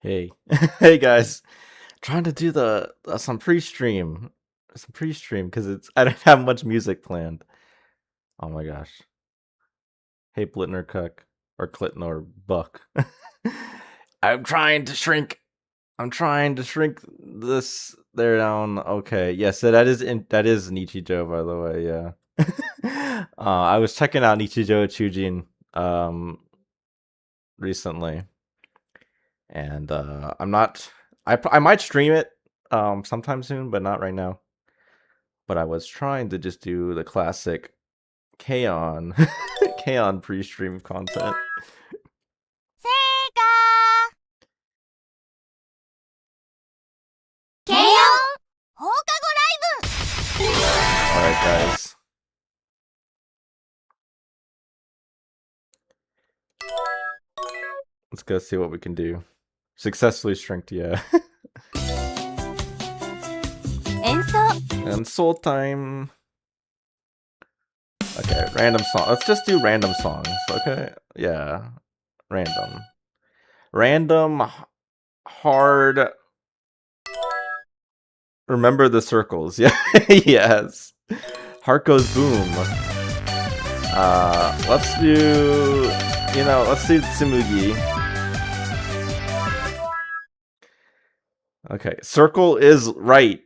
Hey, hey guys, trying to do the some pre-stream because it's I don't have much music planned. Oh my gosh. Hey Blitner Cuck or Clitton or Buck. I'm trying to shrink. I'm trying to shrink this there down. Okay, yes, that is Nichijou, by the way. Yeah. I was checking out Nichijou Chujin recently, and I might stream it sometime soon, but not right now. But I was trying to just do the classic K-On! K-On! Pre-stream content. Alright guys. Let's go see what we can do. Successfully shrinked, yeah. And soul time. Okay, random song. Let's just do random songs, okay? Yeah. Random. Random hard. Remember the circles. Yeah. Yes. Heart goes boom. Let's do Tsumugi. Okay, circle is right.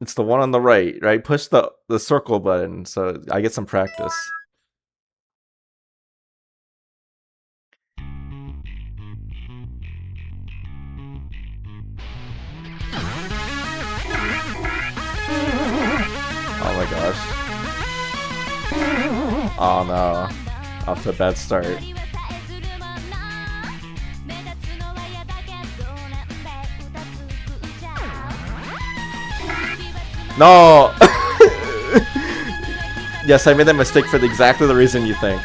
It's the one on the right, right? Push the circle button so I get some practice. Oh my gosh. Oh no. Off to a bad start. No! Yes, I made that mistake for exactly the reason you think.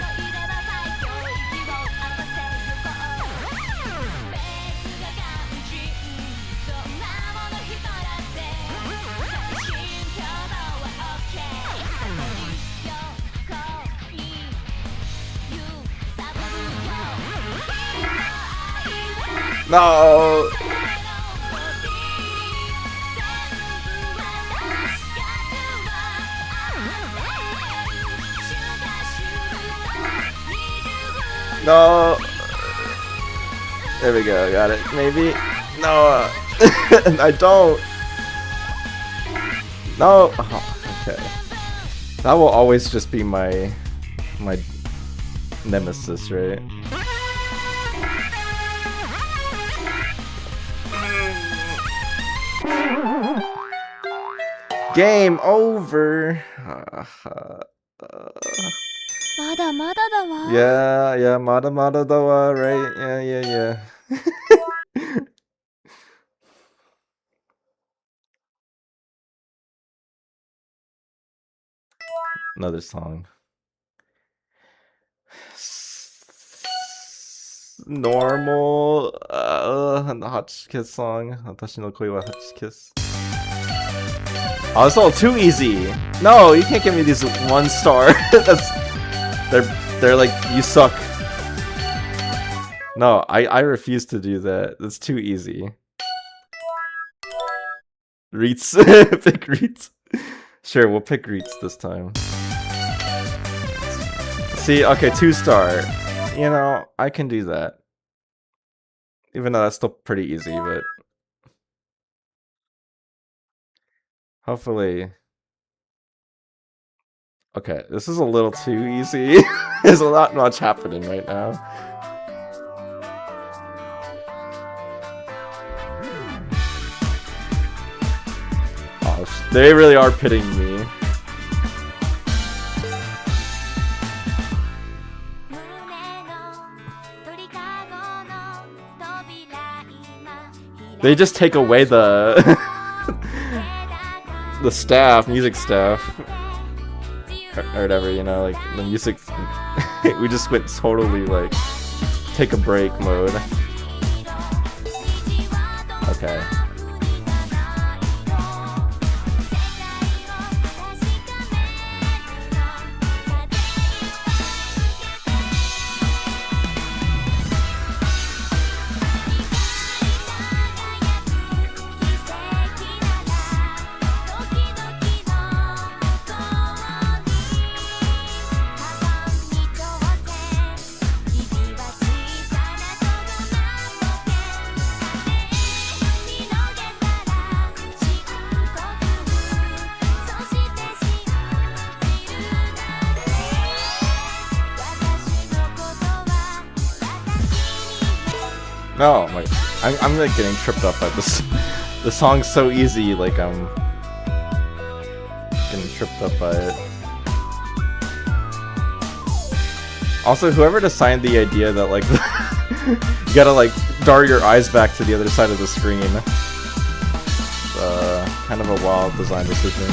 No! No! There we go, got it. Maybe? No! I don't! No! Oh, okay. That will always just be my nemesis, right? Game over! Yeah, mada da wa, right? Yeah. Another song. Normal, the Hot Kiss song. Watashi no koi wa Hot Kiss. Oh, it's all too easy. No, you can't give me these 1 star. They're like, you suck. No, I refuse to do that. That's too easy. Reets. Pick Reets. Sure, we'll pick Reets this time. See, okay, 2 star. You know, I can do that. Even though that's still pretty easy, but hopefully. Okay, this is a little too easy. There's not much happening right now. Oh, they really are pitting me. They just take away the the staff, music staff, or whatever, you know, like the music. We just went totally like take a break mode. Okay. No, I'm like getting tripped up by this. The song's so easy, like I'm getting tripped up by it. Also, whoever designed the idea that like you gotta like dart your eyes back to the other side of the screen. Kind of a wild design decision.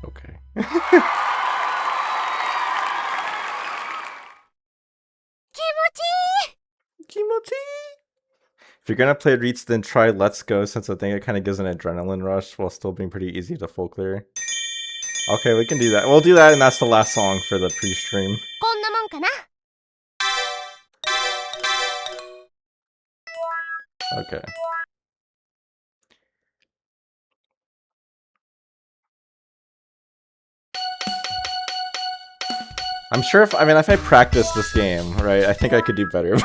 Okay. Kimochi! If you're gonna play Reach, then try Let's Go, since I think it kind of gives an adrenaline rush while still being pretty easy to full clear. Okay, we can do that. We'll do that, and that's the last song for the pre-stream. Okay. I'm sure if I practice this game, right, I think I could do better.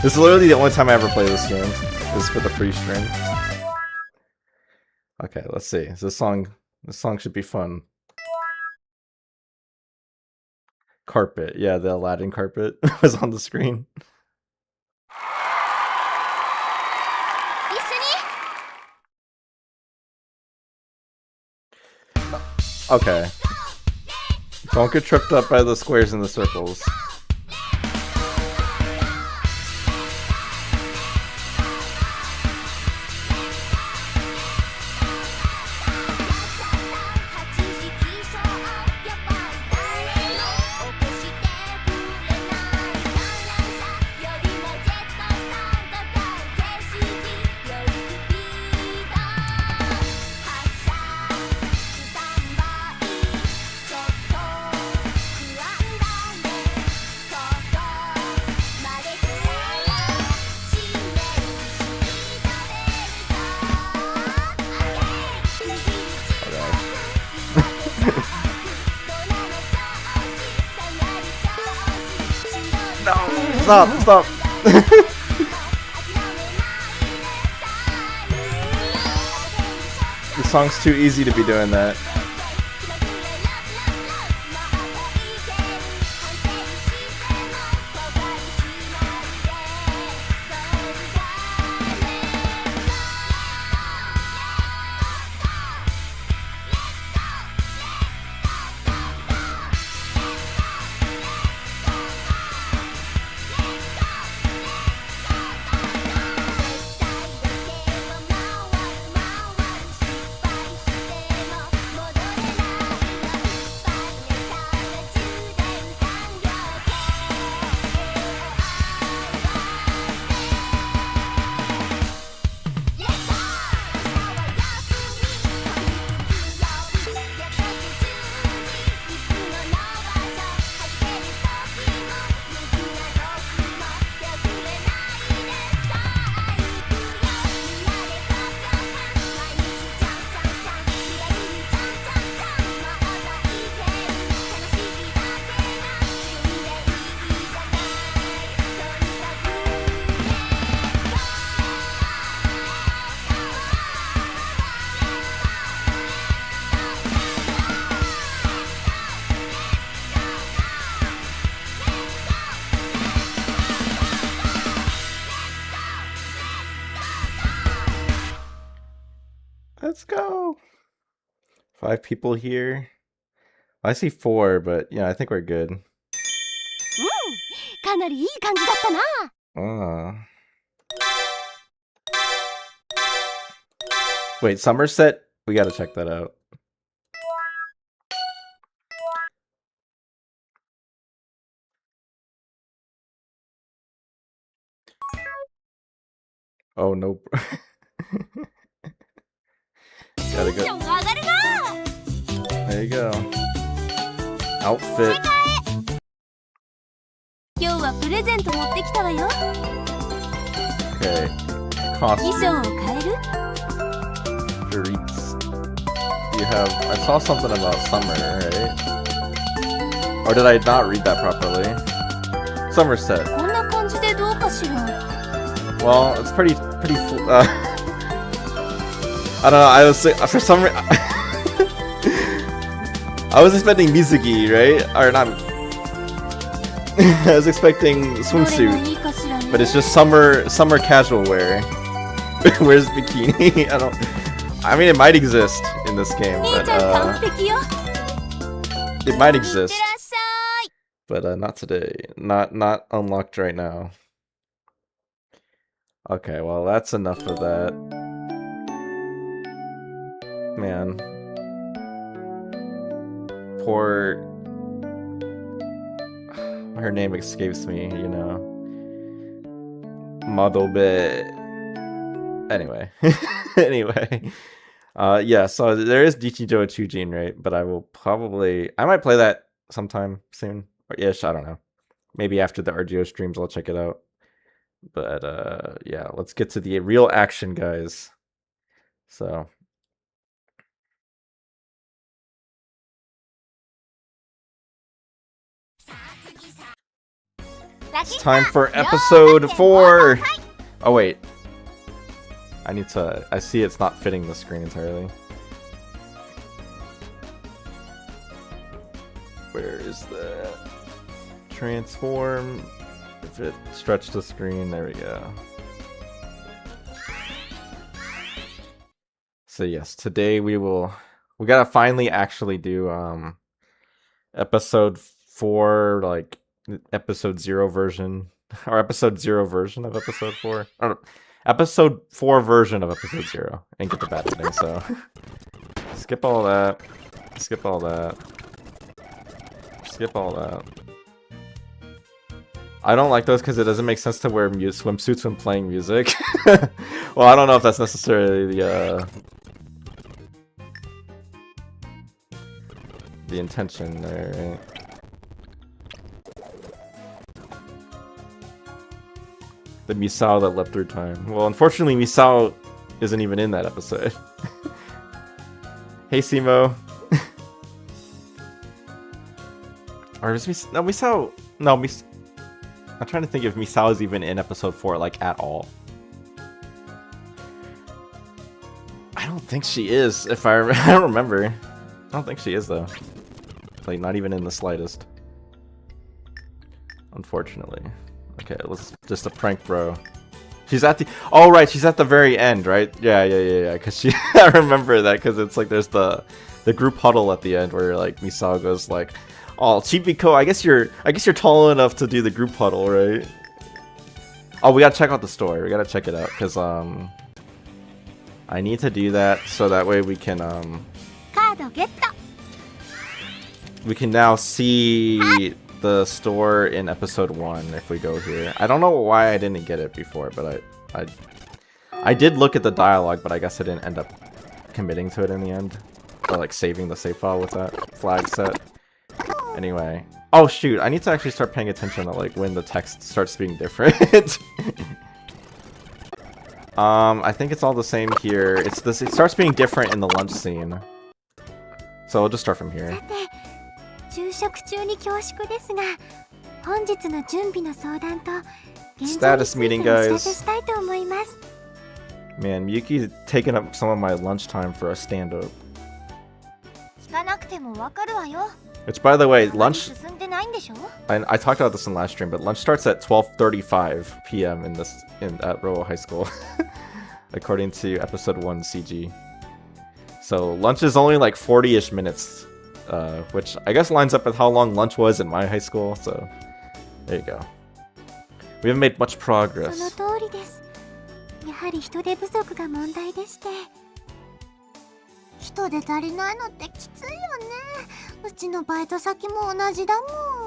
This is literally the only time I ever play this game, is for the pre-stream. Okay, let's see. This song should be fun. Carpet, yeah, the Aladdin carpet was on the screen. Okay. Don't get tripped up by the squares and the circles. Stop! This song's too easy to be doing that. Let's go. 5 people here. I see 4, but yeah, I think we're good. Wait, Somerset? We gotta check that out. Oh no. Gotta go. There you go. Outfit. Okay. Costume. You have. I saw something about summer, right? Or did I not read that properly? Somerset. Well, it's pretty. I don't know. I was for some reason. I was expecting Mizuki, right? Or not. I was expecting swimsuit, but it's just summer casual wear. Where's bikini? I mean, it might exist in this game, but it might exist, but not today. Not unlocked right now. Okay, well that's enough of that. Man, poor. Her name escapes me, you know. Madobe. Anyway. Anyway. Yeah, so there is Dichijo Chujin, right? But I might play that sometime soon. Or ish, I don't know. Maybe after the RGO streams I'll check it out. But yeah, let's get to the real action, guys. So it's time for episode 4! Oh wait. I see it's not fitting the screen entirely. Where is that? Transform. If it stretch the screen, there we go. So yes, today we gotta finally actually do episode 4, like episode 0 version, or episode 0 version of episode 4. I don't know. Episode 4 version of episode 0, and get the bad ending, so skip all that, skip all that, skip all that. I don't like those because it doesn't make sense to wear swimsuits when playing music. Well, I don't know if that's necessarily the intention there, right? The Misao that leapt through time. Well, unfortunately, Misao isn't even in that episode. Hey, Simo. Or is Misao? No, I'm trying to think if Misao is even in episode 4, like, at all. I don't think she is, if I don't remember. I don't think she is, though. Like, not even in the slightest. Unfortunately. Okay, let's just a prank, bro. She's at the. Oh right, she's at the very end, right? Yeah. Cause she, I remember that because it's like there's the group huddle at the end where like Misao goes like, "Oh, Chibiko, I guess you're tall enough to do the group huddle, right?" Oh, we gotta check out the store. We gotta check it out because I need to do that so that way we can now see the store in episode 1 if we go here. I don't know why I didn't get it before, but I did look at the dialogue, but I guess I didn't end up committing to it in the end, or like saving the save file with that flag set. Anyway, oh shoot, I need to actually start paying attention to like when the text starts being different. I think it's all the same here. It starts being different in the lunch scene, so we'll just start from here. Status meeting, guys. Man, Miyuki's taking up some of my lunchtime for a stand-up. Which, by the way, lunch... I talked about this in last stream, but lunch starts at 12:35 p.m. at Rowo High School. According to episode 1 CG. So lunch is only like 40-ish minutes. Which I guess lines up with how long lunch was in my high school, so there you go. We haven't made much progress.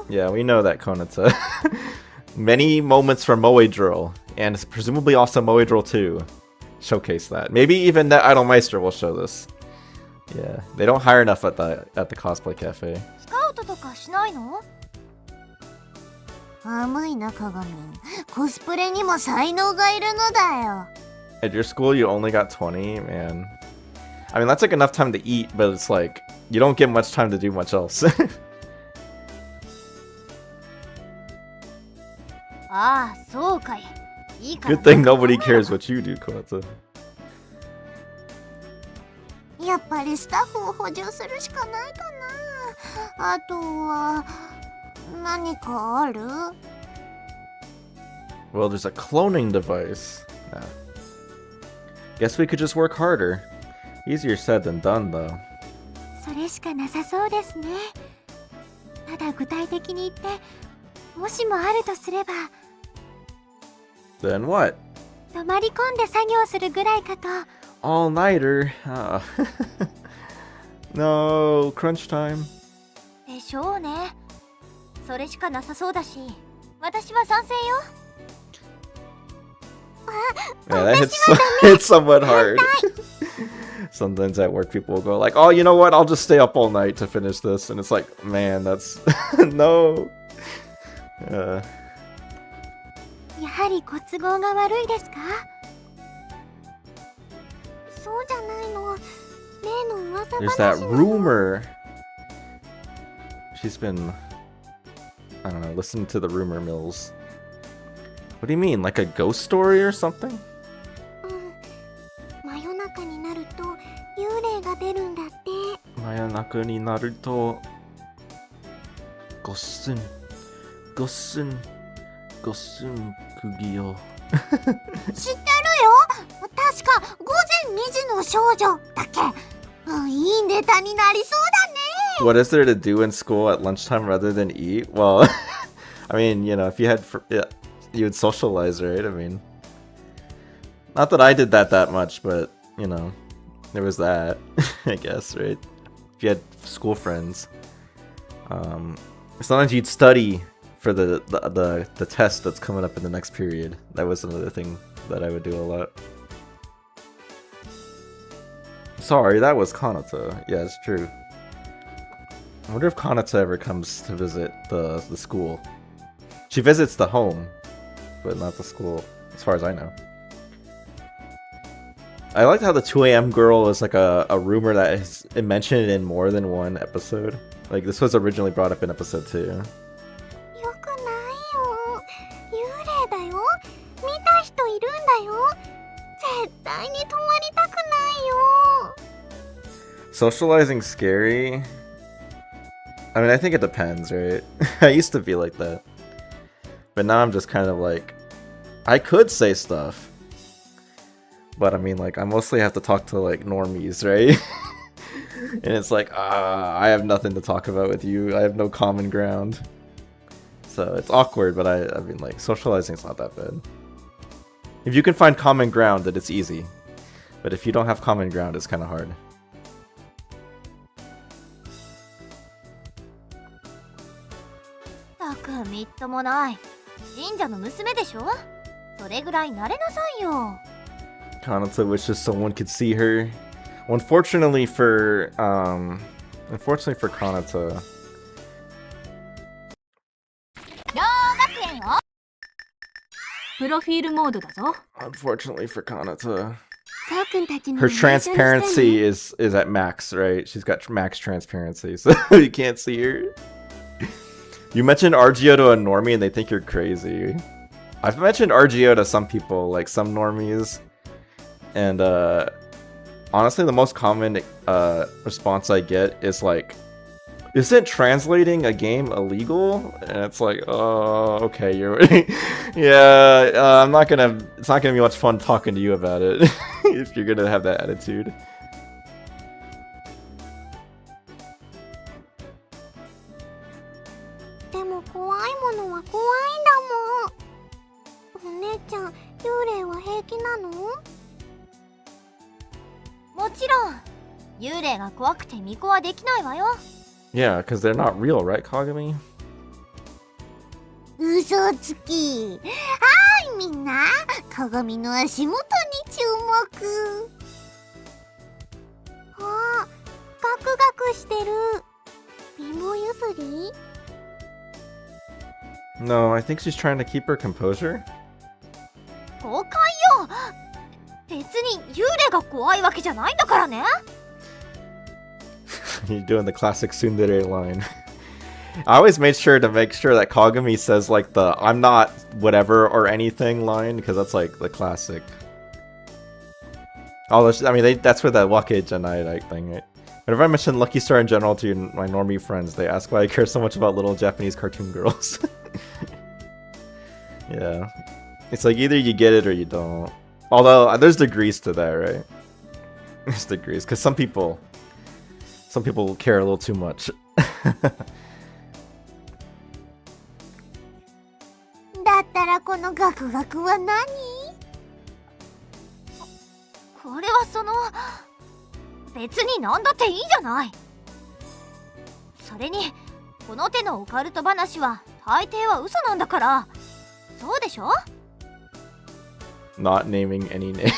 Yeah, we know that, Konata. Many moments for Moe drill and presumably also Moedrol 2 showcase that. Maybe even that Idolmeister will show this. Yeah, they don't hire enough at the cosplay cafe. スカウトとかしないの？甘いな鏡。コスプレにも才能がいるのだよ。 At your school, you only got 20, man. I mean, that's like enough time to eat, but it's like you don't get much time to do much else. ああ、そうかい。いいから Good thing nobody cares what you do, Konata. やっぱりスタッフを補充するしかないかな。あとは何かある？ Well, there's a cloning device. Nah. Guess we could just work harder. Easier said than done, though. それしかなさそうですね。ただ具体的に言って、もしもあるとすれば、 Then what? 泊まり込んで作業するぐらいかと。 All-nighter. Ah. No, crunch time. でしょうね。それしかなさそうだし、私は賛成よ。 Yeah, that hits somewhat hard. Sometimes at work people will go like, oh, you know what? I'll just stay up all night to finish this. And it's like, man, that's... no. やはりご都合が悪いですか？そうじゃないの。例の噂 There's 話 that の。 rumor. She's been, I don't know, listening to the rumor mills. What do you mean? Like a ghost story or something? 真夜中になると幽霊が出るんだって。真夜中になるとごっすんごっすんごっすん釘よ。知ってるよ。確か午前2時の少女だっけ。いいネタになりそうだね。 What is there to do in school at lunchtime rather than eat? Well, I mean, you know, if you had, yeah, you would socialize, right? I mean, not that I did that much, but you know, there was that, I guess, right? If you had school friends, sometimes you'd study for the test that's coming up in the next period. That was another thing that I would do a lot. Sorry, that was Kanata. Yeah, it's true. I wonder if Kanata ever comes to visit the school. She visits the home, but not the school, as far as I know. I liked how the 2 a.m. girl is like a rumor that is mentioned in more than one episode. Like, this was originally brought up in episode 2. よくないよ。幽霊だよ。見た人いるんだよ。絶対に泊まりたくないよ。 Socializing scary? I mean, I think it depends, right? I used to be like that. But now I'm just kind of like, I could say stuff. But I mean, like, I mostly have to talk to, like, normies, right? And it's like, I have nothing to talk about with you. I have no common ground. So it's awkward, but I mean, like, socializing is not that bad. If you can find common ground, then it's easy. But if you don't have common ground, it's kind of hard. たくみっともない。神社の娘でしょ。それぐらい慣れなさいよ。 Kanata wishes someone could see her. Well, unfortunately for Kanata. 両学園よ。プロフィールモードだぞ。 Unfortunately for Kanata. そうくんたちに Her 内緒にしてね。 transparency is at max, right? She's got max transparency, so you can't see her. You mentioned RGO to a normie and they think you're crazy. I've mentioned RGO to some people, like some normies. And honestly, the most common response I get is like, isn't translating a game illegal? And it's like, oh, okay, you're yeah, it's not gonna be much fun talking to you about it if you're gonna have that attitude. でも怖いものは怖いんだもん。お姉ちゃん、幽霊は平気なの？もちろん。幽霊が怖くて巫女はできないわよ。 Yeah, because they're not real, right, Kagami? 嘘つき。はーいみんな、鏡の足元に注目。あ、ガクガクしてる。貧乏ゆすり？ No, I think she's trying to keep her composure. 誤解よ。別に幽霊が怖いわけじゃないんだからね。You're doing the classic tsundere line. I always made sure to make sure that Kagami says like the "I'm not whatever" or anything line, because that's like the classic. Oh, I mean, that's for the Wake Janai thing, right? Whenever I mention Lucky Star in general to my normie friends, they ask why I care so much about little Japanese cartoon girls. Yeah. It's like either you get it or you don't. Although, there's degrees to that, right? There's degrees, because some people care a little too much. だったらこのガクガクは何？これは別になんだっていいじゃない。それにこの手のオカルト話は大抵は嘘なんだから。そうでしょ？ Not naming any name.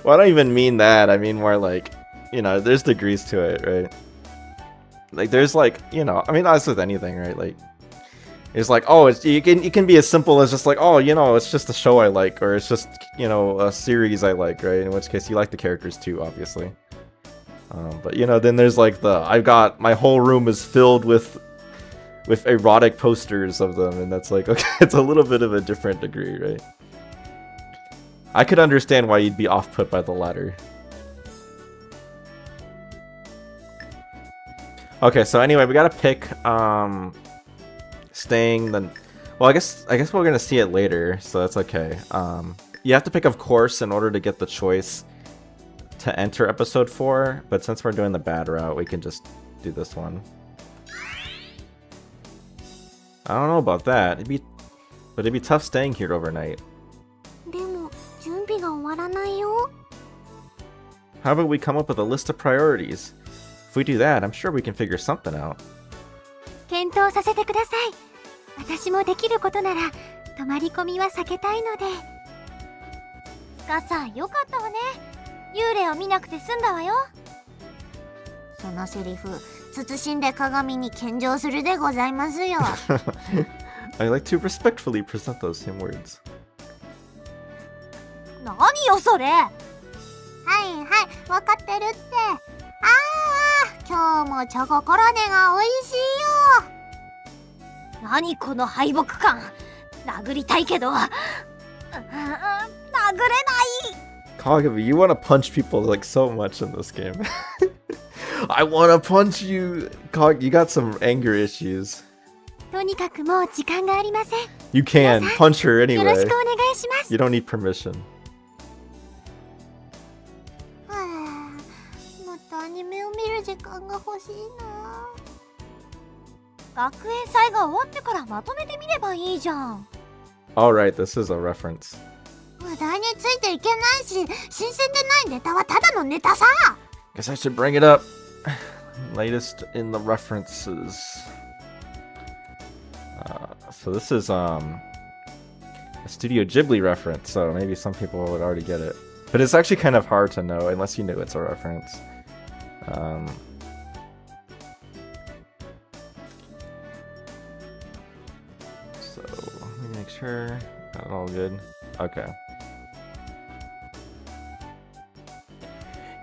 Well, I don't even mean that. I mean more like, you know, there's degrees to it, right? Like there's like, you know, I mean that's with anything, right? Like it's like, oh, it can be as simple as just like, oh, you know, it's just a show I like, or it's just, you know, a series I like, right? In which case you like the characters too, obviously. But you know, then there's like I've got my whole room is filled with erotic posters of them, and that's like, okay, it's a little bit of a different degree, right? I could understand why you'd be off-put by the latter. Okay, so anyway, we gotta pick staying the. Well, I guess we're gonna see it later, so that's okay. You have to pick, of course, in order to get the choice to enter episode 4. But since we're doing the bad route, we can just do this one. I don't know about that. It'd be tough staying here overnight. でも準備が終わらないよ。 How about we come up with a list of priorities? If we do that, I'm sure we can figure something out. 検討させてください。私もできることなら泊まり込みは避けたいので。スカさん、よかったわね。幽霊を見なくて済んだわよ。そのセリフ、慎んで鏡に献上するでございますよ。I like to respectfully present those same words. 何よそれ。はいはい、わかってるって。今日もチョココロネが美味しいよ。何この敗北感。殴りたいけど、殴れない。Kagami, you want to punch people like so much in this game. I want to punch you. You got some anger issues. とにかくもう時間がありません。 You can punch her よろし anyway. くお願いします。 You don't need permission. もっとアニメを見る時間が欲しいな。学園祭が終わってからまとめてみればいいじゃん。Alright, this is a reference. 話題についていけないし、新鮮でないネタはただのネタさ。 Guess I should bring it up. Latest in the references. So this is a Studio Ghibli reference, so maybe some people would already get it. But it's actually kind of hard to know unless you know it's a reference. So let me make sure got it all good. Okay.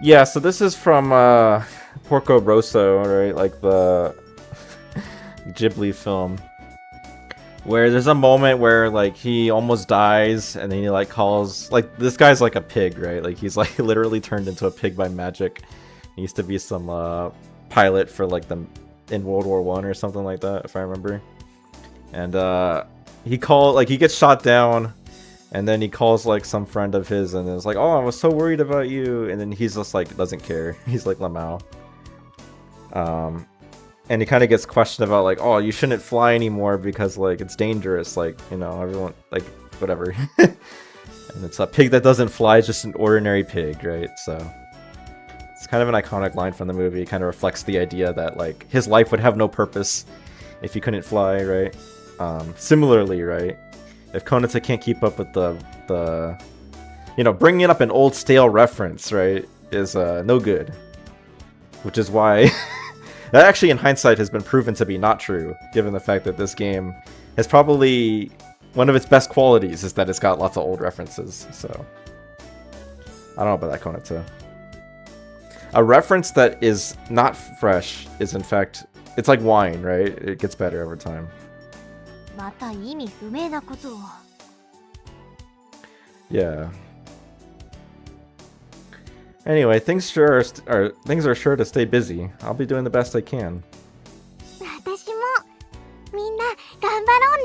Yeah, so this is from Porco Rosso, right? Like the Ghibli film. Where there's a moment where like he almost dies and then he like calls, like this guy's like a pig, right? Like he's like literally turned into a pig by magic. He used to be some pilot for like in World War I or something like that, if I remember. And he gets shot down, and then he calls like some friend of his and is like, "Oh, I was so worried about you," and then he's just like doesn't care. He's like Lamau. And he kind of gets questioned about like, "Oh, you shouldn't fly anymore because like it's dangerous." Like, you know, everyone like whatever. And it's a pig that doesn't fly, is just an ordinary pig, right? So it's kind of an iconic line from the movie. It kind of reflects the idea that like his life would have no purpose if he couldn't fly, right? Similarly, right? if Konata can't keep up with the bringing up an old stale reference, right, is no good. Which is why that actually in hindsight has been proven to be not true, given the fact that this game has probably one of its best qualities is that it's got lots of old references. So I don't know about that, Konata. A reference that is not fresh is in fact, it's like wine, right? It gets better over time. また意味不明なことを。 Yeah. Anyway, things are sure to stay busy. I'll be doing the best I can. 私もみんな頑張ろうね。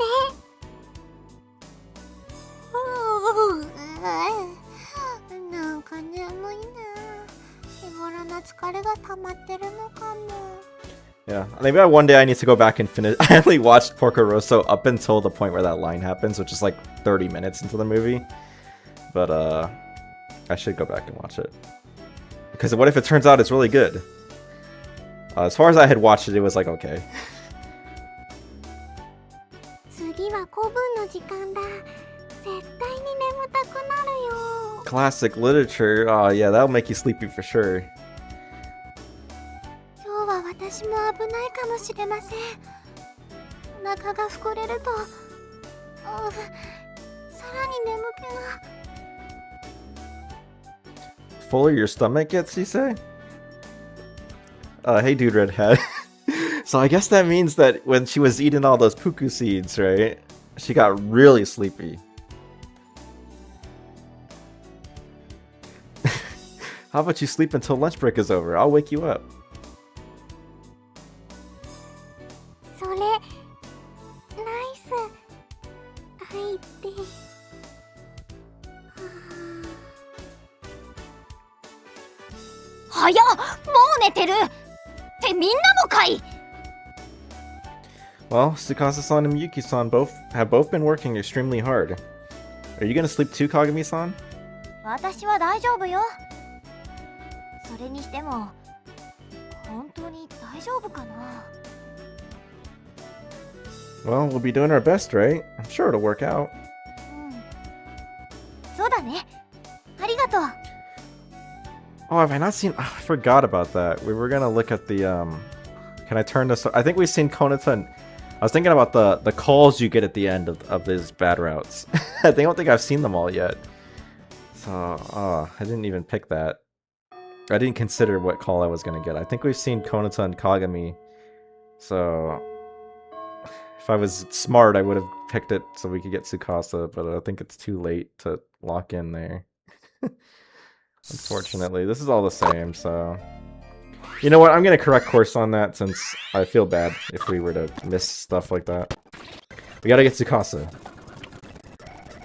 なんか眠いな。日頃の疲れが溜まってるのかも。 Yeah, maybe one day I need to go back and finish. I only watched Porco Rosso up until the point where that line happens, which is like 30 minutes into the movie. But I should go back and watch it. Because what if it turns out it's really good? As far as I had watched it, it was like okay. 次は古文の時間だ。絶対に眠たくなるよ。 Classic literature. Oh yeah, that'll make you sleepy for sure. 今日は私も危ないかもしれません。お腹が膨れると、さらに眠気が。 Fuller your stomach gets, you say? Hey dude, redhead. So I guess that means that when she was eating all those puku seeds, right? She got really sleepy. How about you sleep until lunch break is over? I'll wake you up. それ、ナイス。はいって。早っ、もう寝てるってみんなもかい。 Well, Tsukasa-san and Miyuki-san have both been working extremely hard. Are you gonna sleep too, Kagami-san? 私は大丈夫よ。それにしても本当に大丈夫かな。 Well, we'll be doing our best, right? I'm sure it'll work out. そうだね。ありがとう。 Oh, have I not seen... Oh, I forgot about that. We were gonna look at the, Can I turn this... I think we've seen Konata and... I was thinking about the calls you get at the end of these bad routes. I don't think I've seen them all yet. So, I didn't even pick that. I didn't consider what call I was gonna get. I think we've seen Konata and Kagami. So... If I was smart, I would have picked it so we could get Tsukasa, but I think it's too late to lock in there. Unfortunately, this is all the same, so... You know what, I'm gonna correct course on that since I feel bad if we were to miss stuff like that. We gotta get Tsukasa.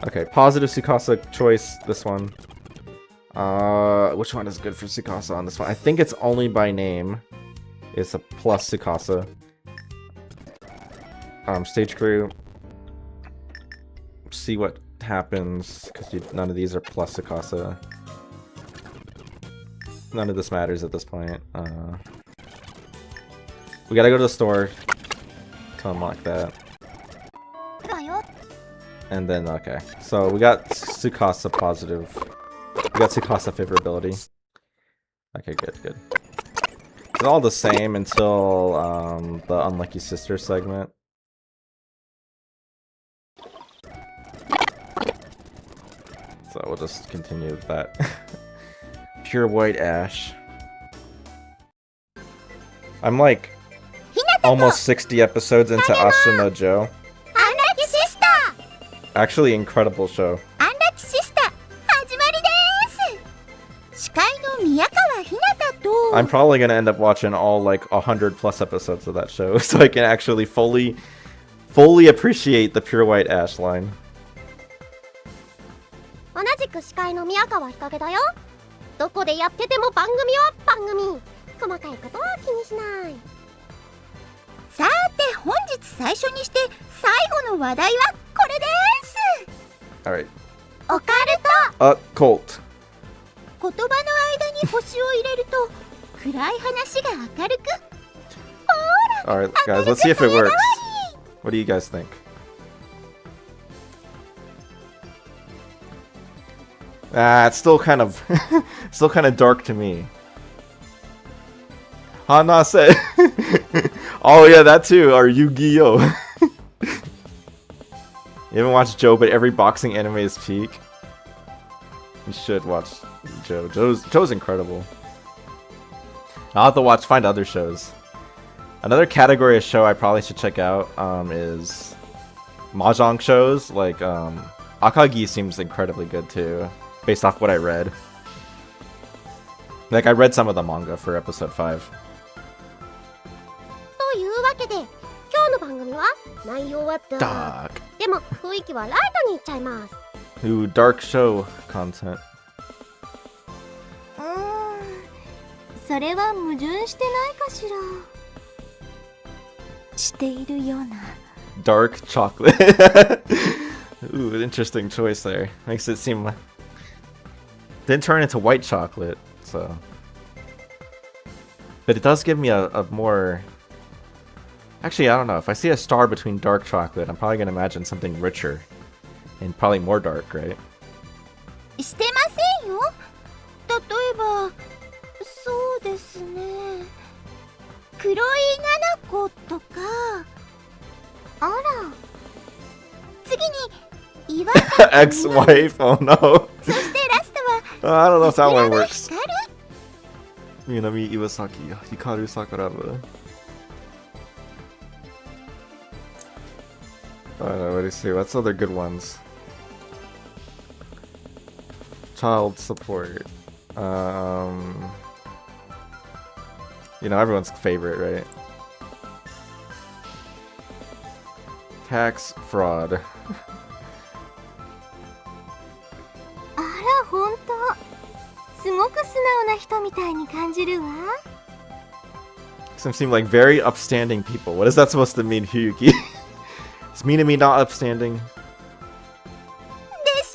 Okay, positive Tsukasa choice, this one. Which one is good for Tsukasa on this one? I think it's only by name. It's a plus Tsukasa. Stage crew. See what happens, because none of these are plus Tsukasa. None of this matters at this point. We gotta go to the store to unlock that. And then, okay. So we got Tsukasa positive. We got Tsukasa favorability. Okay, good, good. It's all the same until the Unlucky Sister segment. So we'll just continue with that. Pure white ash. I'm like almost 60 episodes into Ashino Joe. Unlucky Sister! Actually, incredible show. Unlucky Sister! 始まりです！司会の宮川ひなたと I'm probably gonna end up watching all like 100 plus episodes of that show so I can actually fully appreciate the pure white ash line. 同じく司会の宮川ひかげだよ。どこでやってても番組は番組。細かいことは気にしない。さて本日最初にして最後の話題はこれです。Alright. オカルト。Cult. 言葉の間に星を入れると暗い話が明るく。ほら。 Alright, guys, let's see if it works. What do you guys think? It's still kind of still kind of dark to me. Hanase. Oh yeah, that too. Or Yu-Gi-Oh. You haven't watched Joe, but every boxing anime is peak. You should watch Joe. Joe's incredible. I'll have to find other shows. Another category of show I probably should check out is mahjong shows. Like Akagi seems incredibly good too, based off what I read. Like I read some of the manga for episode 5. というわけで今日の番組は内容はダーク Dark. でも雰囲気はライトにいっちゃいます Ooh, dark show content. それは矛盾してないかしら。しているような。 Dark chocolate. Ooh, interesting choice there. Makes it seem... Didn't turn into white chocolate, so... But it does give me a more... Actually, I don't know. If I see a star between dark chocolate, I'm probably going to imagine something richer. And probably more dark, right? してませんよ。例えば、そうですね。黒い七子とか。あら。次に岩崎 Ex-wife? Oh no. そしてラスト I don't know if that は one works. 光る Minami Iwasaki, Hikaru Sakuraba. I don't know, what do you see? What's other good ones? Child support. You know, everyone's favorite, right? Tax fraud. あら、ほんと。すごく素直な人みたいに感じるわ。Some seem like very upstanding people. What is that supposed to mean, Hiyuki? Is Minami not upstanding? でし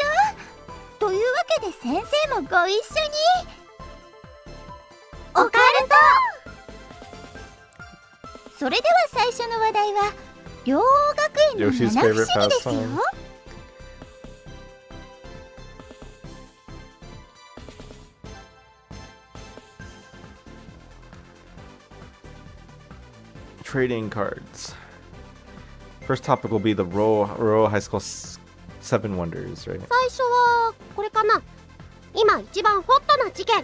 ょ？というわけで先生もご一緒に。オカルト！それでは最初の話題は両方学園の Yoshi's 七不 favorite 思議ですよ。 pastime. Trading cards. First topic will be the Rural High School 7 Wonders, right? 最初はこれかな今一番ホットな事件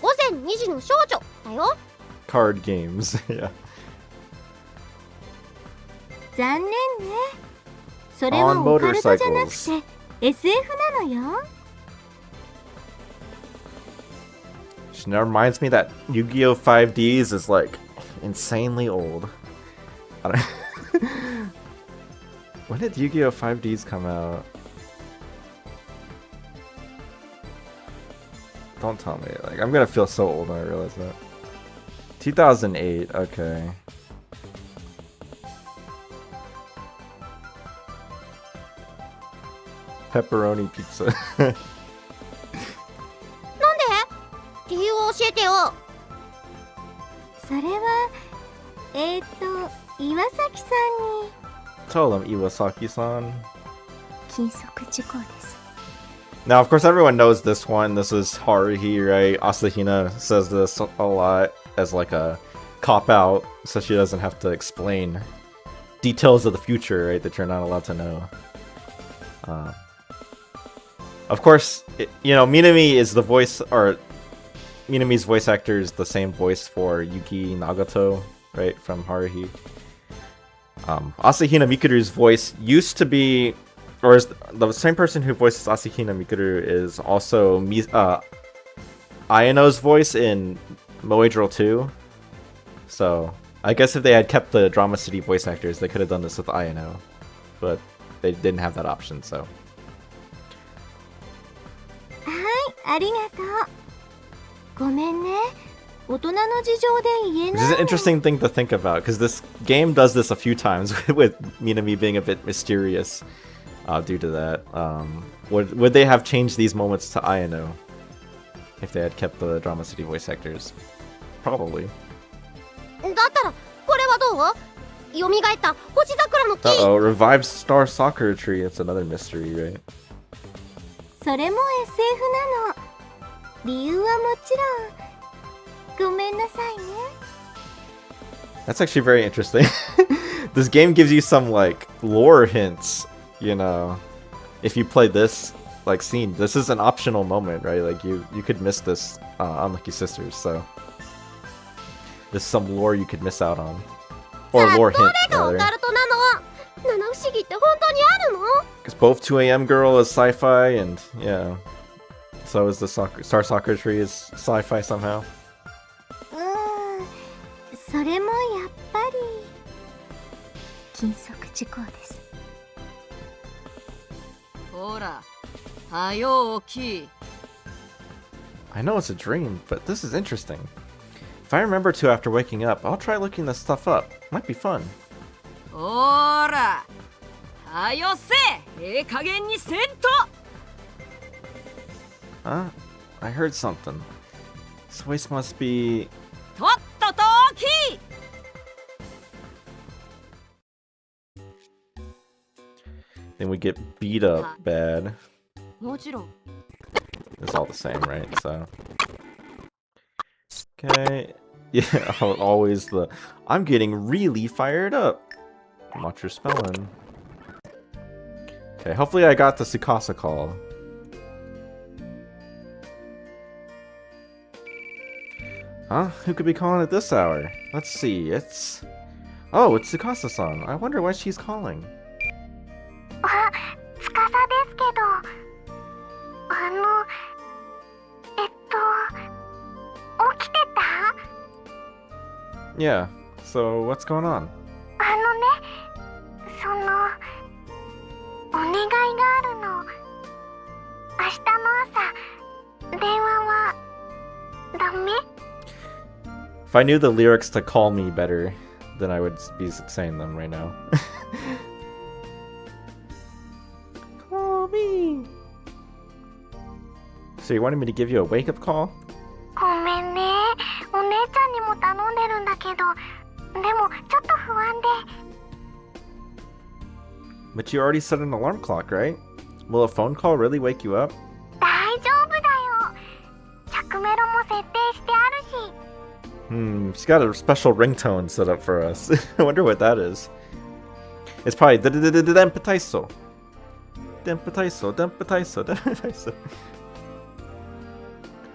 午前2時の少女だよ Card games, yeah. 残念ね。それは On オカルトじゃなく motorcycles. て SF なのよ。 She now reminds me that Yu-Gi-Oh! 5Ds is like insanely old. I don't When did Yu-Gi-Oh! 5Ds come out? Don't tell me. Like, I'm gonna feel so old when I realize that. 2008, okay. Pepperoni pizza. なんで理由を教えてよそれは岩崎さんに Tell them, Iwasaki-san. 金属事故です。 Now, of course, everyone knows this one. This is Haruhi, right? Asahina says this a lot as like a cop-out, so she doesn't have to explain details of the future, right, that you're not allowed to know. Of course, you know, Minami is the voice, or Minami's voice actor is the same voice for Yuki Nagato, right, from Haruhi. Asahina Mikuru's voice used to be, or is the same person who voices Asahina Mikuru is also Ayano's voice in Moe Drill 2. So, I guess if they had kept the Drama City voice actors, they could have done this with Ayano. But they didn't have that option, so. はい、ありがとう。ごめんね。大人の事情で言え Which な is い an interesting thing to think about, because this game does this a few times with Minami being a bit mysterious due to that. Would they have changed these moments to Ayano if they had kept the Drama City voice actors? Probably. だったらこれはどう蘇った星桜の木 Uh-oh, revived Star Soccer Tree. It's another mystery, right? それも SF なの。理由はもちろん。ごめんなさいね。 That's actually very interesting. This game gives you some like lore hints, you know. If you play this like scene, this is an optional moment, right? Like you could miss this Unlucky Sisters, so there's some lore you could miss out on. Or lore hint, どれがオ rather. カルトなの？七不思議って本当にあるの？ Because both 2AM Girl is sci-fi, and yeah, so is the Star Soccer Tree is sci-fi somehow. それもやっぱり禁足事項です。ほら、はよ起き。 I know it's a dream, but this is interesting. If I remember to after waking up, I'll try looking this stuff up. Might be fun. ほら、はよせ。加減にせんと。 Huh? I heard something. This voice must be... とっとと起き。 Then we get beat up bad. もちろん。 It's all the same, right? So... Okay... Yeah, always the... I'm getting really fired up! Watch your spelling. Okay, hopefully I got the Sukasa call. Huh? Who could be calling at this hour? Let's see, it's... Oh, it's Sukasa-san. I wonder why she's calling. あ、司ですけど、起きてた？ Yeah, so what's going on? その、お願いがあるの。明日の朝、電話はダメ？ If I knew the lyrics to Call Me better, then I would be saying them right now. Call me! So you wanted me to give you a wake-up call? ごめんね。お姉ちゃんにも頼んでるんだけど、でもちょっと不安で。 But you already set an alarm clock, right? Will a phone call really wake you up? 大丈夫だよ。着メロも設定してあるし。She's got a special ringtone set up for us. I wonder what that is. It's probably Dempataiso. Dempataiso, Dempataiso, Dempataiso.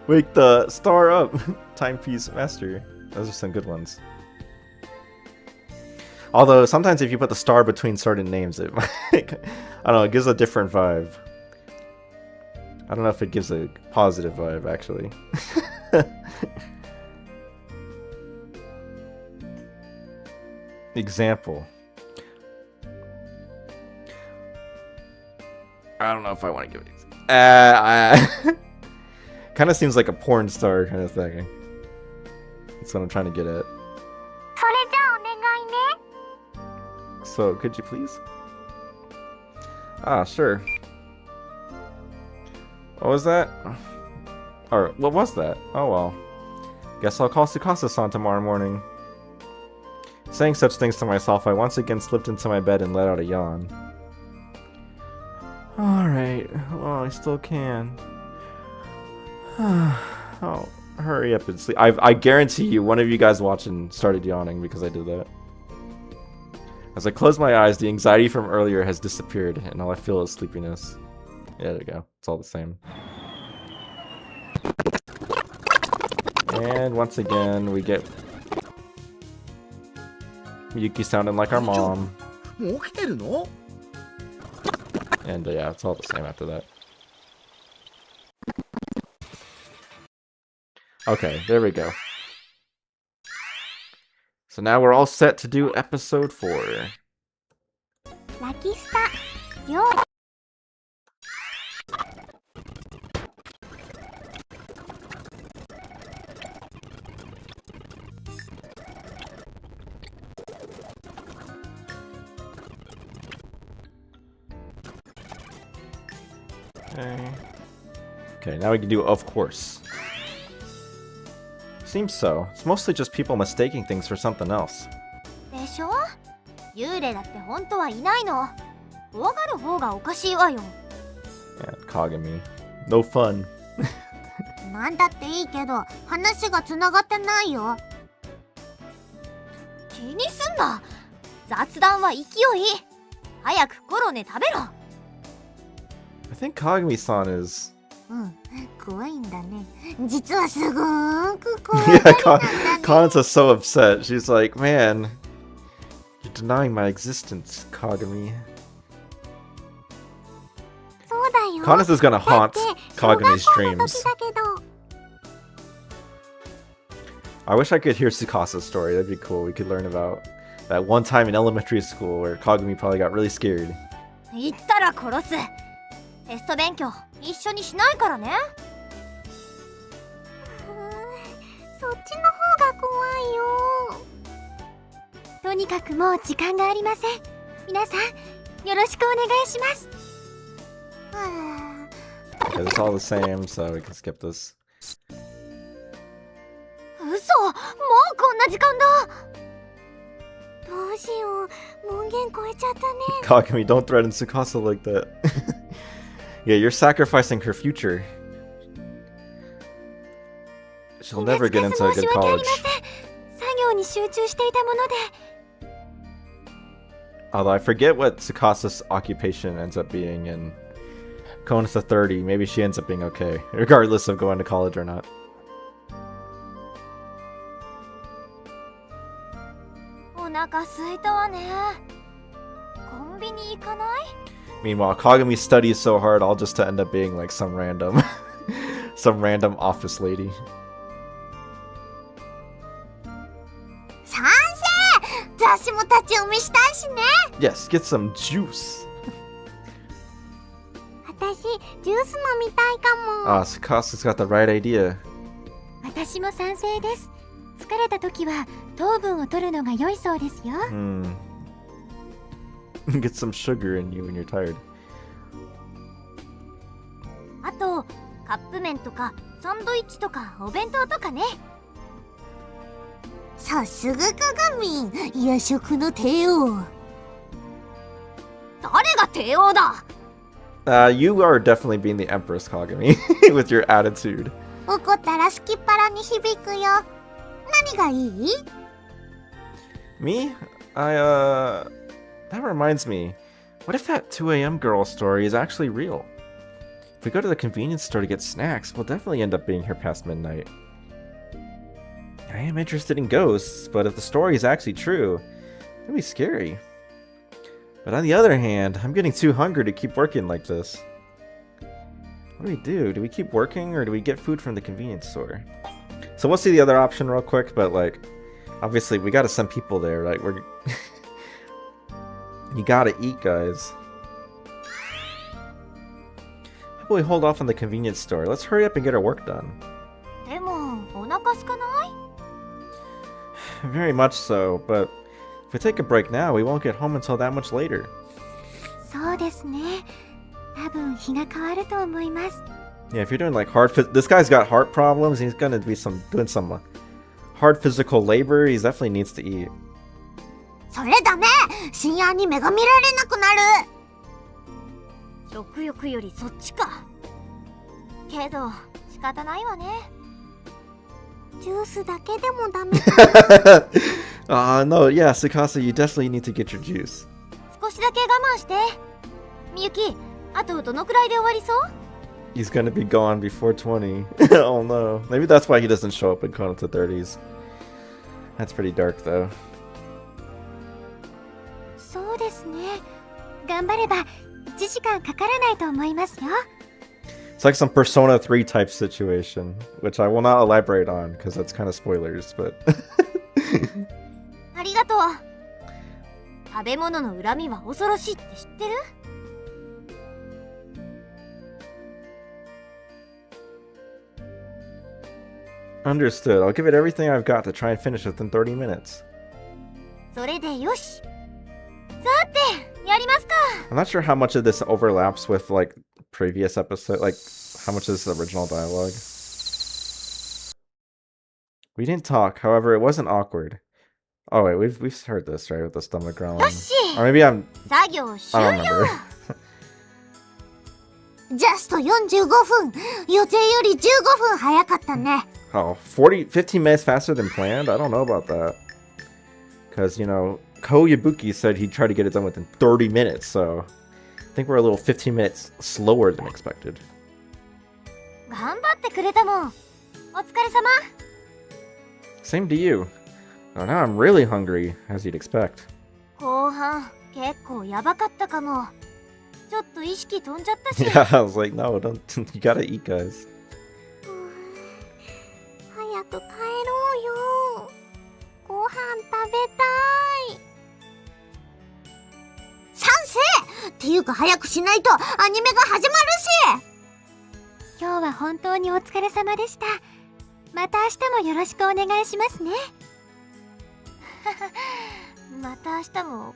Wake the star up! Timepiece Master. Those are some good ones. Although, sometimes if you put the star between certain names, it I don't know, it gives a different vibe. I don't know if it gives a positive vibe, actually. Example. I don't know if I want to give it. Kind of seems like a porn star kind of thing. That's what I'm trying to get at. それじゃあお願いね。 So, could you please? Ah, sure. What was that? Or, what was that? Oh well. Guess I'll call Tsukasa-san tomorrow morning. Saying such things to myself, I once again slipped into my bed and let out a yawn. Alright, well, I still can. Oh, hurry up and sleep. I guarantee you, one of you guys watching started yawning because I did that. As I close my eyes, the anxiety from earlier has disappeared, and all I feel is sleepiness. Yeah, there you go. It's all the same. And once again, we get Yuki sounding like our mom. もう起きてるの？ And yeah, it's all the same after that. Okay, there we go. So now we're all set to do episode 4. ラキスタ、よう。 Okay, now we can do of course. Seems so. It's mostly just people mistaking things for something else. でしょ？幽霊だって本当はいないの。怖がる方がおかしいわよ。 Yeah, Kagami. No fun. なんだっていいけど話がつながってないよ。気にすんな。雑談は勢い。早くコロネ食べろ。 I think Kagami-san is... うん、怖いんだね。実はすごーく怖い Yeah, なんだね。Kanata's so upset. She's like, man, you're denying my existence, Kagami. そうだよ。 Kanata's gonna だっ haunt て小学 Kagami's 校の dreams. 時だけど。 I wish I could hear Tsukasa's story. That'd be cool. We could learn about that one time in elementary school where Kagami probably got really scared. 言ったら殺す。テスト勉強一緒にしないからね。そっちの方が怖いよ。とにかくもう時間がありません。皆さんよろしくお願いします。Yeah, it's all the same, so we can skip this. 嘘、もうこんな時間だ。どうしよう、門限超えちゃったね。 Kagami, don't threaten Tsukasa like that. Yeah, you're sacrificing her future. She'll never get into a good 申し訳あり college. ません。作業に集中していたもので。 Although I forget what Tsukasa's occupation ends up being in Konoha 30. Maybe she ends up being okay, regardless of going to college or not. お腹空いたわね。コンビニ行かない？ Meanwhile, Kagami studies so hard, all just to end up being like some random, some random office lady. 賛成！雑誌も立ち読みしたいしね。 Yes, get some juice. 私ジュース飲みたいかも。 Ah, Tsukasa's got the right idea. 私も賛成です。疲れた時は糖分を取るのが良いそうですよ。 Get some sugar in you when you're tired. あとカップ麺とかサンドイッチとかお弁当とかね。さすが鏡、夜食の帝王。誰が帝王だ。 You are definitely being the Empress, Kagami, with your attitude. 怒ったらすきっ腹に響くよ。何がいい？ Me? That reminds me. What if that 2 a.m. girl story is actually real? If we go to the convenience store to get snacks, we'll definitely end up being here past midnight. I am interested in ghosts, but if the story is actually true, it'd be scary. But on the other hand, I'm getting too hungry to keep working like this. What do we do? Do we keep working or do we get food from the convenience store? So we'll see the other option real quick, but like, obviously we gotta send people there, right? We're you gotta eat, guys. How about we hold off on the convenience store? Let's hurry up and get our work done. でもお腹空かない？ Very much so, but if we take a break now, we won't get home until that much later. そうですね。多分日が変わると思います。 Yeah, if you're doing like this guy's got heart problems. He's gonna be doing some hard physical labor. He definitely needs to eat. それダメ。深夜に目が見られなくなる。食欲よりそっちか。けど仕方ないわね。ジュースだけでもダメ。 No, yeah, Tsukasa, you definitely need to get your juice. 少しだけ我慢して。みゆき、あとどのくらいで終わりそう？ He's gonna be gone before 20. Oh no. Maybe that's why he doesn't show up in Konoha 30s. That's pretty dark though. そうですね。頑張れば1時間かからないと思いますよ。 It's like some Persona 3 type situation, which I will not elaborate on because that's kind of spoilers, but ありがとう。食べ物の恨みは恐ろしいって知ってる？ Understood. I'll give it everything I've got to try and finish within 30 minutes. それでよし。さて、やりますか。 I'm not sure how much of this overlaps with like previous episode, like how much is the original dialogue. We didn't talk, however, it wasn't awkward. Oh wait, we've heard this, right, with the stomach growling. よし。 Or maybe I'm 作業終 I don't 了。 remember. ジャスト45分。予定より15分早かったね。Oh, 15 minutes faster than planned? I don't know about that. Because, you know, Ko Yabuki said he'd try to get it done within 30 minutes, so I think we're a little 15 minutes slower than expected. 頑張ってくれたもん。お疲れ様。Same to you. Oh, now I'm really hungry, as you'd expect. 後半、結構やばかったかも。ちょっと意識飛んじゃったし。Yeah, I was like, no, don't. You gotta eat, guys. 早く帰ろうよ。ご飯食べたい。賛成っていうか早くしないとアニメが始まるし。今日は本当にお疲れ様でした。また明日もよろしくお願いしますね。また明日も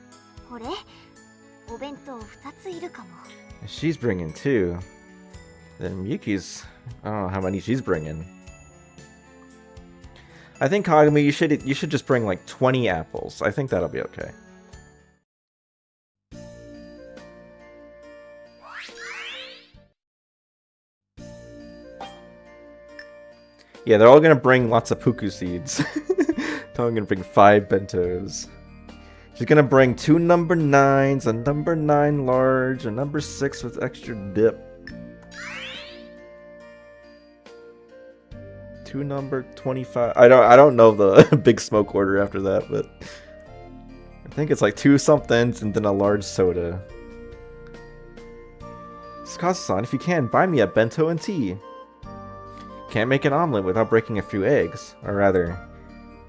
これお弁当2ついるかも。She's bringing two. Then Yuki's. I don't know how many she's bringing. I think Kagami, you should just bring like 20 apples. I think that'll be okay. Yeah, they're all gonna bring lots of puku seeds. They're all gonna bring 5 bentos. She's gonna bring 2 number 9s, a number 9 large, a number 6 with extra dip. 2 number 25. I don't know the big smoke order after that, but I think it's like 2 somethings and then a large soda. Tsukasa-san, if you can, buy me a bento and tea. Can't make an omelet without breaking a few eggs. Or rather,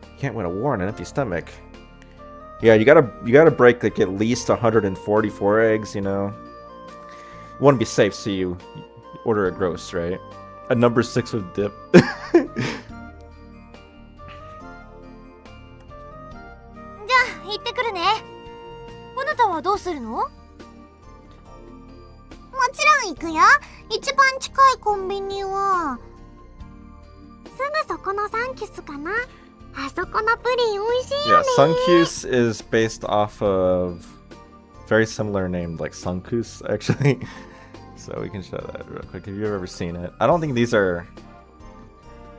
you can't win a war on an empty stomach. Yeah, you gotta break like at least 144 eggs, you know. You want to be safe, so you order a gross, right? A number 6 with dip. じゃあ行ってくるね。あなたはどうするの？もちろん行くよ。一番近いコンビニはすぐそこのサンキュスかな。あそこのプリン美味しい Yeah, よね。 Sunkyus is based off of very similar named like Sunkus, actually. So we can show that real quick if you've ever seen it. I don't think these are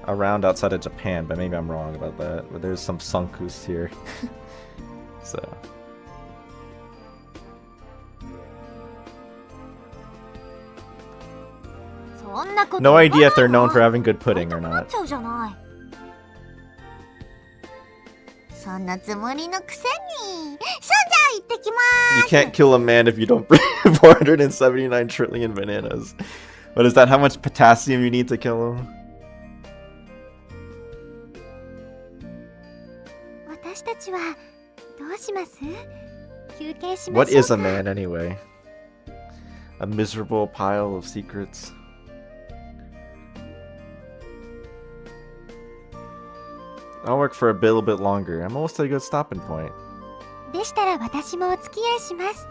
around outside of Japan, but maybe I'm wrong about that. But there's some Sunkus here. So. No idea if they're known for having good pudding or not. そんなつもりのくせに。そんじゃ行ってきまー You す。 can't kill a man if you don't bring 479 trillion bananas. What is that? How much potassium you need to kill him? 私たちはどうします？休憩しましょうか。 What is a man anyway? A miserable pile of secrets. I'll work for a little bit longer. I'm almost at a good stopping point. でしたら私もお付き合いします。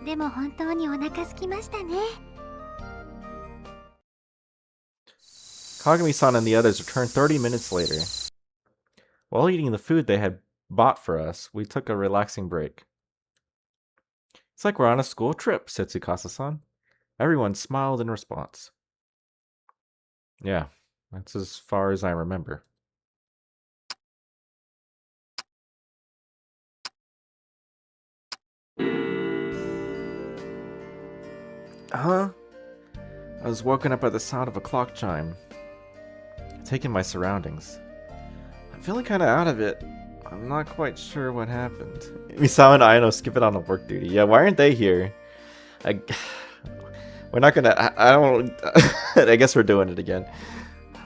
でも本当にお腹空きましたね。Kagami-san and the others returned 30 minutes later. While eating the food they had bought for us, we took a relaxing break. It's like we're on a school trip, said Tsukasa-san. Everyone smiled in response. Yeah, that's as far as I remember. Huh? I was woken up by the sound of a clock chime. Taking my surroundings. I'm feeling kind of out of it. I'm not quite sure what happened. Misao and Ayano skip it on a work duty. Yeah, why aren't they here? We're not gonna... I don't... I guess we're doing it again.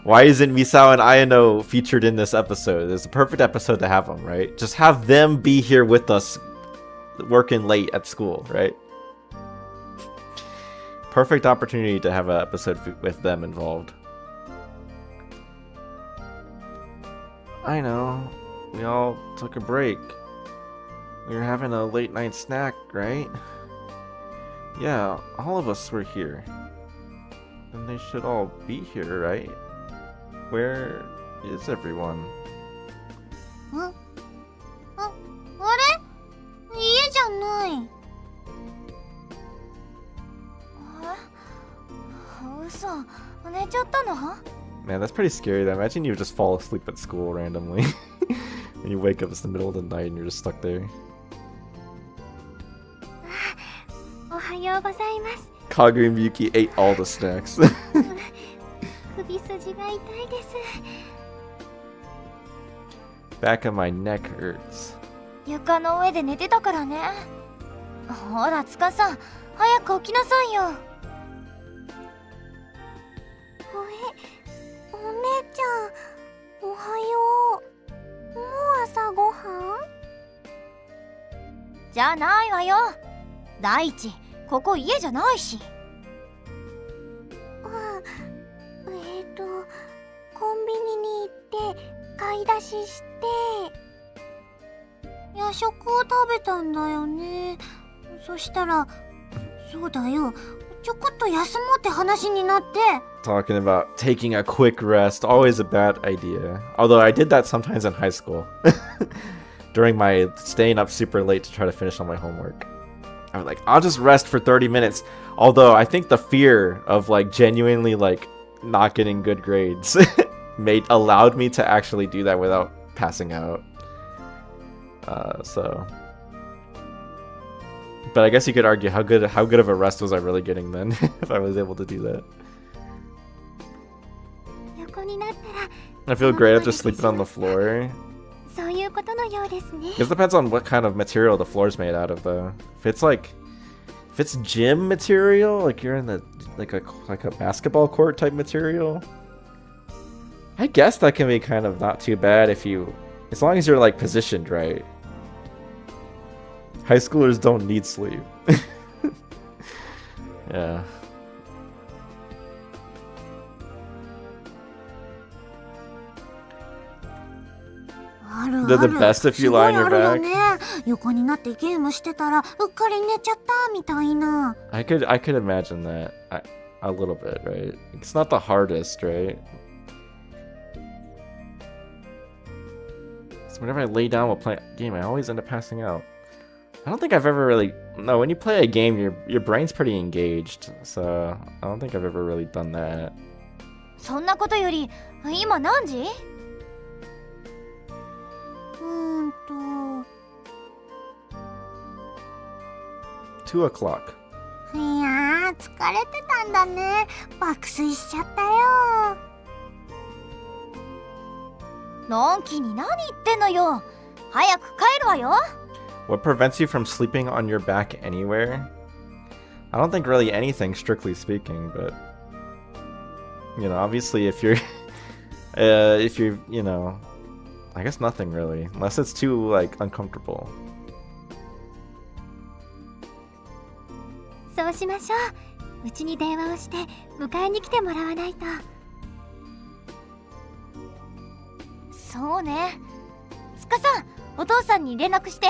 Why isn't Misao and Ayano featured in this episode? It's a perfect episode to have them, right? Just have them be here with us working late at school, right? Perfect opportunity to have an episode with them involved. I know. We all took a break. We were having a late night snack, right? Yeah, all of us were here. Then they should all be here, right? Where is everyone? あれ？家じゃない。嘘、寝ちゃったの？ Man, that's pretty scary. Though. Imagine you just fall asleep at school randomly. And you wake up, it's the middle of the night and you're just stuck there. おはようございます。 Kagura Miyuki ate all the snacks. 首筋が痛いです。 Back of my neck hurts. 床の上で寝てたからね。ほら、つかさん、早く起きなさいよ。お姉ちゃん、おはよう。もう朝ごはん？じゃないわよ。第一、ここ家じゃないし。コンビニに行って買い出しして夜食を食べたんだよね。そしたら、そうだよ、ちょこっと休もうって話になって。 Talking about taking a quick rest, always a bad idea. Although I did that sometimes in high school. During my staying up super late to try to finish all my homework. I was like, I'll just rest for 30 minutes. Although I think the fear of like genuinely like not getting good grades allowed me to actually do that without passing out. But I guess you could argue how good of a rest was I really getting then if I was able to do that. 横になったら I feel great after sleeping on the floor. そういうことのようですね。 It depends on what kind of material the floor's made out of, though. If it's gym material, like you're in the like a basketball court type material, I guess that can be kind of not too bad as long as you're like positioned right. High schoolers don't need sleep. Yeah. They're the best if you lie on your back. 横になってゲームしてたらうっかり寝ちゃったみたいな。 I could imagine that a little bit, right? It's not the hardest, right? So whenever I lay down while playing a game, I always end up passing out. I don't think I've ever really... No, when you play a game, your brain's pretty engaged. So I don't think I've ever really done that. そんなことより、今何時？ 2 o'clock. いやー、疲れてたんだね。爆睡しちゃったよ。のんきに何言ってんのよ。早く帰るわよ。 What prevents you from sleeping on your back anywhere? I don't think really anything, strictly speaking, but... You know, obviously if you're... you know... I guess nothing really, unless it's too, like, uncomfortable. そうしましょう。うちに電話をして迎えに来てもらわないと。そうね。つかさん、お父さんに連絡して。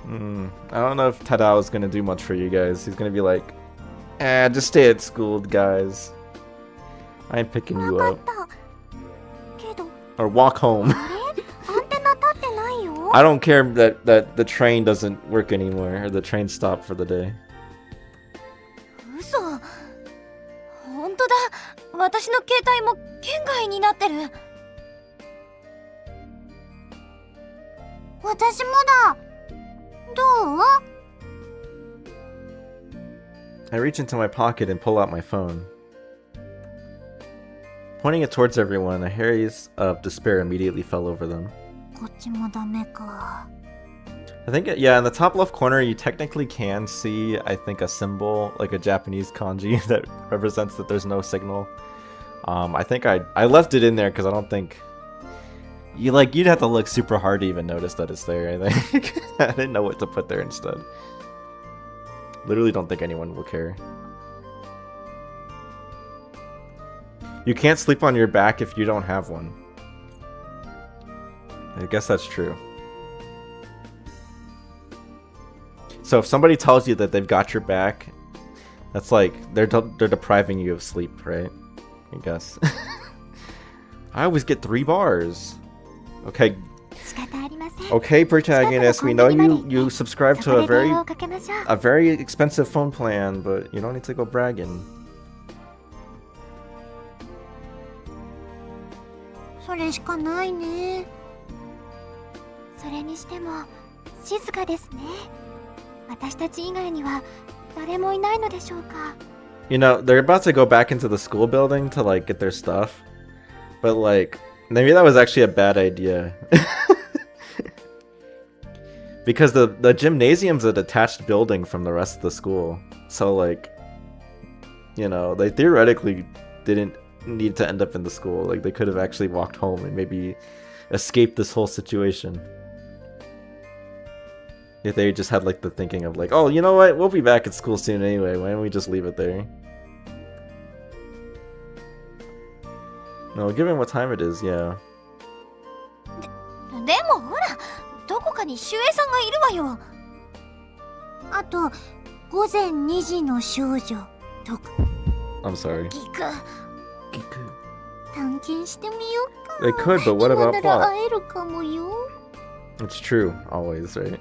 I don't know if Tadao is gonna do much for you guys. He's gonna be like, just stay at school, guys. I ain't picking you わ up. かった。けど、 Or walk home. アンテナ立ってないよ。 I don't care that the train doesn't work anymore, or the train stopped for the day. 嘘。ほんとだ。私の携帯も圏外になってる。私もだ。どう？ I reach into my pocket and pull out my phone. Pointing it towards everyone, a haze of despair immediately fell over them. こっちもダメか。 I think, yeah, in the top left corner, you technically can see, I think, a symbol, like a Japanese kanji that represents that there's no signal. I think I left it in there because I don't think... You'd have to look super hard to even notice that it's there, I think. I didn't know what to put there instead. Literally don't think anyone will care. You can't sleep on your back if you don't have one. I guess that's true. So if somebody tells you that they've got your back, that's like they're depriving you of sleep, right? I guess. I always get 3 bars. Okay. 仕方ありません。 Okay, protagonist, we know you subscribe to a very expensive phone plan, but you don't need to go bragging. それしかないね。それにしても静かですね。私たち以外には誰もいないのでしょうか。 You know, they're about to go back into the school building to like get their stuff, but like maybe that was actually a bad idea. Because the gymnasium's a detached building from the rest of the school. So like, you know, they theoretically didn't need to end up in the school. Like they could have actually walked home and maybe escaped this whole situation. If they just had like the thinking of like, oh, you know what, we'll be back at school soon anyway, why don't we just leave it there? No, given what time it is, yeah. でもほら、どこかに守衛さんがいるわよ。あと午前2時の少女とか。 I'm sorry. ギク探検してみようか。 They could, but what 今 about なら plot? 会えるかもよ。 It's true, always, right?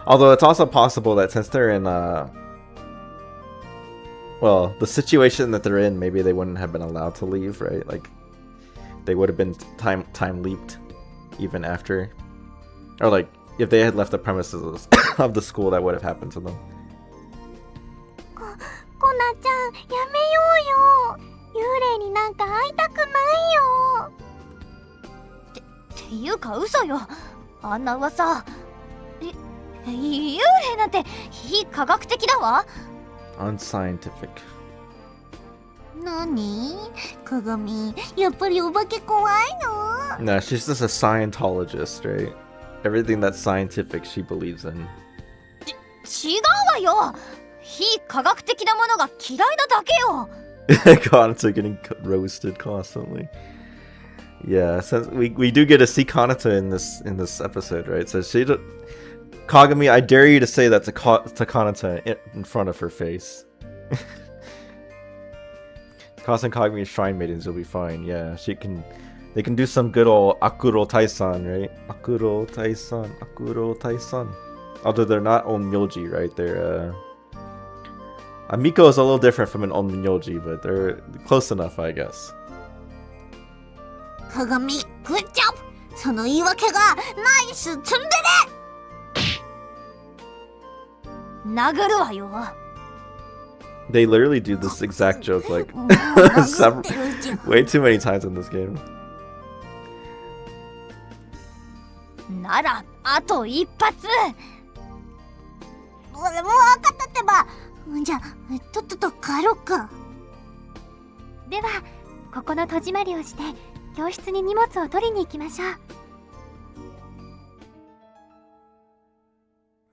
Although it's also possible that since they're in, well, the situation that they're in, maybe they wouldn't have been allowed to leave, right? Like, they would have been time leaped even after. Or like, if they had left the premises of the school, that would have happened to them. コナちゃん、やめようよ。幽霊になんか会いたくないよ。っていうか嘘よ。あんな噂。幽霊なんて非科学的だわ。 Unscientific. 何？鏡、やっぱりお化け怖いの？ No, she's just a Scientologist, right? Everything that's scientific she believes in. 違うわよ。非科学的なものが嫌いなだけよ。Kanata getting roasted constantly. Yeah, since we do get to see Kanata in this episode, right? So she Kagami, I dare you to say that to Kanata in front of her face. Kasa and Kagami shrine maidens, you'll be fine. Yeah, they can do some good old Akuro Taisan, right? Akuro Taisan. Although they're not Onmyoji, right? They're Amiko is a little different from an Onmyoji, but they're close enough, I guess. 鏡、グッジョブ。その言い訳がナイスツンデレ。殴るわよ。 They literally do this exact joke like もう殴ってるじゃん。 way too many times in this game. ならあと一発。もう分かったってば。じゃあとっとと帰ろっか。ではここの戸締まりをして教室に荷物を取りに行きましょ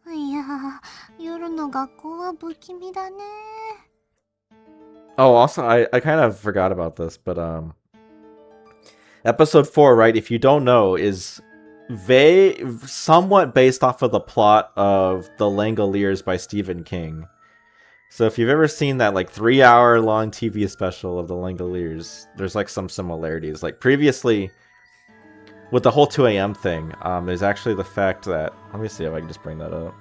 う。いや、夜の学校は不気味だね。 Oh, also, I kind of forgot about this, but episode 4, right? If you don't know, is somewhat based off of the plot of The Langoliers by Stephen King. So if you've ever seen that like 3-hour long TV special of The Langoliers, there's like some similarities. Like previously, with the whole 2 a.m. thing, there's actually the fact that, let me see if I can just bring that up.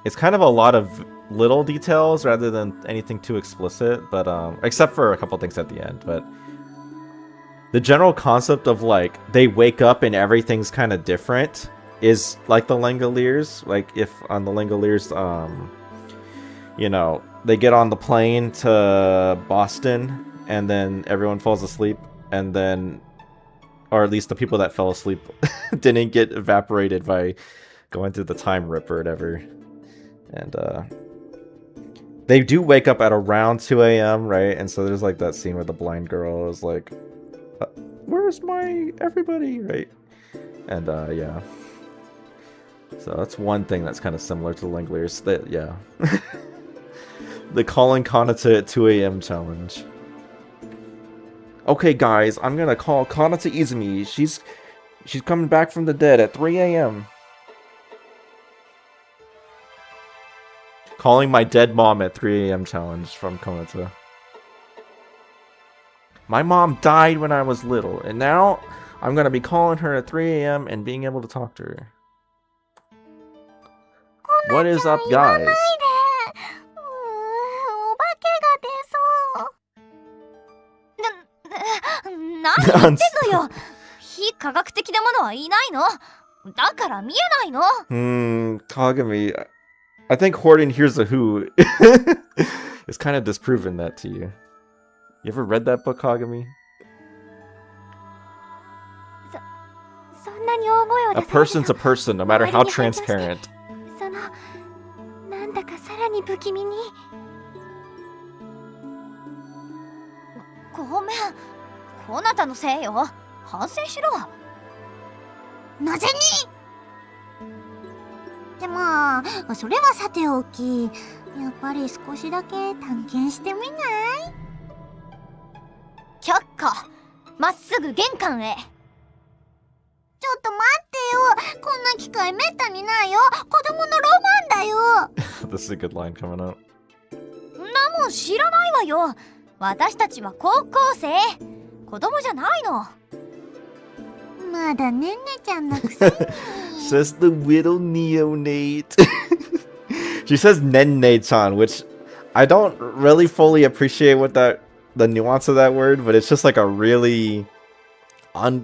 It's kind of a lot of little details rather than anything too explicit, but except for a couple things at the end. But the general concept of like they wake up and everything's kind of different is like the Langoliers. Like if on the Langoliers, you know, they get on the plane to Boston and then everyone falls asleep, and then, or at least the people that fell asleep didn't get evaporated by going through the time rip or whatever. And they do wake up at around 2 a.m., right? And so there's like that scene where the blind girl is like, where's my everybody, right? And yeah. So that's one thing that's kind of similar to the Langoliers. That, yeah. The calling Kanata at 2 a.m. challenge. Okay, guys, I'm gonna call Kanata Izumi. She's coming back from the dead at 3 a.m. Calling my dead mom at 3 a.m. challenge from Kanata. My mom died when I was little, and now I'm gonna be calling her at 3 a.m. and being able to talk to her. What is up, guys? お化けが出そう。なんて言ってんのよ。非科学的なものはいないの。だから見えないの。Kagami. I think hoarding Here's a Who is kind of disproving that to you. You ever read that book, Kagami? そんなに大声を A 出される person's と a person, no matter how transparent. そのなんだかさらに不気味に。ごめん、こなたのせいよ。反省しろ。なぜに。でもそれはさておき、やっぱり少しだけ探検してみない？却下。まっすぐ玄関へ。ちょっと待ってよ、こんな機会めったにないよ。子供のロマンだよ。This is a good line coming out. んなもん知らないわよ。私たちは高校生。子供じゃないの。まだねんねちゃんのくせに。 Says the little neonate. She says nenne-chan, which I don't really fully appreciate the nuance of that word, but it's just like a really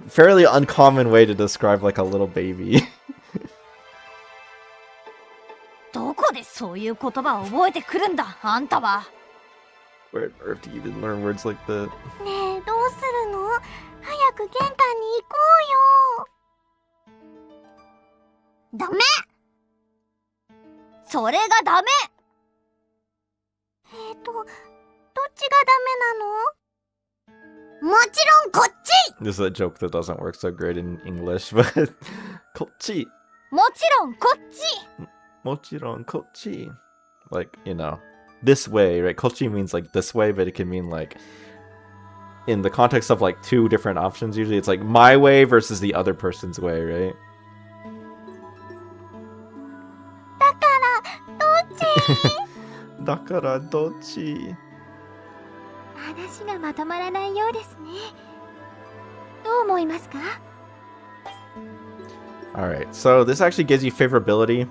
fairly uncommon way to describe like a little baby. どこでそういう言葉を覚えてくるんだ、あんたは。Where on earth do you even learn words like that? ねえ、どうするの？早く玄関に行こうよ。ダメ。それがダメ。どっちがダメなの？もちろんこっち。 This is a joke that doesn't work so great in English, but kochi. もちろんこっち。Mochiron kochi. Like, you know, this way, right? Kochi means like this way, but it can mean like in the context of like two different options. Usually it's like my way versus the other person's way, right? だからどっち？だからどっち？話がまとまらないようですね。どう思いますか？ Alright, so this actually gives you favorability,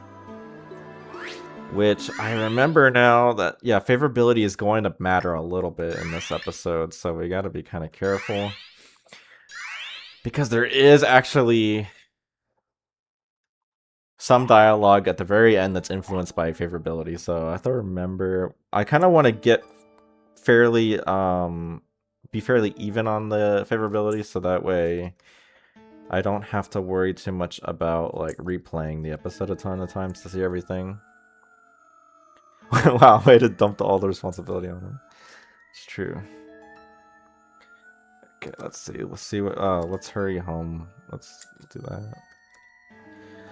which I remember now that, yeah, favorability is going to matter a little bit in this episode, so we gotta be kind of careful. Because there is actually some dialogue at the very end that's influenced by favorability, so I have to remember. I kind of want to get fairly, be fairly even on the favorability, so that way I don't have to worry too much about like replaying the episode a ton of times to see everything. Wow, way to dump all the responsibility on him. It's true. Okay, let's see what let's hurry home. Let's do that.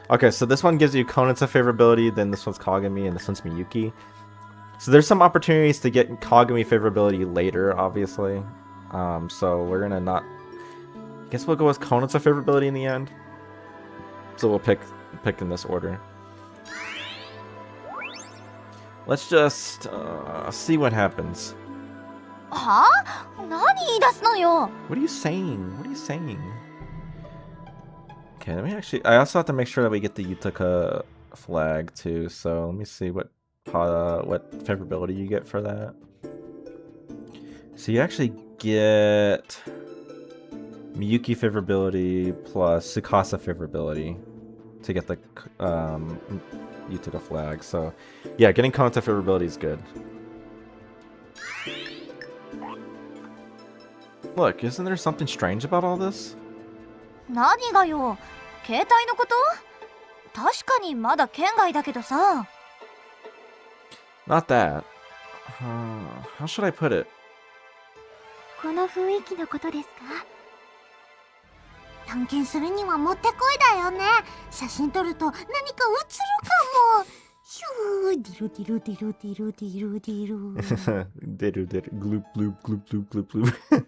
Okay, so this one gives you Konitsu favorability, then this one's Kagami, and this one's Miyuki. So there's some opportunities to get Kagami favorability later, obviously. So we're gonna not, I guess we'll go with Konitsu favorability in the end. So we'll pick in this order. Let's just see what happens. はあ？何言い出すのよ。 What are you saying? What are you saying? Okay, let me actually. I also have to make sure that we get the Yutaka flag too. So let me see what favorability you get for that. So you actually get Miyuki favorability plus Tsukasa favorability to get the Yutaka flag. So yeah, getting Konta favorability is good. Look, isn't there something strange about all this? 何がよ。携帯のこと？確かにまだ県外だけどさ。Not that. How should I put it? この雰囲気のことですか？探検するにはもってこいだよね。写真撮ると何か映るかも。ヒュー、ディルディルディルディルディルディル。デルデル、グループループグループループグループループ。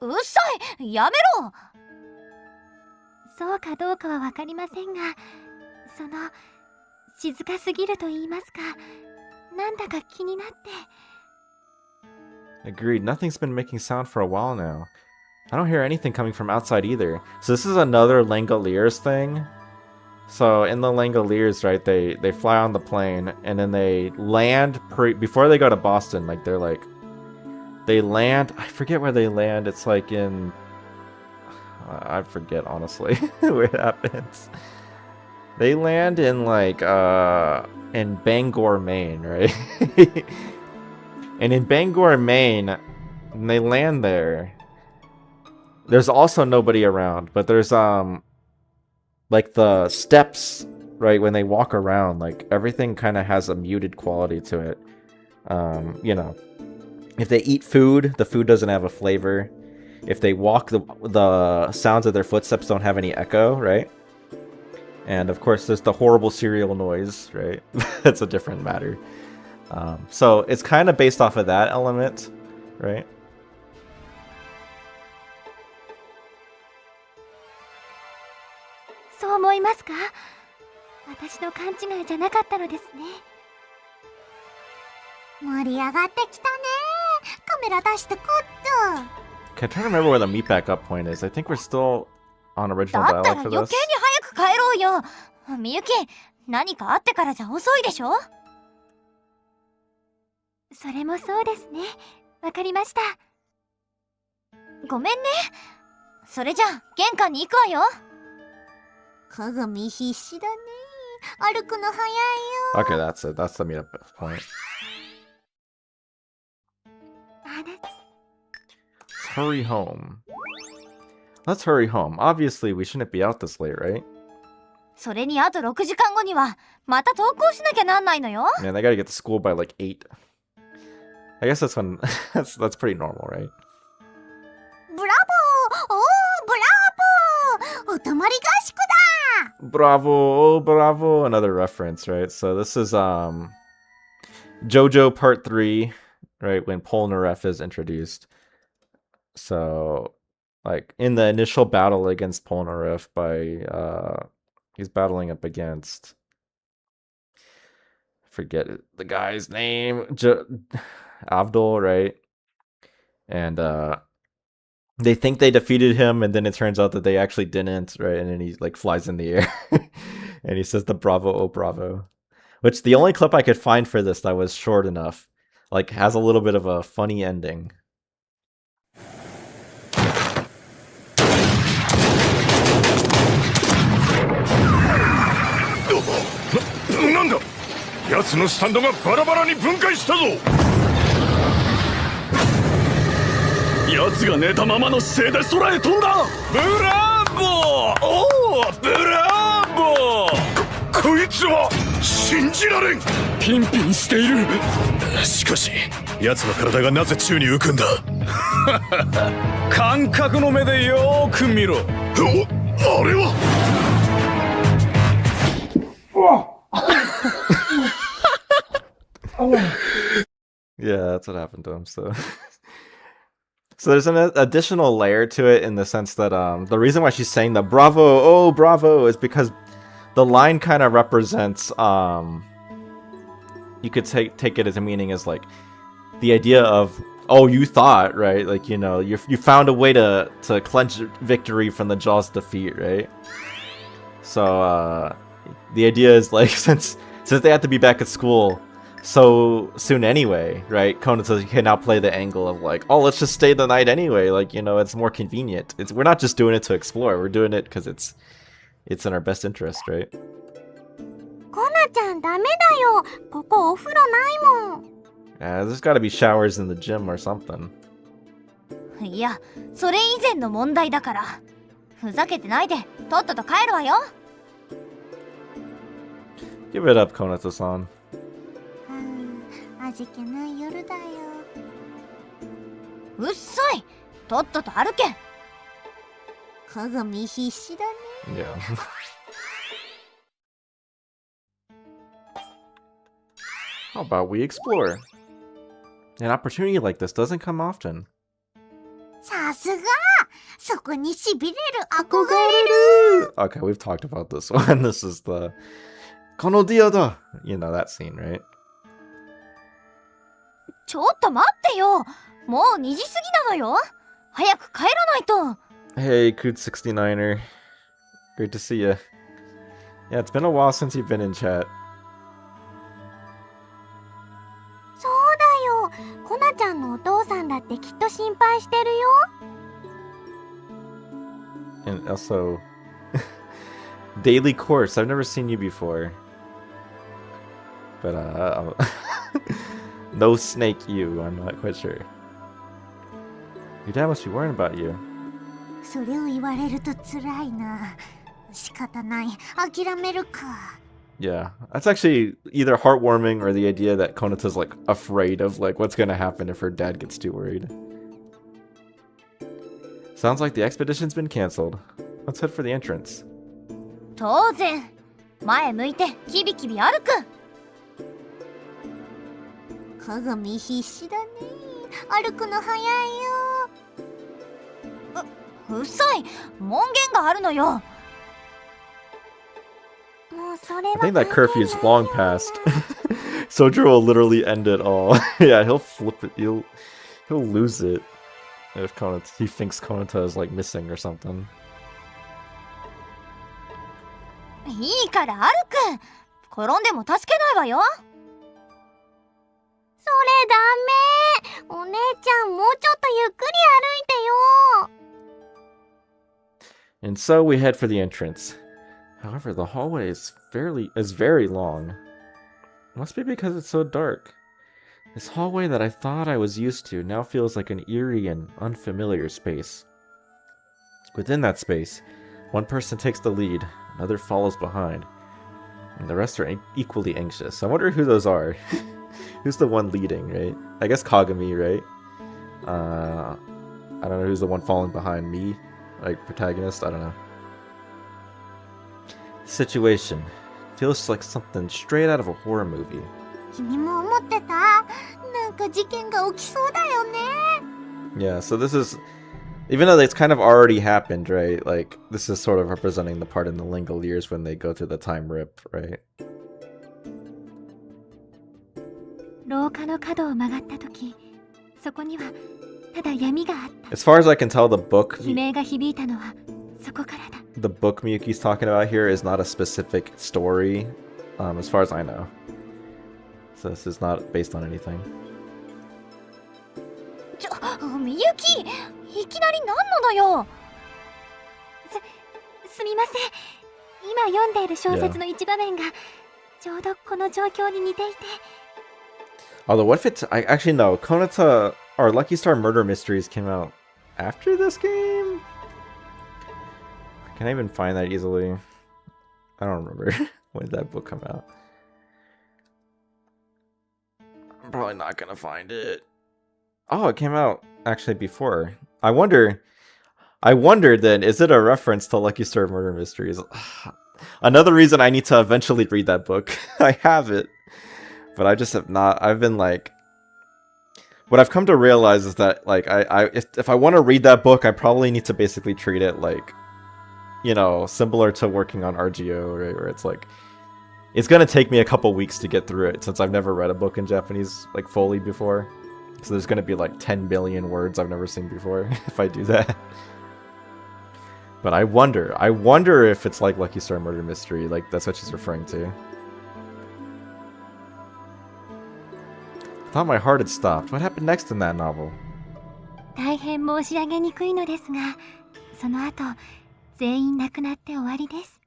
うっさい、やめろ。そうかどうかはわかりませんが、その静かすぎると言いますか、なんだか気になって。Agreed. Nothing's been making sound for a while now. I don't hear anything coming from outside either. So this is another Langoliers thing. So in the Langoliers, right, they fly on the plane and then they land before they go to Boston. Like they land. I forget where they land. It's like in. I forget honestly where it happens. They land in like in Bangor, Maine, right? And in Bangor, Maine, when they land there, there's also nobody around, but there's like the steps, right, when they walk around, like everything kind of has a muted quality to it. You know, if they eat food, the food doesn't have a flavor. If they walk, the sounds of their footsteps don't have any echo, right? And of course, there's the horrible cereal noise, right? That's a different matter. So it's kind of based off of that element, right? So 思いますか？私の勘違いじゃなかったのですね。盛り上がってきたね。カメラ出してこっと。Okay, I'm trying to remember where the meet back up point is. I think we're still on original だったら dialogue for 余 this. 計に早く帰ろうよ。みゆき、何かあってからじゃ遅いでしょ。それもそうですね。わかりました。ごめんね。それじゃあ玄関に行くわよ。鏡必死だね。歩くの早いよ。 Okay, that's it. That's the meetup point. Let's hurry home. Let's hurry home. Obviously, we shouldn't be out this late, right? それにあと6時間後にはまた登校しなきゃなんないのよ。Man, they gotta get to school by like 8. I guess that's when that's pretty normal, right? ブラボー、おー、ブラボー、お泊まり合宿だ。 Bravo, oh bravo, another reference, right? So this is JoJo Part 3, right, when Polnareff is introduced. So like in the initial battle against Polnareff by he's battling up against, forget it, the guy's name, Avdol, right? And they think they defeated him, and then it turns out that they actually didn't, right? And then he like flies in the air, and he says the bravo, oh bravo, which the only clip I could find for this that was short enough, like has a little bit of a funny ending. なんだ、奴のスタンドがバラバラに分解したぞ。奴が寝たままの姿勢で空へ飛んだ。ブラボー、おお、ブラボー。こいつは信じられん。ピンピンしている。しかし奴の体がなぜ宙に浮くんだ。感覚の目でよーく見ろ。お、あれは。Yeah, that's what happened to him. So, so there's an additional layer to it in the sense that the reason why she's saying the bravo, oh bravo, is because the line kind of represents you could take it as a meaning as like the idea of, oh, you thought, right, like, you know, you found a way to clinch victory from the jaws defeat, right? So the idea is like since they have to be back at school so soon anyway, right? Conan says you can now play the angle of like, oh, let's just stay the night anyway, like, you know, it's more convenient. We're not just doing it to explore, we're doing it because it's in our best interest, right? コナちゃんダメだよ。ここお風呂ないもん。There's got to be showers in the gym or something. いや、それ以前の問題だから。ふざけてないで、とっとと帰るわよ。Give it up, Konato-san. 味気ない夜だよ。うっさい、とっとと歩け。鏡必死だね。 Yeah. How about we explore? An opportunity like this doesn't come often. さすが、そこにしびれる、憧れる。 Okay, we've talked about this one. This is the Kono dia da. You know that scene, right? ちょっと待ってよ。もう2時過ぎなのよ。早く帰らないと。 Hey, Coot69er. Great to see you. Yeah, it's been a while since you've been in chat. そうだよ。コナちゃんのお父さんだってきっと心配してるよ。 And also, daily course. I've never seen you before. But, no snake you. I'm not quite sure. Your dad must be worrying about you. それを言われると辛いな。仕方ない。諦めるか。 Yeah, that's actually either heartwarming or the idea that Konata's like afraid of like what's gonna happen if her dad gets too worried. Sounds like the expedition's been cancelled. Let's head for the entrance. 当然前向いてキビキビ歩く。鏡必死だね。歩くの早いよ。うっさい、門限があるのよ。もうそれは I think that curfew's long past. Sojo will literally end it all. Yeah, he'll flip it. He'll lose it if he thinks Konata is like missing or something. いいから歩く。転んでも助けないわよ。それダメ。お姉ちゃんもうちょっとゆっくり歩いてよ。 And so we head for the entrance. However, the hallway is very long. Must be because it's so dark. This hallway that I thought I was used to now feels like an eerie and unfamiliar space. Within that space, one person takes the lead, another follows behind, and the rest are equally anxious. I wonder who those are. Who's the one leading, right? I guess Kagami, right? I don't know who's the one following behind me, like protagonist, I don't know. Situation feels like something straight out of a horror movie. 君も思ってた？なんか事件が起きそうだよね。 Yeah, so this is, even though it's kind of already happened, right? Like, this is sort of representing the part in the Lingle years when they go through the time rip, right? 廊下の角を曲がった時、そこにはただ闇があった。 As far as I can tell, the book悲鳴が響いたのはそこからだ。 the book Miyuki's talking about here is not a specific story, as far as I know. So this is not based on anything. みゆき、いきなり何なのよ。すみません。今読んでいる小説の一場面がちょうどこの状況に似ていて。 Although, what if it's... actually, no. Konata, or Lucky Star Murder Mysteries came out after this game? Can I even find that easily? I don't remember. When did that book come out? I'm probably not gonna find it. Oh, it came out actually before. I wonder then, is it a reference to Lucky Star Murder Mysteries? Another reason I need to eventually read that book. I have it. But I just have not. I've been like, what I've come to realize is that like if I want to read that book, I probably need to basically treat it like, you know, similar to working on RGO, right? Where it's like, it's gonna take me a couple weeks to get through it since I've never read a book in Japanese like fully before. So there's gonna be like 10 billion words I've never seen before if I do that. But I wonder if it's like Lucky Star Murder Mystery, like that's what she's referring to. I thought my heart had stopped. What happened next in that novel? 大変申し上げにくいのですが、その後全員亡くなって終わりです。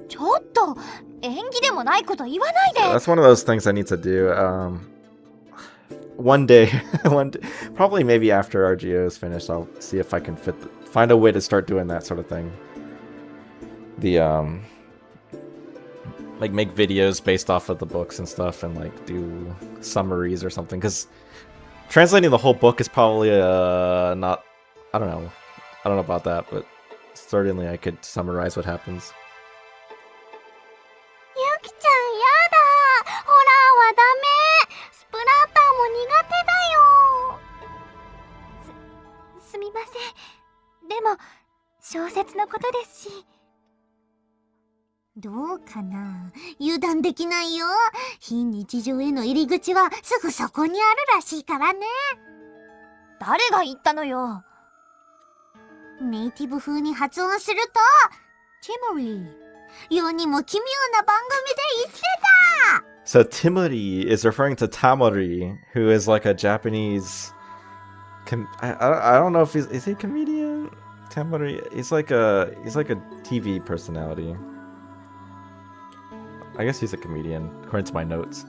ちょっと演技でもないこと言わないで。 That's one of those things I need to do. One day, probably maybe after RGO is finished, I'll see if I can find a way to start doing that sort of thing. The like make videos based off of the books and stuff, and like do summaries or something. Because translating the whole book is probably not. I don't know about that, but certainly I could summarize what happens. ゆきちゃんやだ。ホラーはダメ。スプラッターも苦手だよ。すみません。でも小説のことですし。どうかな。油断できないよ。非日常への入り口はすぐそこにあるらしいからね。誰が言ったのよ。ネイティブ風に発音するとチェモリー。世にも奇妙な番組で言ってた。So Timuri is referring to Tamori, who is like a Japanese. I don't know if is he a comedian. Tamori, he's like a TV personality. I guess he's a comedian, according to my notes.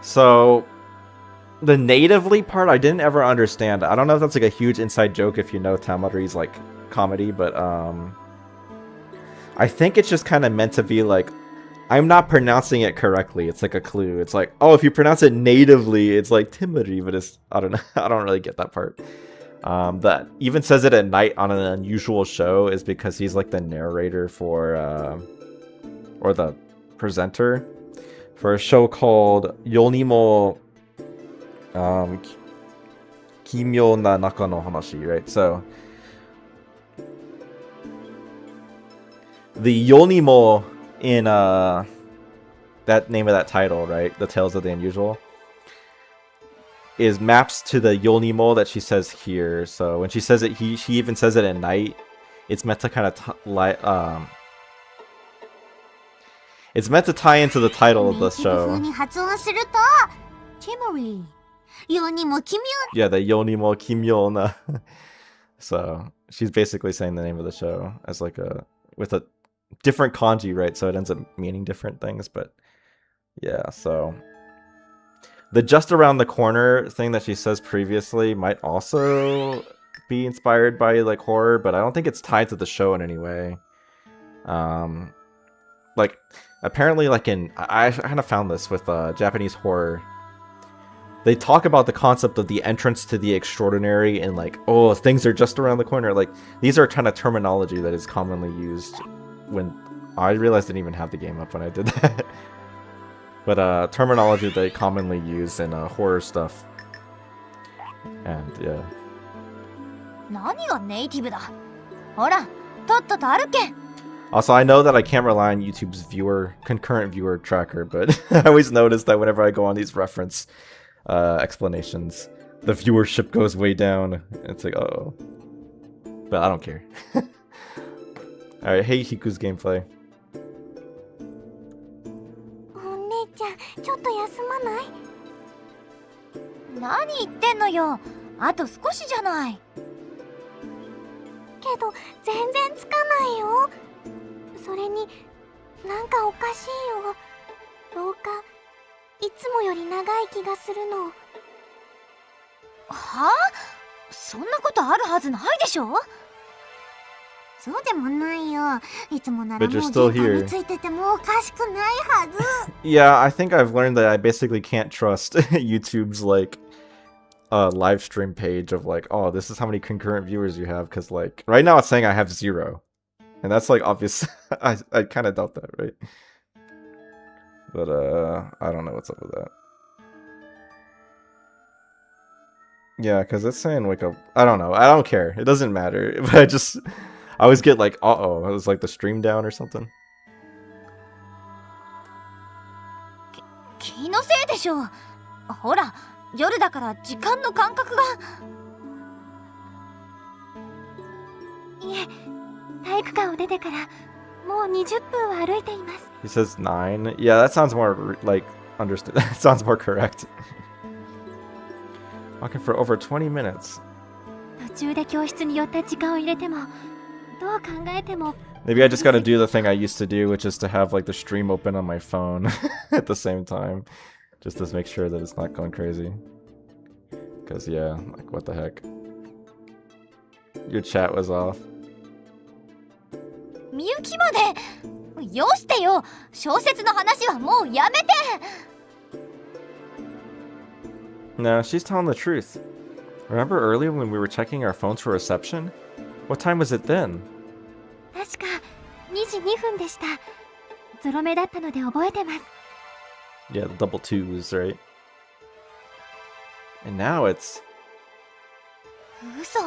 So the natively part I didn't ever understand. I don't know if that's like a huge inside joke if you know Tamari's like comedy, but I think it's just kind of meant to be like, I'm not pronouncing it correctly. It's like a clue. It's like, oh, if you pronounce it natively, it's like Timothy, but it's, I don't know. I don't really get that part. That even says it at night on an unusual show is because he's like the narrator for, or the presenter for a show called Yonimo Kimyo na Naka no Hanashi, right? So the Yonimo in that name of that title, right? The Tales of the Unusual is maps to the Yonimo that she says here. So when she says it, she even says it at night. It's meant to kind of it's meant to tie into the title of the show. Yeah, the Yonimo Kimyona. So she's basically saying the name of the show as like a with a different kanji, right? So it ends up meaning different things, but yeah, so the just around the corner thing that she says previously might also be inspired by like horror, but I don't think it's tied to the show in any way. Like apparently like I kind of found this with Japanese horror. They talk about the concept of the entrance to the extraordinary and like, oh, things are just around the corner. Like these are kind of terminology that is commonly used when I realized I didn't even have the game up when I did that. But terminology they commonly use in horror stuff. And yeah. Also, I know that I can't rely on YouTube's concurrent viewer tracker, but I always notice that whenever I go on these reference explanations, the viewership goes way down. It's like, uh-oh. But I don't care. Alright, hey Hiku's gameplay. ちょっと休まない？何言ってんのよ。あと少しじゃない。けど全然つかないよ。それになんかおかしいよ。廊下いつもより長い気がするの。はあ？そんなことあるはずないでしょ。そうでもないよ。いつもなら But も you're う still 玄関 here. についててもおかしくないはず。Yeah, I think I've learned that I basically can't trust YouTube's like live stream page of like, oh, this is how many concurrent viewers you have, because like right now it's saying I have 0, and that's like obvious. I kind of doubt that, right? But I don't know what's up with that. Yeah, because it's saying like I don't know. I don't care. It doesn't matter. But I always get like, uh-oh, it was like the stream down or something. 気のせいでしょ。ほら、夜だから時間の感覚が。いえ、体育館を出てからもう20分は歩いています。 He says 9. Yeah, that sounds more like understood. That sounds more correct. Walking for over 20 minutes. 途中で教室に寄った時間を入れてもどう考えても Maybe I just gotta do the thing I used to do, which is to have like the stream open on my phone at the same time, just to make sure that it's not going crazy. Cause yeah, like what the heck. Your chat was off. みゆきまで。よしてよ。小説の話はもうやめて。No, she's telling the truth. Remember earlier when we were checking our phones for reception? What time was it then? 確か2時2分でした。ゾロ目だったので覚えてます。 Yeah, the double twos, right? And now it's 嘘。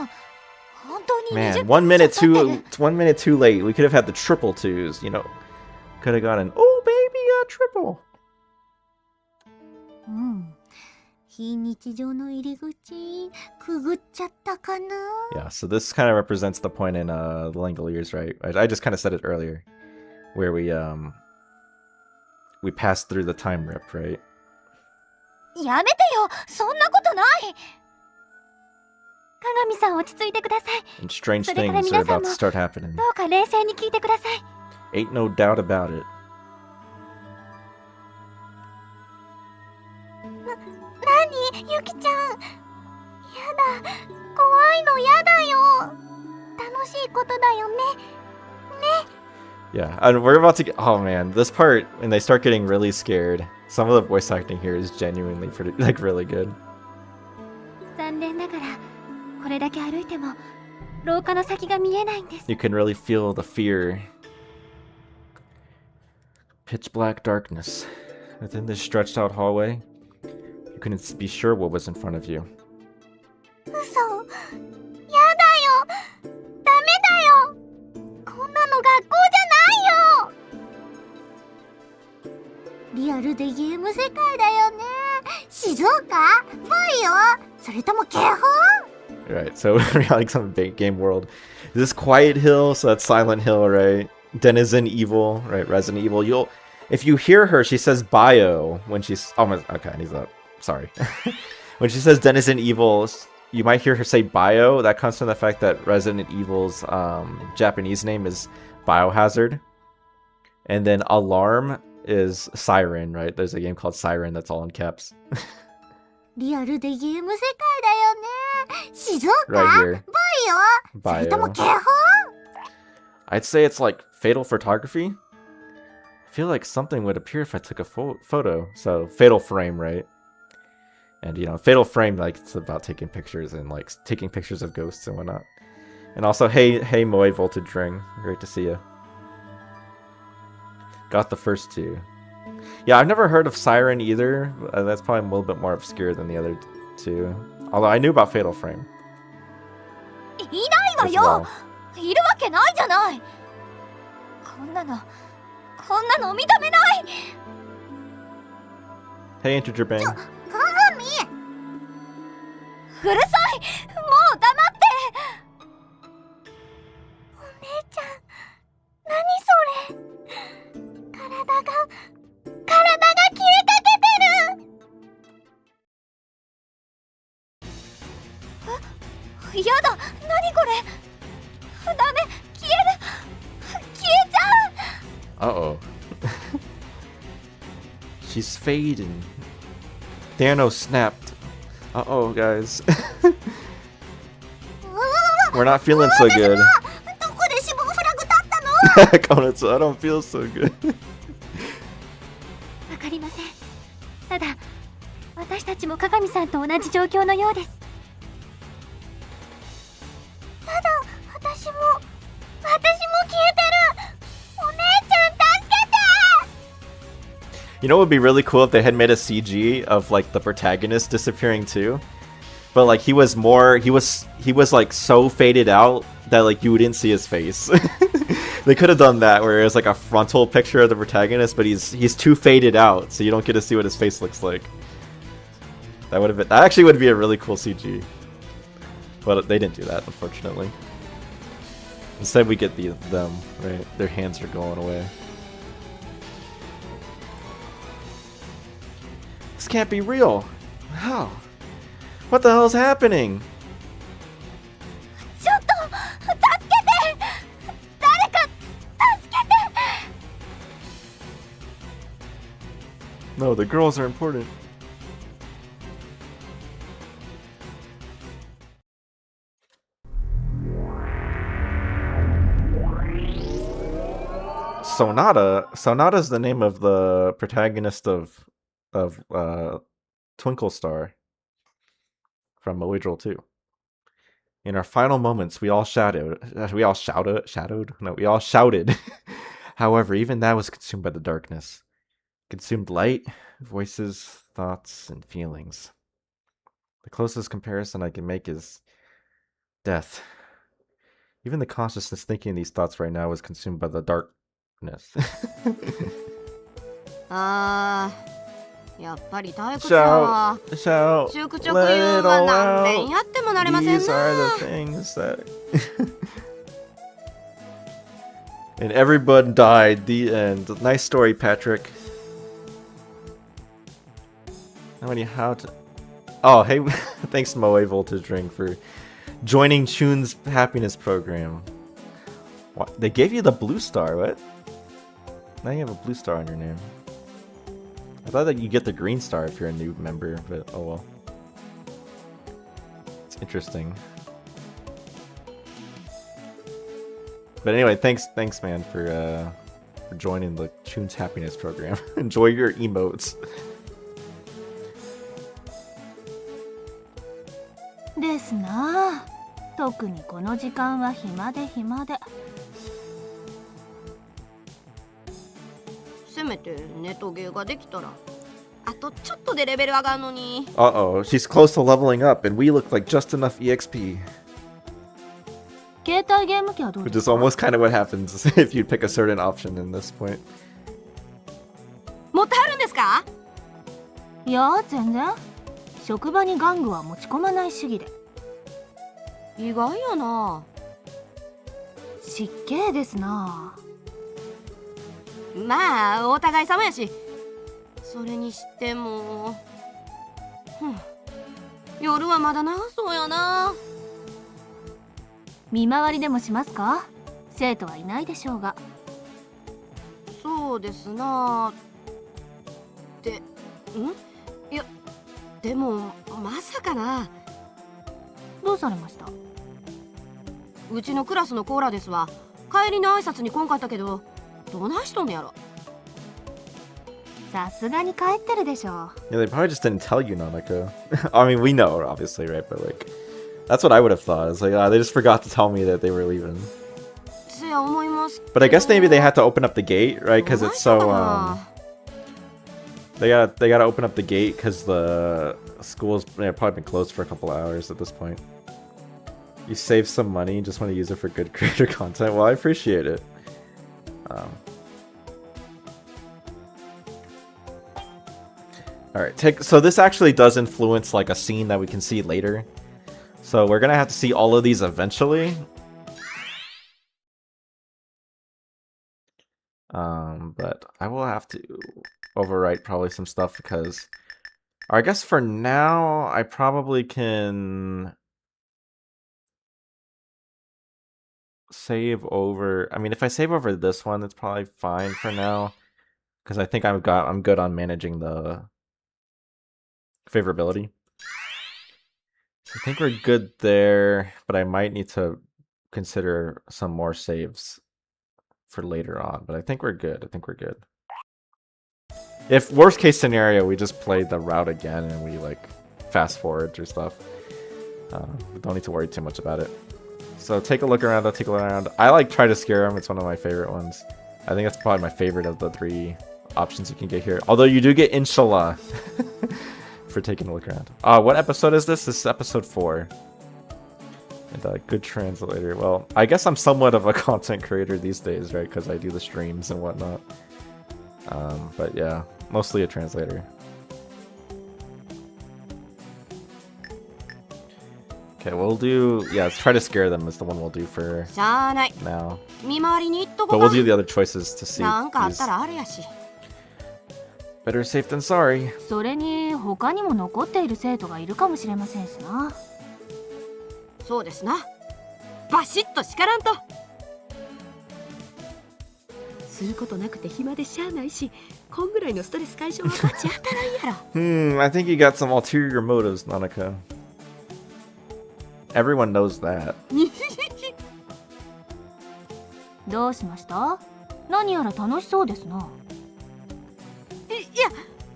本当に20 man, 分 1 minute too late. We could have had the triple twos, you know. Could have gotten oh baby a triple. うん。非日常の入り口くぐっちゃったかな。 Yeah, so this kind of represents the point in the Langoliers, right? I just kind of said it earlier, where we we passed through the time rip, right? やめてよ、そんなことない。鏡さん落ち着いてください。 And strange それから things are 皆さん about to も start happening. どうか冷静に聞いてください。 Ain't no doubt about it. 何ゆきちゃん。やだ、怖いのやだよ。楽しいことだよね。 Yeah, and we're about to get. Oh man, this part when they start getting really scared. Some of the voice acting here is genuinely pretty, like, really good. 残念ながらこれだけ歩いても廊下の先が見えないんです。 You can really feel the fear. Pitch black darkness. Within this stretched out hallway, you couldn't be sure what was in front of you. 嘘。やだよ。ダメだよ。こんなの学校じゃないよ。リアルでゲーム世界だよね。静岡？バイオ？それとも警報？ Right, so we're like some big game world. This Quiet Hill, so that's Silent Hill, right? Denizen Evil, right? Resident Evil. You'll, if you hear her, she says bio when she's. Oh my, okay, I need that. Sorry. When she says Denizen Evil, you might hear her say bio. That comes from the fact that Resident Evil's Japanese name is Biohazard, and then Alarm is Siren, right? There's a game called Siren that's all in caps. リアルでゲーム世界だよね。静岡？ Right here. バイオ？それとも Bio. 警報？ I'd say it's like Fatal Photography. I feel like something would appear if I took a photo. So Fatal Frame, right? And you know, Fatal Frame, like, it's about taking pictures and like taking pictures of ghosts and whatnot. And also, hey Moe Voltage Ring, great to see you. Got the first two. Yeah, I've never heard of Siren either. That's probably a little bit more obscure than the other two. Although I knew about Fatal Frame いないわ as よ。 well. いるわけないじゃない。こんなの認めない。 Hey, Integer Bang. 鏡。うるさい。もう黙って。お姉ちゃん、何それ。体が消えかけてる。やだ、何これ。ダメ、消えちゃう。 Uh-oh. She's fading. Thanos snapped. Uh-oh, guys. We're not feeling so good. どこで死亡フラグ立ったの？ Konatsu, I don't feel so good. わかりません。ただ私たちも鏡さんと同じ状況のようです。ただ、私も消えてる。お姉ちゃん助けて。 You know what would be really cool if they had made a CG of like the protagonist disappearing too? But like he was like so faded out that like you wouldn't see his face. They could have done that where it was like a frontal picture of the protagonist, but he's too faded out, so you don't get to see what his face looks like. That actually would be a really cool CG. But they didn't do that, unfortunately. Instead we get them, right? Their hands are going away. This can't be real. How? What the hell's happening? ちょっと助けて。誰か助けて。 No, the girls are important. Sonata's the name of the protagonist of Twinkle Star from Moedril 2. In our final moments, we all shouted. However, even that was consumed by the darkness. Consumed light, voices, thoughts, and feelings. The closest comparison I can make is death. Even the consciousness thinking these thoughts right now is consumed by the darkness. やっぱり退屈だわ。 Shout, 宿直言うは何遍やってもなれませんな。 These are the things that... And everyone died. The end. Nice story, Patrick. how to. Oh, hey, thanks Moe Voltage Ring for joining Chun's happiness program. What? They gave you the blue star, what? Now you have a blue star on your name. I thought that you get the green star if you're a new member, but oh well. It's interesting. But anyway, thanks man for joining the Chun's happiness program. Enjoy your emotes. ですな。特にこの時間は暇で暇で。せめてネトゲーができたら、あとちょっとでレベル上がるのに。Uh-oh, she's close to leveling up, and we look like just enough EXP. 携帯ゲーム機はどう Which です is か？ almost kind of what happens if you pick a certain option in this point. 持ってはるんですか？いや、全然。職場に玩具は持ち込まない主義で。意外やな。失敬ですな。まあお互い様やし。それにしても、夜はまだ長そうやな。見回りでもしますか？生徒はいないでしょうが。そうですな。いや、でもまさかな。どうされました？うちのクラスのコーラですわ。帰りの挨拶に来んかったけど、どないしとんのやろ。さすがに帰ってるでしょう。 Yeah, they probably just didn't tell you, Nanako. I mean, we know, obviously, right? But like, that's what I would have thought. It's like, they just forgot to tell me that they were leaving. せや思いますけど。 But I guess maybe they had to open up the gate, right? Because it's so they gotta open up the gate because the school's probably been closed for a couple of hours at this point. You save some money, just want to use it for good creator content. Well, I appreciate it. Alright, so this actually does influence like a scene that we can see later. So we're gonna have to see all of these eventually. But I will have to overwrite probably some stuff because, or I guess for now, I probably can save over. I mean, if I save over this one, it's probably fine for now because I think I'm good on managing the favorability. So I think we're good there, but I might need to consider some more saves for later on, but I think we're good. If worst case scenario, we just play the route again and we like fast forward through stuff. We don't need to worry too much about it. So take a look around, I like Try to Scare Him, it's one of my favorite ones. I think that's probably my favorite of the 3 options you can get here. Although you do get Inshallah for taking a look around. What episode is this? This is episode 4. And a good translator. Well, I guess I'm somewhat of a content creator these days, right? Because I do the streams and whatnot. But yeah, mostly a translator. Okay, we'll do... Yeah, let's Try to Scare Them is the one we'll do for now. But we'll do the other choices to see. Better safe than sorry. それに他にも残っている生徒がいるかもしれませんしな。そうですな。バシッと叱らんと。することなくて暇でしゃあないし、こんぐらいのストレス解消はバチ当たらんやろ。I think you got some ulterior motives, Nanaka. Everyone knows that. どうしました？何やら楽しそうですな。いや、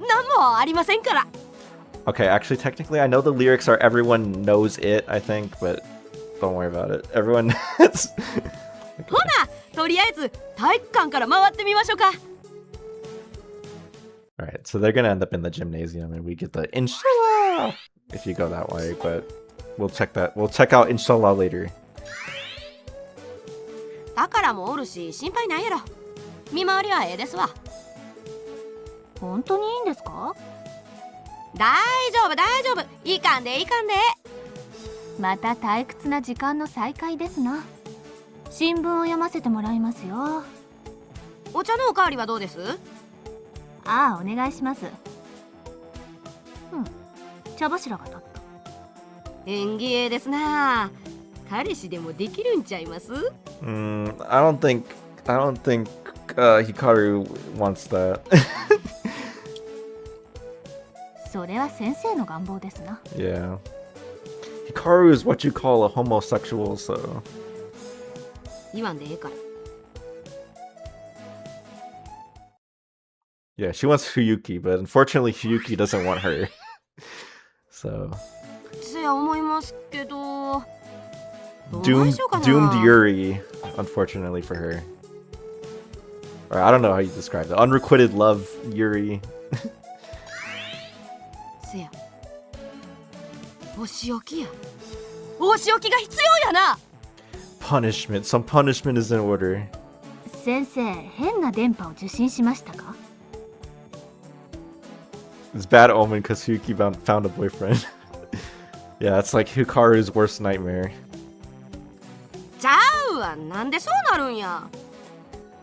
なんもありませんから。Okay, actually, technically, I know the lyrics are "everyone knows it," I think, but don't worry about it. Everyone knows. ほな、とりあえず体育館から回ってみましょうか。Alright, so they're gonna end up in the gymnasium, and we get the Inshallah if you go that way, but we'll check that. We'll check out Inshallah later. 宝もおるし、心配ないやろ。見回りはええですわ。本当にいいんですか？大丈夫。いかんで。また退屈な時間の再開ですな。新聞を読ませてもらいますよ。お茶のおかわりはどうです？ああ、お願いします。茶柱が立った。縁起ええですな。彼氏でもできるんちゃいます？ I don't think Hikaru wants that. それは先生の願望ですな。 Yeah. Hikaru is what you call a homosexual, so 言わんでええから。yeah, she wants Huyuki, but unfortunately Huyuki doesn't want her. So せや思いますけど。どないしようかな。 doomed Yuri, unfortunately for her. Or I don't know how you describe it. Unrequited love Yuri. せや。お仕置きや。お仕置きが必要やな。Punishment. Some punishment is in order. 先生、変な電波を受信しましたか？ It's bad omen because Huyuki found a boyfriend. Yeah, it's like Hikaru's worst nightmare. ちゃうわ。なんでそうなるんや。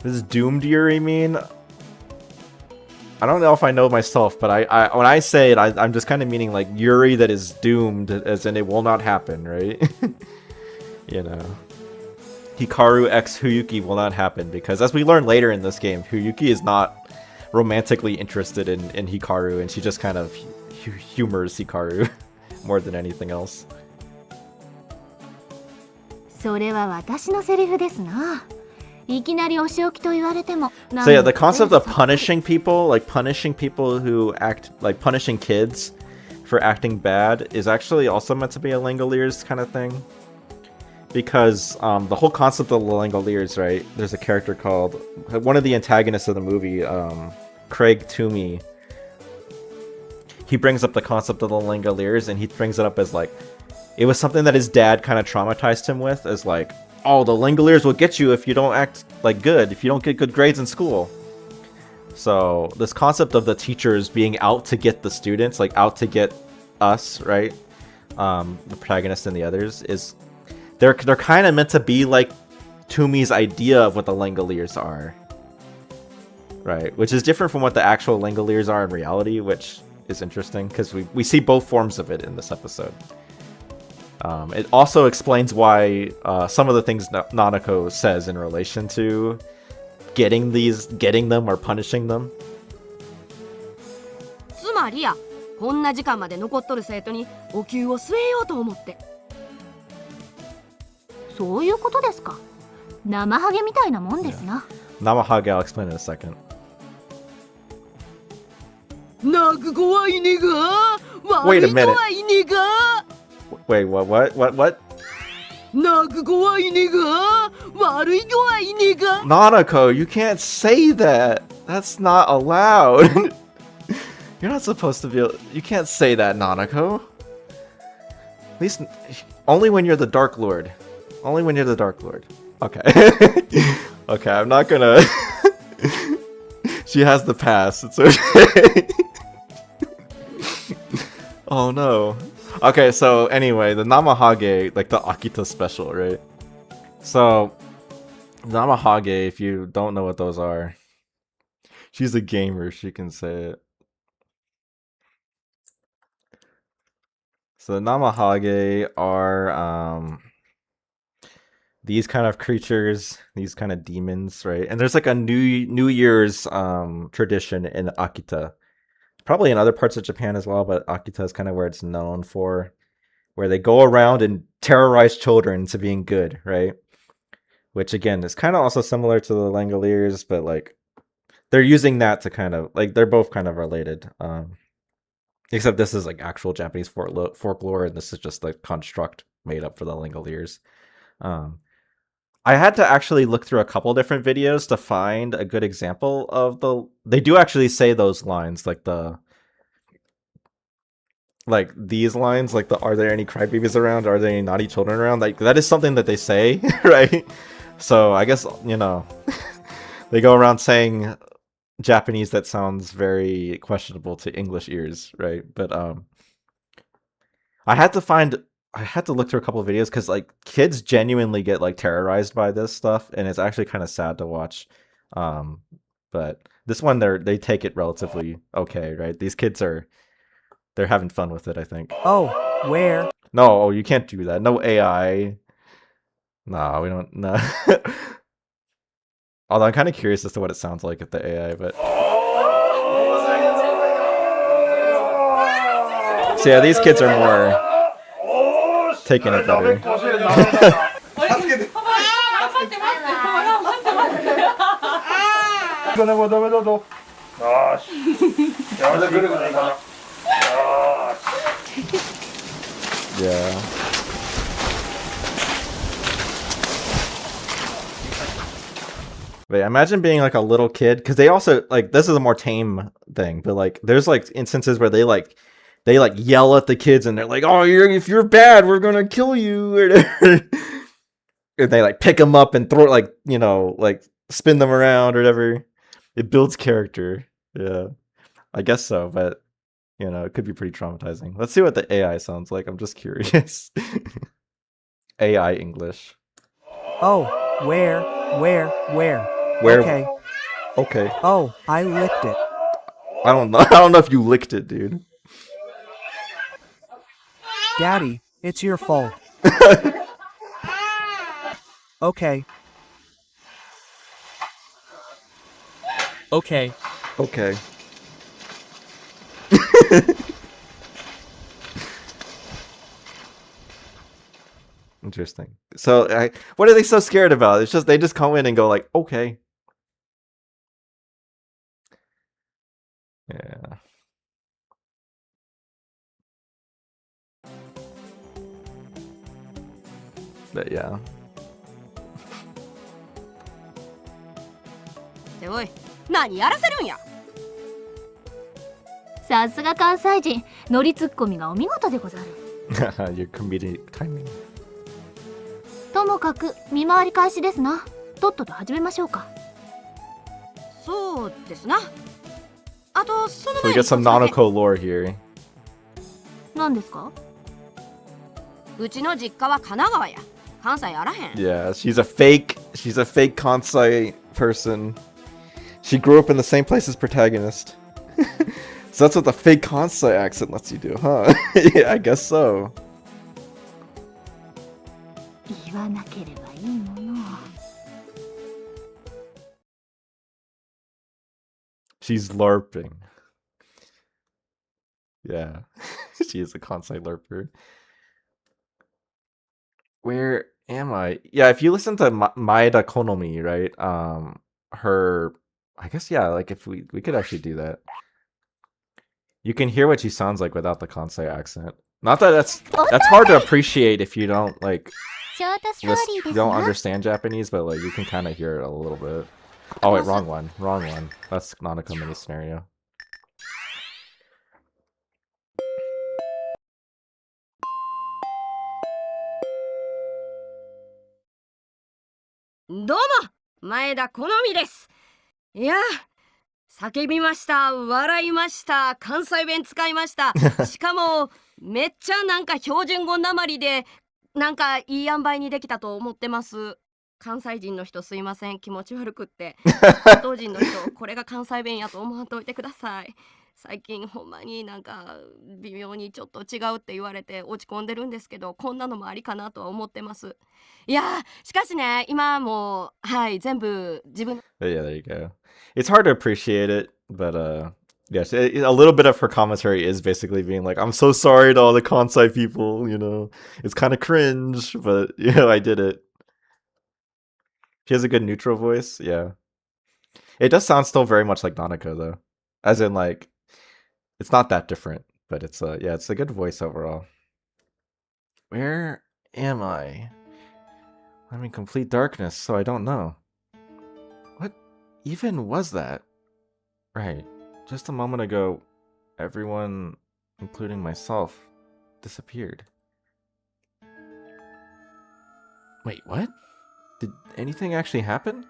Does doomed Yuri mean? I don't know if I know myself, but I when I say it, I'm just kind of meaning like Yuri that is doomed, as in it will not happen, right? You know, Hikaru x Huyuki will not happen because, as we learn later in this game, Huyuki is not romantically interested in Hikaru, and she just kind of humors Hikaru more than anything else. それは私のセリフですな。いきなりお仕置きと言われても。 So yeah, the concept of punishing people, like punishing people who act, like punishing kids for acting bad, is actually also meant to be a Langoliers kind of thing. Because the whole concept of the Langoliers, right? There's a character called, one of the antagonists of the movie, Craig Toomey. He brings up the concept of the Langoliers, and he brings it up as like, it was something that his dad kind of traumatized him with, as like, oh, the Langoliers will get you if you don't act like good, if you don't get good grades in school. So this concept of the teachers being out to get the students, like out to get us, right? The protagonist and the others, is they're kind of meant to be like Toomey's idea of what the Langoliers are, right? Which is different from what the actual Langoliers are in reality, which is interesting because we see both forms of it in this episode. It also explains why some of the things Nanako says in relation to getting them or punishing them. つまりや、こんな時間まで残っとる生徒にお給を据えようと思って。そういうことですか。生ハゲみたいなもんですな。 Namahage, I'll explain in a second. 泣く子はいねが、 Wait 悪 a い minute. 子はいねが。 Wait, what? 泣く子はいねが、悪い子はいねが。 Nanako, you can't say that. That's not allowed. You're not supposed to be. You can't say that, Nanako. At least, only when you're the Dark Lord. Only when you're the Dark Lord. Okay. Okay, I'm not gonna. She has the pass. It's okay. Oh no. Okay, so anyway, the Namahage, like the Akita special, right? So, Namahage, if you don't know what those are, she's a gamer, she can say it. So, the Namahage are these kind of creatures, these kind of demons, right? And there's like a New Year's tradition in Akita. Probably in other parts of Japan as well, but Akita is kind of where it's known for, where they go around and terrorize children into being good, right? Which again is kind of also similar to the Langoliers, but like they're using that to kind of like they're both kind of related. Except this is like actual Japanese folklore, and this is just like construct made up for the Langoliers. I had to actually look through a couple different videos to find a good example of the. They do actually say those lines, like these lines, like the "Are there any crybabies around? Are there any naughty children around?" Like that is something that they say, right? So I guess they go around saying Japanese that sounds very questionable to English ears, right? But I had to look through a couple of videos because like kids genuinely get like terrorized by this stuff, and it's actually kind of sad to watch. But this one they take it relatively okay, right? These kids are They're having fun with it, I think. Oh, where? No, you can't do that. No AI. No, we don't. No. Although I'm kind of curious as to what it sounds like at the AI, but. So yeah, these kids are more taking it better. Yeah. But yeah, imagine being like a little kid, because they also like this is a more tame thing, but like there's like instances where they yell at the kids and they're like, "Oh, if you're bad, we're gonna kill you," and they like pick them up and throw like spin them around or whatever. It builds character. Yeah, I guess so, but it could be pretty traumatizing. Let's see what the AI sounds like. I'm just curious. AI English. Oh, where? Where? Okay. Okay. Oh, I licked it. I don't know. I don't know if you licked it, dude. Daddy, it's your fault. Okay. Okay. Okay. Interesting. So, what are they so scared about? It's just they just come in and go like, okay. Yeah. But yeah. っておい、何やらせるんや。さすが関西人、ノリツッコミがお見事でござる。Your comedic timing. ともかく見回り開始ですな。とっとと始めましょうか。そうですな。あとその So we 前に get some Nanako lore here. 何ですか？うちの実家は神奈川や。関西あらへん。Yeah, she's a fake Kansai person. She grew up in the same place as protagonist. So that's what the fake Kansai accent lets you do, huh? Yeah, I guess so. 言わなければいいもの。She's LARPing. Yeah, she is a Kansai LARPer. Where am I? Yeah, if you listen to Maeda Konomi, right? I guess yeah. Like if we could actually do that. You can hear what she sounds like without the Kansai accent. Not that that's hard to appreciate if you don't like you don't understand Japanese, but like you can kind of hear it a little bit. Oh wait, wrong one. That's not a comedy scenario. どうも前田好みです。いや叫びました、笑いました、関西弁使いました。しかもめっちゃなんか標準語なまりでなんかいい塩梅にできたと思ってます。関西人の人すいません、気持ち悪くって。関東人の人これが関西弁やと思わんといてください。最近ほんまになんか微妙にちょっと違うって言われて落ち込んでるんですけど、こんなのもありかなとは思ってます。いやしかしね、今もうはい全部自分。 But yeah, there you go. It's hard to appreciate it, but yes, a little bit of her commentary is basically being like, "I'm so sorry to all the Kansai people, it's kind of cringe, but I did it." She has a good neutral voice, yeah. It does sound still very much like Nanako though, as in like, it's not that different, but it's it's a good voice overall. Where am I? I'm in complete darkness, so I don't know. What even was that? Right, just a moment ago, everyone, including myself, disappeared. Wait, what? Did anything actually happen?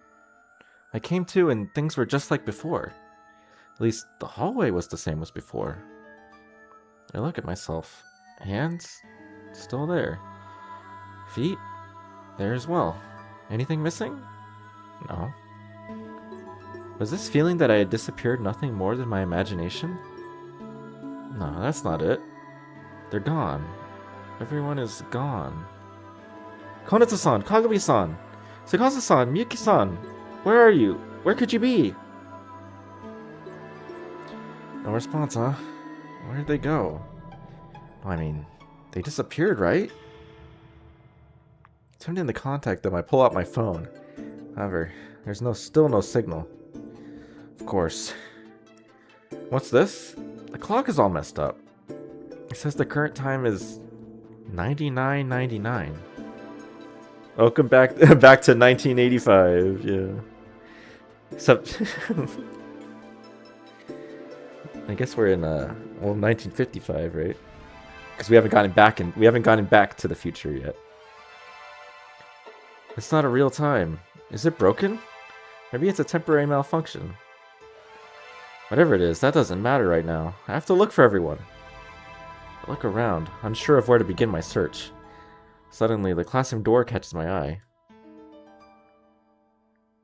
I came to and things were just like before. At least the hallway was the same as before. I look at myself. Hands? Still there. Feet? There as well. Anything missing? No. Was this feeling that I had disappeared nothing more than my imagination? No, that's not it. They're gone. Everyone is gone. Konetsu-san, Kagami-san, Sakasa-san, Miyuki-san, where are you? Where could you be? No response, huh? Where did they go? I mean, they disappeared, right? Turned in to contact them, I pull out my phone. However, there's still no signal. Of course. What's this? The clock is all messed up. It says the current time is 99:99. Welcome back back to 1985, yeah. Except I guess we're in 1955, right? Because we haven't gotten back to the future yet. It's not a real time. Is it broken? Maybe it's a temporary malfunction. Whatever it is, that doesn't matter right now. I have to look for everyone. I look around, unsure of where to begin my search. Suddenly, the classroom door catches my eye.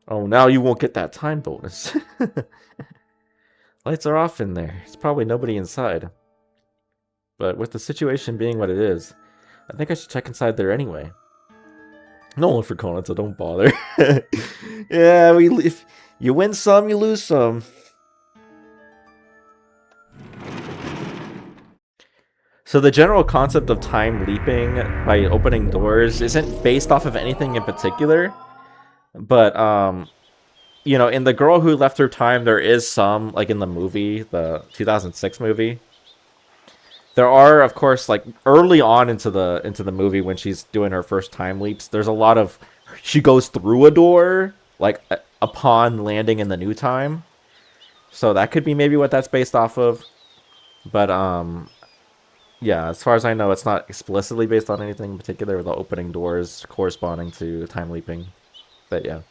Oh, now you won't get that time bonus. Lights are off in there. There's probably nobody inside. But with the situation being what it is, I think I should check inside there anyway. No one for Conan, so don't bother. Yeah, if you win some, you lose some. So the general concept of time leaping by opening doors isn't based off of anything in particular. But, you know, in The Girl Who Left Her Time, there is some, like in the movie, the 2006 movie. There are, of course, like early on into the movie when she's doing her first time leaps, there's a lot of, she goes through a door, like upon landing in the new time. So that could be maybe what that's based off of. But, yeah, as far as I know, it's not explicitly based on anything in particular, with the opening doors corresponding to time leaping. But yeah.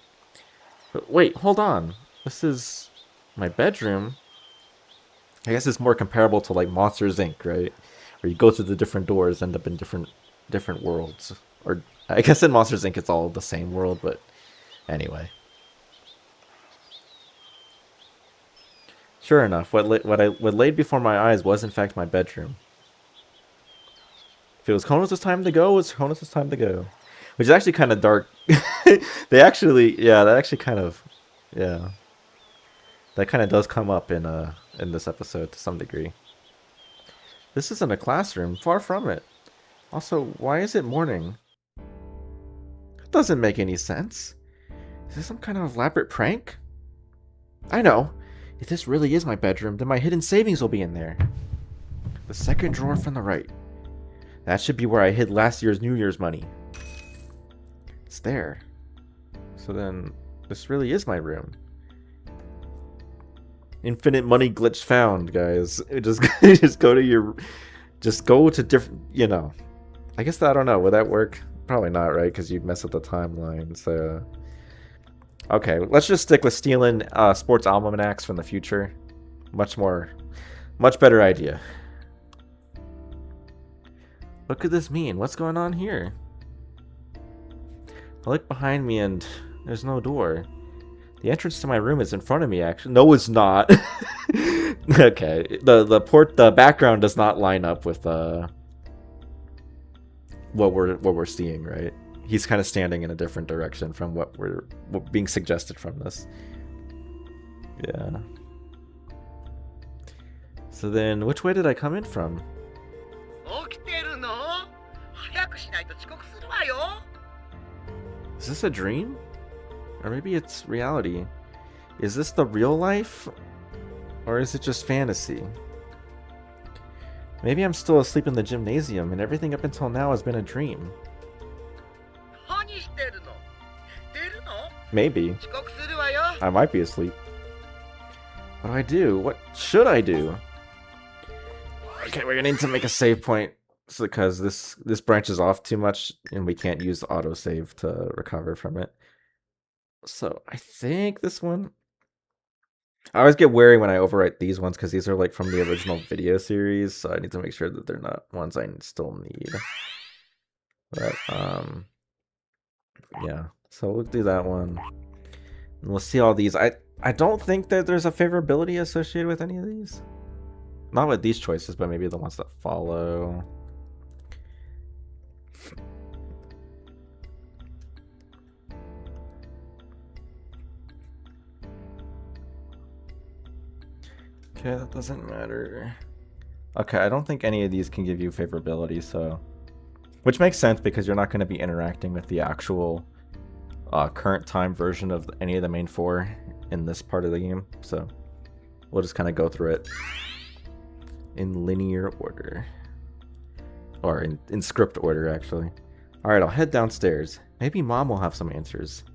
But wait, hold on. This is my bedroom. I guess it's more comparable to like Monsters Inc., right? Where you go through the different doors, end up in different worlds. Or I guess in Monsters Inc. it's all the same world, but anyway. Sure enough, what laid before my eyes was in fact my bedroom. If it was Konos' time to go, it's Konos' time to go. Which is actually kind of dark. That actually kind of, yeah. That kind of does come up in this episode to some degree. This isn't a classroom, far from it. Also, why is it morning? That doesn't make any sense. Is this some kind of elaborate prank? I know. If this really is my bedroom, then my hidden savings will be in there. The second drawer from the right. That should be where I hid last year's New Year's money. It's there. So then, this really is my room. Infinite money glitch found, guys. Just go to different, you know. I guess I don't know. Would that work? Probably not, right? Because you'd mess up the timeline. So, okay, let's just stick with stealing sports almanacs from the future. Much better idea. What could this mean? What's going on here? I look behind me and there's no door. The entrance to my room is in front of me, actually. No, it's not. Okay, the background does not line up with what we're seeing, right? He's kind of standing in a different direction from what we're being suggested from this. Yeah. So then, which way did I come in from? Is this a dream? Or maybe it's reality. Is this the real life? Or is it just fantasy? Maybe I'm still asleep in the gymnasium and everything up until now has been a dream. Maybe. I might be asleep. What do I do? What should I do? Okay, we're gonna need to make a save point because this branches off too much and we can't use autosave to recover from it. So I think this one. I always get wary when I overwrite these ones because these are like from the original video series, so I need to make sure that they're not ones I still need. But yeah. So we'll do that one. And we'll see all these. I don't think that there's a favorability associated with any of these. Not with these choices, but maybe the ones that follow. Okay, that doesn't matter. Okay, I don't think any of these can give you favorability, so... Which makes sense because you're not going to be interacting with the actual current time version of any of the main 4 in this part of the game, so we'll just kind of go through it in linear order. Or in script order, actually. Alright, I'll head downstairs. Maybe Mom will have some answers.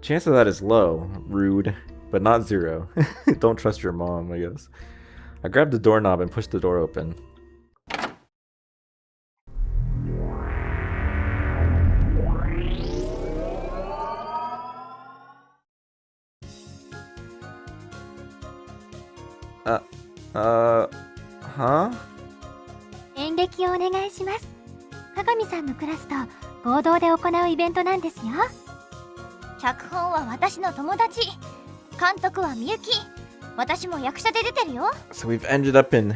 Chance of that is low. Rude. But not 0. Don't trust your mom, I guess. I grabbed the doorknob and pushed the door open. Huh? 演劇をお願いします。鏡さんのクラスと合同で行うイベントなんですよ。脚本は私の友達。監督はみゆき。私も役者で出てるよ。So we've ended up in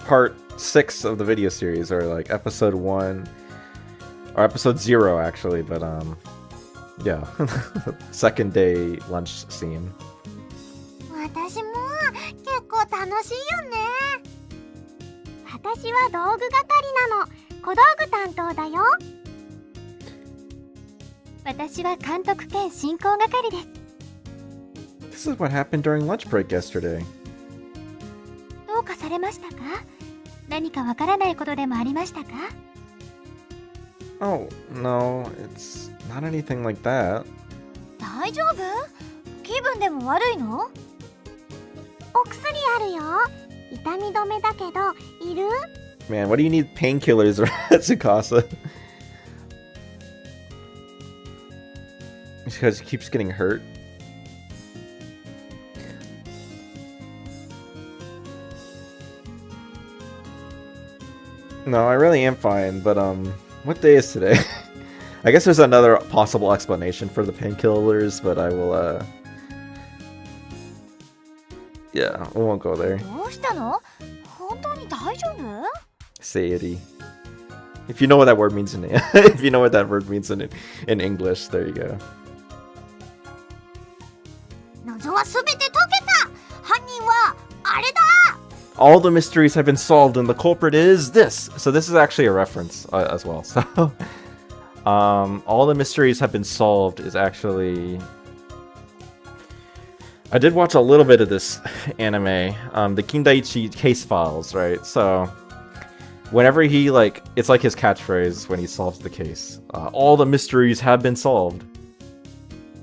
part 6 of the video series, or like episode 1, or episode 0 actually, but yeah, second day lunch scene. 私も結構楽しいよね。私は道具係なの。小道具担当だよ。私は監督兼進行係です。This is what happened during lunch break yesterday. どうかされましたか？何かわからないことでもありましたか？ Oh, no, it's not anything like that. 大丈夫？気分でも悪いの？お薬あるよ。痛み止めだけど、いる？ Man, what do you need painkillers at Tsukasa? Because he keeps getting hurt. No, I really am fine, but what day is today? I guess there's another possible explanation for the painkillers, but I will yeah, we won't go there. どうしたの？本当に大丈夫？ Seiri. If you know what that word means if you know what that word means in English, there you go. 謎はすべて解けた。犯人はあれだ。All the mysteries have been solved, and the culprit is this. So this is actually a reference as well. So, all the mysteries have been solved is actually. I did watch a little bit of this anime, the Kindaichi case files, right? So, whenever he it's like his catchphrase when he solves the case. All the mysteries have been solved.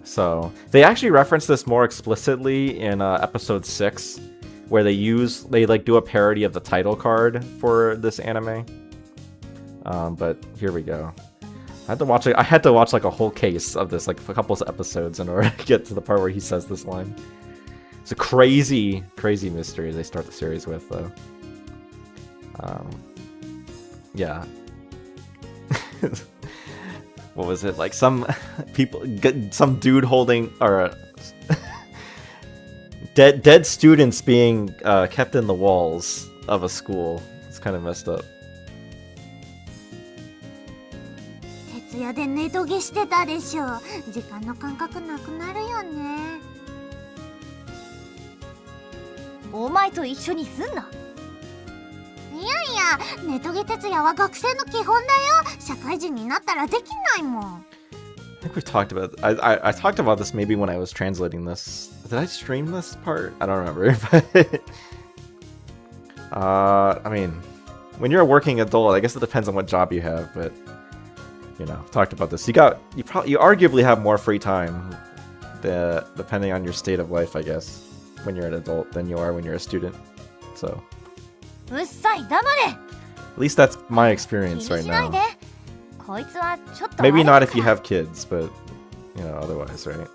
So they actually reference this more explicitly in episode 6, where they do a parody of the title card for this anime. But here we go. I had to watch like a whole case of this, like a couple of episodes, in order to get to the part where he says this line. It's a crazy, crazy mystery they start the series with, though. Yeah. What was it? Like some dude holding, or dead students being kept in the walls of a school. It's kind of messed up. 徹夜で寝とげしてたでしょ。時間の感覚なくなるよね。お前と一緒にすんな。いやいや、寝とげ徹夜は学生の基本だよ。社会人になったらできないもん。I think we've talked about. I talked about this maybe when I was translating this. Did I stream this part? I don't remember. But I mean, when you're a working adult, I guess it depends on what job you have. But you know, talked about this. You arguably have more free time, depending on your state of life, I guess, when you're an adult than you are when you're a student. So. うっさい、黙れ。 At least that's my experience right now. こいつはちょっと Maybe not if you have kids, but you know, otherwise, right?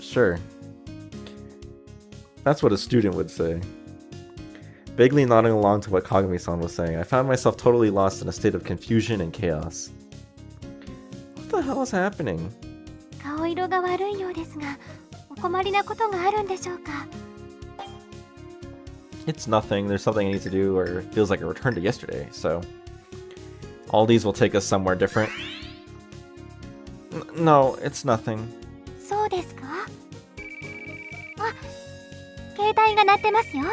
Sure. That's what a student would say. Vaguely nodding along to what Kagami-san was saying, I found myself totally lost in a state of confusion and chaos. What the hell is happening? 顔色が悪いようですが、お困りなことがあるんでしょうか？ It's nothing. There's something I need to do, or it feels like a return to yesterday, so... All these will take us somewhere different. No, it's nothing. そうですか？あ、携帯が鳴ってますよ。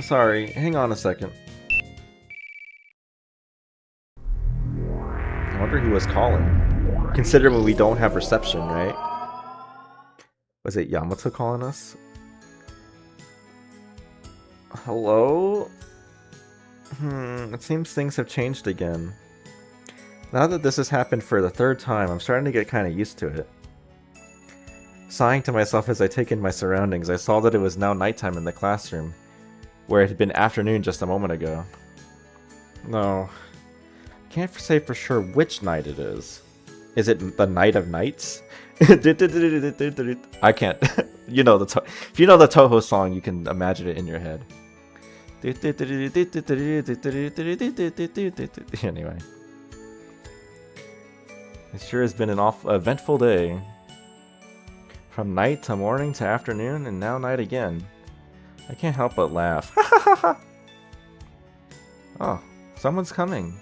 Sorry. Hang on a second. I wonder who was calling. Considering we don't have reception, right? Was it Yamato calling us? Hello? It seems things have changed again. Now that this has happened for the third time, I'm starting to get kind of used to it. Sighing to myself as I take in my surroundings, I saw that it was now nighttime in the classroom, where it had been afternoon just a moment ago. No. Can't say for sure which night it is. Is it the Night of Nights? I can't. You know if you know the Toho song, you can imagine it in your head. Anyway. It sure has been an eventful day. From night to morning to afternoon, and now night again. I can't help but laugh. Oh, someone's coming.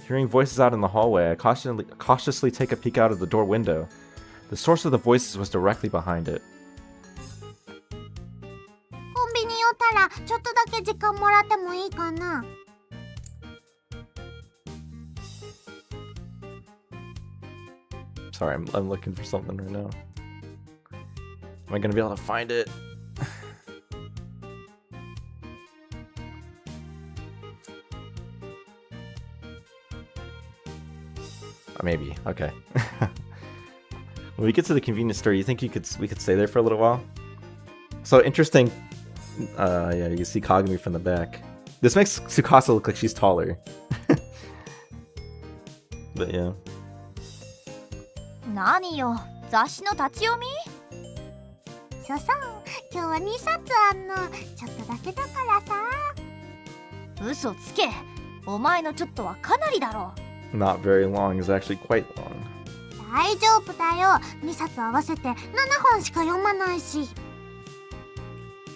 Hearing voices out in the hallway, I cautiously take a peek out of the door window. The source of the voices was directly behind it. コンビニ寄ったらちょっとだけ時間もらってもいいかな？ Sorry, I'm looking for something right now. Am I gonna be able to find it? Maybe. Okay. When we get to the convenience store, you think we could stay there for a little while? So interesting. Yeah, you see Kagami from the back. This makes Tsukasa look like she's taller. But yeah. 何よ、雑誌の立ち読み？そうそう、今日は2冊あんの。ちょっとだけだからさ。嘘つけ。お前のちょっとはかなりだろ。Not very long is actually quite long. 大丈夫だよ。2冊合わせて7本しか読まないし。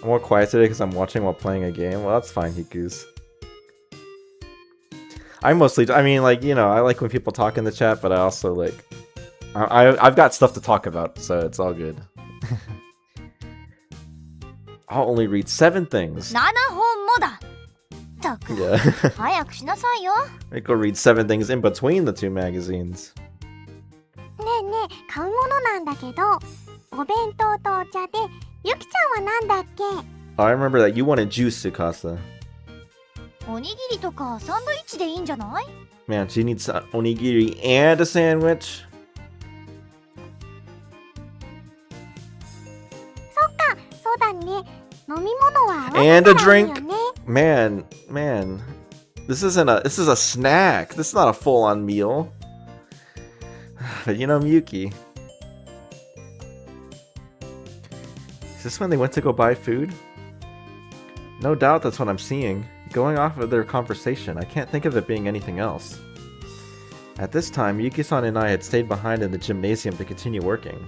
I'm more quiet today because I'm watching while playing a game. Well, that's fine, Hiku's. I mean, like, you know, I like when people talk in the chat, but I also, like, I've got stuff to talk about, so it's all good. I'll only read 7 things. 7本もだ。ったく、 Yeah. 早くしなさいよ。 I go read 7 things in between the 2 magazines. ねえねえ、買うものなんだけど、お弁当とお茶で、ゆきちゃんはなんだっけ？ I remember that you wanted juice, Tsukasa. おにぎりとかサンドイッチでいいんじゃない？ Man, she needs onigiri and a sandwich. そっか、そうだね。飲み物は合わせ And a たらいいよ drink. ね。 Man. This is a snack. This is not a full-on meal. But you know, Miyuki. Is this when they went to go buy food? No doubt that's what I'm seeing. Going off of their conversation, I can't think of it being anything else. At this time, Yuki-san and I had stayed behind in the gymnasium to continue working.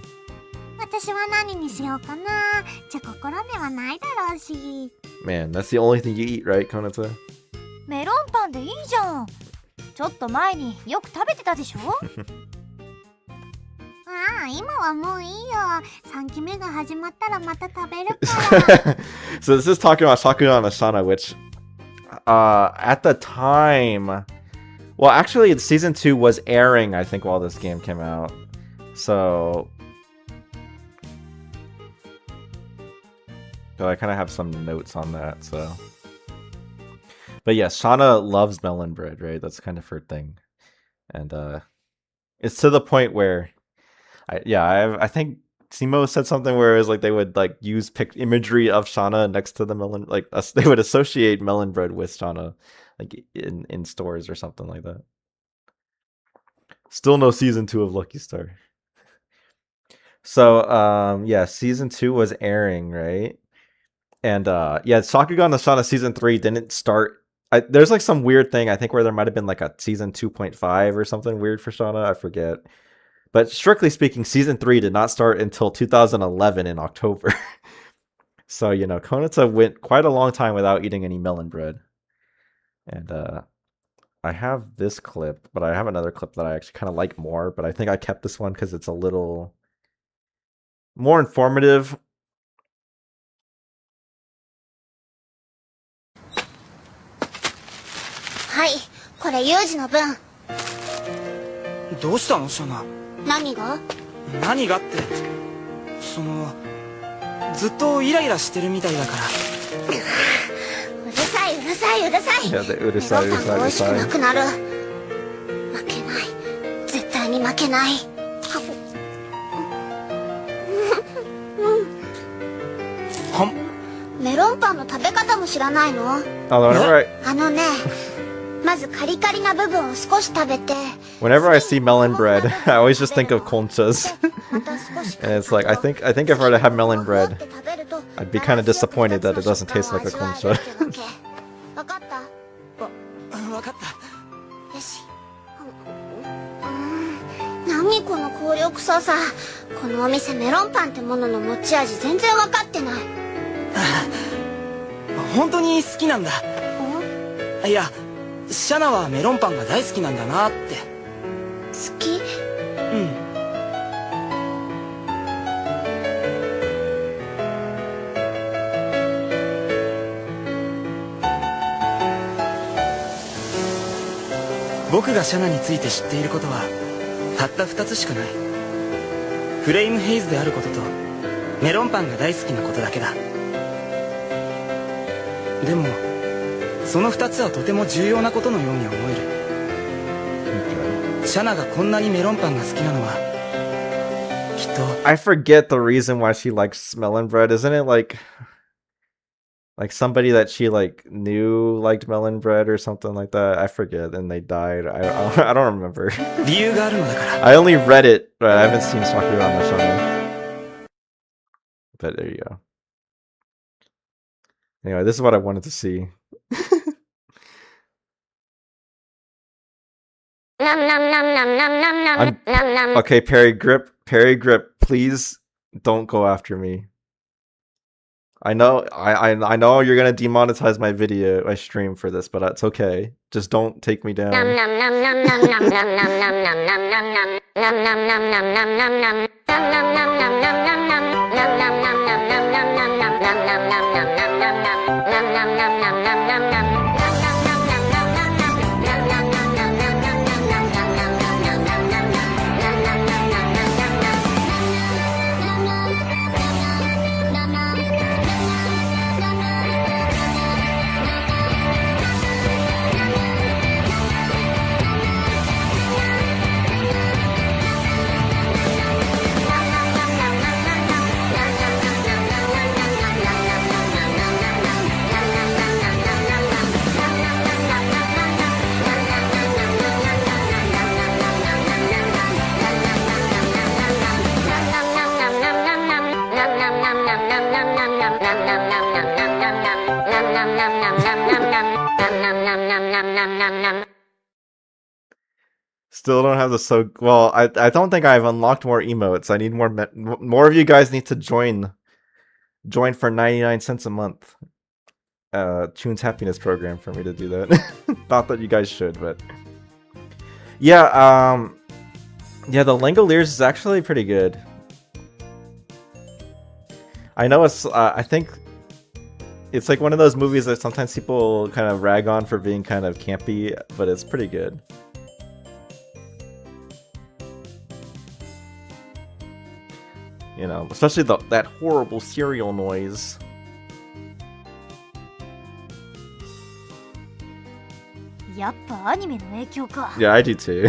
私は何にしようかな。チョココロネはないだろうし。 Man, that's the only thing you eat, right, Konata? メロンパンでいいじゃん。ちょっと前によく食べてたでしょ？ああ、今はもういいよ。3期目が始まったらまた食べるから。So this is talking about Sakuga no Shana, which, at the time, well, actually, season 2 was airing, I think, while this game came out. So I kind of have some notes on that. So, but yes, Shana loves melon bread, right? That's kind of her thing, and it's to the point where, I think Simo said something where it was like they would like use imagery of Shana next to the melon, like they would associate melon bread with Shana, like in stores or something like that. Still no season 2 of Lucky Star. So yeah, season 2 was airing, right? And yeah, Sakuga no Shana season 3 didn't start. There's like some weird thing I think where there might have been like a season 2.5 or something weird for Shana. I forget. But strictly speaking, season 3 did not start until 2011 in October. So, you know, Konata went quite a long time without eating any melon bread. And I have this clip, but I have another clip that I actually kind of like more, but I think I kept this one because it's a little more informative. Hi, これユージの分。どうしたのシャナ。何が？何がって、ずっとイライラしてるみたいだから。うるさいうるさいうるさい。いやでうるさいうるさいうるさい。メロンパンが美味しくなくなる。負けない。絶対に負けない。メロンパンの食べ方も知らないの？あのね、まずカリカリな部分を少し食べて。Whenever I see melon bread, I always just think of conchas. And it's like, I think if I were to have melon bread, I'd be kind of disappointed that it doesn't taste like a concha. わかった？わかった。よし。何この効力操作。このお店メロンパンってものの持ち味全然分かってない。本当に好きなんだ。いや、シャナはメロンパンが大好きなんだなって。好き？うん。僕がシャナについて知っていることはたった2つしかない。フレイムヘイズであることとメロンパンが大好きなことだけだ。でもその2つはとても重要なことのように思える。シャナがこんなにメロンパンが好きなのはきっと。 I forget the reason why she likes melon bread. Isn't it like somebody that she like knew liked melon bread or something like that? I forget, and they died. I don't remember. 理由があるのだから。 I only read it, but I haven't seen Sakura on the channel. But there you go. Anyway, this is what I wanted to see. Okay, Perry Grip, please don't go after me. I know you're gonna demonetize my video, my stream for this, but it's okay. Just don't take me down. Still don't have the so well. I don't think I've unlocked more emotes. I need more of you guys need to join for 99 cents a month. Chune's happiness program for me to do that. Not that you guys should, but yeah. Yeah, the Langoliers is actually pretty good. I know it's. I think it's like one of those movies that sometimes people kind of rag on for being kind of campy, but it's pretty good. You know, especially that horrible cereal noise. Yeah, I do too.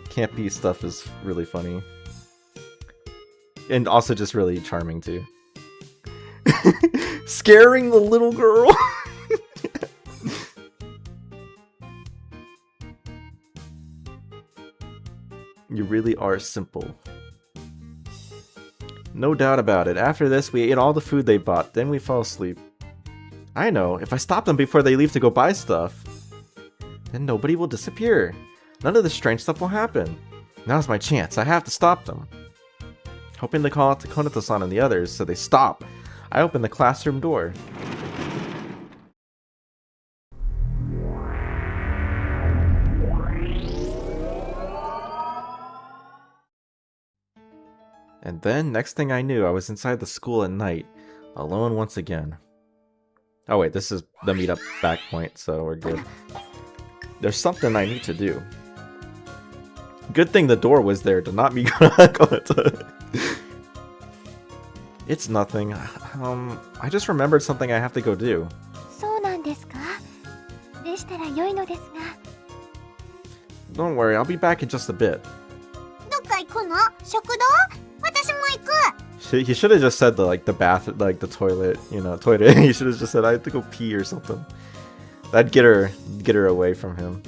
Campy stuff is really funny. And also just really charming too. Scaring the little girl! You really are simple. No doubt about it. After this, we ate all the food they bought, then we fell asleep. I know, if I stop them before they leave to go buy stuff, then nobody will disappear. None of the strange stuff will happen. Now's my chance. I have to stop them. Hoping to call out to Konata-san and the others so they stop, I open the classroom door. And then, next thing I knew, I was inside the school at night, alone once again. Oh wait, this is the meetup back point, so we're good. There's something I need to do. Good thing the door was there to not me go to. It's nothing. I just remembered something I have to go do. そうなんですか？でしたら良いのですが。 Don't worry, I'll be back in just a bit. どっか行くの？食堂？私も行く。 He should have just said the bath, like the toilet, you know, toilet. He should have just said I have to go pee or something. That'd get her away from him.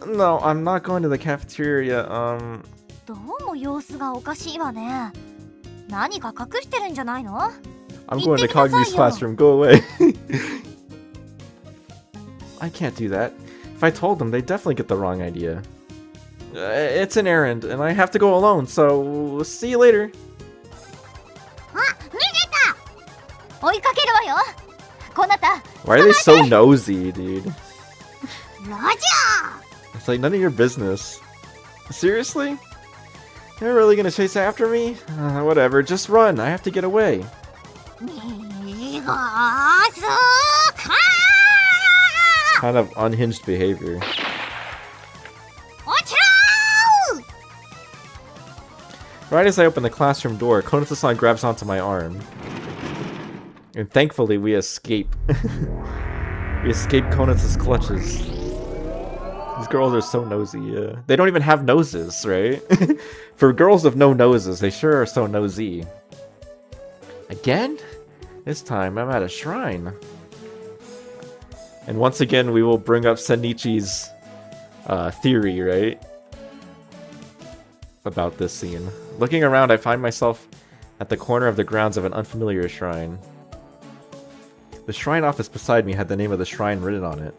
No, I'm not going to the cafeteria. どうも様子がおかしいわね。何か隠してるんじゃないの？ I'm going to Kagami's classroom. Go away. I can't do that. If I told them, they'd definitely get the wrong idea. It's an errand, and I have to go alone, so see you later. あ、逃げた。追いかけるわよ。こなた。 Why are they so nosy, dude? ラジ It's like none of your business. Seriously? You're really gonna chase after me? Whatever, just run. I have to get away. 逃がすか。 Kind of unhinged behavior. 落ちろ Right as I open the classroom door, Konata-san grabs onto my arm. And thankfully, we escape. We escape Konata's clutches. These girls are so nosy, yeah. They don't even have noses, right? For girls with no noses, they sure are so nosy. Again? This time, I'm at a shrine. And once again, we will bring up Senichi's theory, right? About this scene. Looking around, I find myself at the corner of the grounds of an unfamiliar shrine. The shrine office beside me had the name of the shrine written on it.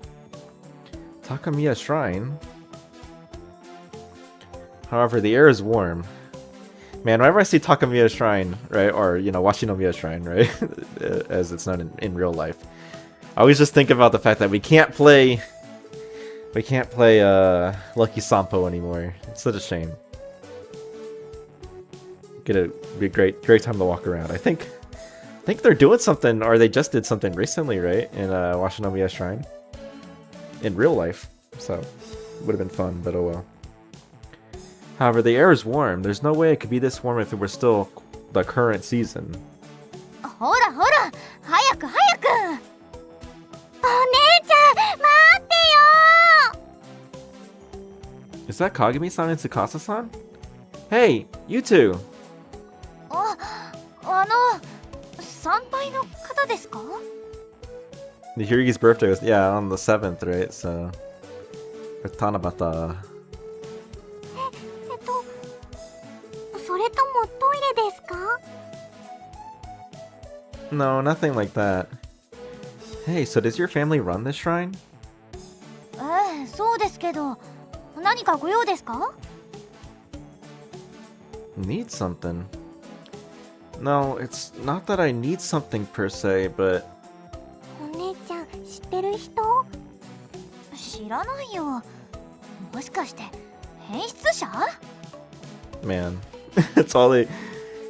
Takamiya Shrine? However, the air is warm. Man, whenever I see Takamiya Shrine, right, or, you know, Washinomiya Shrine, right, as it's known in real life, I always just think about the fact that we can't play Lucky Sampo anymore. It's such a shame. Be a great time to walk around. I think they're doing something, or they just did something recently, right? In Washinomiya Shrine. In real life. So, would have been fun, but oh well. However, the air is warm. There's no way it could be this warm if it were still the current season. ほらほら、早く早く。お姉ちゃん待ってよ Is that Kagami-san and Tsukasa-san? Hey, you two! 参拝の方ですか？ The Hirigi's birthday was, yeah, on the 7th, right? So, for Tanabata. それともトイレですか No, nothing like that. Hey, so does your family run this shrine? ええ、そうですけど、何かご用ですか？ Need something? No, it's not that I need something per se, but お姉ちゃん知ってる人知らないよ。もしかして変質者？ man, it's all they,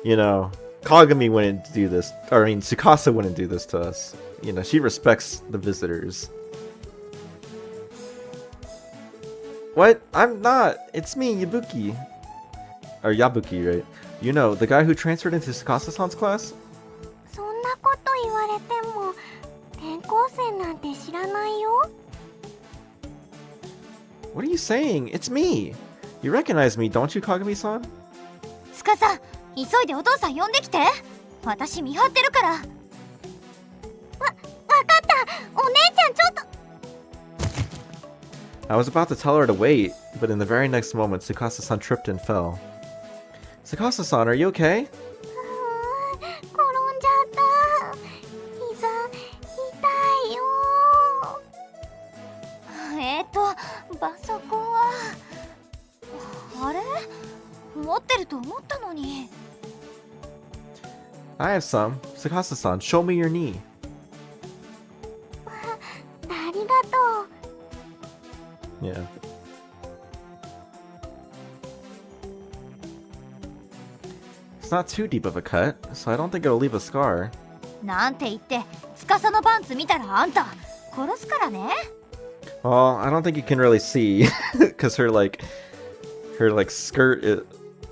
you know, Kagami wouldn't do this, or I mean, Tsukasa wouldn't do this to us. You know, she respects the visitors. What? I'm not. It's me, Yabuki. Or Yabuki, right? You know, the guy who transferred into Tsukasa-san's class? そんなこと言われても転校生なんて知らないよ What are you saying? It's me. You recognize me, don't you, Kagami-san? つかさ、急いでお父さん呼んできて。私見張ってるから。わかったお姉ちゃんちょっと I was about to tell her to wait, but in the very next moment, Tsukasa-san tripped and fell. Tsukasa-san, are you okay? 転んじゃった膝痛いよ絆創膏は。I have some. Sakasa-san, show me your knee. ありがとう。 Yeah. It's not too deep of a cut, so I don't think it'll leave a scar. なんて言って司のパンツ見たらあんた殺すからね。 Well, I don't think you can really see, because her skirt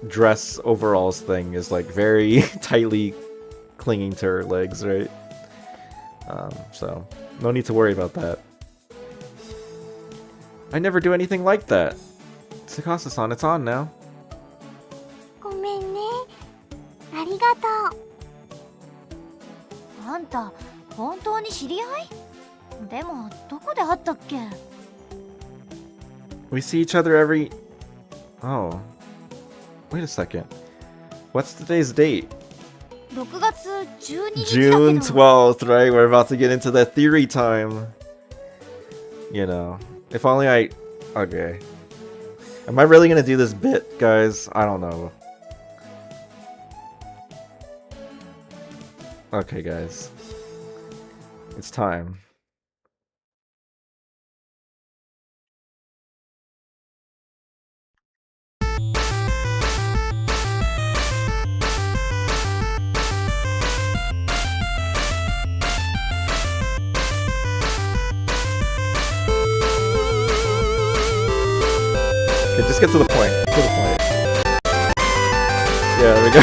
dress overalls thing is like very tightly clinging to her legs, right? So no need to worry about that. I never do anything like that. Sakasa-san, it's on now. ごめんね。ありがとう。あんた本当に知り合い？でもどこで会ったっけ？ We see each other every... Oh. Wait a second. What's today's date? 6月12日だけど。 June 12th, right? We're about to get into the theory time. You know, if only I... Okay. Am I really gonna do this bit, guys? I don't know. Okay, guys. It's time. Okay, just get to the point. Get to the point. Yeah, there we go.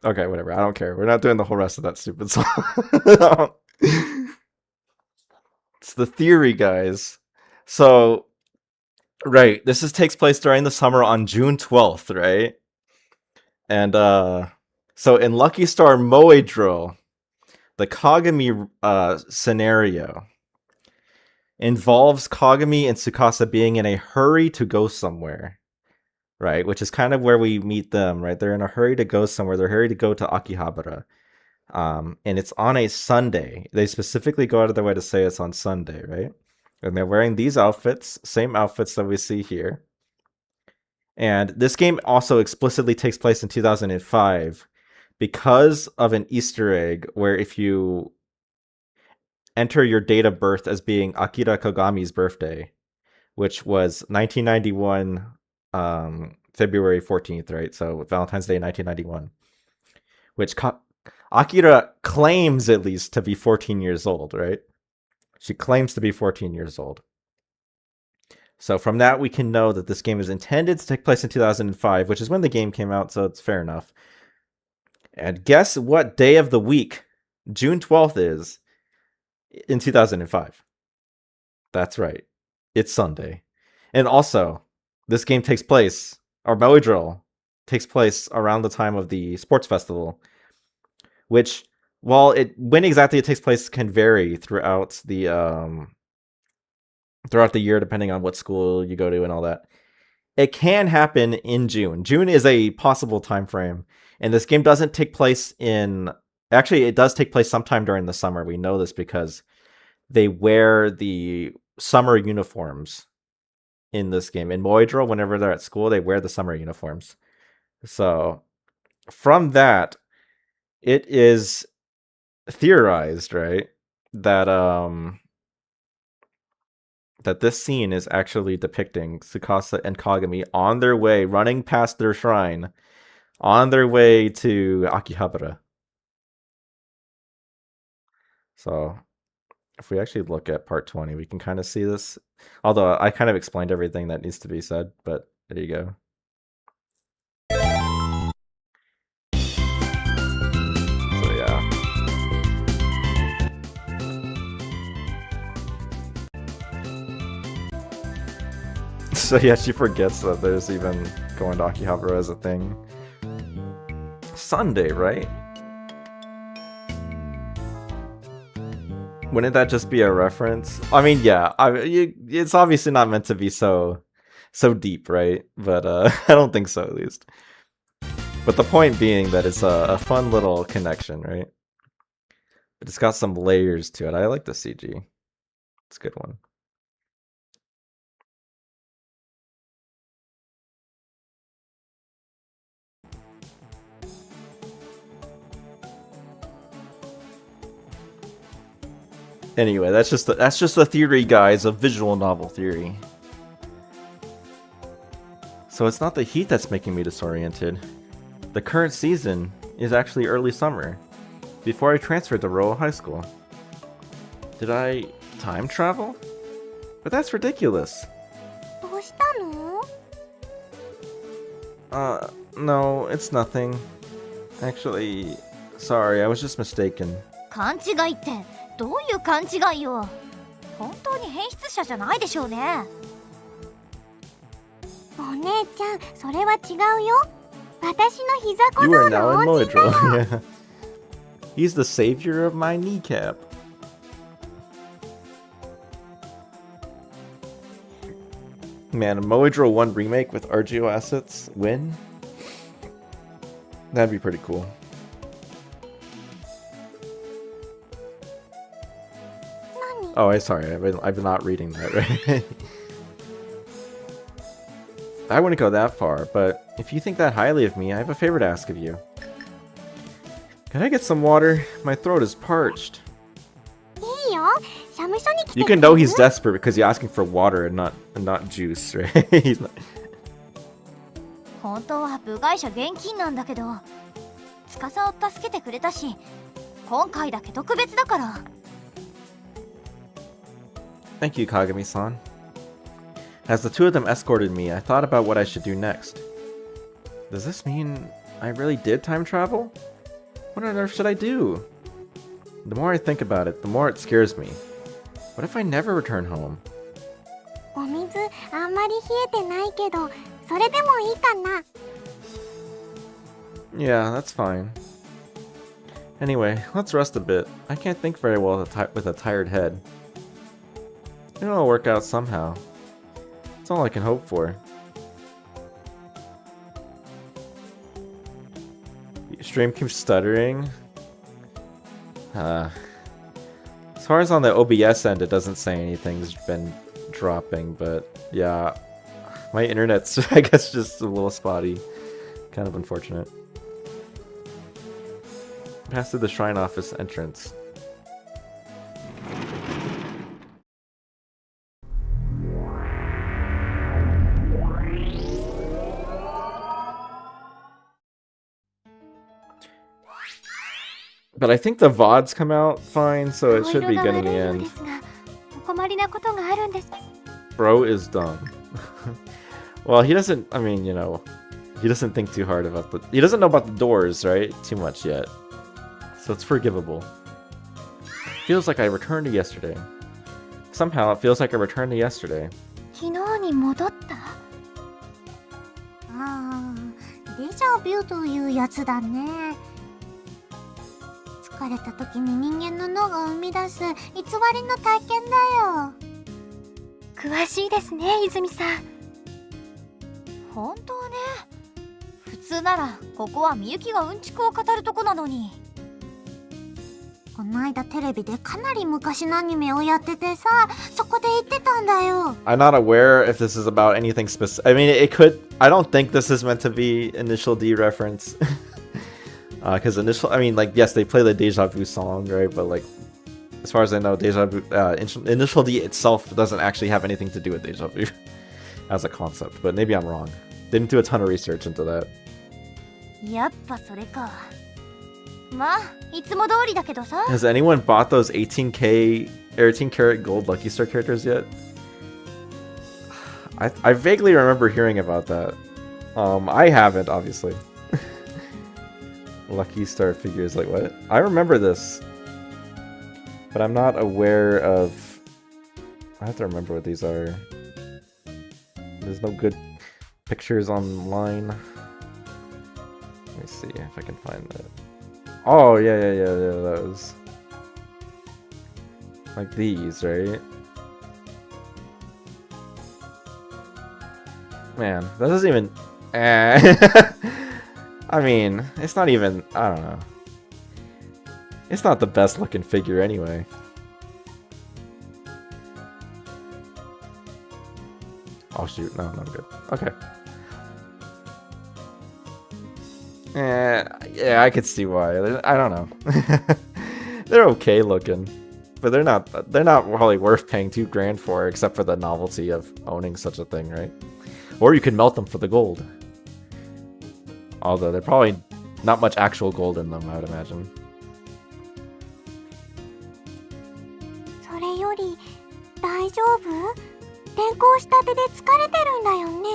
Okay, whatever. I don't care. We're not doing the whole rest of that stupid song. It's the theory, guys. So, right, this takes place during the summer on June 12th, right? And so in Lucky Star Moedro, the Kagami scenario involves Kagami and Tsukasa being in a hurry to go somewhere, right? Which is kind of where we meet them, right? They're in a hurry to go somewhere. They're hurried to go to Akihabara. And it's on a Sunday. They specifically go out of their way to say it's on Sunday, right? And they're wearing these outfits, same outfits that we see here. And this game also explicitly takes place in 2005 because of an Easter egg where if you enter your date of birth as being Akira Kagami's birthday, which was 1991, February 14th, right? So Valentine's Day 1991, which Akira claims at least to be 14 years old, right? She claims to be 14 years old. So from that, we can know that this game is intended to take place in 2005, which is when the game came out, so it's fair enough. And guess what day of the week June 12th is in 2005? That's right. It's Sunday. And also, this game takes place, or Moedro takes place around the time of the sports festival, which, when exactly it takes place can vary throughout the year, depending on what school you go to and all that. It can happen in June. June is a possible time frame, and this game doesn't take place in... Actually, it does take place sometime during the summer. We know this because they wear the summer uniforms in this game. In Moedro, whenever they're at school, they wear the summer uniforms. So, from that, it is theorized, right, that that this scene is actually depicting Tsukasa and Kagami on their way, running past their shrine, on their way to Akihabara. So, if we actually look at part 20, we can kind of see this. Although, I kind of explained everything that needs to be said, but there you go. So, yeah. So yeah, she forgets that there's even going to Akihabara as a thing. Sunday, right? Wouldn't that just be a reference? I mean, yeah. It's obviously not meant to be so deep, right? But I don't think so, at least. But the point being that it's a fun little connection, right? But it's got some layers to it. I like the CG. It's a good one. Anyway, that's just the theory, guys, of visual novel theory. So it's not the heat that's making me disoriented. The current season is actually early summer, before I transferred to rural high school. Did I time travel? But that's ridiculous. どうしたの？ No, it's nothing. Actually, sorry, I was just mistaken. 勘違いってどういう勘違いよ。本当に変質者じゃないでしょうね。お姉ちゃん、それは違うよ。私の膝小 You 僧 are の now in 恩人だよ。 Moedro. Yeah. He's the savior of my kneecap. Man, a Moedro 1 remake with RGO assets win? That'd be pretty cool. 何？ Oh, I'm sorry. I've been not reading that, right? I wouldn't go that far, but if you think that highly of me, I have a favor to ask of you. Can I get some water? My throat is parched. いいよ。社務所に来て You くれ can る？ know he's desperate because he's asking for water and not juice, right? He's not... 本当は部外者現金なんだけど、司を助けてくれたし、今回だけ特別だから。Thank you, Kagami-san. As the two of them escorted me, I thought about what I should do next. Does this mean I really did time travel? What on earth should I do? The more I think about it, the more it scares me. What if I never return home? お水あんまり冷えてないけど、それでもいいかな。 Yeah, that's fine. Anyway, let's rest a bit. I can't think very well with a tired head. It'll work out somehow. That's all I can hope for. Stream keeps stuttering. As far as on the OBS end, it doesn't say anything's been dropping, but yeah, my internet's, I guess, just a little spotty. Kind of unfortunate. Pass through the shrine office entrance. But I think the VODs come out fine, so it should be good in the end. お困りなことがあるんです。 Bro is dumb. Well, he doesn't, I mean, you know, he doesn't think too hard about he doesn't know about the doors, right? Too much yet. So it's forgivable. Feels like I returned to yesterday. Somehow it feels like I returned to yesterday. 昨日に戻った？デジャビュというやつだね。疲れた時に人間の脳が生み出す偽りの体験だよ。詳しいですね、泉さん。本当ね。普通ならここはみゆきがうんちくを語るとこなのに。この間テレビでかなり昔のアニメをやっててさ、そこで言ってたんだよ。I'm not aware if this is about anything specific. I mean, it could. I don't think this is meant to be Initial D reference. Because I mean, like, yes, they play the Deja Vu song, right? But, like, as far as I know, Deja Vu, Initial D itself doesn't actually have anything to do with Deja Vu as a concept. But maybe I'm wrong. They didn't do a ton of research into that. やっぱそれか。まあ、いつも通りだけどさ。Has anyone bought those 18K, 18 karat gold Lucky Star characters yet? I vaguely remember hearing about that. I haven't, obviously. Lucky Star figures, like what? I remember this, but I'm not aware of. I have to remember what these are. There's no good pictures online. Let me see if I can find that. Oh yeah, those. Like these, right? Man, that doesn't even. I mean, it's not even, I don't know. It's not the best looking figure anyway. Oh shoot, no, not good. Okay. Yeah, I could see why. I don't know. They're okay looking. But they're not probably worth paying $2,000 for, except for the novelty of owning such a thing, right? Or you can melt them for the gold. Although they're probably not much actual gold in them, I would imagine. それより大丈夫？転校したてで疲れてるんだよね。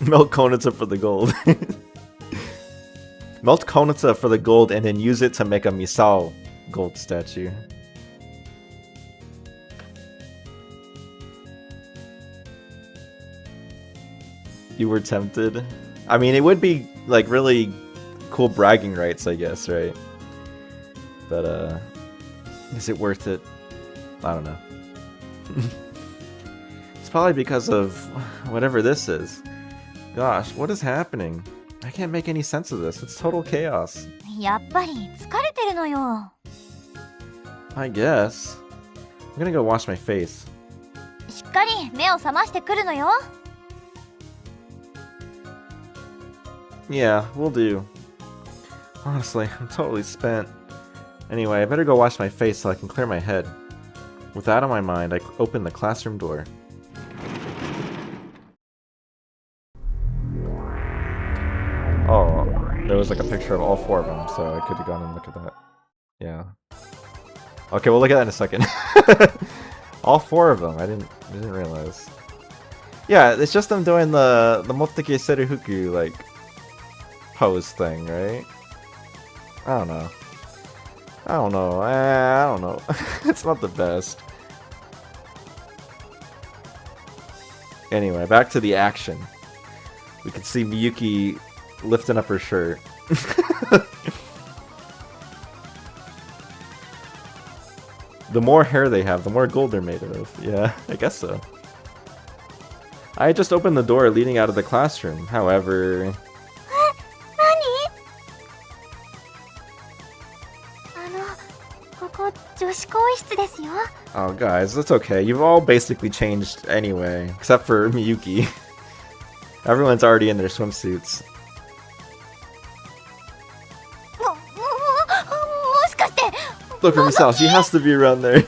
Melt Konitsa for the gold. Melt Konitsa for the gold and then use it to make a Misao gold statue. You were tempted? I mean, it would be like really cool bragging rights, I guess, right? But is it worth it? I don't know. It's probably because of whatever this is. Gosh, what is happening? I can't make any sense of this. It's total chaos. やっぱり疲れてるのよ。 I guess. I'm gonna go wash my face. しっかり目を覚ましてくるのよ。 Yeah, we'll do. Honestly, I'm totally spent. Anyway, I better go wash my face so I can clear my head. With that on my mind, I open the classroom door. Oh, there was like a picture of all 4 of them, so I could have gone and looked at that. Yeah. Okay, we'll look at that in a second. All 4 of them, I didn't realize. Yeah, it's just them doing the Motteke Serufuku, like, pose thing, right? I don't know. I don't know. It's not the best. Anyway, back to the action. We can see Miyuki lifting up her shirt. The more hair they have, the more gold they're made of. Yeah, I guess so. I just opened the door leading out of the classroom. However... ここ女子更衣室ですよ。 Oh, guys, that's okay. You've all basically changed anyway, except for Miyuki. Everyone's already in their swimsuits. もしかして Look for Misao, she has to be around there.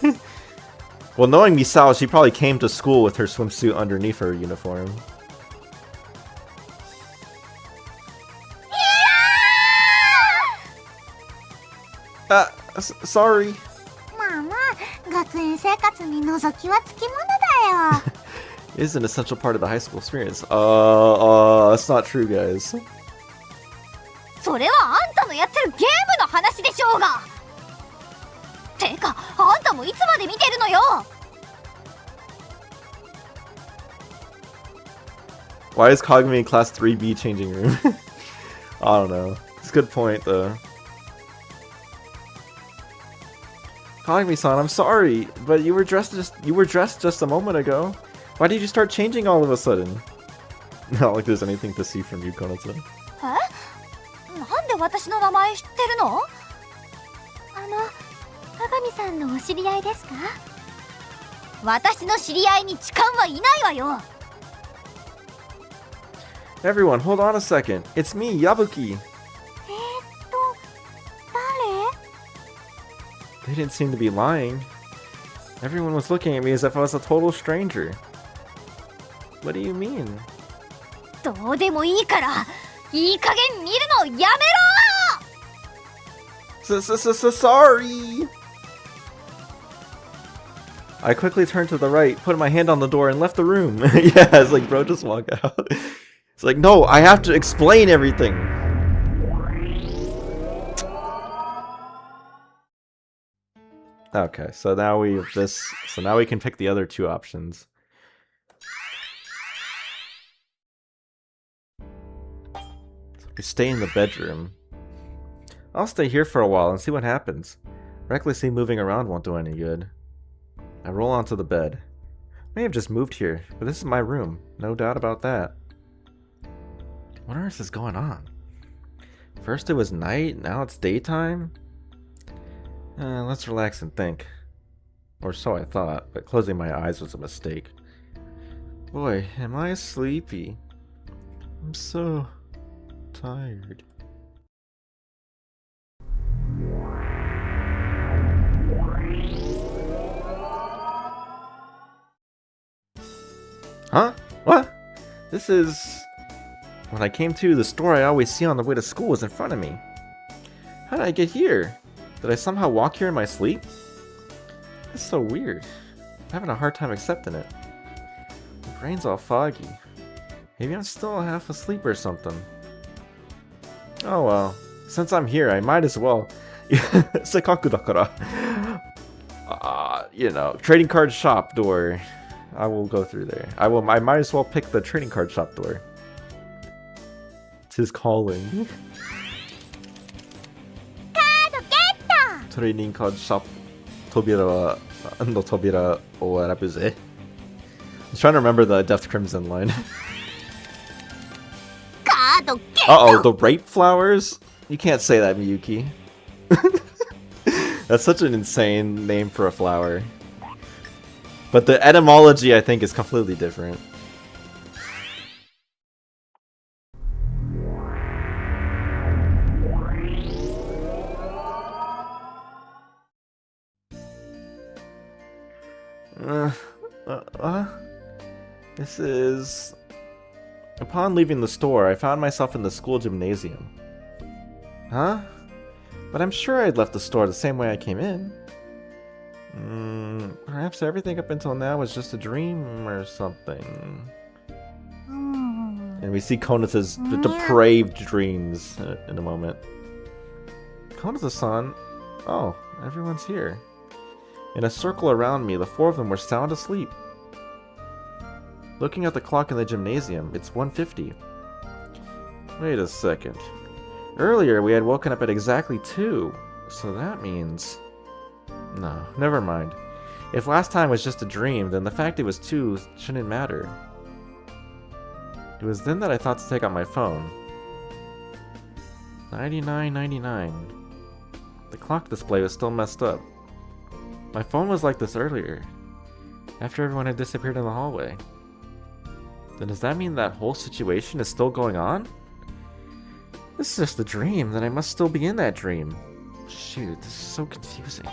Well, knowing Misao, she probably came to school with her swimsuit underneath her uniform. Sorry. まあまあ、学園生活に覗きはつきものだよ。 It is an essential part of the high school experience. That's not true, guys. それはあんたのやってるゲームの話でしょうが。てかあんたもいつまで見てるのよ。 Why is Kagami in class 3B changing room? I don't know. It's a good point, though. Kagami-san, I'm sorry, but you were dressed just a moment ago. Why did you start changing all of a sudden? Not like there's anything to see from you, Konatsu. え？なんで私の名前知ってるの？鏡さんのお知り合いですか？私の知り合いに痴漢はいないわよ。 Everyone, hold on a second. It's me, Yabuki. 誰？ They didn't seem to be lying. Everyone was looking at me as if I was a total stranger. What do you mean? どうでもいいからいい加減見るのやめろ。 Sorry! I quickly turned to the right, put my hand on the door, and left the room. Yeah, it's like, bro, just walk out. It's like, no, I have to explain everything. Okay, so now we have this. So now we can pick the other 2 options. So we stay in the bedroom. I'll stay here for a while and see what happens. Recklessly moving around won't do any good. I roll onto the bed. I may have just moved here, but this is my room. No doubt about that. What on earth is going on? First it was night, now it's daytime? Let's relax and think. Or so I thought, but closing my eyes was a mistake. Boy, am I sleepy. I'm so tired. Huh? What? This is... When I came to, the store I always see on the way to school was in front of me. How did I get here? Did I somehow walk here in my sleep? That's so weird. I'm having a hard time accepting it. My brain's all foggy. Maybe I'm still half asleep or something. Oh well. Since I'm here, I might as well. Sekaku dakara. You know, trading card shop door. I will go through there. I might as well pick the trading card shop door. It's his calling. Trading card shop Tobira no Tobira o Arabuze. I was trying to remember the Death Crimson line. Uh-oh, the rape flowers? You can't say that, Miyuki. That's such an insane name for a flower. But the etymology, I think, is completely different. This is... Upon leaving the store, I found myself in the school gymnasium. Huh? But I'm sure I'd left the store the same way I came in. Perhaps everything up until now was just a dream or something. And we see Konata's depraved dreams in a moment. Konata-san? Oh, everyone's here. In a circle around me, the four of them were sound asleep. Looking at the clock in the gymnasium, it's 1:50. Wait a second. Earlier, we had woken up at exactly 2, so that means... No, never mind. If last time was just a dream, then the fact it was 2 shouldn't matter. It was then that I thought to take out my phone. 99.99. The clock display was still messed up. My phone was like this earlier, after everyone had disappeared in the hallway. Then does that mean that whole situation is still going on? This is just a dream, then I must still be in that dream. Shoot, this is so confusing.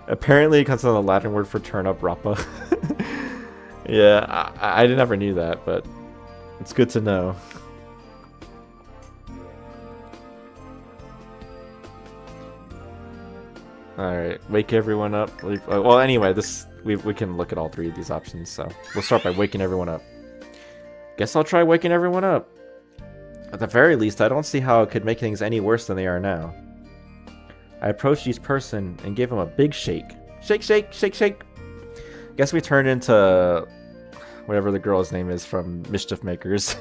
Apparently it comes from the Latin word for turnip, rapa. Yeah, I never knew that, but it's good to know. Alright, wake everyone up. Well, anyway, we can look at all 3 of these options, so we'll start by waking everyone up. Guess I'll try waking everyone up. At the very least, I don't see how it could make things any worse than they are now. I approached each person and gave him a big shake. Shake, shake, shake, shake. Guess we turned into whatever the girl's name is from Mischief Makers.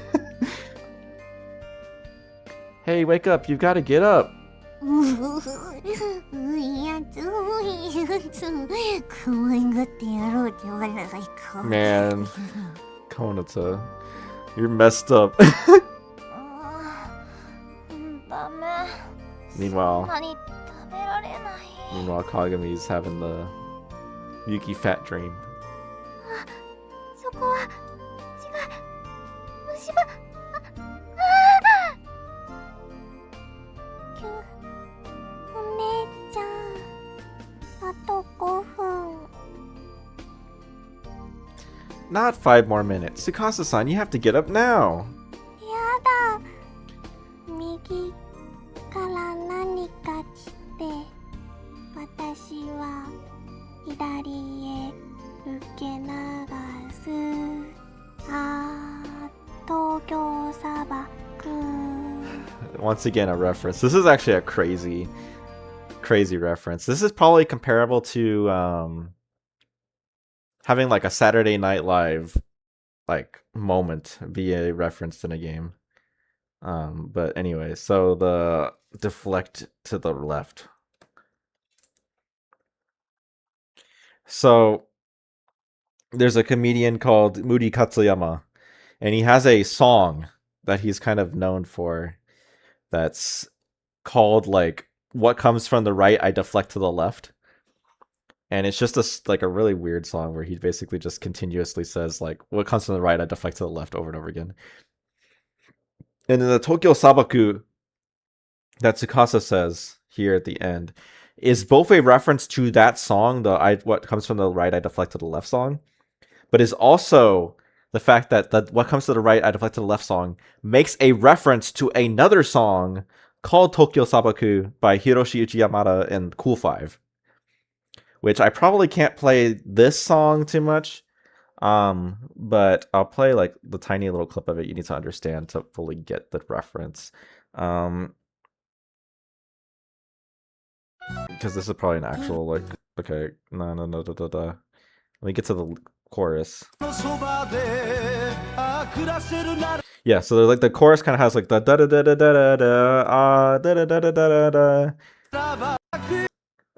Hey, wake up, you've got to get up. Man, Konata, you're messed up. Meanwhile, Kagami's having the Yuki fat dream. Not 5 more minutes. Tsukasa-san, you have to get up now. Once again, a reference. This is actually a crazy reference. This is probably comparable to having like a Saturday Night Live like moment be a reference in a game. But anyway, so the deflect to the left. So there's a comedian called Moody Katsuyama, and he has a song that he's kind of known for that's called like "What Comes from the Right, I Deflect to the Left." And it's just like a really weird song where he basically just continuously says like, "What comes from the right, I deflect to the left," over and over again. And in the Tokyo Sabaku that Tsukasa says here at the end is both a reference to that song, the "What comes from the right, I deflect to the left" song, but is also the fact that What Comes to the Right, I Deflect to the Left song makes a reference to another song called Tokyo Sabaku by Hiroshi Uchiyamada and Cool 5, which I probably can't play this song too much, but I'll play like the tiny little clip of it you need to understand to fully get the reference. Because this is probably an actual, like, okay, no, Let me get to the chorus. Yeah, so like the chorus kind of has like the da da da da da da da da da da da da da.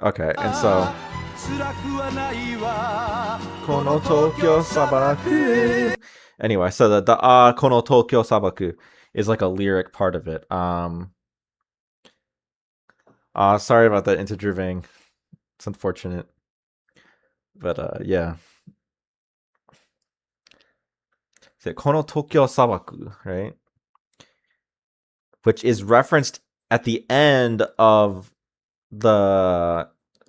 Okay, and so Kono Tokyo Sabaku. Anyway, so the Kono Tokyo Sabaku is like a lyric part of it. Sorry about that interjuving. It's unfortunate. But yeah. So Kono Tokyo Sabaku, right? Which is referenced at the end of the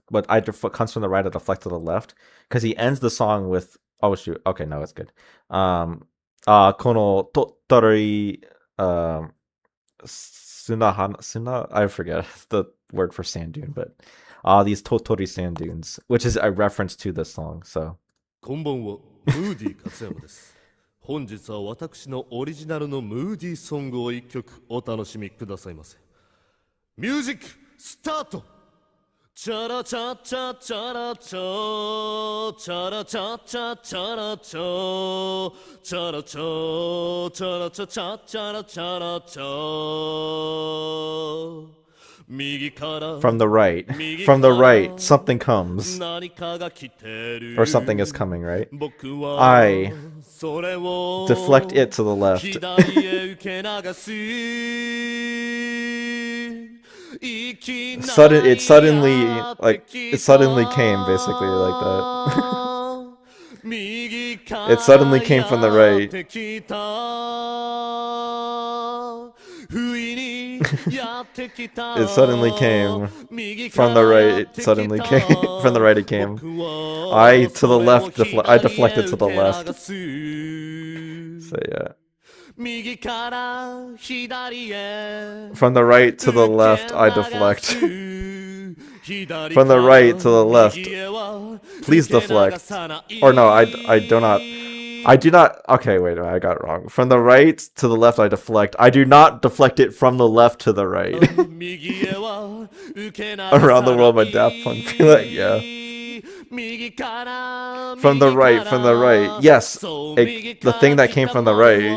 what comes from the right, I deflect to the left, because he ends the song with, oh shoot, okay, no, it's good. Kono Totori Suna, I forget the word for sand dune, but these Totori sand dunes, which is a reference to this song. So こんばんは、ムーディ勝山です。本日は私のオリジナルのムーディーソングを一曲お楽しみくださいませ。ミュージックスタート。チャラチャチャチャラチャチャラチャチャチャラチャチャラチャチャラチャチャチャラチャラチャ from the right, something comes, or something is coming, right? I deflect it to the left. It suddenly came, basically, like that. It suddenly came from the right. It suddenly came from the right. It suddenly came from the right. It came. I to the left. I deflected to the left. So yeah. From the right to the left, I deflect. From the right to the left, please deflect. Or no, I do not. I do not. Okay, wait, I got it wrong. From the right to the left, I deflect. I do not deflect it from the left to the right. Around the World by Daft Punk. Yeah. From the right. Yes, the thing that came from the right,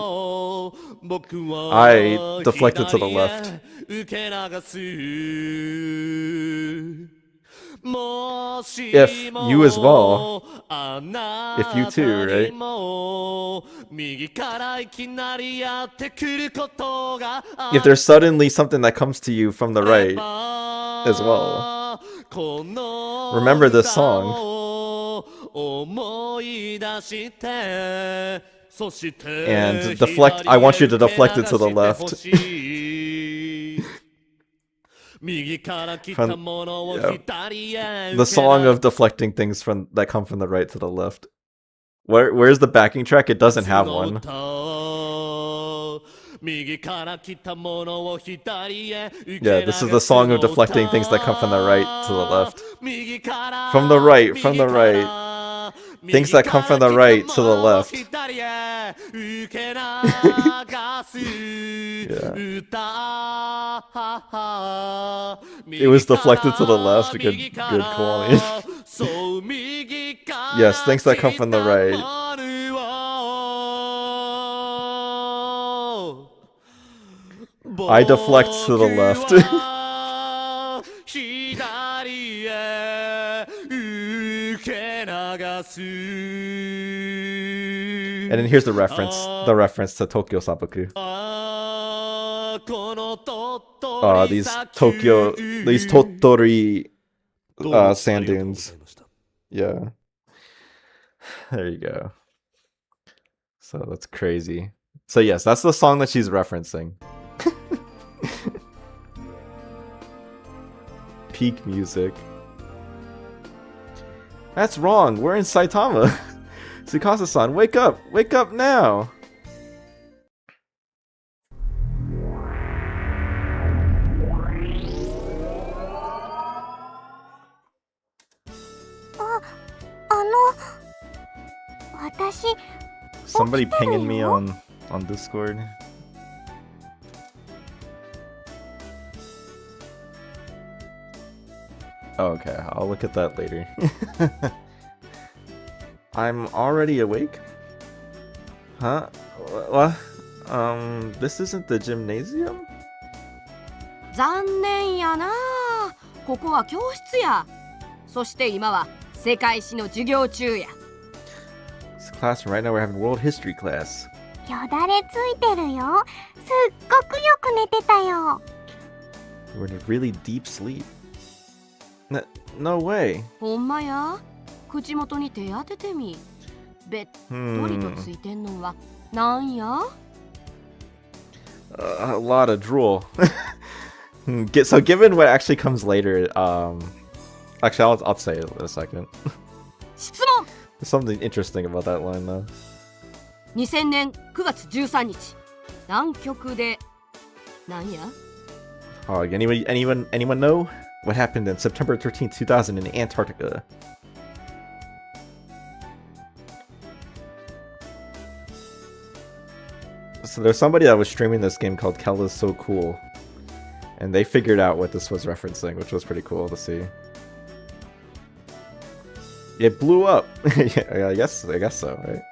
I deflected to the left. If you as well, if you too, right? If there's suddenly something that comes to you from the right as well, remember this song. And deflect. I want you to deflect it to the left. The song of deflecting things that come from the right to the left. Where's the backing track? It doesn't have one. Yeah, this is the song of deflecting things that come from the right to the left. From the right. Things that come from the right to the left. Yeah. It was deflected to the left. Good quality. Yes, things that come from the right. I deflect to the left. And then here's the reference to Tokyo Sabaku. These Totori sand dunes. Yeah. There you go. So that's crazy. So yes, that's the song that she's referencing. Peak music. That's wrong. We're in Saitama. Tsukasa-san, wake up! Wake up now! Somebody pinging me on Discord. Oh, okay, I'll look at that later. I'm already awake? Huh? What? This isn't the gymnasium? 残念やな。ここは教室や。そして今は世界史の授業中や。This classroom right now we're having world history class. よだれついてるよ。すっごくよく寝てたよ。 We're in a really deep sleep. No way. ほんまや。口元に手当ててみ。べっとりとついてんのはなんや？ A lot of drool. So given what actually comes later, actually I'll say it in a second. 質問。 There's something interesting about that line though. 2000年9月13日。南極でなんや？ Oh, anyone know what happened in September 13th, 2000 in Antarctica? So there's somebody that was streaming this game called Kel is So Cool, and they figured out what this was referencing, which was pretty cool to see. It blew up. Yeah, I guess so, right?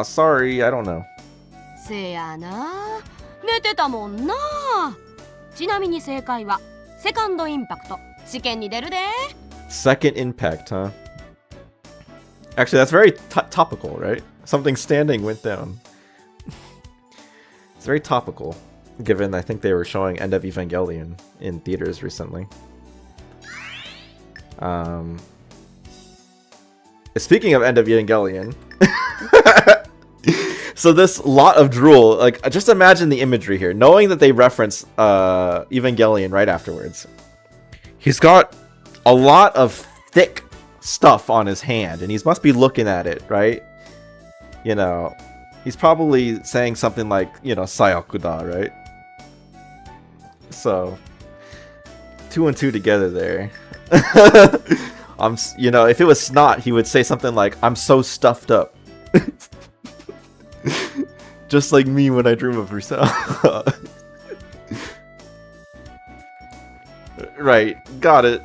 Sorry, I don't know. せやな。寝てたもんな。ちなみに正解はセカンドインパクト。試験に出るで。Second impact, huh? Actually, that's very topical, right? Something standing went down. It's very topical, given I think they were showing End of Evangelion in theaters recently. Speaking of End of Evangelion, so this lot of drool, like, just imagine the imagery here, knowing that they reference Evangelion right afterwards. He's got a lot of thick stuff on his hand, and he must be looking at it, right? You know, he's probably saying something like, you know, Sayakuda, right? So, 2 and 2 together there. You know, if it was snot, he would say something like, I'm so stuffed up. Just like me when I dream of Rizal. Right, got it.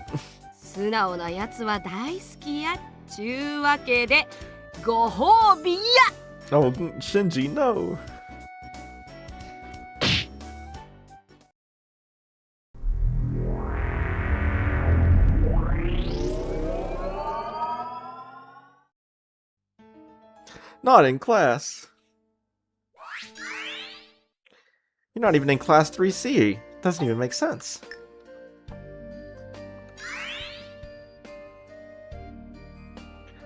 素直なやつは大好きや。ちゅうわけで、ご褒美や。 Oh, Shinji, no. Not in class. You're not even in class 3C. Doesn't even make sense.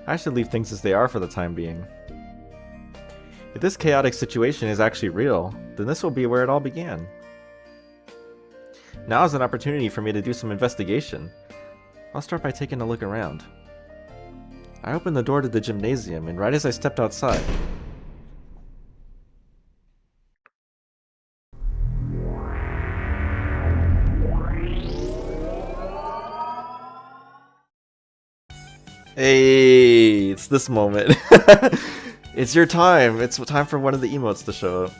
I should leave things as they are for the time being. If this chaotic situation is actually real, then this will be where it all began. Now is an opportunity for me to do some investigation. I'll start by taking a look around. I opened the door to the gymnasium, and right as I stepped outside... Hey, it's this moment. It's your time. It's time for one of the emotes to show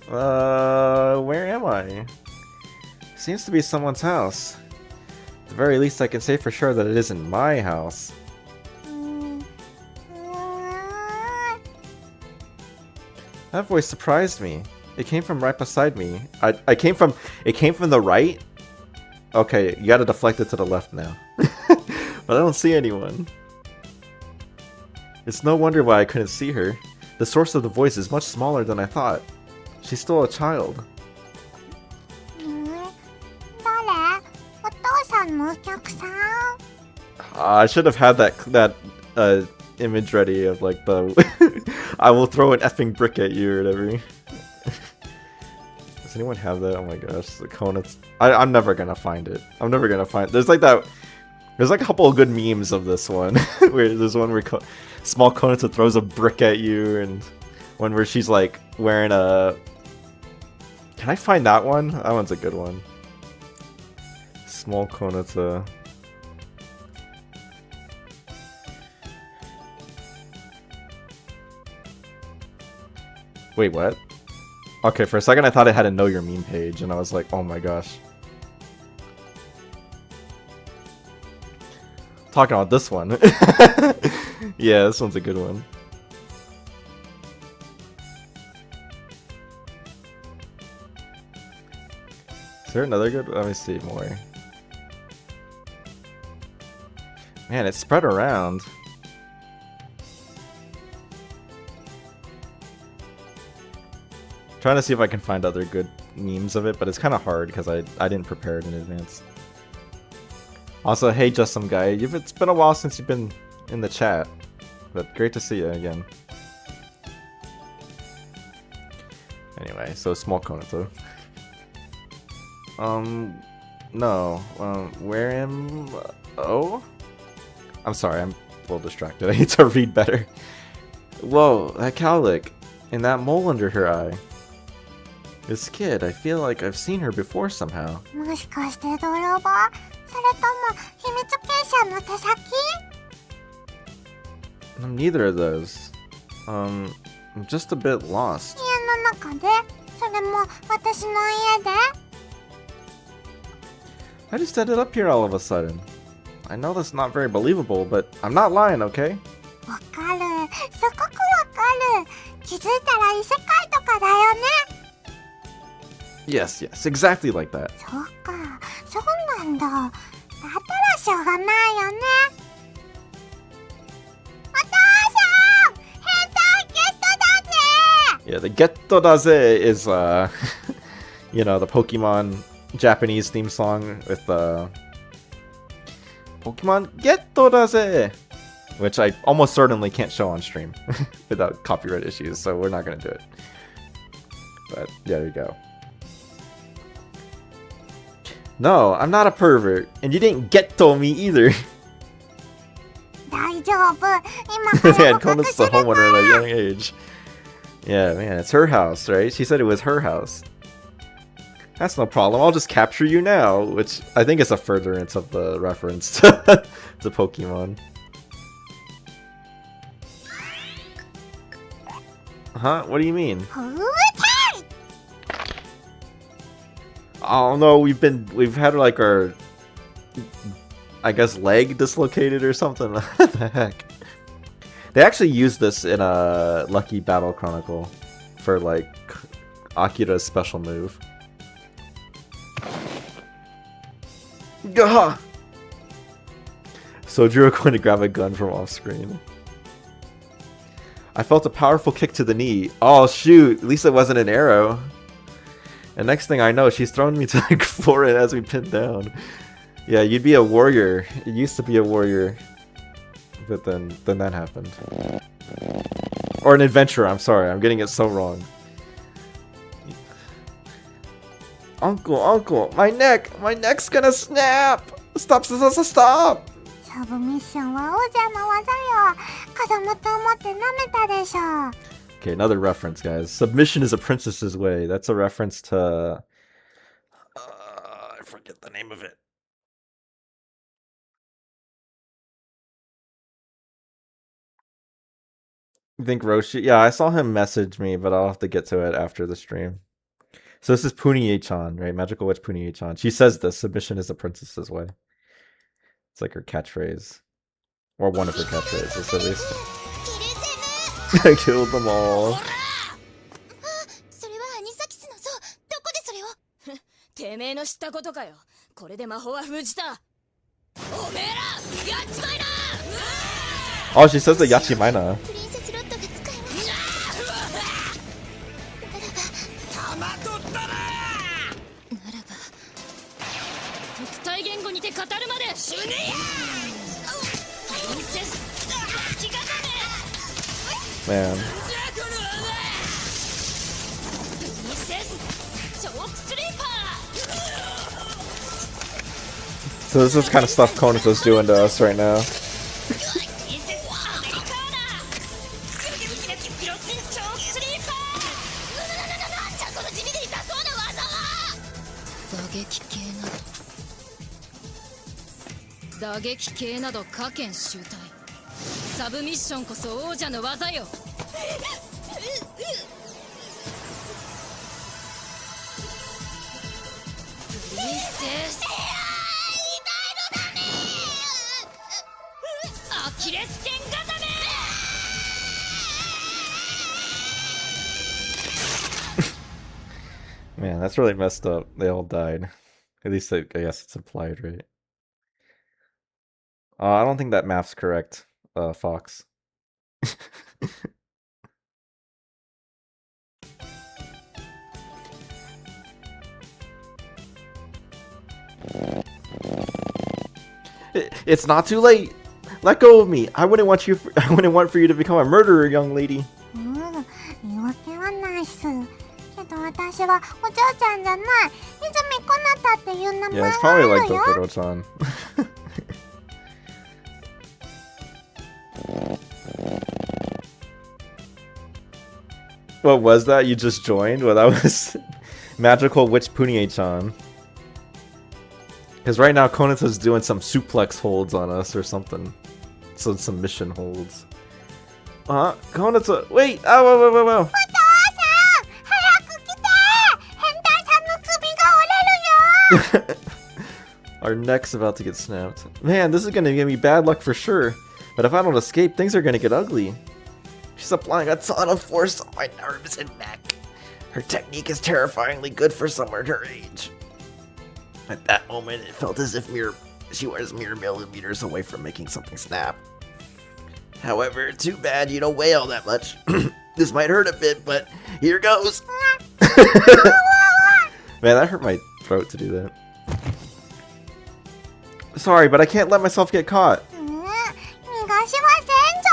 up. Where am I? Seems to be someone's house. At the very least, I can say for sure that it isn't my house. That voice surprised me. It came from right beside me. It came from the right? Okay, you gotta deflect it to the left now. But I don't see anyone. It's no wonder why I couldn't see her. The source of the voice is much smaller than I thought. She's still a child. I should have had that image ready of like the I will throw an effing brick at you or whatever. Does anyone have that? Oh my gosh, the Konats. I'm never gonna find it. I'm never gonna find. There's like that There's like a couple of good memes of this one. Where there's one where Small Konoto throws a brick at you, and one where she's like wearing a... Can I find that one? That one's a good one. Small Konoto. Wait, what? Okay, for a second I thought it had a know your meme page, and I was like, oh my gosh. Talking about this one. Yeah, this one's a good one. Is there another good? Let me see more. Man, it's spread around. Trying to see if I can find other good memes of it, but it's kind of hard because I didn't prepare it in advance. Also, hey, just some guy. It's been a while since you've been in the chat, but great to see you again. Anyway, so Small Konoto. No. Where am... Oh? I'm sorry, I'm a little distracted. I need to read better. Whoa, that cowlick. And that mole under her eye. This kid, I feel like I've seen her before somehow. もしかして泥棒？それとも秘密結社の手先？ Neither of those. I'm just a bit lost. 家の中で？それも私の家で？ I just ended up here all of a sudden. I know that's not very believable, but I'm not lying, okay? わかる。すごくわかる。気づいたら異世界とかだよね。 Yes, exactly like that. そうか、そうなんだ。だったらしょうがないよね。お父さん、変態ゲットだぜ。 Yeah, the Getto Daze is, you know, the Pokemon Japanese theme song with Pokemon Getto Daze, which I almost certainly can't show on stream without copyright issues, so we're not gonna do it. But yeah, there you go. No, I'm not a pervert, and you didn't getto me either. 大丈夫。今から Man, 捕獲 Kona's す a るか homeowner at a ら。 young age. Yeah, man, it's her house, right? She said it was her house. That's no problem. I'll just capture you now, which I think is a furtherance of the reference to Pokemon. Huh? What do you mean? ふーたい。 Oh no, we've had like our, I guess, leg dislocated or something. What the heck? They actually used this in a Lucky Battle Chronicle for like Akira's special move. Gah! Sojiro going to grab a gun from off screen. I felt a powerful kick to the knee. Oh shoot, at least it wasn't an arrow. And next thing I know, she's throwing me to the floor and has me pinned down. Yeah, you'd be a warrior. You used to be a warrior. But then that happened. Or an adventurer, I'm sorry, I'm getting it so wrong. Uncle, my neck's gonna snap! Stop! サブミッションは王者の技よ。子供と思って舐めたでしょ。 Okay, another reference, guys. Submission is a princess's way. That's a reference to... I forget the name of it. I think Roshi... Yeah, I saw him message me, but I'll have to get to it after the stream. So this is Punie-chan, right? Magical Witch Punie-chan. She says this. Submission is a princess's way. It's like her catchphrase. Or one of her catchphrases, at least. I killed them all. それはアニサキスの像。どこでそれを？てめえの知ったことかよ。これで魔法は封じた。おめえら、やっちまいな。 Oh, she says the Yachimaina. プリンセスロットが使えます。玉取ったな。ならば、特体言語にて語るまで死ねや。プリンセス、気がだね。 Man. プリンセス、チョークスリーパー。So this is kind of stuff Konito's doing to us right now. Man, that's really messed up. They all died. At least I guess it's implied, right? I don't think that math's correct, Fox. It's not too late. Let go of me. I wouldn't want for you to become a murderer, young lady. 言い訳はないっす。けど私はお嬢ちゃんじゃない。泉こなたっていう名前 Yeah, が it's あ probably る like よ。 Dokuro-chan. What was that? You just joined? Well, that was Magical Witch Punie-chan. Because right now Konito's doing some suplex holds on us or something. So some mission holds. Konito, wait! Oh, whoa, whoa, whoa, whoa! お父さん早く来て変態さんの首が折れるよ Our neck's about to get snapped. Man, this is gonna give me bad luck for sure. But if I don't escape, things are gonna get ugly. She's applying a ton of force on my nerves and neck. Her technique is terrifyingly good for someone her age. At that moment, it felt as if she was mere millimeters away from making something snap. However, too bad you don't weigh all that much. This might hurt a bit, but here goes. Man, that hurt my throat to do that. Sorry, but I can't let myself get caught. 逃がしませんぞ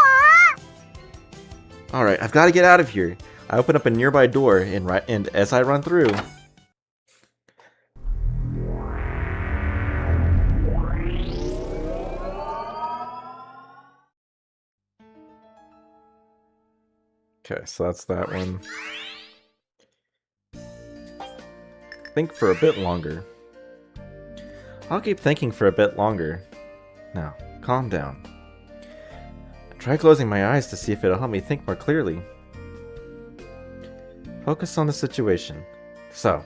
Alright, I've got to get out of here. I open up a nearby door, and as I run through... Okay, so that's that one. Think for a bit longer. I'll keep thinking for a bit longer. Now, calm down. Try closing my eyes to see if it'll help me think more clearly. Focus on the situation. So,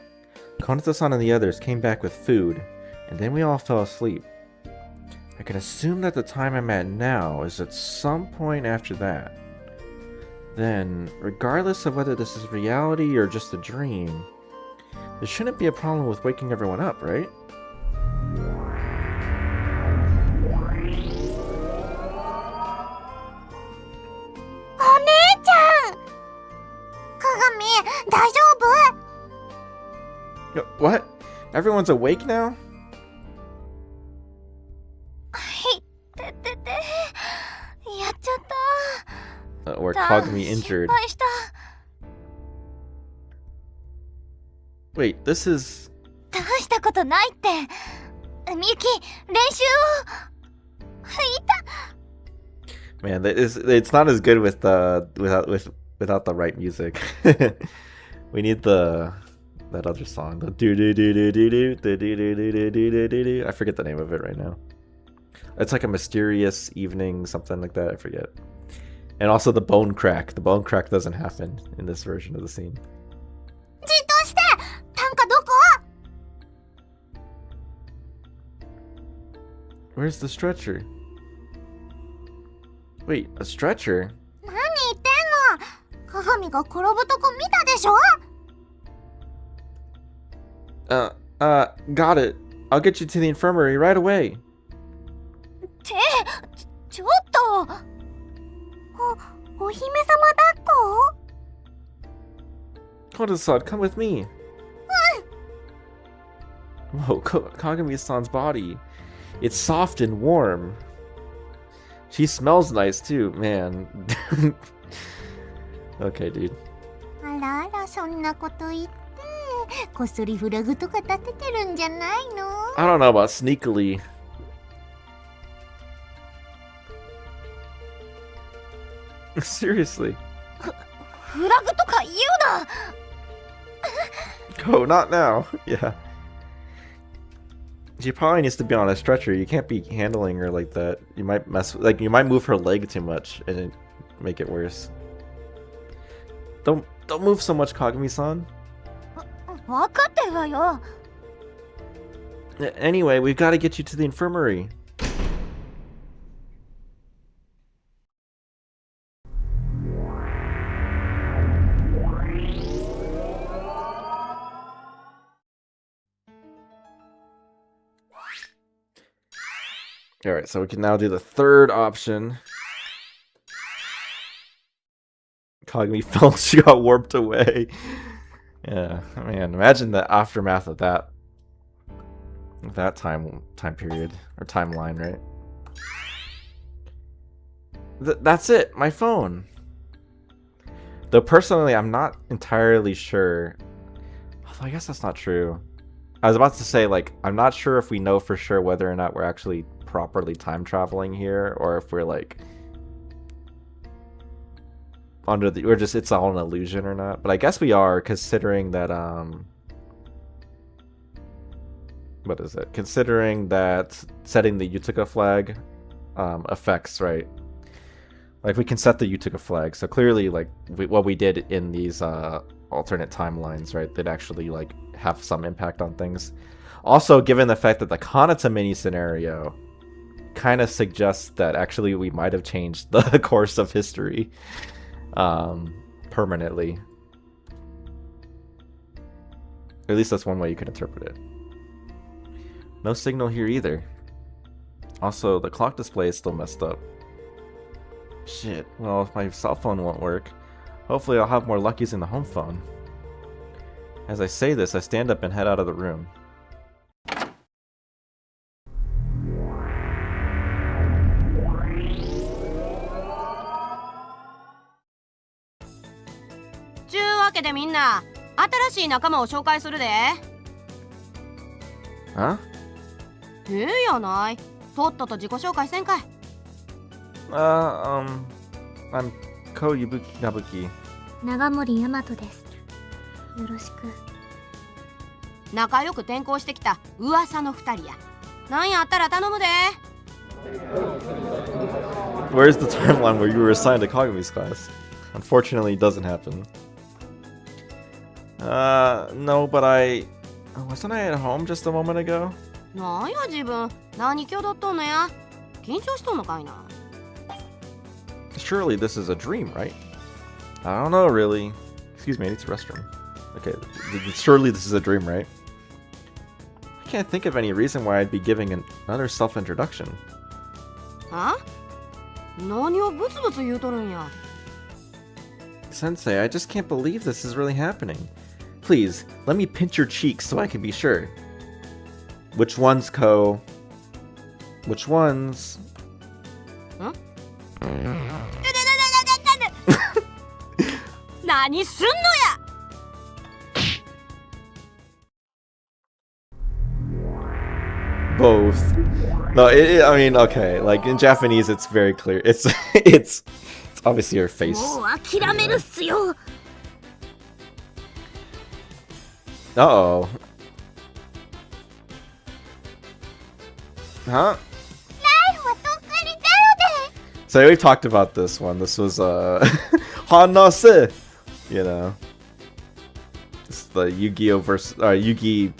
Konito-san and the others came back with food, and then we all fell asleep. I can assume that the time I'm at now is at some point after that. Then, regardless of whether this is reality or just a dream, there shouldn't be a problem with waking everyone up, right? What? Everyone's awake now? Or Kagami injured. Wait, this is... どうしたことないってみゆき練習を Man, it's not as good with without the right music. We need that other song. The I forget the name of it right now. It's like a mysterious evening, something like that. I forget. And also the bone crack. The bone crack doesn't happen in this version of the scene. じっとして短歌どこ Where's the stretcher? Wait, a stretcher? 何言ってんの鏡が転ぶとこ見たでしょ Got it. I'll get you to the infirmary right away. ちょっとお姫様抱っこ Koda-san, come with me. Whoa, Kagami-san's body. It's soft and warm. She smells nice too, man. Okay, dude. あらあらそんなこと言ってこっそりフラグとか立ててるんじゃないの I don't know about sneakily. Seriously. フラグとか言うな。 Go, not now. Yeah. She probably needs to be on a stretcher. You can't be handling her like that. You might you might move her leg too much and it make it worse. Don't move so much, Kagami-san. 分かってるわよ。 Anyway, we've got to get you to the infirmary. Alright, so we can now do the third option. Kagami felt she got warped away. Yeah, man, imagine the aftermath of that time period or timeline, right? That's it, my phone. Though personally, I'm not entirely sure. Although I guess that's not true. I was about to say, like, I'm not sure if we know for sure whether or not we're actually properly time traveling here, or if we're like under the, or just it's all an illusion or not. But I guess we are, considering that what is it? Considering that setting the Utica flag affects, right? Like, we can set the Utica flag, so clearly, like, what we did in these alternate timelines, right, they'd actually, like, have some impact on things. Also, given the fact that the Kanata mini scenario kind of suggests that actually we might have changed the course of history permanently. At least that's one way you could interpret it. No signal here either. Also, the clock display is still messed up. Shit, well, if my cell phone won't work, hopefully I'll have more luckies in the home phone. As I say this, I stand up and head out of the room. Huh? やない。とっとと自己紹介せんかい。I'm Ko Nabuki. 長森大和です。よろしく。仲良く転校してきた噂の二人や。なんやったら頼むで。Where's the timeline where you were assigned to Kagami's class? Unfortunately, it doesn't happen. No, but wasn't I at home just a moment ago? なんや自分、何気取っとんのや。緊張しとんのかいな。Surely this is a dream, right? I don't know, really. Excuse me, I need the restroom. Okay, surely this is a dream, right? I can't think of any reason why I'd be giving another self-introduction. は？何をブツブツ言うとるんや。Sensei, I just can't believe this is really happening. Please, let me pinch your cheeks so I can be sure. Which ones, Ko? Which ones? Huh? 何すんのや。Both. No, I mean, okay. Like in Japanese, it's very clear. It's obviously her face. もう諦めるっすよ。 Uh-oh. Huh? So we've talked about this one. This was Hanase, you know. It's the Yu-Gi-Oh versus Yugi,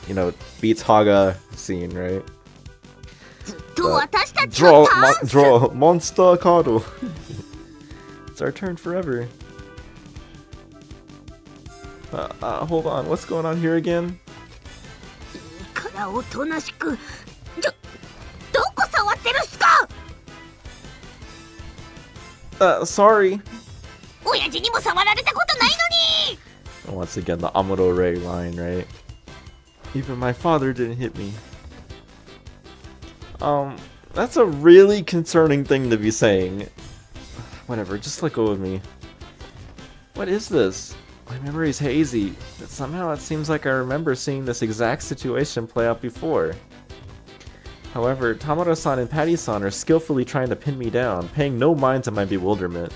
you know, beats Haga scene, right? Draw monster card. It's our turn forever. Hold on. What's going on here again? からおとなしく。どこ触ってるっすか。 Sorry. 親父にも触られたことないのに。 Once again, the Amuro Ray line, right? Even my father didn't hit me. That's a really concerning thing to be saying. Whatever, just let go of me. What is this? My memory's hazy, but somehow it seems like I remember seeing this exact situation play out before. However, Tamaro-san and Patty-san are skillfully trying to pin me down, paying no mind to my bewilderment.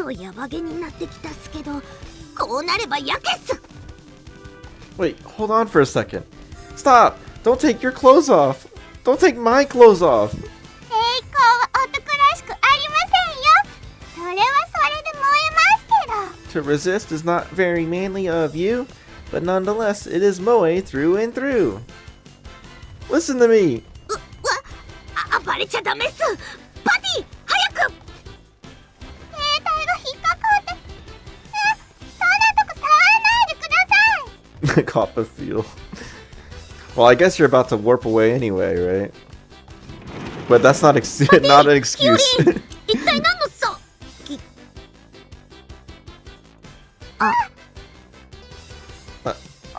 とヤバげになってきたっすけど、こうなればやけっす。 Wait, hold on for a second. Stop! Don't take your clothes off! Don't take my clothes off! 栄光は男らしくありませんよ。それはそれで燃えますけど。 To resist is not very manly of you, but nonetheless, it is moe through and through. Listen to me! 暴れちゃダメっす。パティ早く。兵隊が引っかかって。そんなとこ触らないでください。 Copperfield. Well, I guess you're about to warp away anyway, right? But that's not not an excuse. 一体何のさ。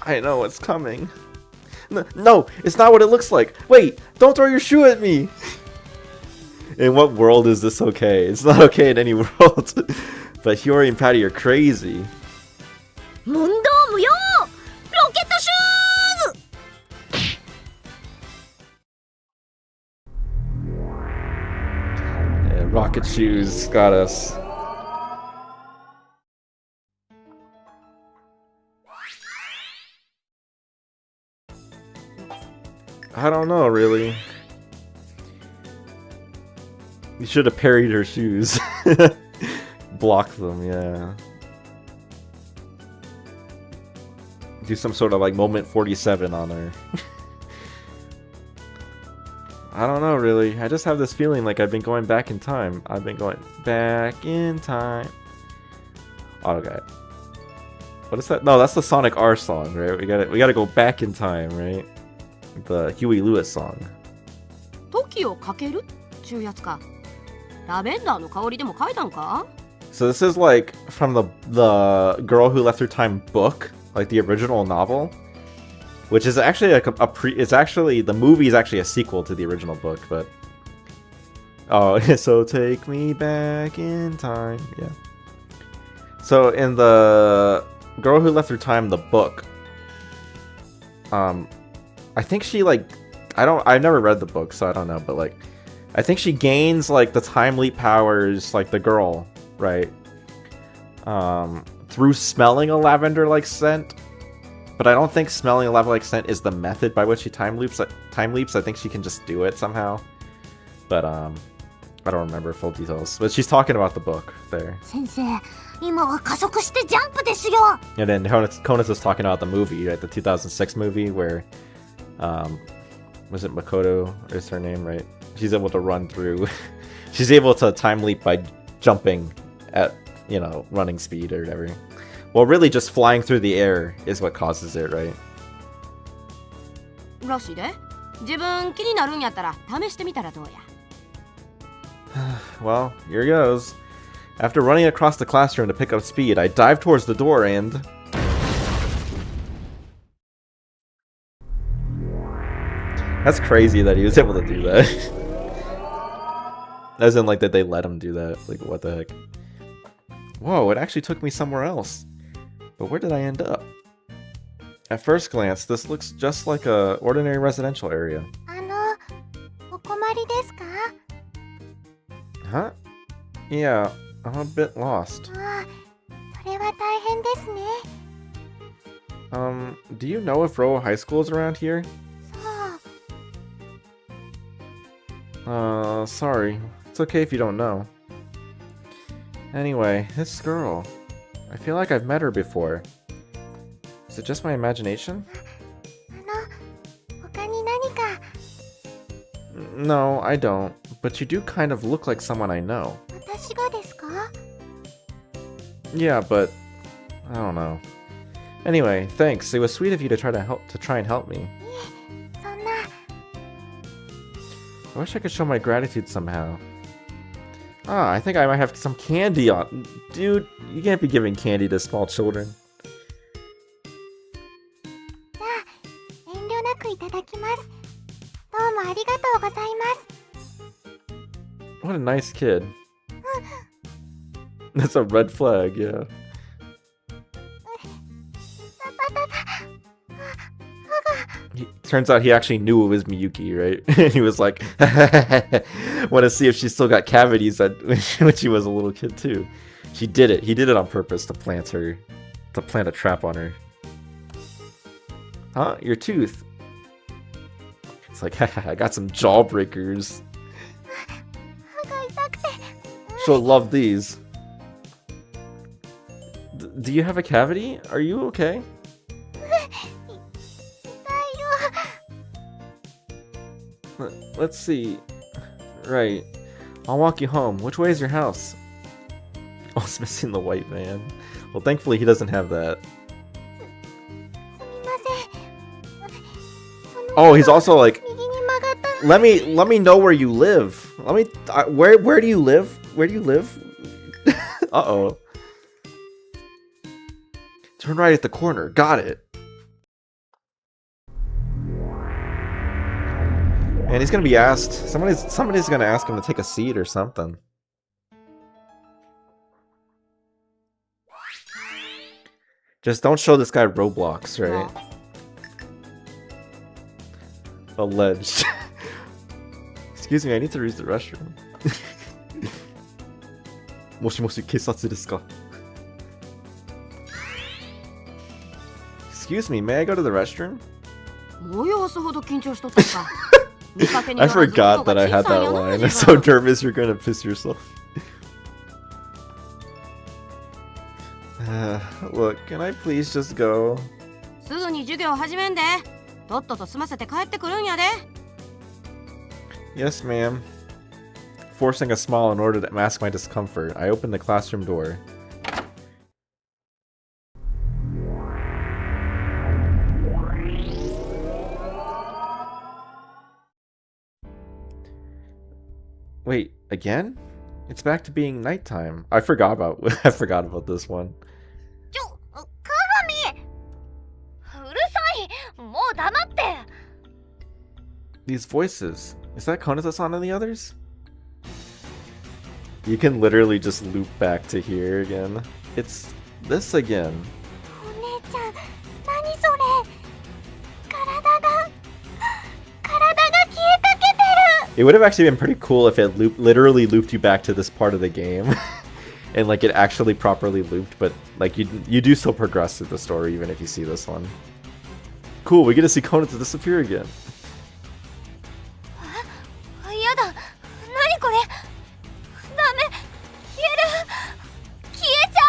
I know what's coming. No, it's not what it looks like. Wait, don't throw your shoe at me. In what world is this okay? It's not okay in any world. But Hiyori and Patty are crazy. 問答無用。ロケットシューズ。 Yeah, rocket shoes got us. I don't know, really. You should have parried her shoes. Block them, yeah. Do some sort of like moment 47 on her. I don't know, really. I just have this feeling like I've been going back in time. I've been going back in time. Oh, okay. What is that? No, that's the Sonic R song, right? We gotta go back in time, right? The Huey Lewis song. 時をかけるっちゅうやつか。ラベンダーの香りでも書いたんか？ So this is like from the Girl Who Left Her Time book, like the original novel, which is actually like it's actually the movie is actually a sequel to the original book, but oh, so take me back in time, yeah. So in the Girl Who Left Her Time, the book, I think she like, I've never read the book, so I don't know, but like, I think she gains like the time leap powers, like the girl, right? Through smelling a lavender-like scent, but I don't think smelling a lavender-like scent is the method by which she time leaps. I think she can just do it somehow, but I don't remember full details. But she's talking about the book there. 先生、今は加速してジャンプですよ。 And then Konus is talking about the movie, right? The 2006 movie where, was it Makoto is her name, right? She's able to run through. She's able to time leap by jumping at, you know, running speed or whatever. Well, really just flying through the air is what causes it, right? らしいで。自分気になるんやったら試してみたらどうや。Well, here goes. After running across the classroom to pick up speed, I dive towards the door and... That's crazy that he was able to do that. As in, like, that they let him do that. Like, what the heck? Whoa, it actually took me somewhere else. But where did I end up? At first glance, this looks just like a ordinary residential area. お困りですか？ Huh? Yeah, I'm a bit lost. ああ、それは大変ですね。 Do you know if Roa High School is around here? そう。 Sorry. It's okay if you don't know. Anyway, this girl. I feel like I've met her before. Is it just my imagination? 他に何か。 No, I don't. But you do kind of look like someone I know. 私がですか？ Yeah, but I don't know. Anyway, thanks. It was sweet of you to try and help me. そんな。 I wish I could show my gratitude somehow. Ah, I think I might have some candy on. Dude, you can't be giving candy to small children. じゃあ、遠慮なくいただきます。どうもありがとうございます。 What a nice kid. That's a red flag, yeah. Turns out he actually knew it was Miyuki, right? He was like, want to see if she still got cavities when she was a little kid too. He did it. He did it on purpose to plant her, to plant a trap on her. Huh? Your tooth. It's like, haha, I got some jawbreakers. 歯が痛くて She'll love these. Do you have a cavity? Are you okay? 痛いよ Let's see. Right. I'll walk you home. Which way is your house? Oh, it's missing the white van. Well, thankfully he doesn't have that. すみませんその Oh, he's also like, 右に曲がった let me know where you live. Let me, where do you live? Where do you live? Uh-oh. Turn right at the corner. Got it. And he's gonna be asked. Somebody's gonna ask him to take a seat or something. Just don't show this guy Roblox, right? Alleged. Excuse me, I need to use the restroom. もしもし、警察ですか? Excuse me, may I go to the restroom? 催すほど緊張しとったか。見かけに I よらず forgot 喉 that が I 小 had さい that やな line. 自 I'm so 分 nervous you're gonna piss yourself. Look, can I please just go? すぐに授業始めんで。とっとと済ませて帰ってくるんやで。 Yes, ma'am. Forcing a smile in order to mask my discomfort, I opened the classroom door. Wait, again? It's back to being nighttime. I forgot about this one. ちょ、鏡うるさいもう黙って These voices. Is that Konaza-san and the others? You can literally just loop back to here again. It's this again. お姉ちゃん何それ体が消えかけてる It would have actually been pretty cool if it literally looped you back to this part of the game. And like it actually properly looped, but like you do still progress through the story even if you see this one. Cool, we get to see Konaza disappear again. やだ何これダメ消えちゃう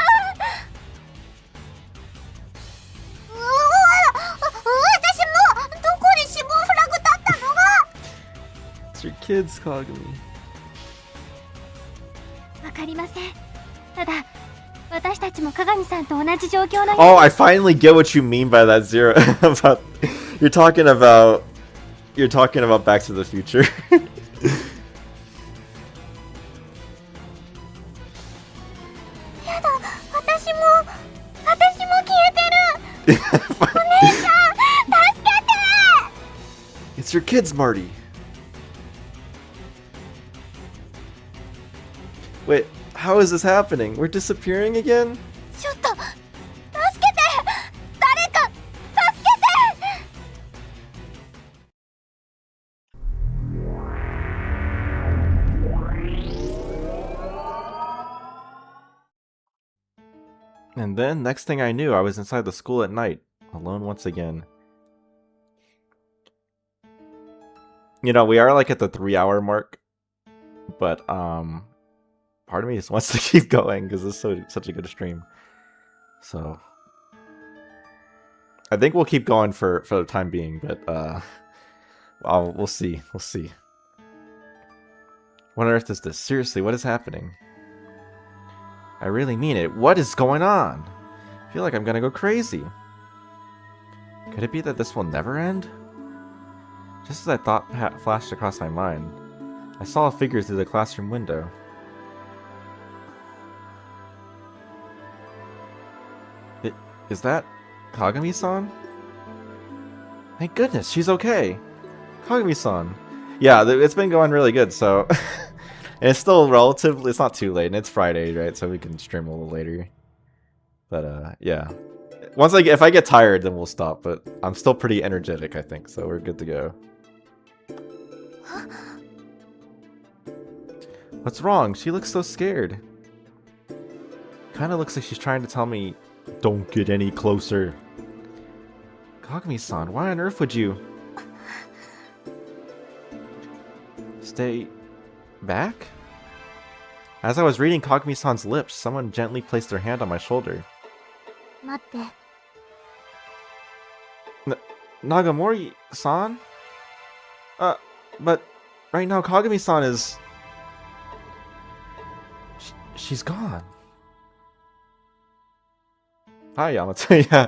私もどこに死亡フラグ立ったのが It's your kids, Kagami. わかりませんただ私たちも鏡さんと同じ状況の Oh, I finally get what you mean by that zero. About you're talking about Back to the Future. やだ私も消えてるお姉ちゃん助けて It's your kids, Marty. Wait, how is this happening? We're disappearing again? ちょっと助けて誰か助けて And then, next thing I knew, I was inside the school at night, alone once again. You know, we are like at the 3-hour mark, but part of me just wants to keep going because it's such a good stream. So I think we'll keep going for the time being, but we'll see. We'll see. What on earth is this? Seriously, what is happening? I really mean it. What is going on? I feel like I'm gonna go crazy. Could it be that this will never end? Just as I thought flashed across my mind, I saw a figure through the classroom window. Is that Kagami-san? Thank goodness, she's okay. Kagami-san. Yeah, it's been going really good, so... And it's still relatively, it's not too late, and it's Friday, right? So we can stream a little later. But yeah. If I get tired, then we'll stop, but I'm still pretty energetic, I think, so we're good to go. What's wrong? She looks so scared. kind of looks like she's trying to tell me, don't get any closer. Kagami-san, why on earth would you stay back? As I was reading Kagami-san's lips, someone gently placed their hand on my shoulder. 待って。 Nagamori-san? But right now Kagami-san is... She's gone. Hi, Yamato. Yeah.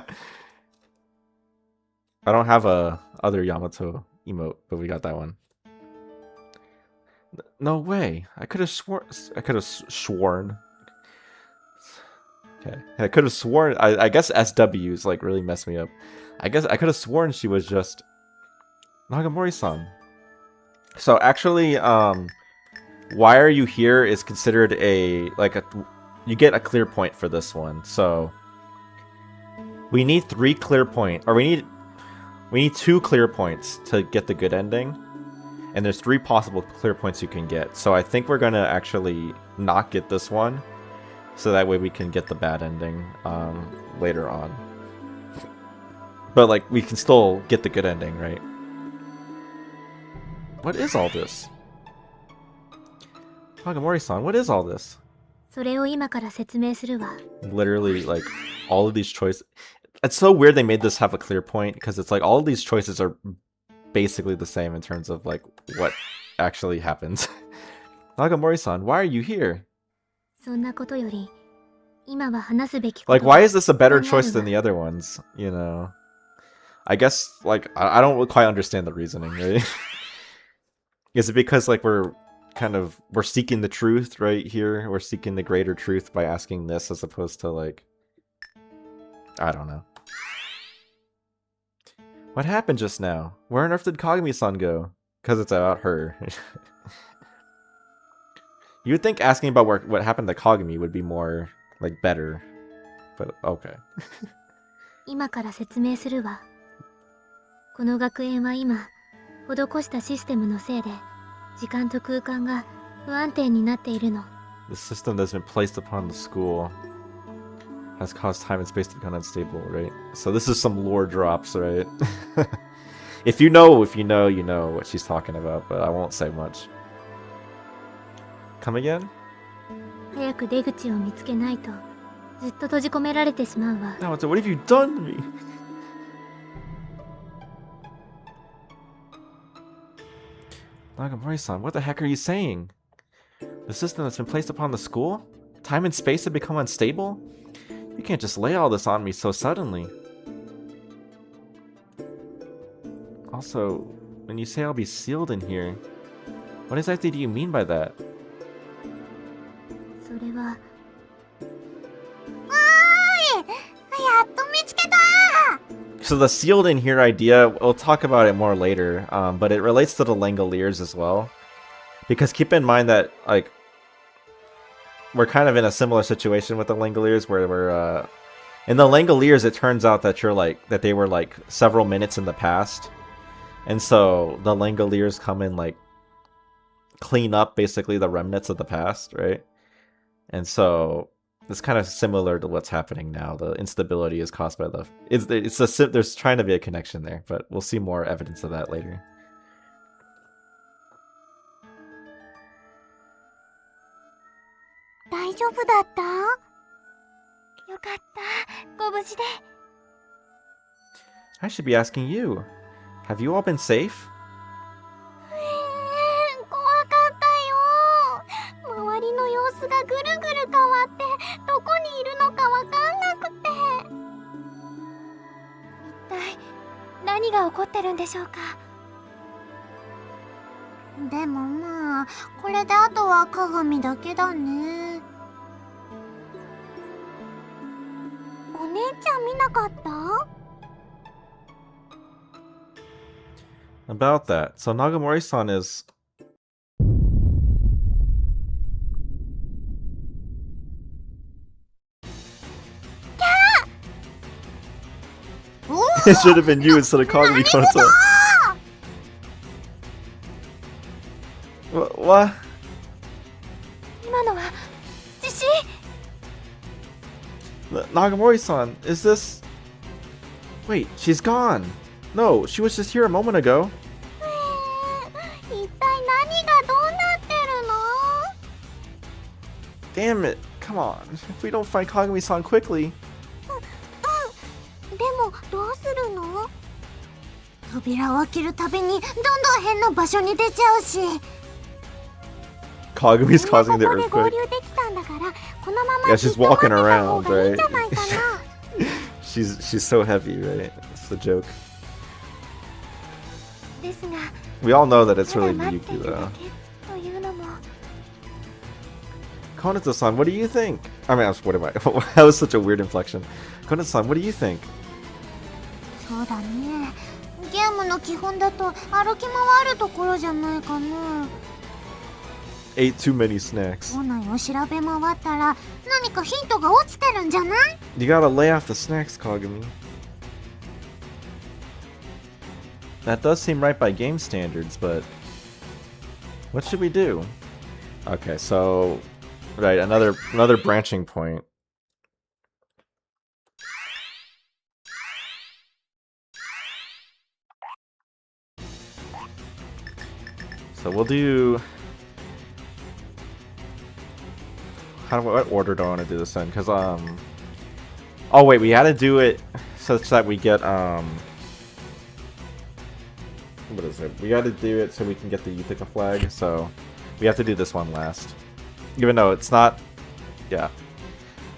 I don't have a other Yamato emote, but we got that one. No way. I could have sworn. Okay. I could have sworn. I guess SWs like really messed me up. I guess I could have sworn she was just Nagamori-san. So actually, why are you here is considered a you get a clear point for this one. So we need 3 clear point, or we need 2 clear points to get the good ending. And there's 3 possible clear points you can get. So I think we're gonna actually not get this one, so that way we can get the bad ending later on. But like we can still get the good ending, right? What is all this? Nagamori-san, what is all this? それを今から説明するわ。 Literally, like all of these choices. It's so weird they made this have a clear point, because it's like all of these choices are basically the same in terms of like what actually happens. Nagamori-san, why are you here? そんなことより、今は話すべきこと。 Like, why is this a better choice than the other ones? You know, I guess like I don't quite understand the reasoning. Right? Is it because like we're seeking the truth right here? We're seeking the greater truth by asking this as opposed to like, I don't know. What happened just now? Where on earth did Kagami-san go? Because it's about her. You would think asking about what happened to Kagami would be more, like, better. But, okay. 今から説明するわ。この学園は今、施したシステムのせいで、時間と空間が不安定になっているの。 The system that's been placed upon the school has caused time and space to become unstable, right? So this is some lore drops, right? If you know, you know what she's talking about, but I won't say much. Come again? 早く出口を見つけないと、ずっと閉じ込められてしまうわ。 No, what have you done to me? Nagamori-san, what the heck are you saying? The system that's been placed upon the school? Time and space have become unstable? You can't just lay all this on me so suddenly. Also, when you say I'll be sealed in here, what exactly do you mean by that? それは、 So the sealed in here idea, we'll talk about it more later, but it relates to the Langoliers as well. Because keep in mind that, like, we're kind of in a similar situation with the Langoliers where we're, in the Langoliers it turns out that that they were like several minutes in the past. And so the Langoliers come and like clean up basically the remnants of the past, right? And so it's kind of similar to what's happening now. The instability is caused by there's trying to be a connection there, but we'll see more evidence of that later. 大丈夫だった？よかった、ご無事で。 I should be asking you. Have you all been safe? 怖かったよ。周りの様子がぐるぐる変わって、どこにいるのかわかんなくて。一体何が起こってるんでしょうか。でもまあ、これであとは鏡だけだね。お姉ちゃん見なかった？ About that. So Nagamori-san is... It should have been you instead of Kagami Konosuba. What? 今のは地震？ Nagamori-san, is this... Wait, she's gone. No, she was just here a moment ago. 一体何がどうなってるの？ Damn it, come on. If we don't find Kagami-san quickly... でもどうするの？扉を開けるたびにどんどん変な場所に出ちゃうし。 Kagami's みんな causing the ここで合 earthquake. 流できたんだからこのまま Yeah, ずっ she's と待って walking た方 around, がいいん right? じゃないかな。She's so heavy, right? That's the joke. ですが We all know that it's ただ really 待って Miyuki いるだ though. けというのも Konato-san, what do you think? I mean, what am I? That was such a weird inflection. Konato-san, what do you think? そうだね。ゲームの基本だと歩き回るところじゃないかな。 Ate too many snacks. 校内を調べ回ったら何かヒントが落ちてるんじゃない？ You gotta lay off the snacks, Kagami. That does seem right by game standards, but what should we do? Okay, so right, another branching point. So we'll do. What order do I want to do this in? Because oh wait, we had to do it such that we get what is it? We got to do it so we can get the Utica flag. So we have to do this one last, even though it's not. Yeah,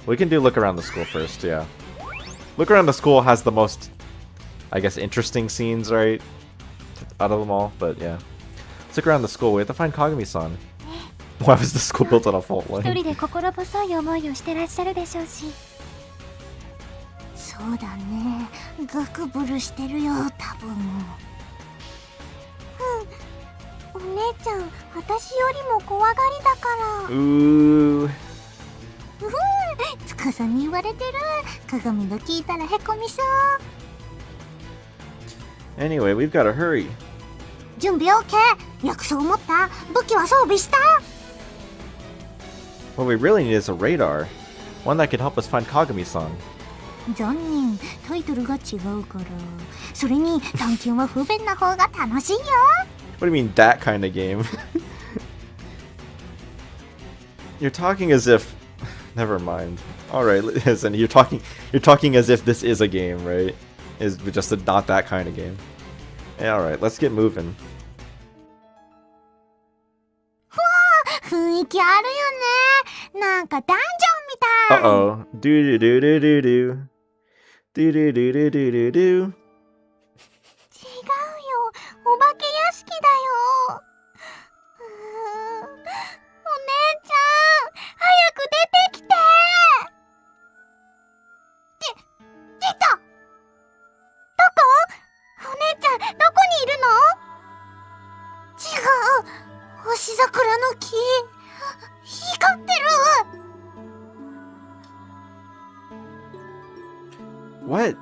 we can do look around the school first. Yeah, look around the school has the most, I guess, interesting scenes, right? Out of them all, but yeah. Let's look around the school. We have to find Kagami-san. Why was the school built on a fault 一 line? 人で心細い思いをしてらっしゃるでしょうし。そうだね。グクブルしてるよ、多分。お姉ちゃん私よりも怖がりだから。 Ooh. つかさんに言われてる。鏡が聞いたらへこみそう。 Anyway, we've gotta hurry. 準備 OK。薬草持った？武器は装備した？ What we really need is a radar. One that can help us find Kagami-san. 残念、タイトルが違うから。それに探検は不便な方が楽しいよ。 What do you mean, that kind of game? You're talking as if... Never mind. Alright, listen, you're talking as if this is a game, right? Is just not that kind of game. Yeah, alright, let's get moving. 雰囲気あるよね。なんかダンジョンみたい。 Uh-oh. Do-do-do-do-do-do. Do-do-do-do-do-do-do. 違うよお化け屋敷だよ。お姉ちゃん早く出てきて。出た。どこ？お姉ちゃんどこにいるの？違う。星桜の木。光ってる。 What?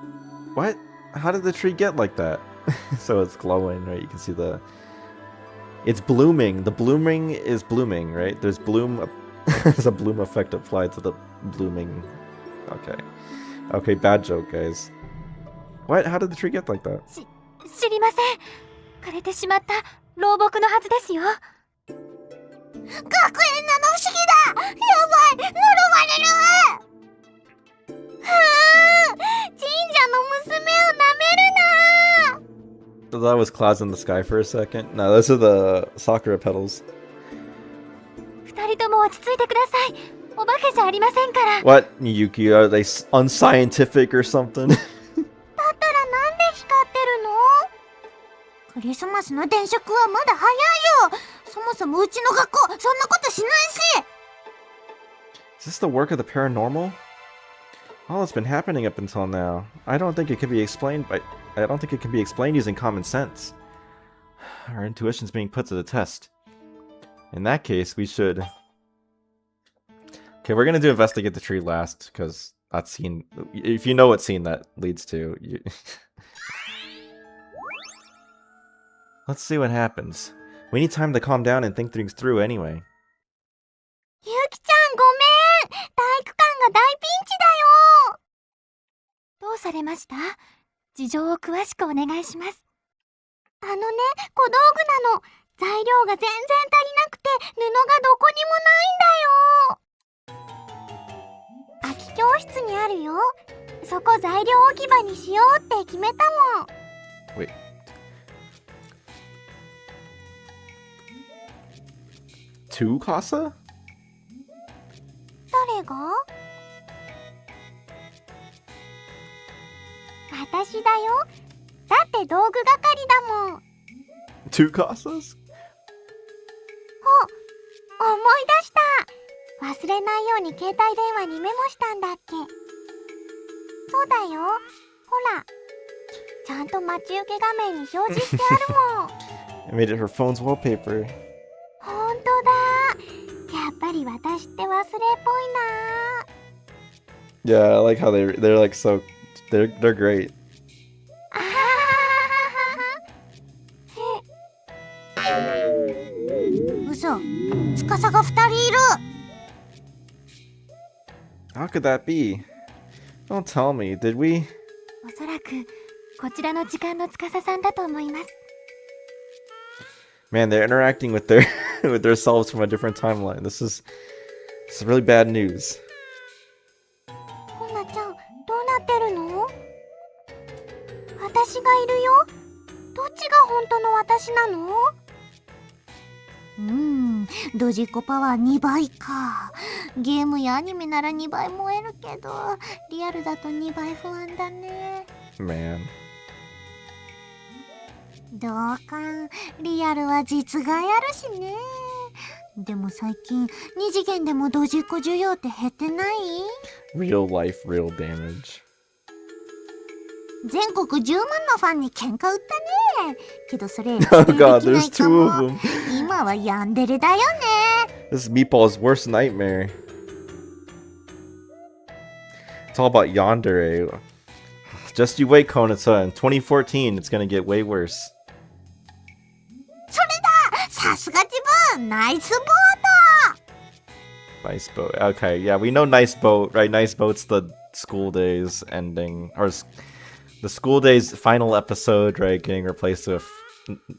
What? How did the tree get like that? So it's glowing, right? You can see the... It's blooming. The blooming is blooming, right? There's bloom... There's a bloom effect applied to the blooming. Okay. Okay, bad joke, guys. What? How did the tree get like that? 知りません。枯れてしまった老木のはずですよ。学園なの不思議だ。やばい。呪われる。神社の娘を舐めるな。 So that was clouds in the sky for a second? No, those are the sakura petals. 二人とも落ち着いてください。お化けじゃありませんから。 What, Miyuki? Are they unscientific or something? だったらなんで光ってるの？クリスマスの電飾はまだ早いよ。そもそもうちの学校そんなことしないし。 Is this the work of the paranormal? All that's been happening up until now. I don't think it can be explained using common sense. Our intuition's being put to the test. In that case, we should... Okay, we're gonna do investigate the tree last, because that scene... If you know what scene that leads to... Let's see what happens. We need time to calm down and think things through anyway. ゆきちゃんごめん。体育館が大ピンチだよ。されました？事情を詳しくお願いします。小道具なの。材料が全然足りなくて布がどこにもないんだよ。空き教室にあるよ。そこ材料置き場にしようって決めたもん。Wait. Two Casa? 誰が？私だよ。だって道具係だもん。Two Casas? 思い出した。忘れないように携帯電話にメモしたんだっけ。そうだよ。ほら。ちゃんと待ち受け画面に表示してあるもん。I made it her phone's wallpaper. ほんとだ。やっぱり私って忘れっぽいな。Yeah, I like how they're like so they're great. あはははは。嘘、司が2人いる。 How could that be? Don't tell me, did we? おそらくこちらの時間の司さんだと思います。 Man, they're interacting with their with themselves from a different timeline. This is really bad news. コナちゃん、どうなってるの？私がいるよ。どっちが本当の私なの？ドジっ子パワー2倍か。ゲームやアニメなら2倍燃えるけど、リアルだと2倍不安だね。 Man. 同感。リアルは実害あるしね。でも最近2次元でもドジっ子需要って減ってない？ Real life, real damage. 全国10万のファンに喧嘩売ったね。けどそれ Oh god, there's two of them. 今はヤンデレだよね。 This is Meatball's worst nightmare. It's all about yandere. Just you wait, Konata. In 2014, it's gonna get way worse. それだ、さすが自分、ナイスボー Nice boat. Okay, yeah, we know Nice Boat, right? Nice Boat's the school days ending, or the school days final episode, right? Getting replaced with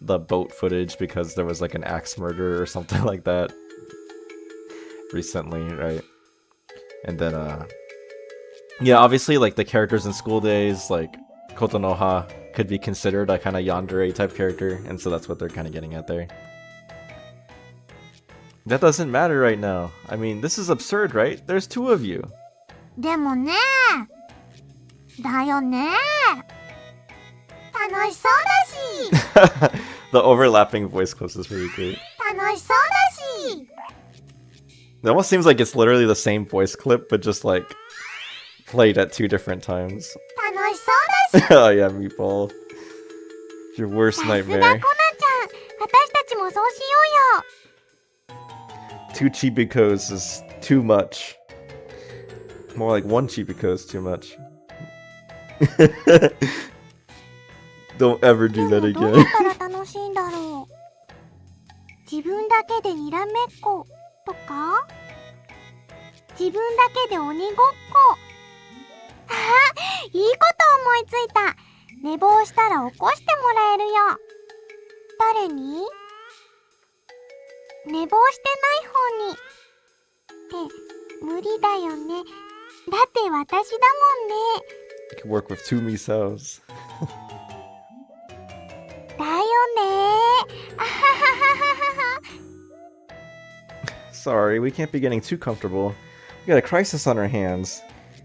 the boat footage because there was like an axe murder or something like that recently, right? And then, yeah, obviously, like the characters in school days, like Kotonoha, could be considered a kind of yandere type character, and so that's what they're kind of getting at there. That doesn't matter right now. I mean, this is absurd, right? There's two of you. でもね、だよね。楽しそうだし。The overlapping voice clips is really great. 楽しそうだし。 It almost seems like it's literally the same voice clip, but just like played at two different times. 楽しそうだし。 Oh yeah, Meatball. Your worst さすがコナちゃん。 nightmare. 私たちもそうしようよ。Two Chibikos is too much. More like one Chibiko is too much. Don't ever do that でもどう again. やったら楽しいんだろう。自分だけでにらめっことか、自分だけで鬼ごっこ。あ、いいこと思いついた。寝坊したら起こしてもらえるよ。誰に？寝坊してない方に。って無理だよね。だって私だもんね。 You can work with two Misas. だよね。あははははは。 Sorry, we can't be getting too comfortable. We got a crisis on our hands.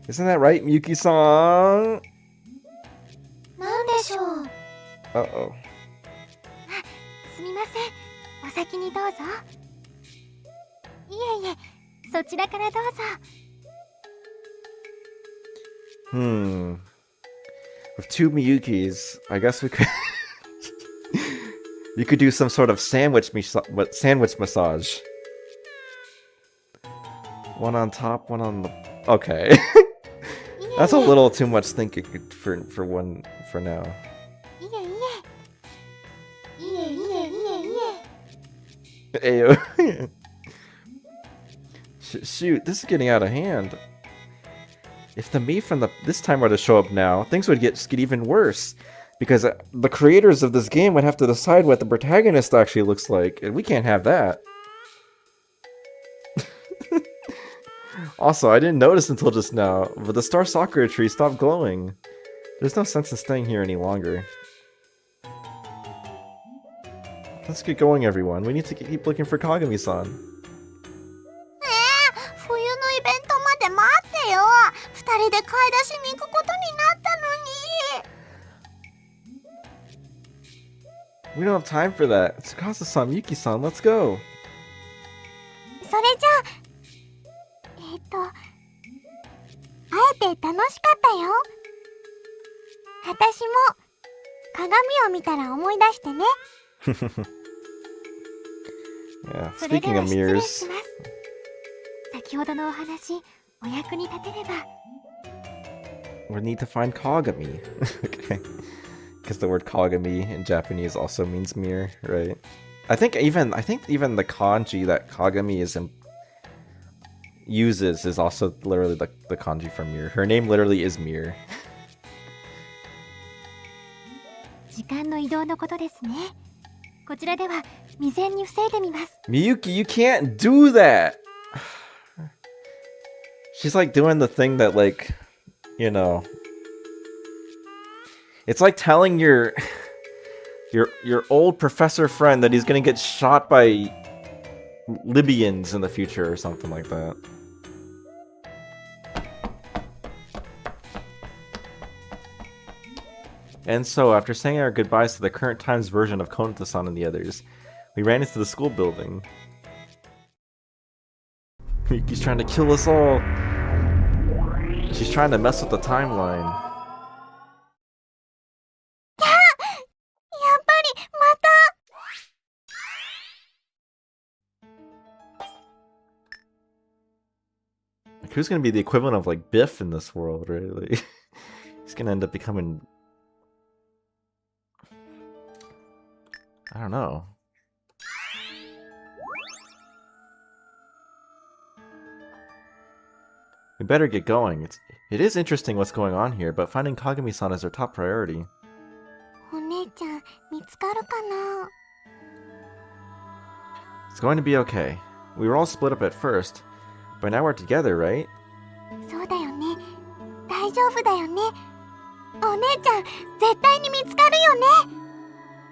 Isn't that right, Miyuki-san? なんでしょう。 Uh-oh. すみません。お先にどうぞ。いえいえ、そちらからどうぞ。 With two Miyukis, I guess we could... You could do some sort of sandwich massage. One on top, one on the... Okay. That's a little too much thinking for now. いえいえ。いえいえいえいえ。 Ayo. Shoot, this is getting out of hand. if the me from this time were to show up now, things would get even worse. Because the creators of this game would have to decide what the protagonist actually looks like, and we can't have that. Also, I didn't notice until just now, but the Star Sakura tree stopped glowing. There's no sense in staying here any longer. Let's get going, everyone. We need to keep looking for Kagami-san. 冬のイベントまで待ってよ。二人で買い出しに行くことになったのに。 We don't have time for that. Tsukasa-san, Yuki-san, let's go. それじゃあ会えて楽しかったよ。私も鏡を見たら思い出してね。 Yeah, それで speaking は of 失礼 mirrors. します。先ほどのお話、お役に立てれば。 We need to find Kagami. Okay. Because the word Kagami in Japanese also means mirror, right? I think even the kanji that Kagami uses is also literally the kanji for mirror. Her name literally is mirror. 時間の移動のことですね。こちらでは未然に防いでみます。 Miyuki, you can't do that! She's like doing the thing that, like, you know, it's like telling your old professor friend that he's gonna get shot by Libyans in the future or something like that. And so, after saying our goodbyes to the current times version of Konata-san and the others, we ran into the school building. Yuki's trying to kill us all. She's trying to mess with the timeline. やっぱりまた。 Like, who's gonna be the equivalent of, like, Biff in this world, right? Like, he's gonna end up becoming... I don't know. We better get going. It is interesting what's going on here, but finding Kagami-san is our top priority. お姉ちゃん見つかるかな。 It's going to be okay. We were all split up at first, but now we're together, right? そうだよね。大丈夫だよね。お姉ちゃん絶対に見つかるよね。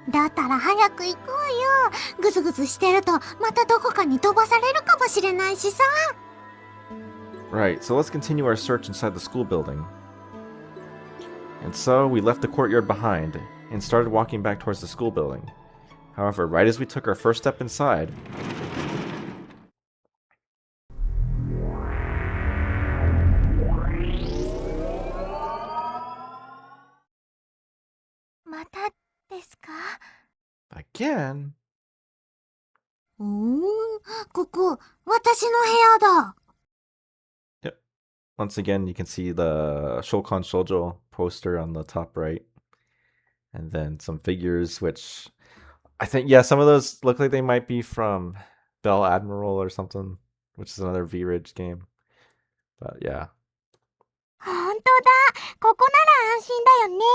だったら早く行こうよ。ぐずぐずしてるとまたどこかに飛ばされるかもしれないしさ。 Right, so let's continue our search inside the school building. And so, we left the courtyard behind, and started walking back towards the school building. However, right as we took our first step inside... Again? ここ私の部屋だ。 Once again, you can see the Shokan Shoujo poster on the top right. And then some figures, which I think, yeah, some of those look like they might be from Bell Admiral or something, which is another V-Ridge game. But yeah. 本当だ。ここなら安心だよね。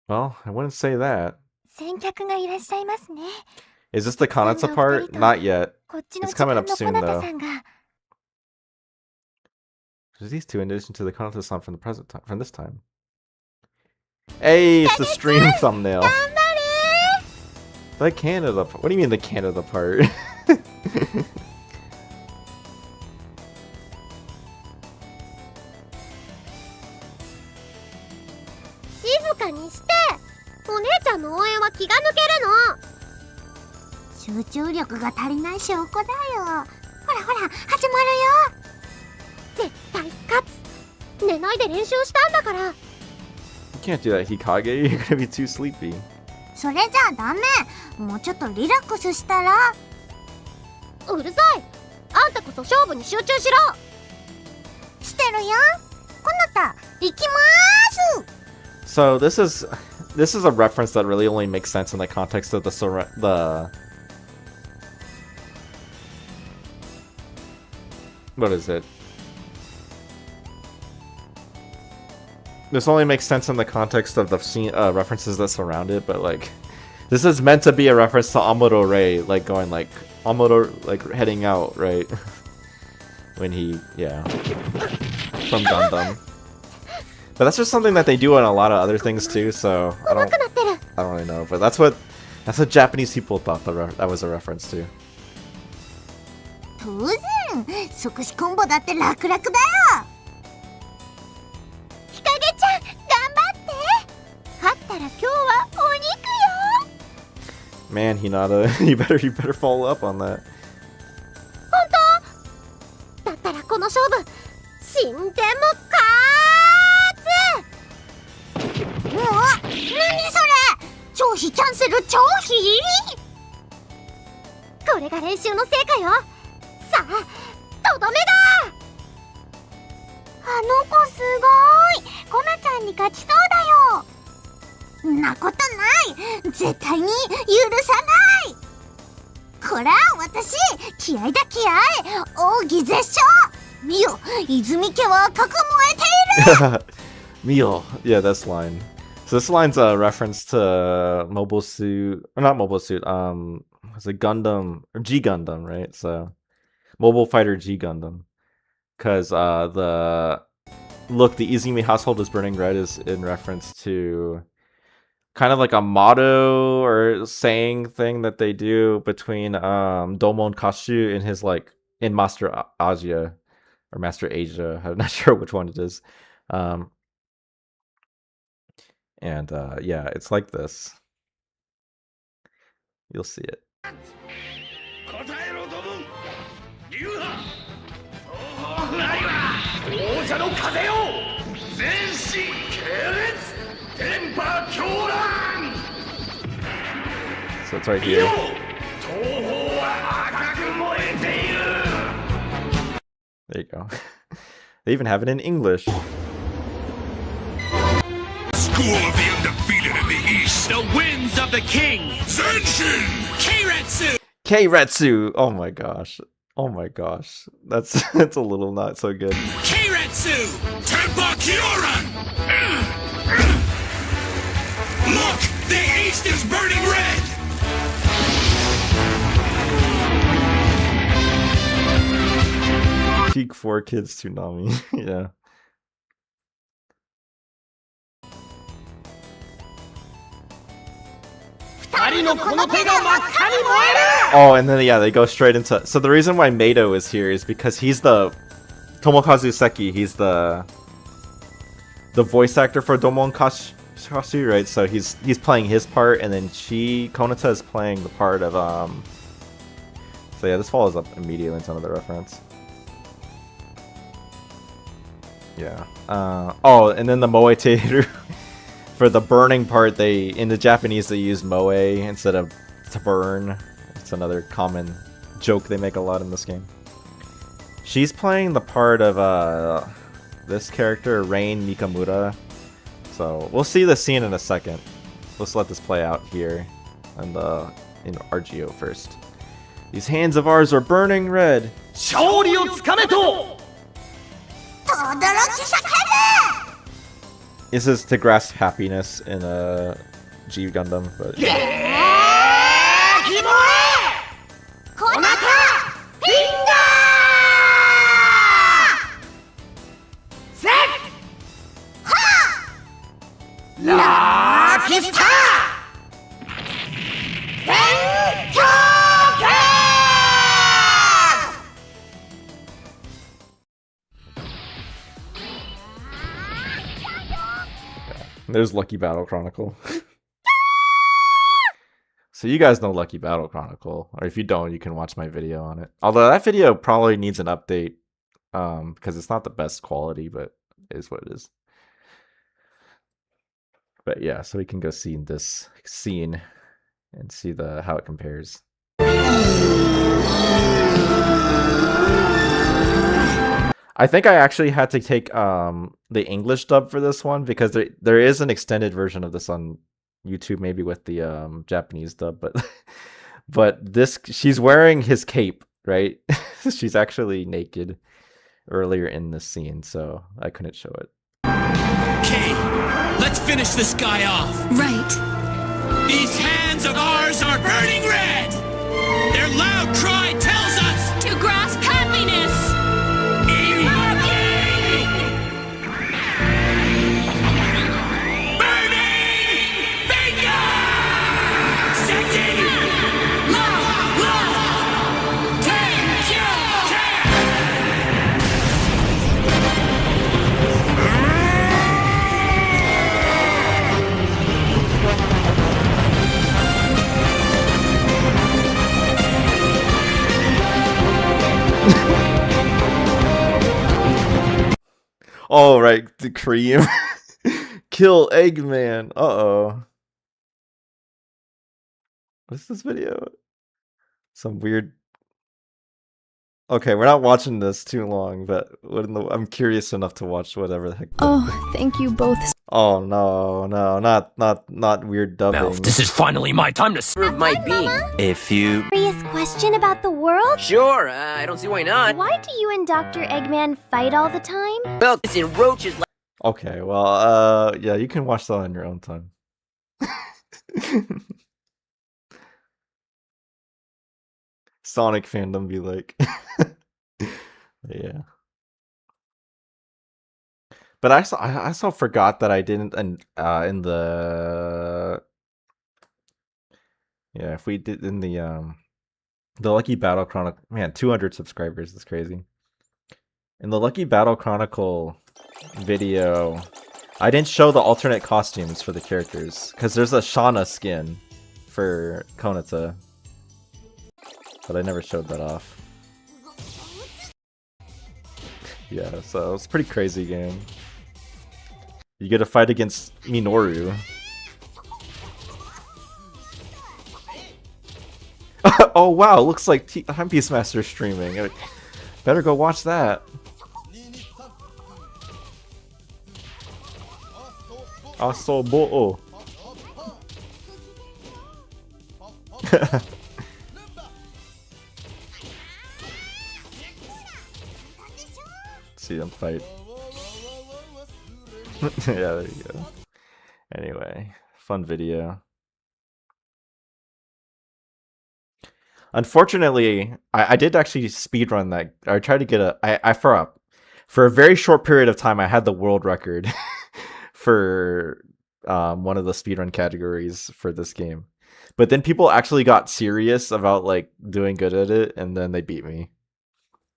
Well, I wouldn't say that. 先客がいらっしゃいますね。 Is this the Kanata part? Not yet. こっちの It's 時間 coming の up こ soon, なた though. さんが。 There's these two in addition to the Kanata-san from the present time, from this time. Hey, it's the stream thumbnail. 頑張れ The Canada part. What do you mean the Canada part? 静かにして。お姉ちゃんの応援は気が抜けるの。集中力が足りない証拠だよ。ほらほら始まるよ。絶対勝つ。寝ないで練習したんだから。 You can't do that, Hikage. You're gonna be too sleepy. それじゃあダメ。もうちょっとリラックスしたら。うるさい。あんたこそ勝負に集中しろ。してるよ。こなた行きまーす。 So this is a reference that really only makes sense in the context of the what is it? this only makes sense in the context of the scene references that surround it, but like this is meant to be a reference to Amuro Ray, like going like Amuro like heading out, right? When he from Gundam. But that's just something that they do on a lot of other things too, so I don't really know, but that's what Japanese people thought that was a reference to. 当然即死コンボだって楽々だよ。日陰ちゃん頑張って。勝ったら今日はお肉よ。 Man, Hinata, you better follow up on that. 本当だったらこの勝負死んでも勝つ。もう何それ。超飛キャンセル超飛。これが練習の成果よ。さあとどめだ。あの子すごい。コナちゃんに勝ちそうだよ。んなことない。絶対に許さない。こら私気合だ気合。奥義絶唱。見よ泉家は核燃えている。Meal. Yeah, this line. So this line's a reference to Mobile Suit, or not Mobile Suit, it's a Gundam, or G Gundam, right? So, Mobile Fighter G Gundam. Because the Izumi household is burning red is in reference to kind of like a motto or saying thing that they do between Domon Kashu and his like, in Master Asia, or Master Asia, I'm not sure which one it is. And yeah, it's like this. You'll see it. 答えろドボン流派東方フライは王者の風よ全身系列電波狂乱 So it's right 見よ here. 東方は赤く燃えている There you go. They even have it in English. School of the undefeated in the east The winds of the king! Zenshin Keiretsu! Keiretsu! Oh my gosh. Oh my gosh. That's a little not so good. Keiretsu! Tenpa Kyoran Look! The east is burning red! Peak 4 Kids Tsunami. Yeah. Oh, and then yeah, they go straight into. So the reason why Mato is here is because he's the Tomokazu Seki. He's the voice actor for Domon Kashi, right? So he's playing his part, and then Konata is playing the part of So yeah, this follows up immediately into another reference. Yeah. Oh, and then the Moe Teiru. For the burning part, in the Japanese they use moe instead of to burn. It's another common joke they make a lot in this game. She's playing the part of this character, Rain Mikamura. So we'll see the scene in a second. Let's let this play out here and in RGO first. These hands of ours are burning red. 勝利をつかめと This is to grasp happiness in a G Gundam, but コナタフィンガーセッラーキスター勉強 there's Lucky Battle Chronicle. So you guys know Lucky Battle Chronicle, or if you don't, you can watch my video on it. Although that video probably needs an update, because it's not the best quality, but it is what it is. But yeah, so we can go see this scene and see how it compares. I think I actually had to take the English dub for this one because there is an extended version of this on YouTube, maybe with the Japanese dub, but she's wearing his cape, right? She's actually naked earlier in this scene, so I couldn't show it. Okay, let's finish this guy off. Right. These hands of ours are burning red! Their loud cry tells us To grasp happiness! Oh, right, the cream. Kill Eggman. Uh-oh. What's this video? Some weird... Okay, we're not watching this too long, but I'm curious enough to watch whatever the heck. Oh, thank you both. Oh no, not weird dubbing. This is finally my time to serve my being. A few... Curious question about the world? Sure, I don't see why not. Why do you and Dr. Eggman fight all the time? Well, it's in roaches. Okay, well, yeah, you can watch that on your own time. Sonic fandom be like, yeah. But I also forgot that I didn't, and in the yeah, if we did in the Lucky Battle Chronicle, man, 200 subscribers is crazy. In the Lucky Battle Chronicle video, I didn't show the alternate costumes for the characters because there's a Shauna skin for Konata, but I never showed that off. Yeah, so it's a pretty crazy game. You get to fight against Minoru. Oh wow, looks like Timepiece Master streaming. Better go watch that. Asobo. See them fight. Yeah, there you go. Anyway, fun video. Unfortunately, I did actually speedrun that. I tried to get for a very short period of time, I had the world record for one of the speedrun categories for this game. But then people actually got serious about like doing good at it, and then they beat me.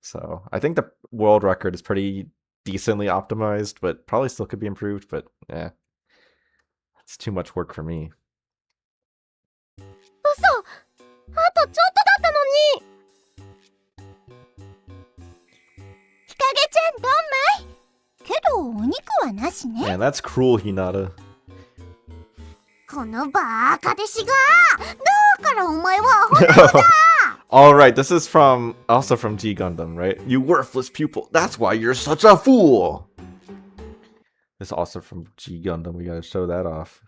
So I think the world record is pretty decently optimized, but probably still could be improved. But yeah, it's too much work for me. 嘘、あとちょっとだったのに。日陰ちゃんどんまい。けどお肉はなしね。 Man, that's cruel, Hinata. このバカ弟子が。だからお前はアホなんだ。 Alright, this is also from G Gundam, right? You worthless pupil. That's why you're such a fool. This is also from G Gundam. We gotta show that off.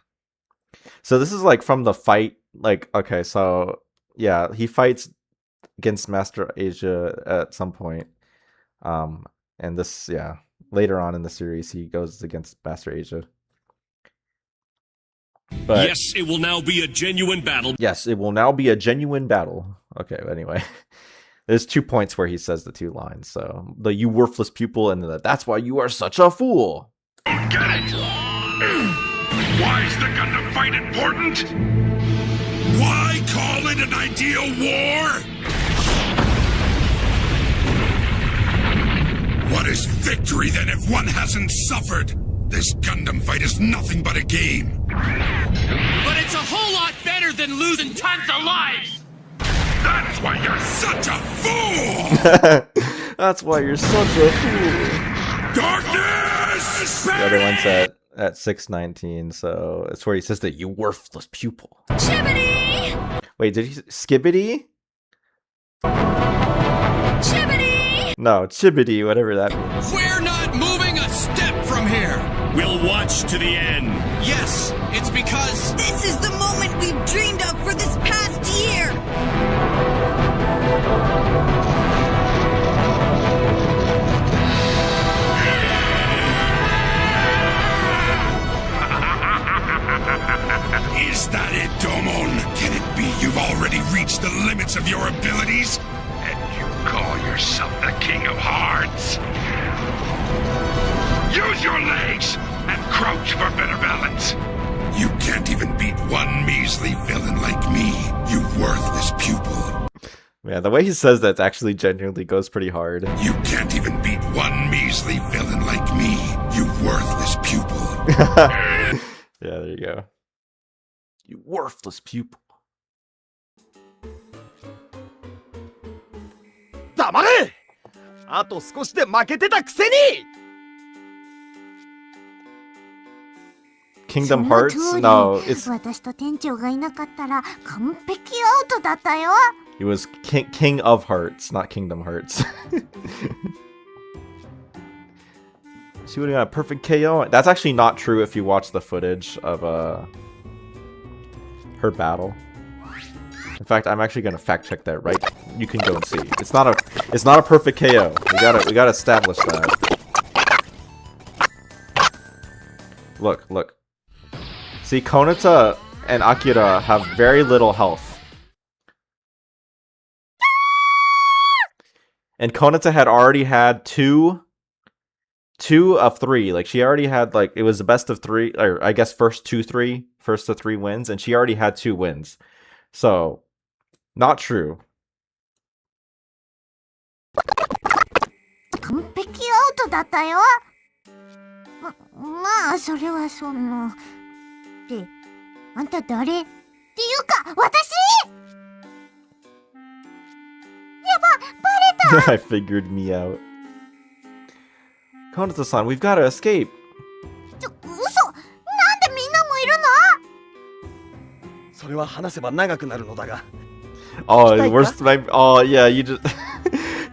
So this is like from the fight. Like, okay, so yeah, he fights against Master Asia at some point. And this, yeah, later on in the series, he goes against Master Asia. But yes, it will now be a genuine battle. Yes, it will now be a genuine battle. Okay, anyway. There's 2 points where he says the 2 lines. So, the you worthless pupil and that's why you are such a fool. Get it! Why is the Gundam fight important? Why call it an ideal war? What is victory then if one hasn't suffered? This Gundam fight is nothing but a game. But it's a whole lot better than losing tons of lives! That's why you're such a fool! That's why you're such a fool. Darkness! The other one's at 619, so it's where he says that you worthless pupil. Chibbity! Wait, did he Skibbity? Chibbity! No, Chibbity, whatever that means. We're not moving a step from here! We'll watch to the end. Yes, it's because This is the moment we've dreamed of for this past year! Is that it, Domon? Can it be you've already reached the limits of your abilities? And you call yourself the King of Hearts? Use your legs and crouch for better balance. You can't even beat one measly villain like me, you worthless pupil. Yeah, the way he says that actually genuinely goes pretty hard. You can't even beat one measly villain like me, you worthless pupil. Yeah, there you go. You worthless pupil. 黙れあと少しで負けてたくせに Kingdom Hearts? No, it's 私と店長がいなかったら完璧アウトだったよ。 He was King of Hearts, not Kingdom Hearts. She would have got a perfect KO. That's actually not true if you watch the footage of her battle. In fact, I'm actually gonna fact check that right. You can go and see. It's not a perfect KO. We gotta establish that. Look. See, Konata and Akira have very little health. And Konata had already had two of three. Like, she already had, like, it was the best of three, or I guess first to three wins, and she already had 2 wins. So, not true. 完璧アウトだったよ。まあそれはそのってあんた誰っていうか私やばバレた I figured me out. Konata-san, we've got to escape. 嘘なんでみんなもいるのそれは話せば長くなるのだが Oh, worst. Oh, yeah, you just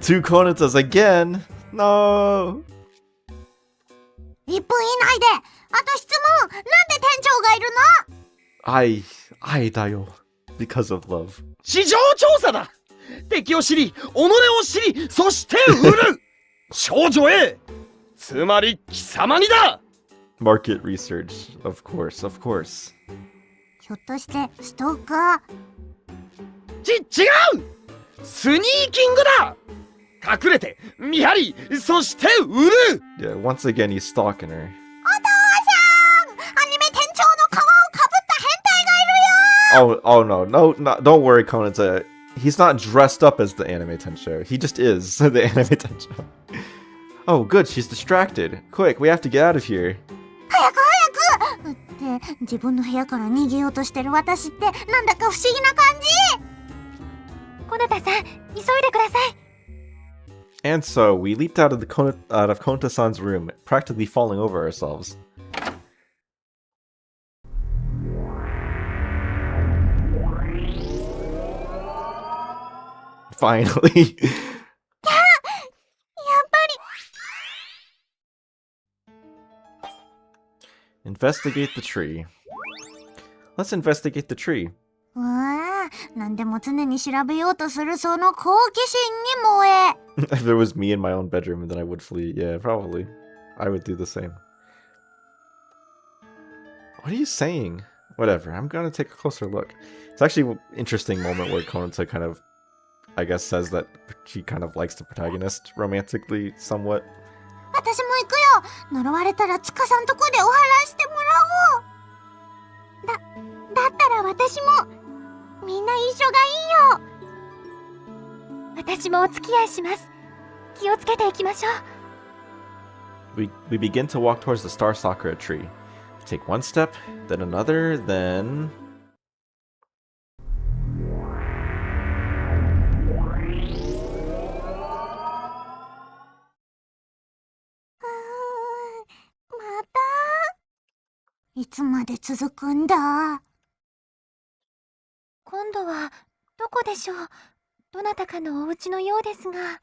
2 Konatas again. No. 1分以内であと質問なんで店長がいるのIだよ because of love. 市場調査だ敵を知り己を知りそして売る少女 A つまり貴様にだ Market research, of course. ひょっとしてストーカー違うスニーキングだ隠れて見張りそして売る Yeah, once again he's stalking her. お父さんアニメ店長の皮をかぶった変態がいるよ Oh no, don't worry, Konata. He's not dressed up as the anime Tensho. He just is the anime Tensho. Oh, good, she's distracted. Quick, we have to get out of here. 早くって自分の部屋から逃げようとしてる私ってなんだか不思議な感じこなたさん急いでください And so, we leaped out of Konata-san's room, practically falling over ourselves. Finally. やっぱり Investigate the tree. Let's investigate the tree. うわあ何でも常に調べようとするその好奇心に燃え If it was me in my own bedroom, then I would flee. Yeah, probably. I would do the same. What are you saying? Whatever, I'm gonna take a closer look. It's actually an interesting moment where Konata kind of, I guess, says that she kind of likes the protagonist romantically, somewhat. 私も行くよ呪われたらつかさんとこでお祓いしてもらおうだったら私もみんな一緒がいいよ私もお付き合いします気をつけていきましょう We begin to walk towards the Star Sakura tree. Take one step, then another, then...「いつまで続くんだ」今度はどこでしょうどなたかのお家のようですが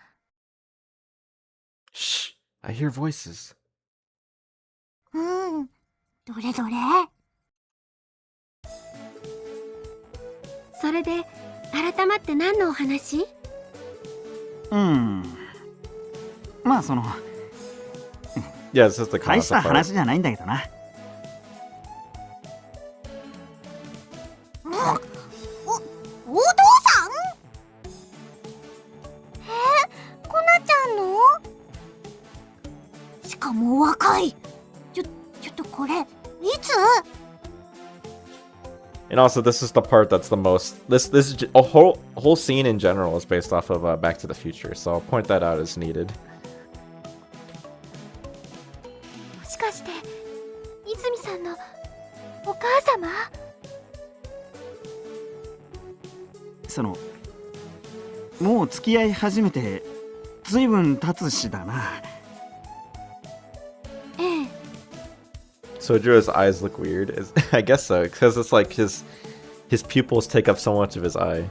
Shh! I hear voices. うんどれどれそれで改まって何のお話？まあその Yeah, this is the 大した Kanata part. 話じゃないんだけどな父さん？コナちゃんの？しかもお若い。ちょっとこれいつ？ And also, this is the part that's the most. This is a whole scene in general is based off of Back to the Future, so I'll point that out as needed. もしかして泉さんのお母様？もう付き合い始めてずいぶん経つしだな。ええ。 Sojuro's eyes look weird. I guess so, because it's like his pupils take up so much of his eye.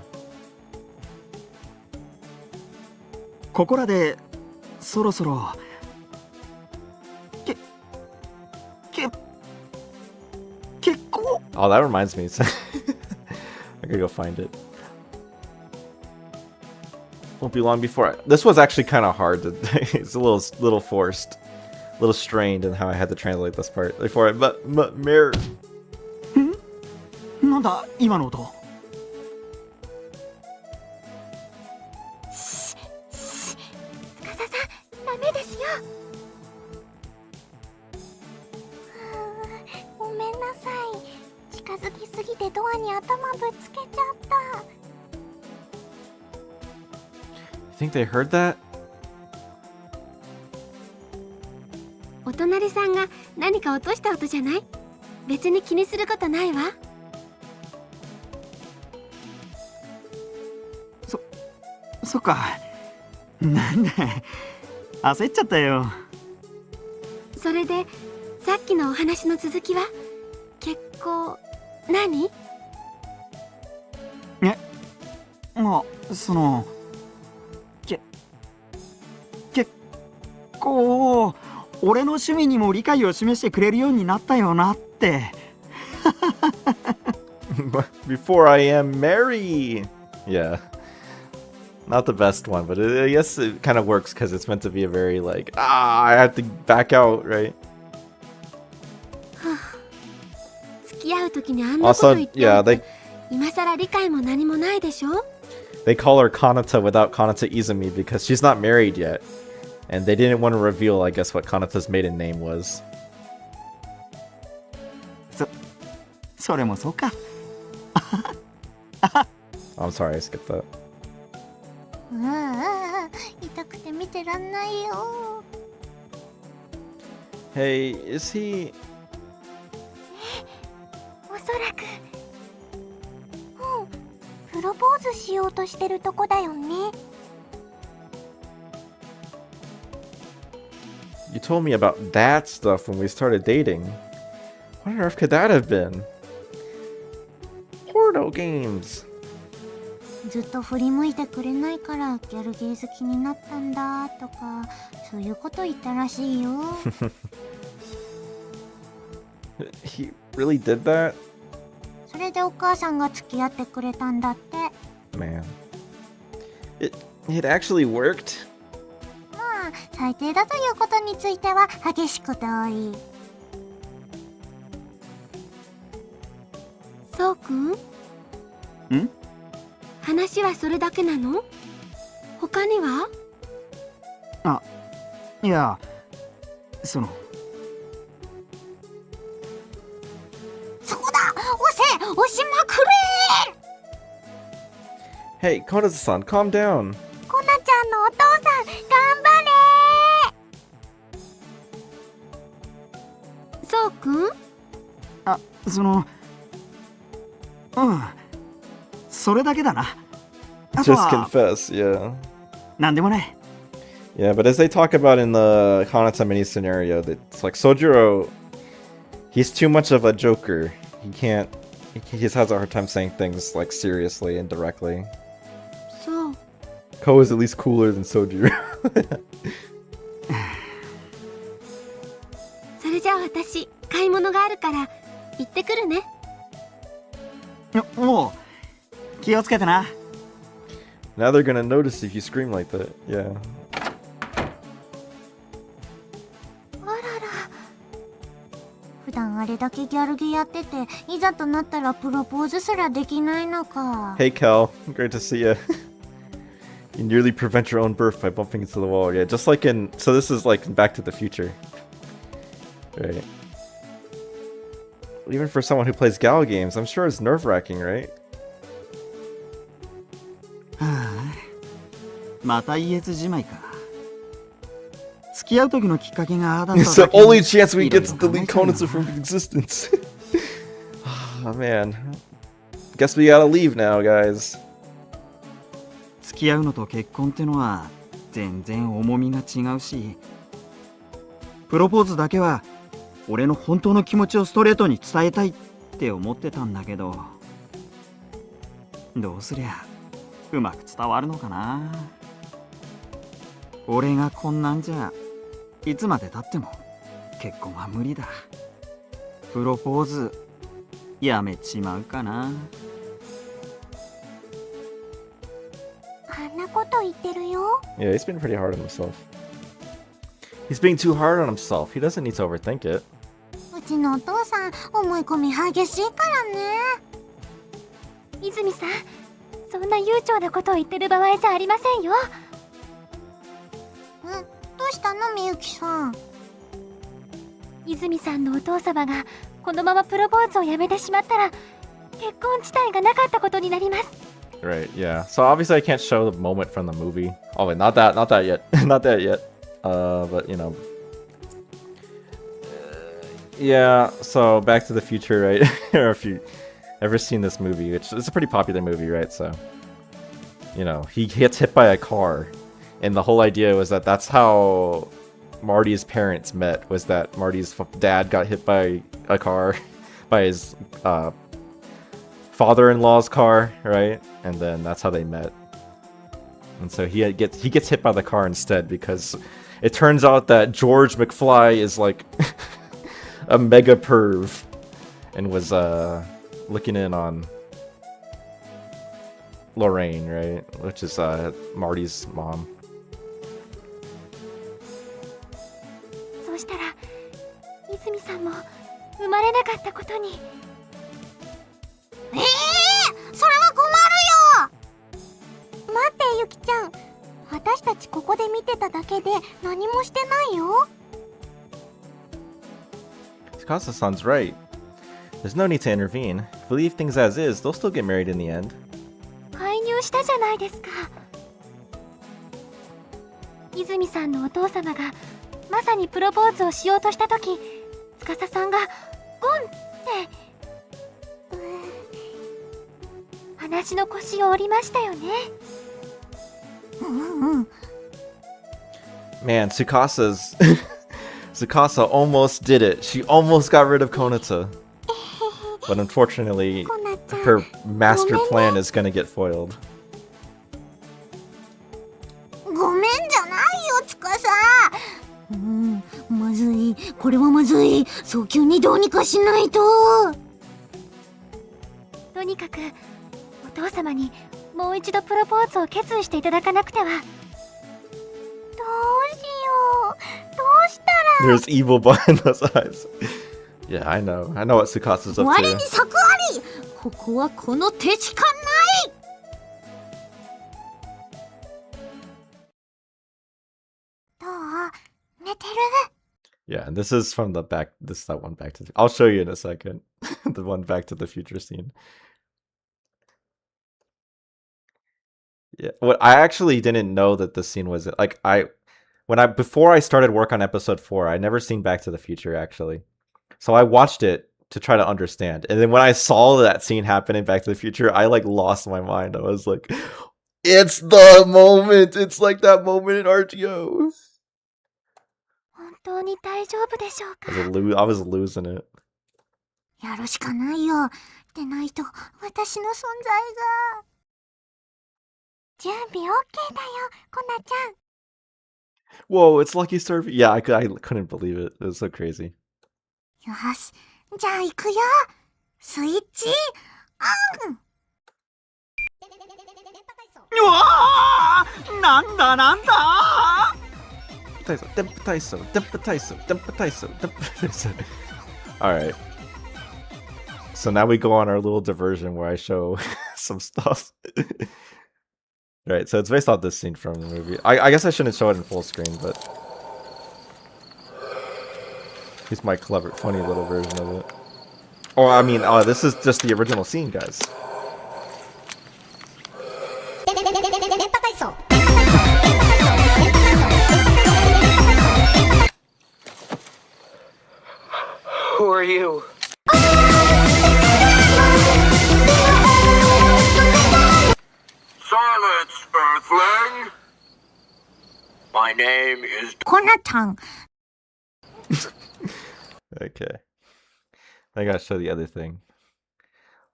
ここらでそろそろ結構。 Oh, that reminds me. I gotta go find it. Won't be long before. This was actually kind of hard. It's a little forced, a little strained in how I had to translate this part before it. But mirror. なんだ今の音。司さん、ダメですよ。ごめんなさい。近づきすぎてドアに頭ぶつけちゃった。You think they heard that? お隣さんが何か落とした音じゃない？別に気にすることないわ。そっか。なんだ焦っちゃったよ。それでさっきのお話の続きは結構何？まあ結構俺の趣味にも理解を示してくれるようになったよなって。Before I am Mary. Yeah. Not the best one, but I guess it kind of works because it's meant to be a very like, I have to back out, right? 付き合う時にあんなこと言って yeah, 今さら理解も何もないでしょ？ they call her Kanata without Kanata Izumi because she's not married yet. And they didn't want to reveal, I guess, what Kanata's maiden name was. それもそうか。I'm sorry, I skipped that. 痛くて見てらんないよ。 Hey, is he... おそらくプロポーズしようとしてるとこだよね。 You told me about that stuff when we started dating. What on earth could that have been? Porno games. ずっと振り向いてくれないからギャルゲー好きになったんだとかそういうこと言ったらしいよ。He really did that? それでお母さんが付き合ってくれたんだって。 Man. It actually worked? まあ最低だということについては激しく同意。そうくん？話はそれだけなの？他には？いや、そうだ、押しまくれ！ Hey, Konaza-san, calm down. コナちゃんのお父さん、頑張れ！そうくん？それだけだな。 Just confess, yeah. なんでもない。 Yeah, but as they talk about in the Kanata mini scenario, it's like Sojiro, he's too much of a joker. He just has a hard time saying things like seriously and directly. そう。 Ko is at least cooler than Sojiro. それじゃあ私、買い物があるから行ってくるね。もう気をつけてな。 Now they're gonna notice if you scream like that. Yeah. あらら。普段ああれだけギャルゲやってて、いざとなったらプロポーズすらできないのか。 Hey Kel, great to see you. You nearly prevent your own birth by bumping into the wall. Yeah, just like in... So this is like Back to the Future. Right. Even for someone who plays Gal games, I'm sure it's nerve-wracking, right? はあ、また言えずじまいか。付き合う時のきっかけがあだっただ It's け the に only chance we get to いろいろ delete 考え Konitsu ちゃうな。 from existence. Oh man. Guess we gotta leave now, guys. 付き合うのと結婚ってのは全然重みが違うし、プロポーズだけは俺の本当の気持ちをストレートに伝えたいって思ってたんだけど、どうすりゃうまく伝わるのかな。俺がこんなんじゃいつまでたっても結婚は無理だ。プロポーズやめちまうかな。あんなこと言ってるよ。 Yeah, he's been pretty hard on himself. He's being too hard on himself. He doesn't need to overthink it. うちのお父さん思い込み激しいからね。泉さん、そんな悠長なことを言ってる場合じゃありませんよ。どうしたのみゆきさん。泉さんのお父様がこのままプロポーズをやめてしまったら結婚自体がなかったことになります。 Right, yeah. So obviously I can't show the moment from the movie. Oh wait, not that yet. Not that yet. But you know. Yeah, so Back to the Future, right? Or if you ever seen this movie, which is a pretty popular movie, right? So, you know, he gets hit by a car. And the whole idea was that that's how Marty's parents met, was that Marty's dad got hit by a car, by his father-in-law's car, right? And then that's how they met. And so he gets hit by the car instead because it turns out that George McFly is like a mega perv and was looking in on Lorraine, right? Which is Marty's mom. そうしたら泉さんも生まれなかったことに。それは困るよ。待ってゆきちゃん、私たちここで見てただけで何もしてないよ。 Tsukasa-san's right. There's no need to intervene. If we leave things as is, they'll still get married in the end. 介入したじゃないですか。泉さんのお父様がまさにプロポーズをしようとした時、司さんがゴンって話の腰を折りましたよね。Man, Tsukasa almost did it. She almost got rid of Konata. But unfortunately, her master plan is gonna get foiled. ごめんじゃないよつかさ。まずい、これはまずい。早急にどうにかしないと。とにかくお父様にもう一度プロポーズを決意していただかなくては。どうしよう。どうしたら。 There's evil behind those eyes. Yeah, I know. I know what Tsukasa's up 我 to. に策あり。ここはこの手しかない。どう？寝てる？ Yeah, and this is from the back. This is that one Back to the... I'll show you in a second. The one Back to the Future scene. Yeah, what I actually didn't know that this scene was like before I started work on episode 4, I never seen Back to the Future actually. So I watched it to try to understand. And then when I saw that scene happen in Back to the Future, I like lost my mind. I was like, it's the moment. It's like that moment in RGO. 本当に大丈夫でしょうか。 I was losing it. やるしかないよ。でないと私の存在が。準備 OK だよ、コナちゃん。 Whoa, it's Lucky Survey. Yeah, I couldn't believe it. It was so crazy. よし、じゃあ行くよ。スイッチオン。うわー、なんだなんだ。All right. So now we go on our little diversion where I show some stuff. Right, so it's based off this scene from the movie. I guess I shouldn't show it in full screen, but here's my clever, funny little version of it. Oh, I mean, this is just the original scene, guys. Who are you? Silence, Earthling! My name is... コナタン。 Okay. I gotta show the other thing.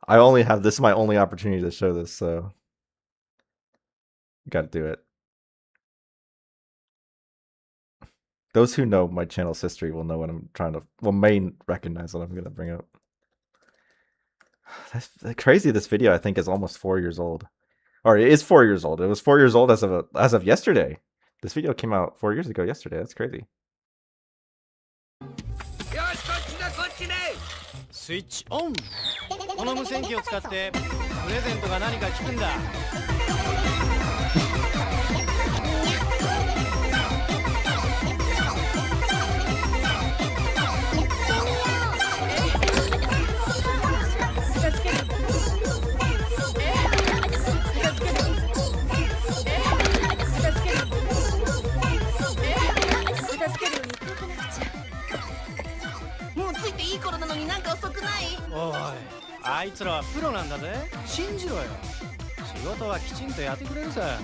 I only have this is my only opportunity to show this, so gotta do it. Those who know my channel's history will know what I'm trying to may recognize what I'm gonna bring up. That's crazy. This video I think is almost 4 years old. Or it is 4 years old. It was 4 years old as of yesterday. This video came out 4 years ago yesterday. That's crazy. スイッチオン。この無線機を使ってプレゼントが何か聞くんだ。おい、あいつらはプロなんだぜ。信じろよ。仕事はきちんとやってくれるさ。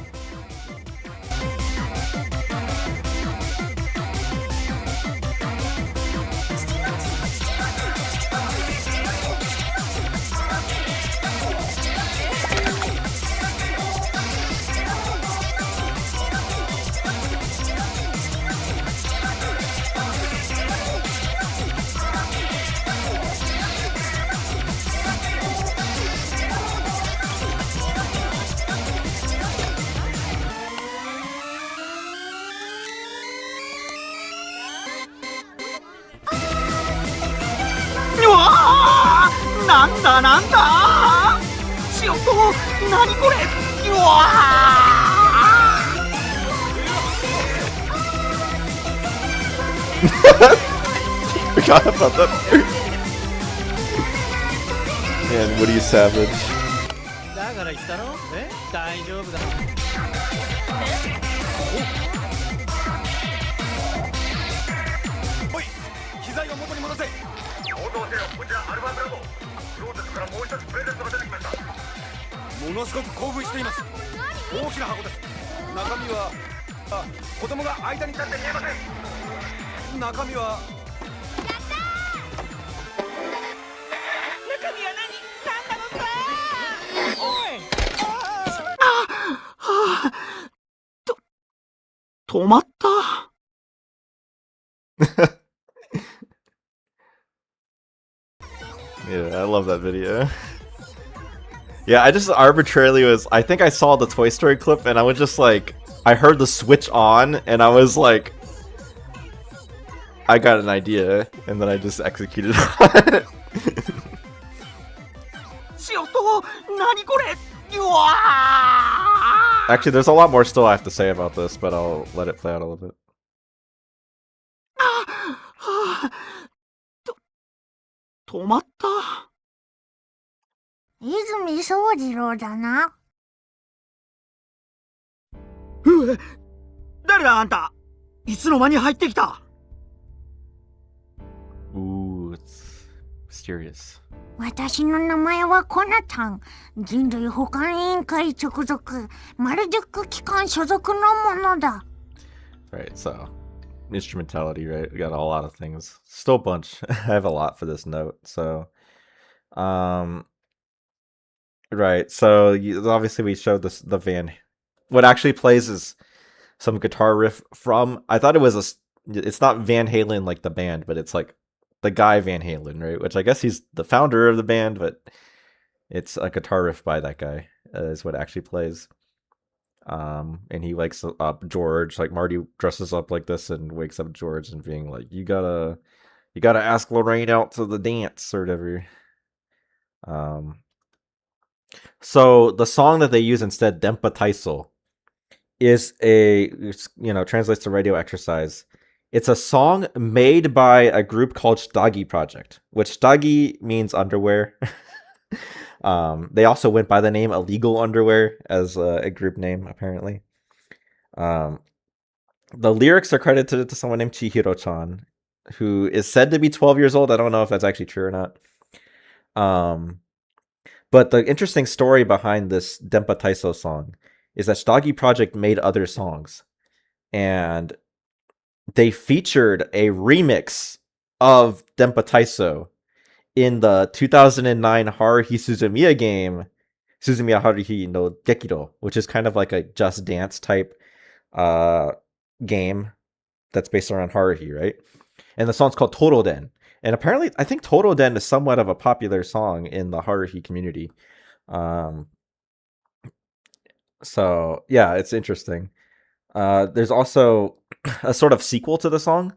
なんだなんだちょっと何これうわForgot about that. And Woody Savage. だから言ったろ？大丈夫だ。おい、機材を元に戻せ。応答せよ、こちらアルバブラボー。クローゼットからもう一つプレゼントが出てきました。ものすごく興奮しています。大きな箱です。中身は子供が間に立って見えません。中身は止まった。Yeah, I love that video. Yeah, I just arbitrarily I think I saw the Toy Story clip and I was just like, I heard the switch on and I was like, I got an idea and then I just executed on it. Actually, there's a lot more still I have to say about this, but I'll let it play out a little bit. 止まった。泉宗次郎だな。誰だあんた。いつの間に入ってきた。Ooh, it's mysterious. 私の名前はコナタン。人類保管委員会直属、マルデュック機関所属のものだ。Right, so instrumentality, right? We got a lot of things. Still a bunch. I have a lot for this note. So, right. So obviously we showed this the Van. What actually plays is some guitar riff from. I thought it was it's not Van Halen like the band, but it's like the guy Van Halen, right? Which I guess he's the founder of the band, but it's a guitar riff by that guy is what actually plays. And he wakes up George, like Marty dresses up like this and wakes up George and being like, you gotta ask Lorraine out to the dance or whatever. So the song that they use instead, Dempa Taiso, is translates to radio exercise. It's a song made by a group called Shtagi Project, which Shtagi means underwear. They also went by the name Illegal Underwear as a group name, apparently. The lyrics are credited to someone named Chihiro-chan, who is said to be 12 years old. I don't know if that's actually true or not. But the interesting story behind this Dempa Taiso song is that Shtagi Project made other songs, and they featured a remix of Dempa Taiso in the 2009 Haruhi Suzumiya game, Suzumiya Haruhi no Gekiro, which is kind of like a Just Dance type game that's based around Haruhi, right? And the song's called Toroden. And apparently, I think Toroden is somewhat of a popular song in the Haruhi community. So, yeah, it's interesting. There's also a sort of sequel to the song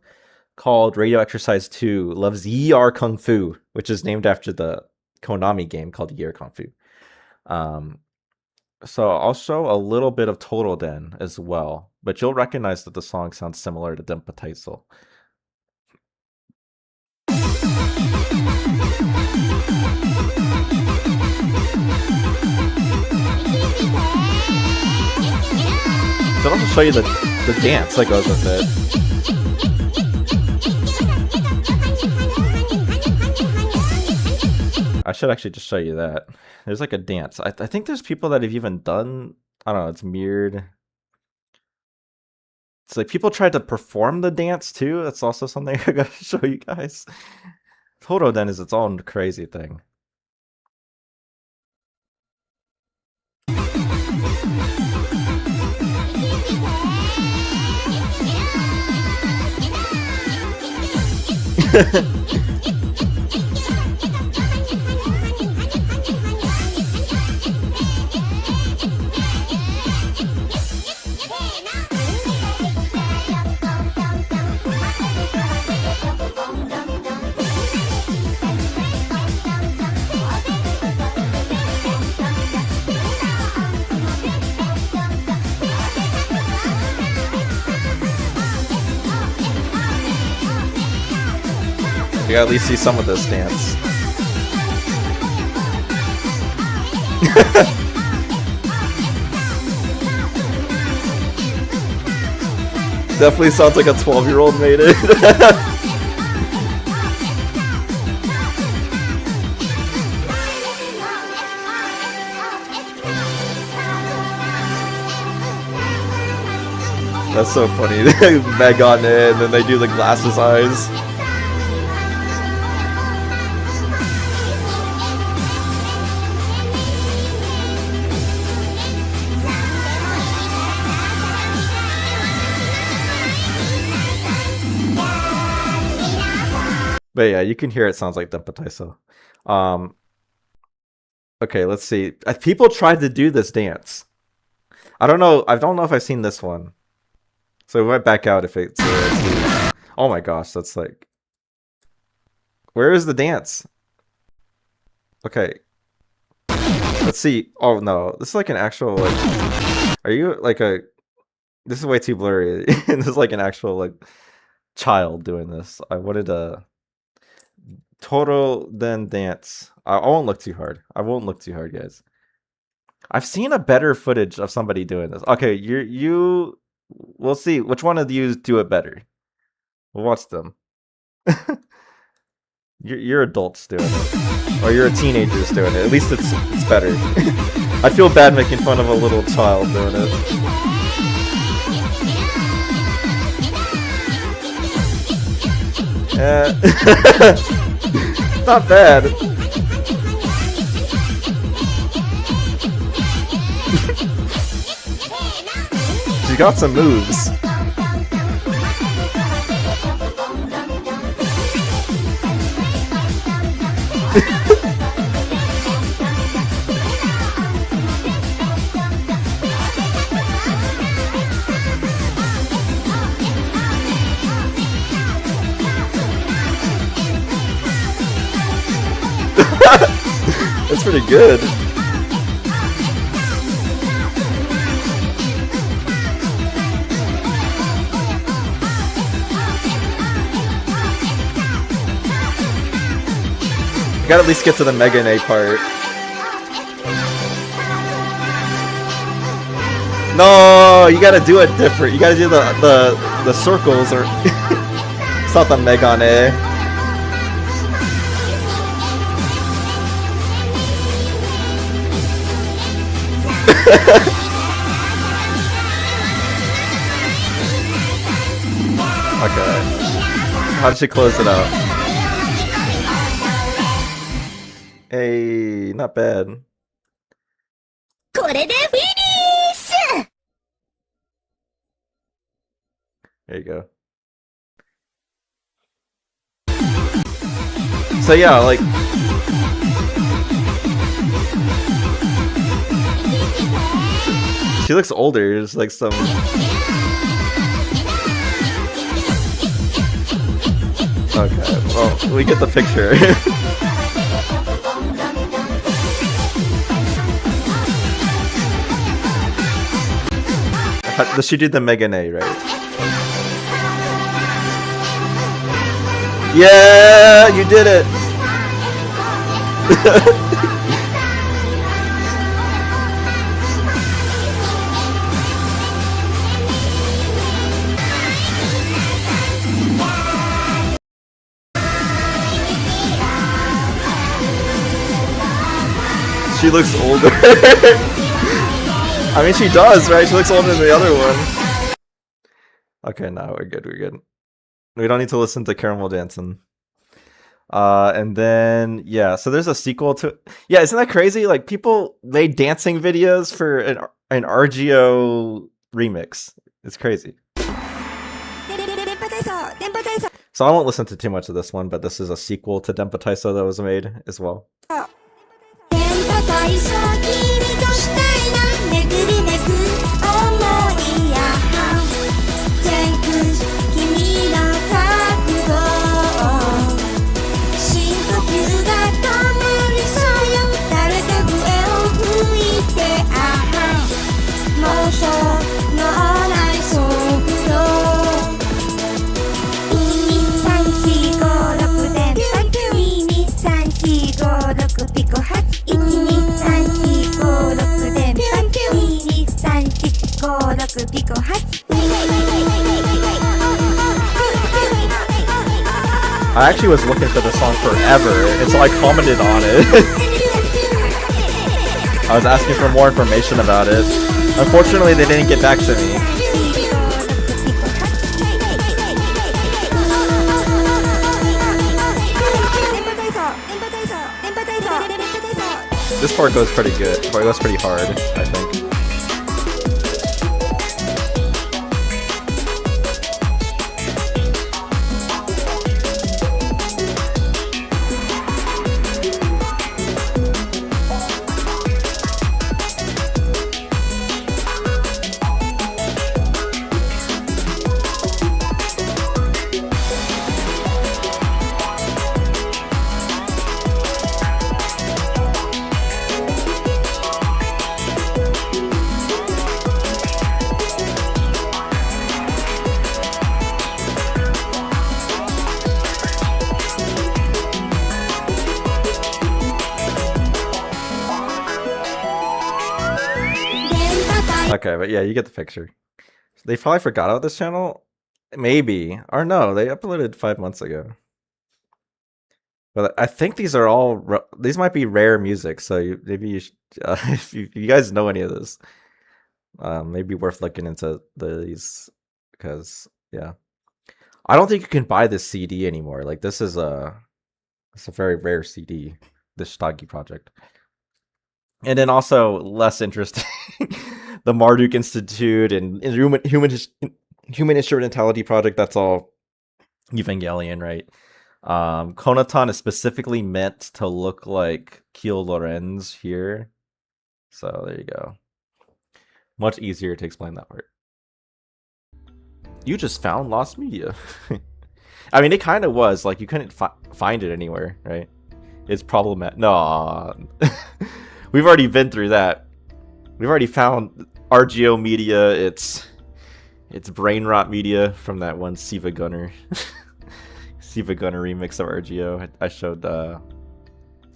called Radio Exercise 2 Loves Yi-R Kung Fu, which is named after the Konami game called Yi-R Kung Fu. So I'll show a little bit of Toroden as well, but you'll recognize that the song sounds similar to Dempa Taiso. So I'll also show you the dance that goes with it. I should actually just show you that. There's like a dance. I think there's people that have even done, I don't know, it's mirrored. It's like people tried to perform the dance too. That's also something I gotta show you guys. Toroden is its own crazy thing. You gotta at least see some of this dance. Definitely sounds like a 12-year-old made it. That's so funny. Meg on it, and then they do the glasses eyes. But yeah, you can hear it sounds like Dempa Taiso. Okay, let's see. People tried to do this dance. I don't know if I've seen this one. So we might back out if it's oh my gosh, that's like, where is the dance? Okay. Let's see. Oh no, this is like an actual, like, are you like a, this is way too blurry. This is like an actual like child doing this. I wanted a Toroden dance. I won't look too hard. I won't look too hard, guys. I've seen a better footage of somebody doing this. Okay, we'll see which one of you do it better. We'll watch them. You're adults doing it, or you're teenagers doing it. At least it's better. I feel bad making fun of a little child doing it. Not bad. She got some moves. That's pretty good. Gotta at least get to the Mega A part. No, you gotta do it different. You gotta do the circles, or it's not the Mega A. Okay. How did she close it out? Hey, not bad. これでフィニッシュ There you go. So yeah, like she looks older. There's like some. Okay, well, we get the picture. Does she do the Mega A, right? Yeah, you did it! She looks older. I mean, she does, right? She looks older than the other one. Okay, now we're good, we're good. We don't need to listen to Caramel dancing. And then, yeah, so there's a sequel to... Yeah, isn't that crazy? Like, people made dancing videos for an RGO remix. It's crazy. So I won't listen to too much of this one, but this is a sequel to Denpa Taiso that was made as well. ピコ8 12345で12345ピコ8 I actually was looking for the song forever, and so I commented on it. I was asking for more information about it. Unfortunately, they didn't get back to me. This part goes pretty good. It goes pretty hard, I think. Okay, but yeah, you get the picture. They probably forgot about this channel. Maybe. Or no, they uploaded 5 months ago. But I think these are all... These might be rare music, so maybe you should... if you guys know any of this, maybe worth looking into these. Because, yeah. I don't think you can buy this CD anymore. Like, this is it's a very rare CD. This Shitagi project. And then also, less interesting... the Marduk Institute and Human Instrumentality Project, that's all Evangelion, right? Konotan is specifically meant to look like Kiel Lorenz here. So there you go. Much easier to explain that part. You just found lost media. I mean, it kind of was. Like, you couldn't find it anywhere, right? it's problematic. No, we've already been through that. We've already found RGO media. It's brain rot media from that one Siva Gunner remix of RGO. I showed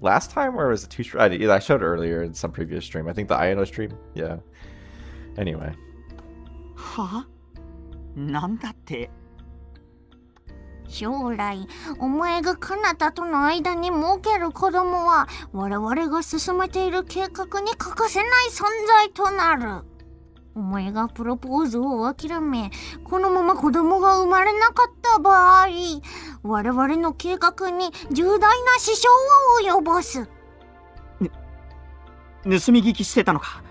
last time, or was it 2 stream? I showed it earlier in some previous stream. I think the Ino stream. Yeah. Anyway. は？なんだって？将来お前が彼方との間に設ける子供は我々が進めている計画に欠かせない存在となる。お前がプロポーズを諦め、このまま子供が生まれなかった場合、我々の計画に重大な支障を及ぼす。盗み聞きしてたのか？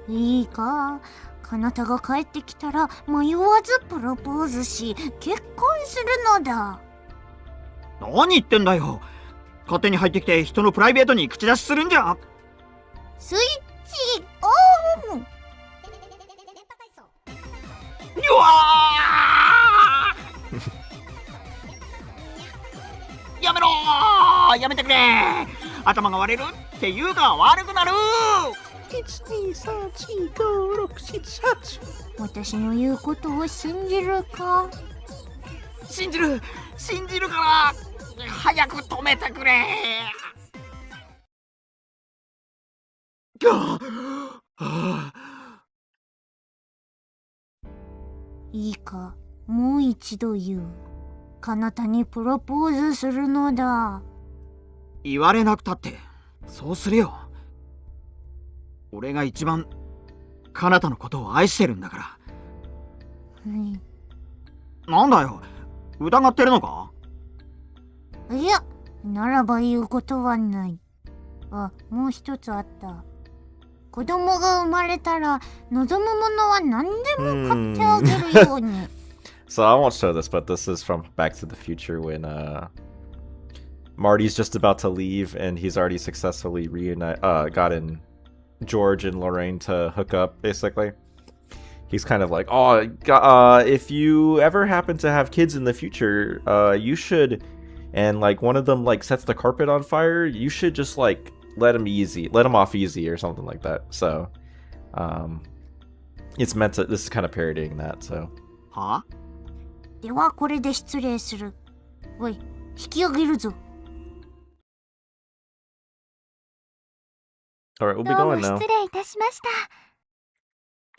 いいか、彼方が帰ってきたら迷わずプロポーズし結婚するのだ。何言ってんだよ。勝手に入ってきて人のプライベートに口出しするんじゃ。スイッチオン。うわーやめろー、やめてくれー。頭が割れるっていうか悪くなる。私の言うことを信じるか？信じるから早く止めてくれ。いいか、もう一度言う。彼方にプロポーズするのだ。言われなくたってそうするよ。俺が一番彼方のことを愛してるんだから。なんだよ、疑ってるのか？いや、ならば言うことはない。あ、もう一つあった。子供が生まれたら望むものは何でも買ってあげるように。So I won't show this, but this is from Back to the Future when Marty's just about to leave and he's already successfully gotten George and Lorraine to hook up, basically. He's kind of like, oh, if you ever happen to have kids in the future, you should, and like one of them like sets the carpet on fire, you should just like let him off easy or something like that. So, it's meant to, this is kind of parodying that, so. は？ではこれで失礼する。おい、引き上げるぞ。Alright, we'll be どうも going now. 失礼いたしました。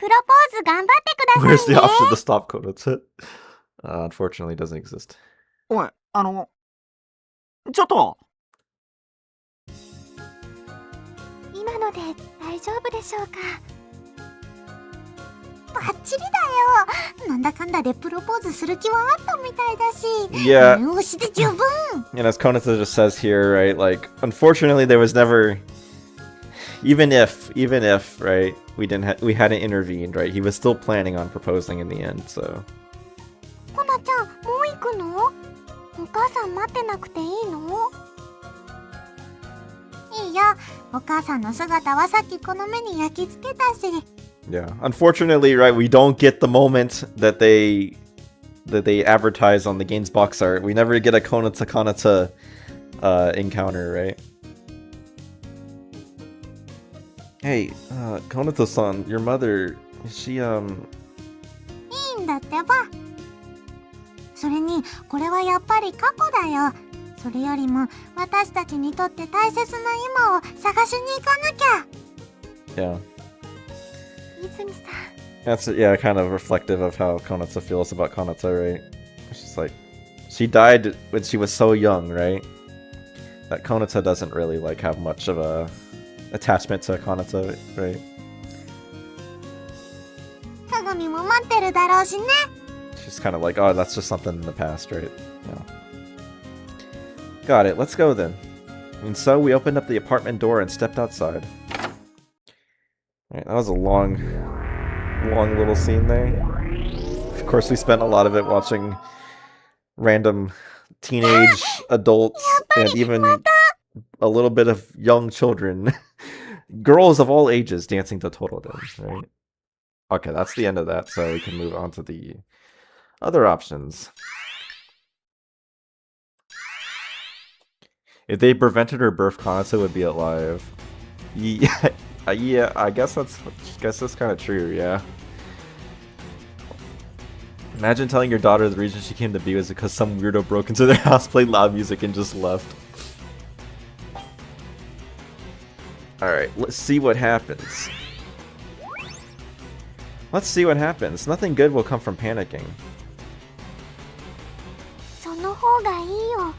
プロポーズ頑張ってくださいね。 Where's the option to stop Konoha? Unfortunately, it doesn't exist. おい、ちょっと。今ので大丈夫でしょうか？バッチリだよ。なんだかんだでプロポーズする気はあったみたいだし。Yeah. よしで十分。 And as Konoha just says here, right, like, unfortunately there was never, even if, right, we hadn't intervened, right, he was still planning on proposing in the end, so. コナちゃん、もう行くの？お母さん待ってなくていいの？いいよ。お母さんの姿はさっきこの目に焼き付けたし。Yeah, unfortunately, right, we don't get the moment that they advertise on the game's box art. We never get a Konoha encounter, right? Hey, Konoha-san, your mother, is she, いいんだってば。それに、これはやっぱり過去だよ。それよりも、私たちにとって大切な今を探しに行かなきゃ。yeah. 泉さん。 That's, yeah, kind of reflective of how Konoha feels about Konoha, right? She's like, she died when she was so young, right? That Konoha doesn't really, like, have much of a attachment to Konoha, right? 鏡も待ってるだろうしね。 She's kind of like, oh, that's just something in the past, right? Yeah. Got it, let's go then. And so we opened up the apartment door and stepped outside. Alright, that was a long little scene there. Of course, we spent a lot of it watching random teenage adults and even a little bit of young children, girls of all ages dancing to Total Dance, right? Okay, that's the end of that, so we can move on to the other options. If they prevented her birth, Kanata would be alive. Yeah, yeah, I guess that's kind of true, yeah. Imagine telling your daughter the reason she came to be was because some weirdo broke into their house, played loud music, and just left. Alright, let's see what happens. Let's see what happens. Nothing good will come from panicking. その方がいいよ。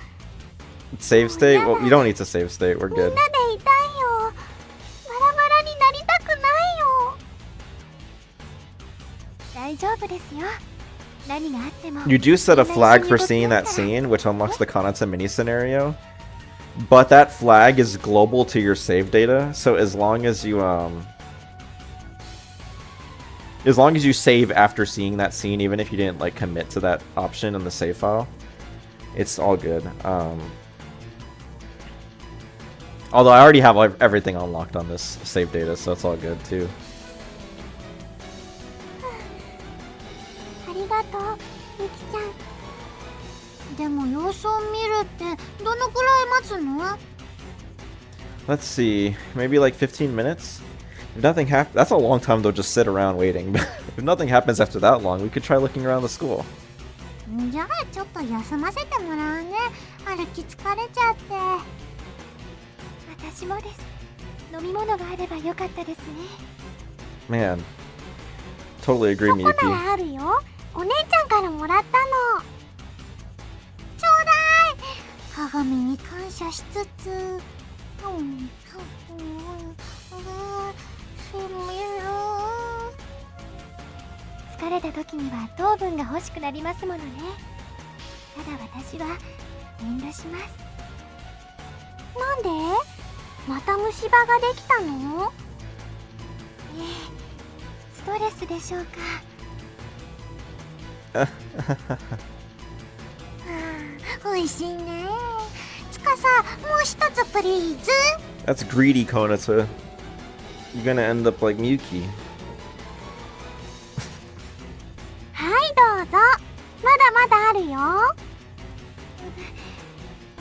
Save state? Well, you don't need to save state. We're みんな good. でいたいよ。バラバラになりたくないよ。大丈夫ですよ。何があっても。 You do set a flag for seeing that scene, which unlocks the Kanata mini scenario. But that flag is global to your save data, so as long as you save after seeing that scene, even if you didn't like commit to that option in the save file, it's all good. Although I already have everything unlocked on this save data, so it's all good too. ありがとう、ゆきちゃん。でも様子を見るってどのくらい待つの？ Let's see, maybe like 15 minutes? If nothing happens, that's a long time though, just sit around waiting. If nothing happens after that long, we could try looking around the school. じゃあちょっと休ませてもらうね。歩き疲れちゃって。私もです。飲み物があればよかったですね。 Man, totally agree, そこな Miyuki. らあるよ。お姉ちゃんからもらったの。ちょうだい。鏡に感謝しつつ。疲れた時には糖分が欲しくなりますものね。ただ私は遠慮します。なんで？また虫歯ができたの？ストレスでしょうか。美味しいね。つかさ、もう一つプリーズ。 That's greedy, Konata. You're gonna end up like Miyuki. はいどうぞ。まだまだあるよ。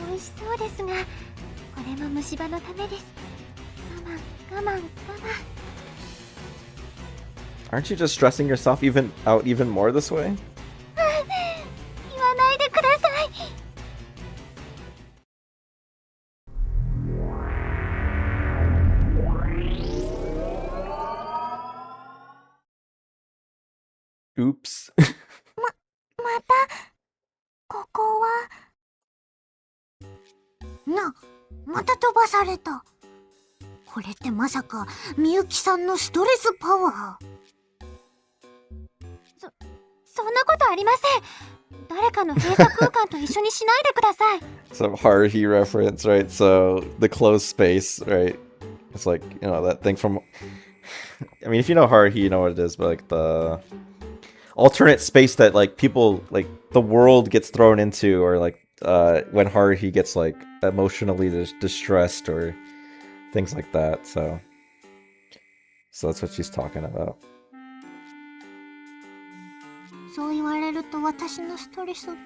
美味しそうですが、これも虫歯のためです。我慢。 Aren't you just stressing yourself out even more this way? 言わないでください。 Oops. またここはまた飛ばされた。これってまさかみゆきさんのストレスパワー。そんなことありません。誰かの閉鎖空間と一緒にしないでください。 Some Haruhi reference, right? So the closed space, right? It's like, you know, that thing from... I mean, if you know Haruhi, you know what it is, but like the alternate space that like people, like the world gets thrown into, or like when Haruhi gets like emotionally distressed or things like that. So that's what she's talking about. そう言われると私のストレスがこ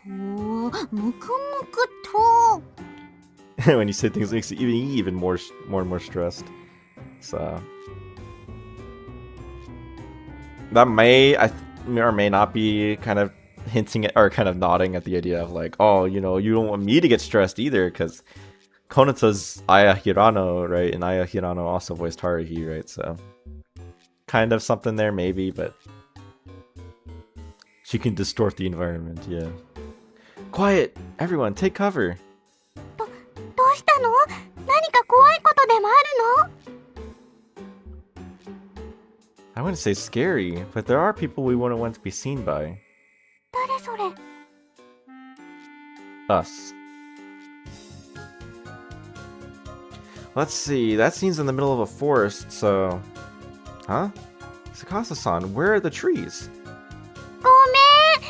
うむくむくと When you say things, it makes you even more and more stressed. So that may or may not be kind of hinting at, or kind of nodding at the idea of like, oh, you know, you don't want me to get stressed either, because Konata's Aya Hirano, right? And Aya Hirano also voiced Haruhi, right? So kind of something there maybe, but she can distort the environment, yeah. Quiet! Everyone, take cover! どうしたの？何か怖いことでもあるの？ I wouldn't say scary, but there are people we wouldn't want to be seen by. 誰それ？ Us. Let's see, that scene's in the middle of a forest, so... Huh? Sakasa-san, where are the trees? ごめ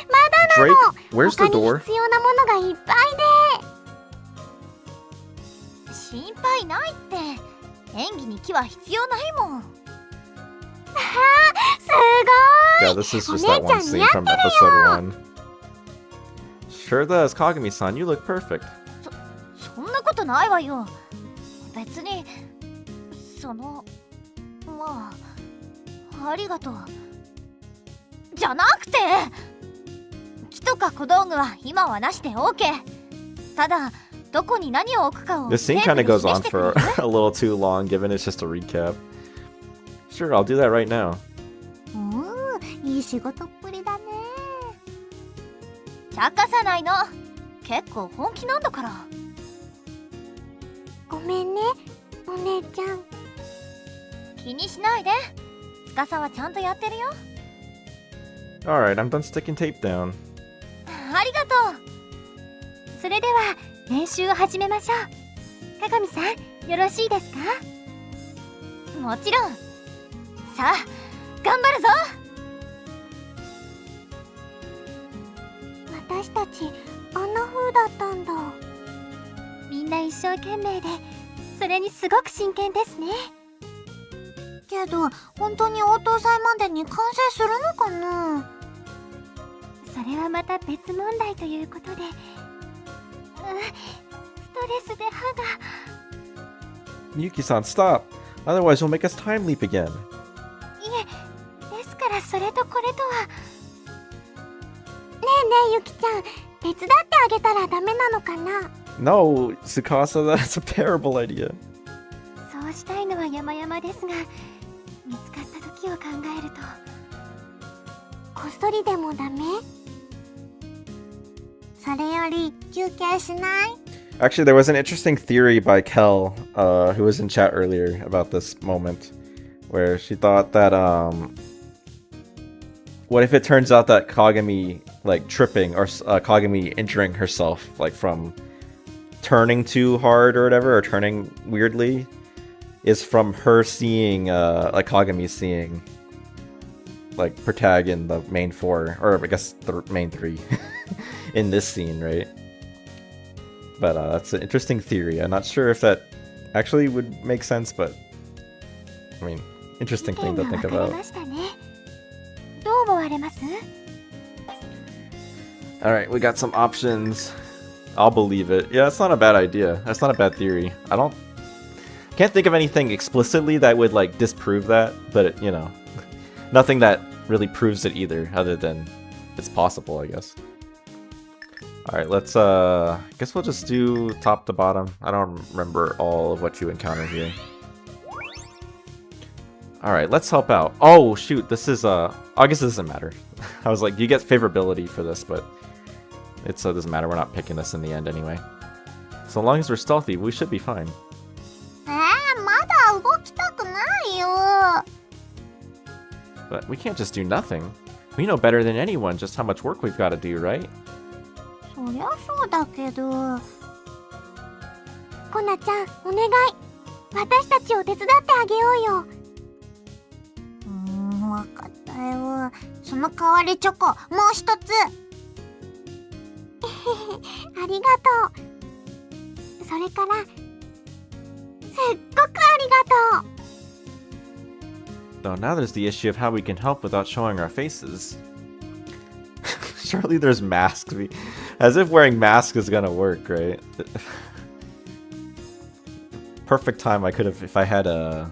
ん、まだなの。 Drake, where's the 他に door? 必要なものがいっぱいで。心配ないって。演技に気は必要ないもん。すご Yeah, い。 this is お just 姉 that ちゃ one ん scene 似合って from るよ。 episode 1. Sure does, Kagami-san, you look perfect. そんなことゃないわよ。別にまあありがとうじゃなくて、木とか小道具は今はなしで OK。 ただどこに何を置くかを This scene テー kind プ of で goes 示 on してくれ for る？ a little too long, given it's just a recap. Sure, I'll do that right now. いい仕事っぷりだね。茶化さないの。結構本気なんだから。ごめんね、お姉ちゃん。気にしないで。司はちゃんとやってるよ。 Alright, I'm done sticking tape down. ありがとう。それでは練習を始めましょう。鏡さん、よろしいですか？もちろん。さあ、頑張るぞ。私たちあんな風だったんだ。みんな一生懸命で、それにすごく真剣ですね。けど本当に応答祭までに完成するのかな？それはまた別問題ということで、ストレスで歯が。 Yuki-san, stop! Otherwise you'll make us time leap again. いえ、ですからそれとこれとは。ねえねえゆきちゃん、手伝ってあげたらダメなのかな？ No, Tsukasa, that's a terrible idea. そうしたいのは山々ですが、見つかった時を考えると。こっそりでもダメ？それより休憩しない？ Actually, there was an interesting theory by Kel, who was in chat earlier about this moment, where she thought that, what if it turns out that Kagami, like, tripping, or Kagami injuring herself, like, from turning too hard or whatever, or turning weirdly, is from her seeing, like, Kagami seeing, like, Protag in the main 4, or I guess the main 3, in this scene, right? But that's an interesting theory. I'm not sure if that actually would make sense, but I mean, interesting thing to think about. どう思われます？ Alright, we got some options. I'll believe it. Yeah, that's not a bad idea. That's not a bad theory. Can't think of anything explicitly that would like disprove that, but it, you know, nothing that really proves it either, other than it's possible, I guess. Alright, let's guess we'll just do top to bottom. I don't remember all of what you encounter here. Alright, let's help out. Oh shoot, this is I guess it doesn't matter. I was like, you get favorability for this, but it doesn't matter, we're not picking this in the end anyway. So long as we're stealthy, we should be fine. まだ動きたくないよ。 But we can't just do nothing. We know better than anyone just how much work we've got to do, right? そりゃそうだけど。コナちゃん、お願い。私たちを手伝ってあげようよ。わかったよ。その代わりチョコ、もう一つ。ありがとう。それから、すっごくありがとう。 Though now there's the issue of how we can help without showing our faces. Surely there's masks. As if wearing masks is gonna work, right? Perfect time I could have if I had a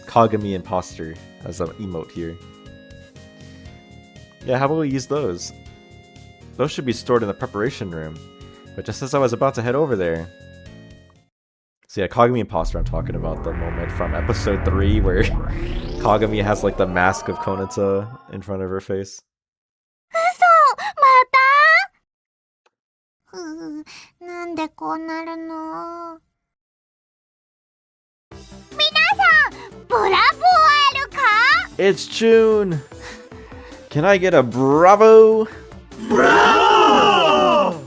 Kagami imposter as an emote here. Yeah, how about we use those? Those should be stored in the preparation room. But just as I was about to head over there... So yeah, Kagami imposter I'm talking about, the moment from episode 3 where Kagami has like the mask of Konata in front of her face. なんでこうなるの？皆さん、ブラボーあるか？ It's June! Can I get a bravo? Bravo!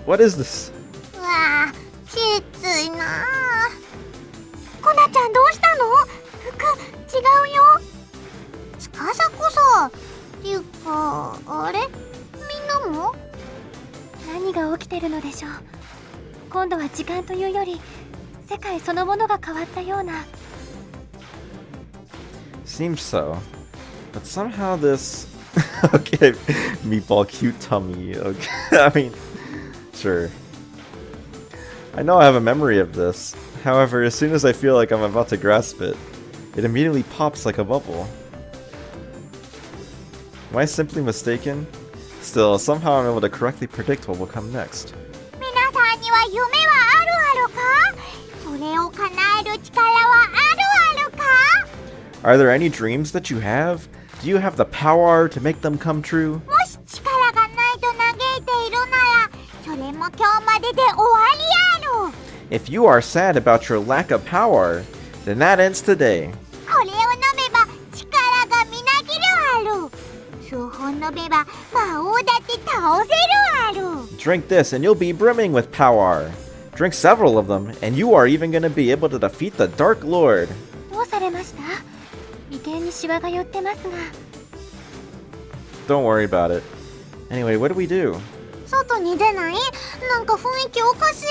What is this? うわぁ、きついなぁ。コナちゃんどうしたの？服、違うよ。司こそ、っていうか、あれ？みんなも？何が起きてるのでしょう。今度は時間というより世界そのものが変わったような。 Seems so. But somehow this... Okay, meatball cute tummy. Okay, I mean, sure. I know I have a memory of this. However, as soon as I feel like I'm about to grasp it, it immediately pops like a bubble. Am I simply mistaken? Still, somehow I'm able to correctly predict what will come next. 皆さんには夢はあるあるか？それを叶える力はあるあるか？ Are there any dreams that you have? Do you have the power to make them come true? もし力がないと嘆いているなら、それも今日までで終わりやろ。 If you are sad about your lack of power, then that ends today. これを飲めば力がみなぎるある。数本飲めば魔王だって倒せるある。 Drink this and you'll be brimming with power. Drink several of them and you are even going to be able to defeat the Dark Lord. どうされました？眉間にシワが寄ってますが。 Don't worry about it. Anyway, what do we do? 外に出ない？なんか雰囲気おかしいよ。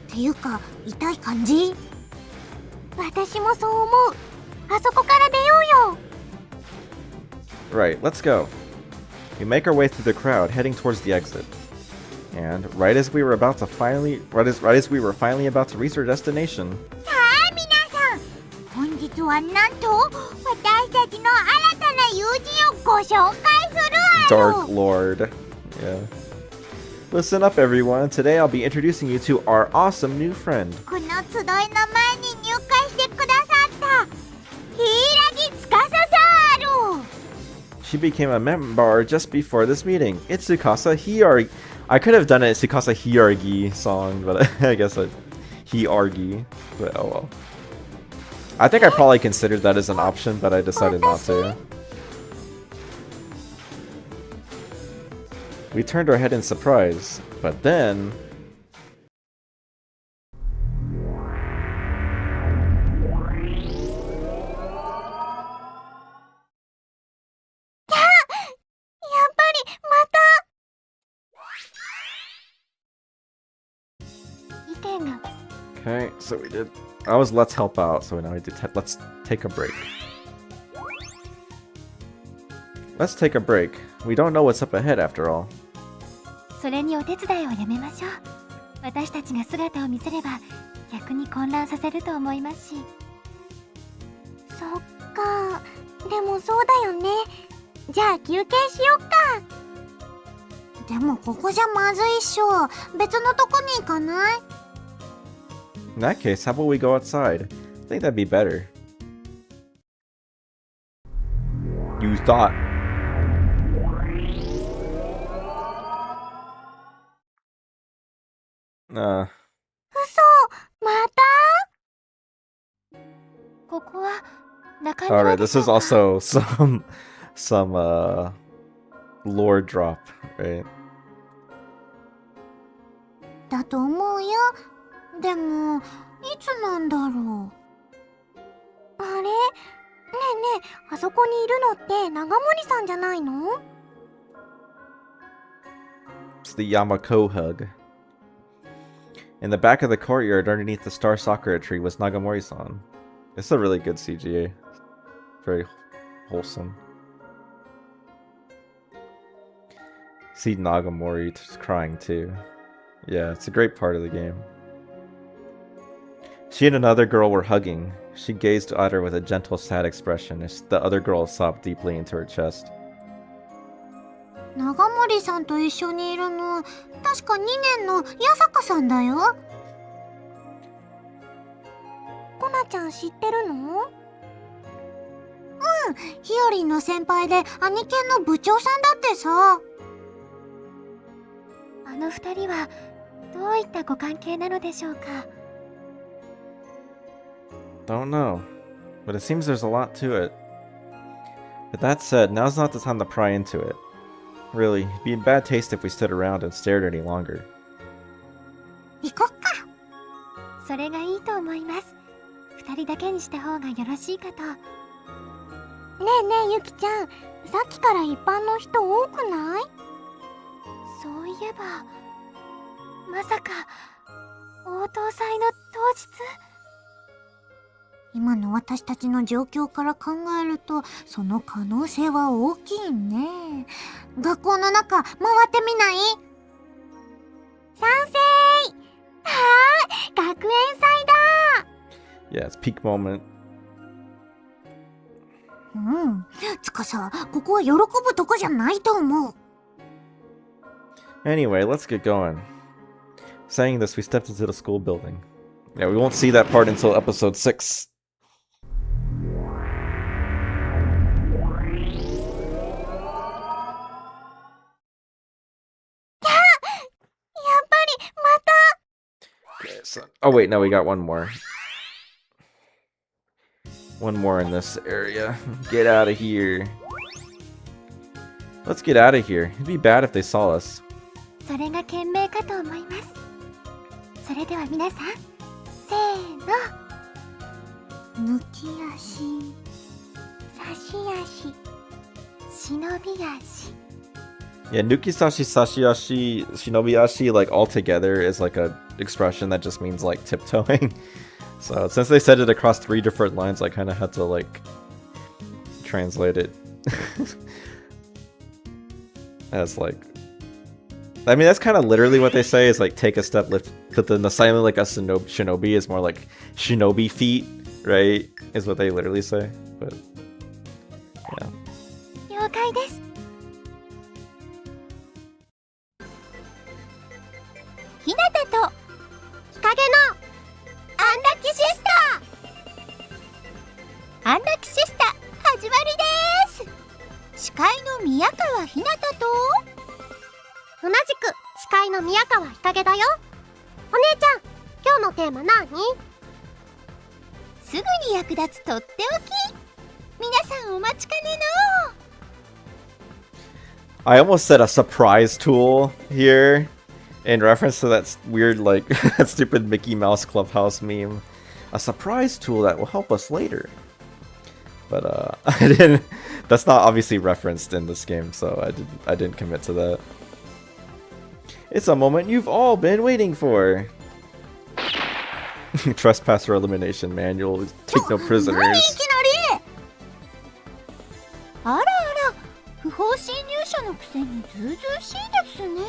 っていうか、痛い感じ？私もそう思う。あそこから出ようよ。 Right, let's go. We make our way through the crowd, heading towards the exit. And right as we were finally about to reach our destination. さあ皆さん、本日はなんと私たちの新たな友人をご紹介するある。 Dark Lord. Yeah. Listen up, everyone. Today I'll be introducing you to our awesome new friend. この集いの前に入会してくださった柊司さある。 She became a member just before this meeting. It's Tsukasa Hiyargi. I could have done a Tsukasa Hiyargi song, but I guess Hiyargi. But oh well. I think I probably considered that as an option, but I decided not to. We turned our head in surprise, but then... Okay, so we did... I was let's help out, so now we did let's take a break. Let's take a break. We don't know what's up ahead after all. それにお手伝いをやめましょう。私たちが姿を見せれば逆に混乱させると思いますし。そっか、でもそうだよね。じゃあ休憩しよっか。でもここじゃまずいっしょ。別のとこに行かない？ In that case, how about we go outside? I think that'd be better. You thought. Uh. 嘘、また？ここは中庭 Alright, で this しょ is うか？ also some lore drop, right? だと思うよ。でもいつなんだろう。あれ？ねえねえ、あそこにいるのって長森さんじゃないの？ It's the Yamako hug. In the back of the courtyard underneath the star sakura tree was Nagamori-san. It's a really good CGA. Very wholesome. See Nagamori just crying too. Yeah, it's a great part of the game. She and another girl were hugging. She gazed at her with a gentle, sad expression as the other girl sobbed deeply into her chest. 長森さんと一緒にいるの確か2年の八坂さんだよ。コナちゃん知ってるの？うん、ひよりんの先輩でアニケンの部長さんだってさ。あの二人はどういったご関係なのでしょうか？ Don't know, but it seems there's a lot to it. But that said, now's not the time to pry into it. Really, it'd be in bad taste if we stood around and stared any longer. 行こっか。それがいいと思います。二人だけにした方がよろしいかと。ねえねえゆきちゃん、さっきから一般の人多くない？そういえば、まさか応答祭の当日？今の私たちの状況から考えるとその可能性は大きいね。学校の中回ってみない？賛成！学園祭だ。 Yeah, it's peak moment. つかさ、ここは喜ぶとこじゃないと思う。 Anyway, let's get going. Saying this, we stepped into the school building. Yeah, we won't see that part until episode 6. やっぱりまた。 Okay, so, oh wait, no, we got one more. One more in this area. Get out of here. Let's get out of here. It'd be bad if they saw us. それが賢明かと思います。それでは皆さん、せーの。抜き足、差し足、忍び足。 Yeah, Nukisashi, Sashiashi, Shinobiashi, like all together is like a expression that just means like tiptoeing. So since they said it across 3 different lines, I kind of had to like translate it as like, I mean that's kind of literally what they say is like take a step lift, but then the silent like a shinobi is more like shinobi feet, right? Is what they literally say. But yeah. 了解です。ひなたと日陰のアンラッキシスター。アンラッキシスタ始まりです。司会の宮川ひなたと同じく司会の宮川日陰だよ。お姉ちゃん、今日のテーマ何？すぐに役立つとっておき。皆さんお待ちかねの。 I almost said a surprise tool here in reference to that weird, like, that stupid Mickey Mouse Clubhouse meme. A surprise tool that will help us later. But, I didn't... That's not obviously referenced in this game, so I didn't commit to that. It's a moment you've all been waiting for. Trespasser elimination manual. Take no prisoners. あらあら、不法侵入者のくせにずうずうしいですね。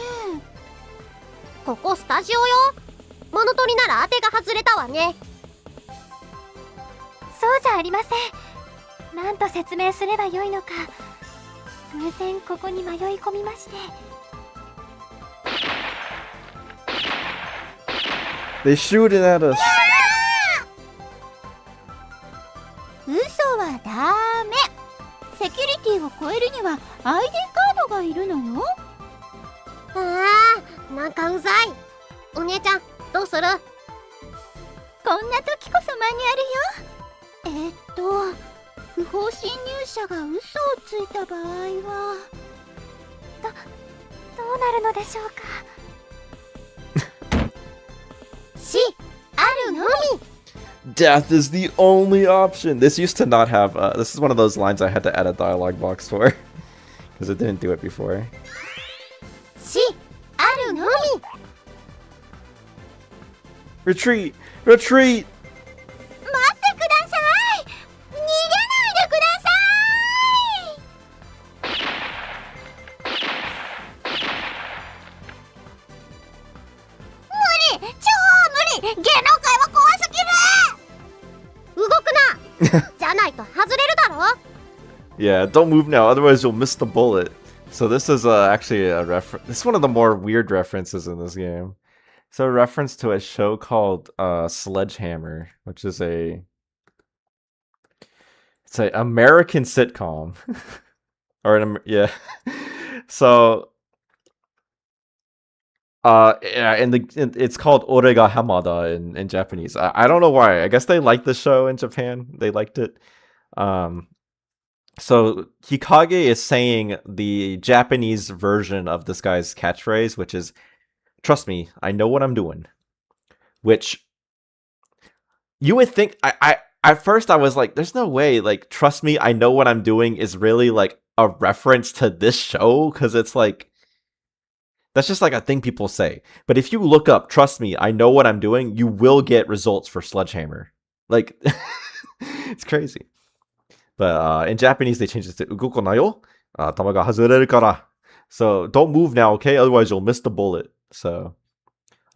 ここスタジオよ。物取りなら当てが外れたわね。そうじゃありません。なんと説明すればよいのか。偶然ここに迷い込みまして。They shooting at us. 嘘はダメ。セキュリティを超えるには ID カードがいるのよ。ああ、なんかうざい。お姉ちゃん、どうする？こんな時こそマニュアルよ。不法侵入者が嘘をついた場合はどうなるのでしょうか。し、あるのみ。 Death is the only option. This used to not have. This is one of those lines I had to add a dialogue box for because it didn't do it before. し、あるのみ。 Retreat! Retreat! 待ってください。逃げないでください。無理、超無理。芸能界は怖すぎる。 動くな。じゃないと外れるだろ。 Yeah, don't move now, otherwise you'll miss the bullet. So this is actually a reference. This is one of the more weird references in this game. It's a reference to a show called Sledgehammer, which is it's an American sitcom, or yeah. So yeah, it's called Orega Hamada in Japanese. I don't know why. I guess they liked the show in Japan. They liked it. So Hikage is saying the Japanese version of this guy's catchphrase, which is, "Trust me, I know what I'm doing." Which you would think, I at first I was like, there's no way, like, "Trust me, I know what I'm doing" is really like a reference to this show, because it's like, that's just like a thing people say. But if you look up, "Trust me, I know what I'm doing," you will get results for Sledgehammer. Like, it's crazy. But in Japanese, they changed it to "Ugoko nayo, tama ga hazureru kara." So don't move now, okay? Otherwise, you'll miss the bullet. So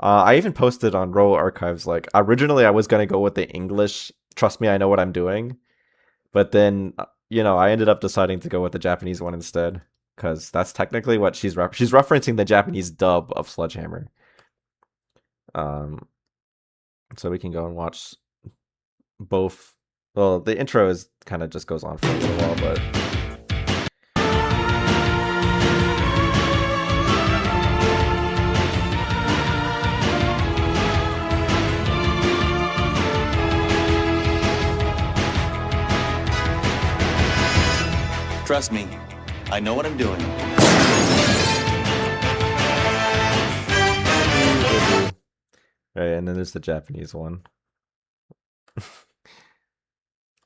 I even posted on Row Archives, like, originally I was going to go with the English, trust me, I know what I'm doing. But then, you know, I ended up deciding to go with the Japanese one instead. Because that's technically what she's referencing the Japanese dub of Sledgehammer. So we can go and watch both. Well, the intro is kind of just goes on for a little while, but... Trust me, I know what I'm doing. Right, and then there's the Japanese one.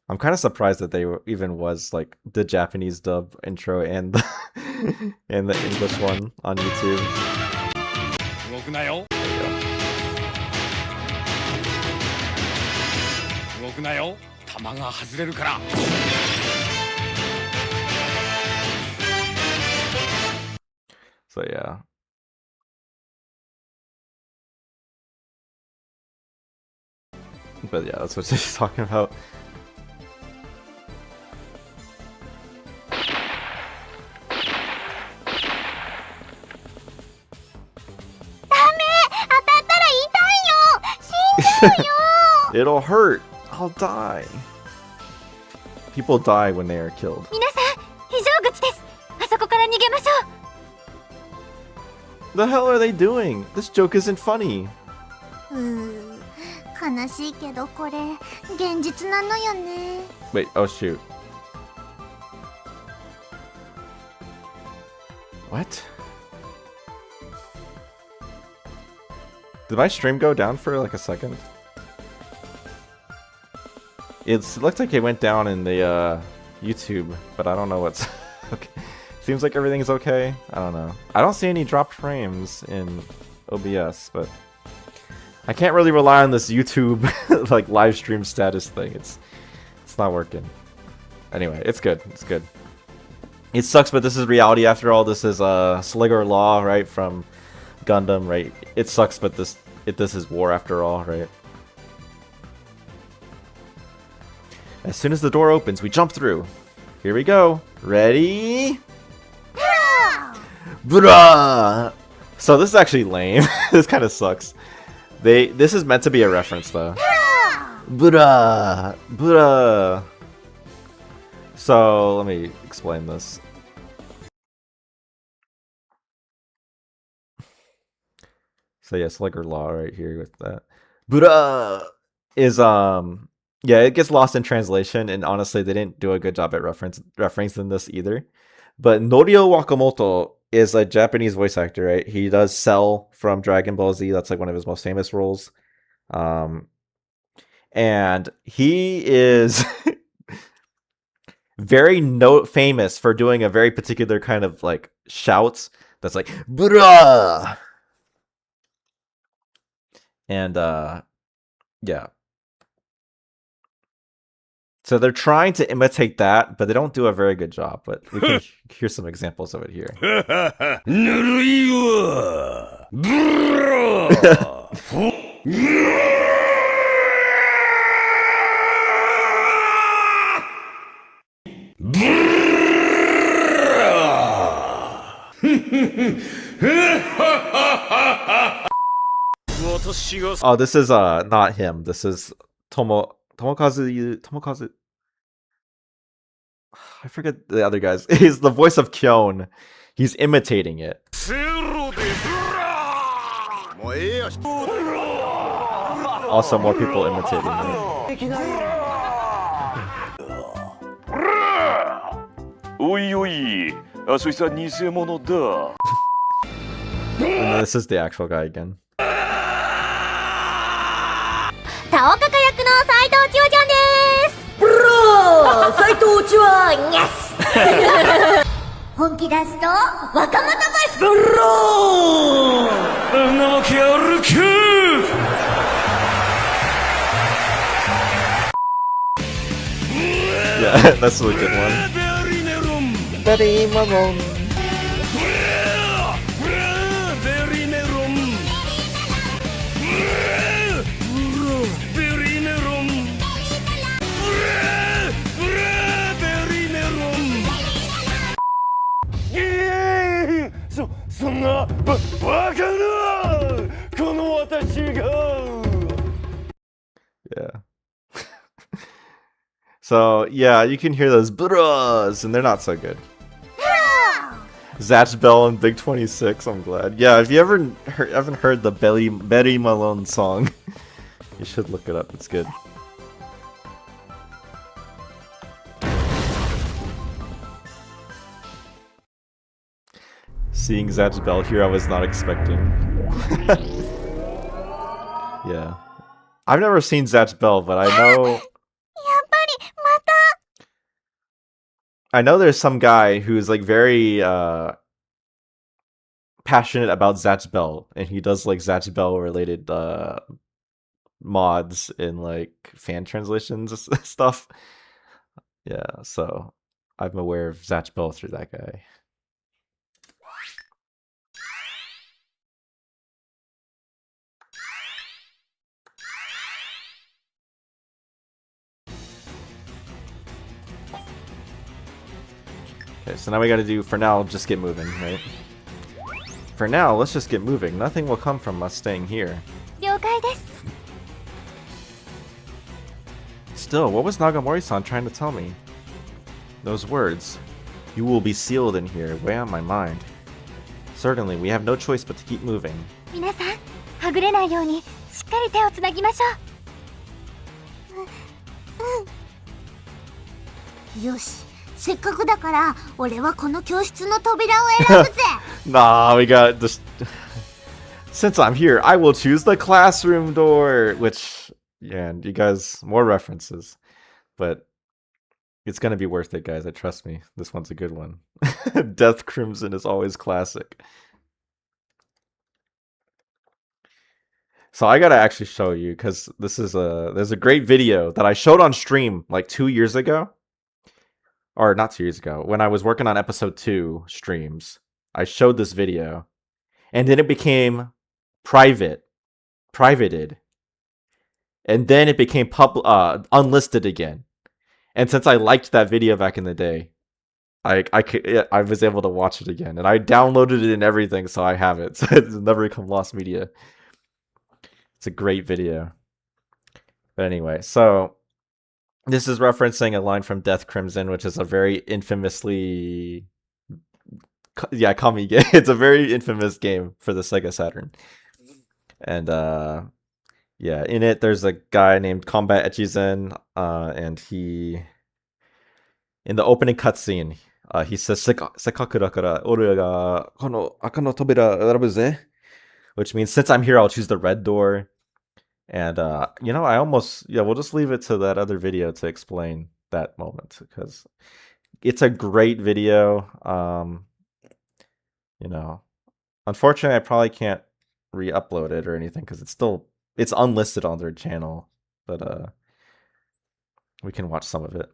I'm kind of surprised that they even was like the Japanese dub intro and the and the English one on YouTube. There you go. So yeah. But yeah, that's what she's talking about. It'll hurt. I'll die. People die when they are killed. The hell are they doing? This joke isn't funny. 悲しいけどこれ現実なのよね。 Wait, oh shoot. What? Did my stream go down for like a second? It looked like it went down in the YouTube, but I don't know what's okay. Seems like everything's okay. I don't know. I don't see any dropped frames in OBS, but I can't really rely on this YouTube like live stream status thing. It's not working. This it's good. It's good. It sucks, but this is reality after all. This is Slinger Law, right, from Gundam, right? It sucks, but this is war after all, right? As soon as the door opens, we jump through. Here we go. Ready? Bruh! So this is actually lame. This kind of sucks. This is meant to be a reference though. Bruh! Bruh! So let me explain this. So yeah, Slinger Law right here with that. Bruh! Is yeah, it gets lost in translation, and honestly, they didn't do a good job at referencing this either. But Norio Wakamoto is a Japanese voice actor, right? He does Cell from Dragon Ball Z. That's like one of his most famous roles. And he is very famous for doing a very particular kind of like shouts that's like bruh. And yeah. So they're trying to imitate that, but they don't do a very good job. But we can hear some examples of it here. Oh, this is not him. This is Tomokazu. I forget the other guys. He's the voice of Kyon. He's imitating it. Also, more people imitating it. And then this is the actual guy again. 田岡家役の斉藤千代ちゃんです。ブロー斉藤千代イエス本気出すと若者ボイス。ブローなわけあるか。Yeah, that's a good one. Betty Maron. バカなこの私が Yeah. So yeah, you can hear those bras, and they're not so good. Zatch Bell and Big 26. I'm glad. Yeah, if you haven't heard the Betty Malone song, you should look it up. It's good. Seeing Zatch Bell here, I was not expecting. Yeah. I've never seen Zatch Bell, but I know there's some guy who's like very passionate about Zatch Bell, and he does like Zatch Bell related mods and like fan translations and stuff. Yeah, so I'm aware of Zatch Bell through that guy. Okay, so now we gotta do, for now, just get moving, right? For now, let's just get moving. Nothing will come from us staying here. 了解です。 Still, what was Nagamori-san trying to tell me? Those words. You will be sealed in here, weigh on my mind. Certainly, we have no choice but to keep moving. 皆さん、はぐれないようにしっかり手をつなぎましょう。よし、せっかくだから俺はこの教室の扉を選ぶぜ。Nah, we got this. Since I'm here, I will choose the classroom door. Which, yeah, you guys, more references. But it's gonna be worth it, guys. Trust me. This one's a good one. Death Crimson is always classic. So I gotta actually show you, because this is there's a great video that I showed on stream like 2 years ago. Or not 2 years ago, when I was working on episode 2 streams. I showed this video, and then it became privated, and then it became unlisted again. And since I liked that video back in the day, I was able to watch it again, and I downloaded it and everything, so I have it. So it's never become lost media. It's a great video. But anyway, so this is referencing a line from Death Crimson, which is a very infamously, yeah, Kami game. It's a very infamous game for the Sega Saturn. And yeah, in it there's a guy named Combat Echizen, and he, in the opening cutscene, he says, "Sekaku dakara ore ga kono aka no tobira erabu ze," which means since I'm here, I'll choose the red door. And you know, we'll just leave it to that other video to explain that moment, because it's a great video. You know, unfortunately, I probably can't re-upload it or anything because it's unlisted on their channel, but we can watch some of it.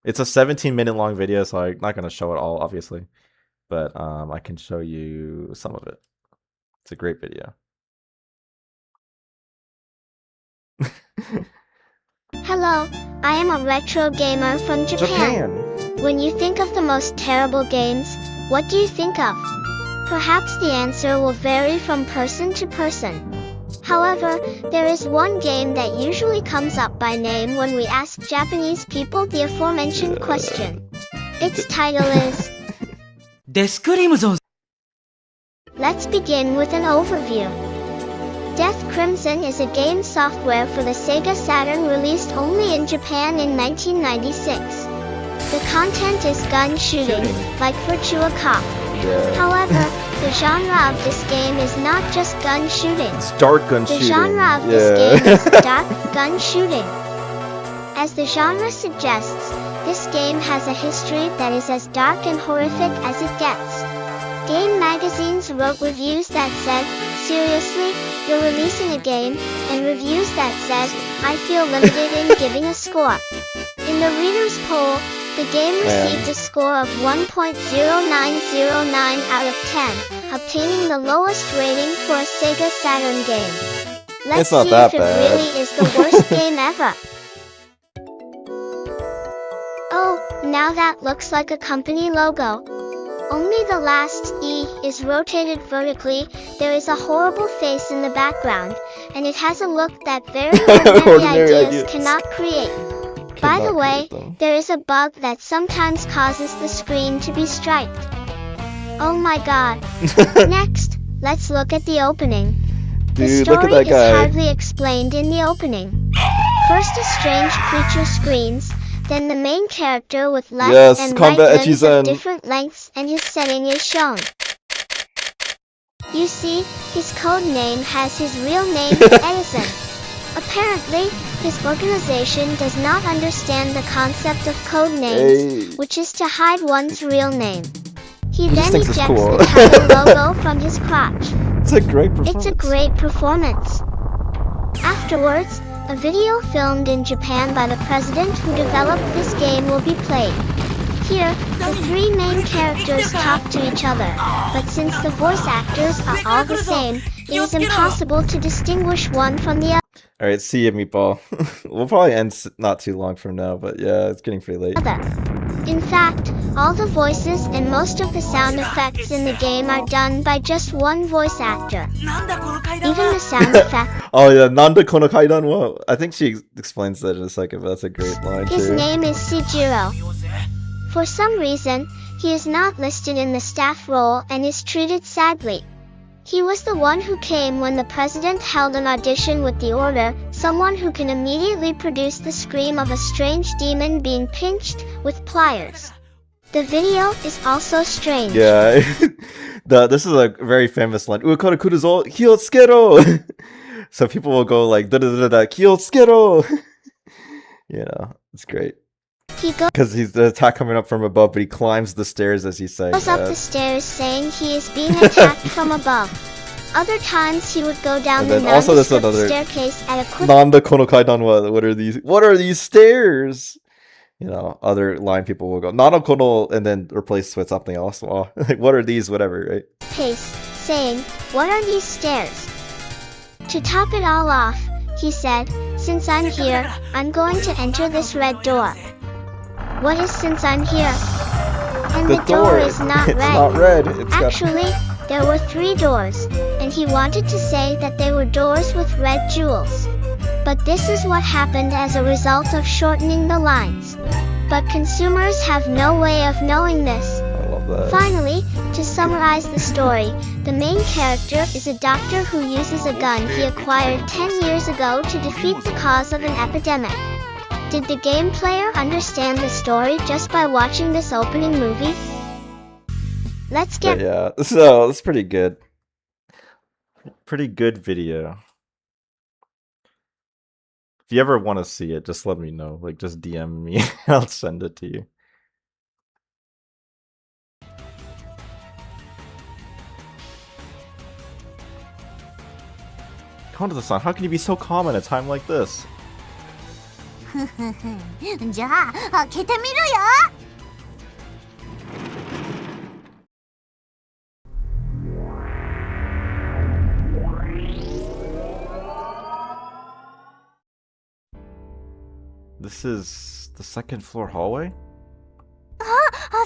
It's a 17-minute long video, so I'm not going to show it all, obviously, but I can show you some of it. It's a great video. Hello, I am a retro gamer from Japan. When you think of the most terrible games, what do you think of? Perhaps the answer will vary from person to person. However, there is one game that usually comes up by name when we ask Japanese people the aforementioned question. Its title is... Let's begin with an overview. Death Crimson is a game software for the Sega Saturn released only in Japan in 1996. The content is gun shooting, like Virtua Cop. However, the genre of this game is not just gun shooting. It's dark gun shooting. The genre of this game is dark gun shooting. As the genre suggests, this game has a history that is as dark and horrific as it gets. Game magazines wrote reviews that said, "Seriously, you're releasing a game," and reviews that said, "I feel limited in giving a score." In the reader's poll, the game received a score of 1.0909 out of 10, obtaining the lowest rating for a Sega Saturn game. Let's see if it really is the worst game ever. Oh, now that looks like a company logo. Only the last E is rotated vertically. There is a horrible face in the background, and it has a look that very ordinary ideas cannot create. By the way, there is a bug that sometimes causes the screen to be striped. Oh my god. Next, let's look at the opening. The Dude, story look at that is guy. hardly explained in the opening. First a strange creature screams, then the main character with left and right limbs of different lengths and his setting is shown. You see, his code name has his real name, Edison. Apparently, his organization does not understand the concept of code names, which is to hide one's real name. He then ejects cool. the title logo from his crotch. It's a great performance. It's a great performance. Afterwards, a video filmed in Japan by the president who developed this game will be played. Here, the three main characters talk to each other, but since the voice actors are all the same, it is impossible to distinguish one from the Alright, see you, Meatball. We'll probably end not too long from now, but yeah, it's getting pretty late. other. In fact, all the voices and most of the sound effects in the game are done by just one voice actor. Even the sound effect. Oh yeah, Nanda Kono Kaidan wa. I think she explains that in a second, but that's a great line His too. name is Sejiro. For some reason, he is not listed in the staff role and is treated sadly. He was the one who came when the president held an audition with the order, someone who can immediately produce the scream of a strange demon being pinched with pliers. The video is also strange. Yeah, this is a very famous line. Ukara kuruzo, kiyotsukero! So people will go like, da da da da, kiyotsukero! You know, it's great. He goes Because he's the attack coming up from above, but he climbs the stairs as he's saying up the stairs saying he is being attacked from above. Other times he would go down And the then also there's nondescript another staircase at a quick Nanda Kono Kaidan wa. What are these? What are these stairs? You know, other line people will go Nanda Kono and then replace with something else. Well, like what are these? Whatever, right? pace, saying, "What are these stairs?" To top it all off, he said, "Since I'm here, I'm going to enter this red door." What is "since I'm here"? And the door is not it's red. not red. It's Actually, there were 3 doors, and he wanted to say that they were doors with red jewels. But this is what happened as a result of shortening the lines. But consumers have no way of knowing this. I love that. Finally, to summarize the story, the main character is a doctor who uses a gun he acquired 10 years ago to defeat the cause of an epidemic. Did the game player understand the story just by watching this opening movie? Let's get yeah, so it's pretty good. Pretty good video. If you ever want to see it, just let me know. Like, just DM me. I'll send it to you. Kondo-san, how can you be so calm at a time like this? じゃあ開けてみるよ。This is the second floor hallway? あ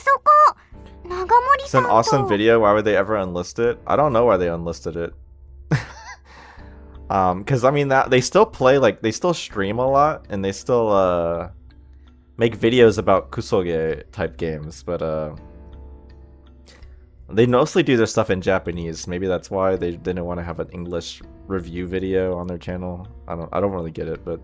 そこ長森 It's さ an ん awesome と video. Why would they ever unlist it? I don't know why they unlisted it. Because I mean that they still play, like they still stream a lot and they still make videos about kusoge type games, but they mostly do their stuff in Japanese. Maybe that's why they didn't want to have an English review video on their channel. I don't really get it, but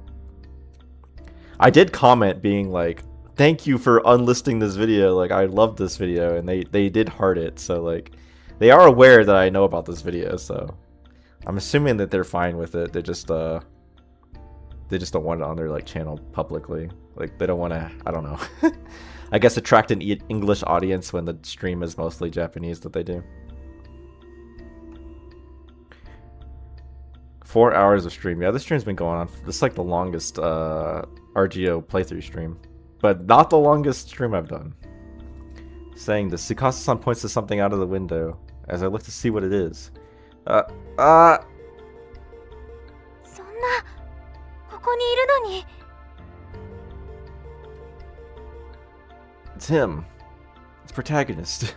I did comment being like, thank you for unlisting this video, like I love this video, and they did heart it, so like they are aware that I know about this video, so I'm assuming that they're fine with it. They just don't want it on their like channel publicly. Like they don't want to, I don't know. I guess attract an English audience when the stream is mostly Japanese that they do. 4 hours of stream. Yeah, this stream's been going on. This is like the longest RGO playthrough stream, but not the longest stream I've done. Saying this, Sukasa-san points to something out of the window as I look to see what it is. そんなここにいるのに It's him. It's protagonist.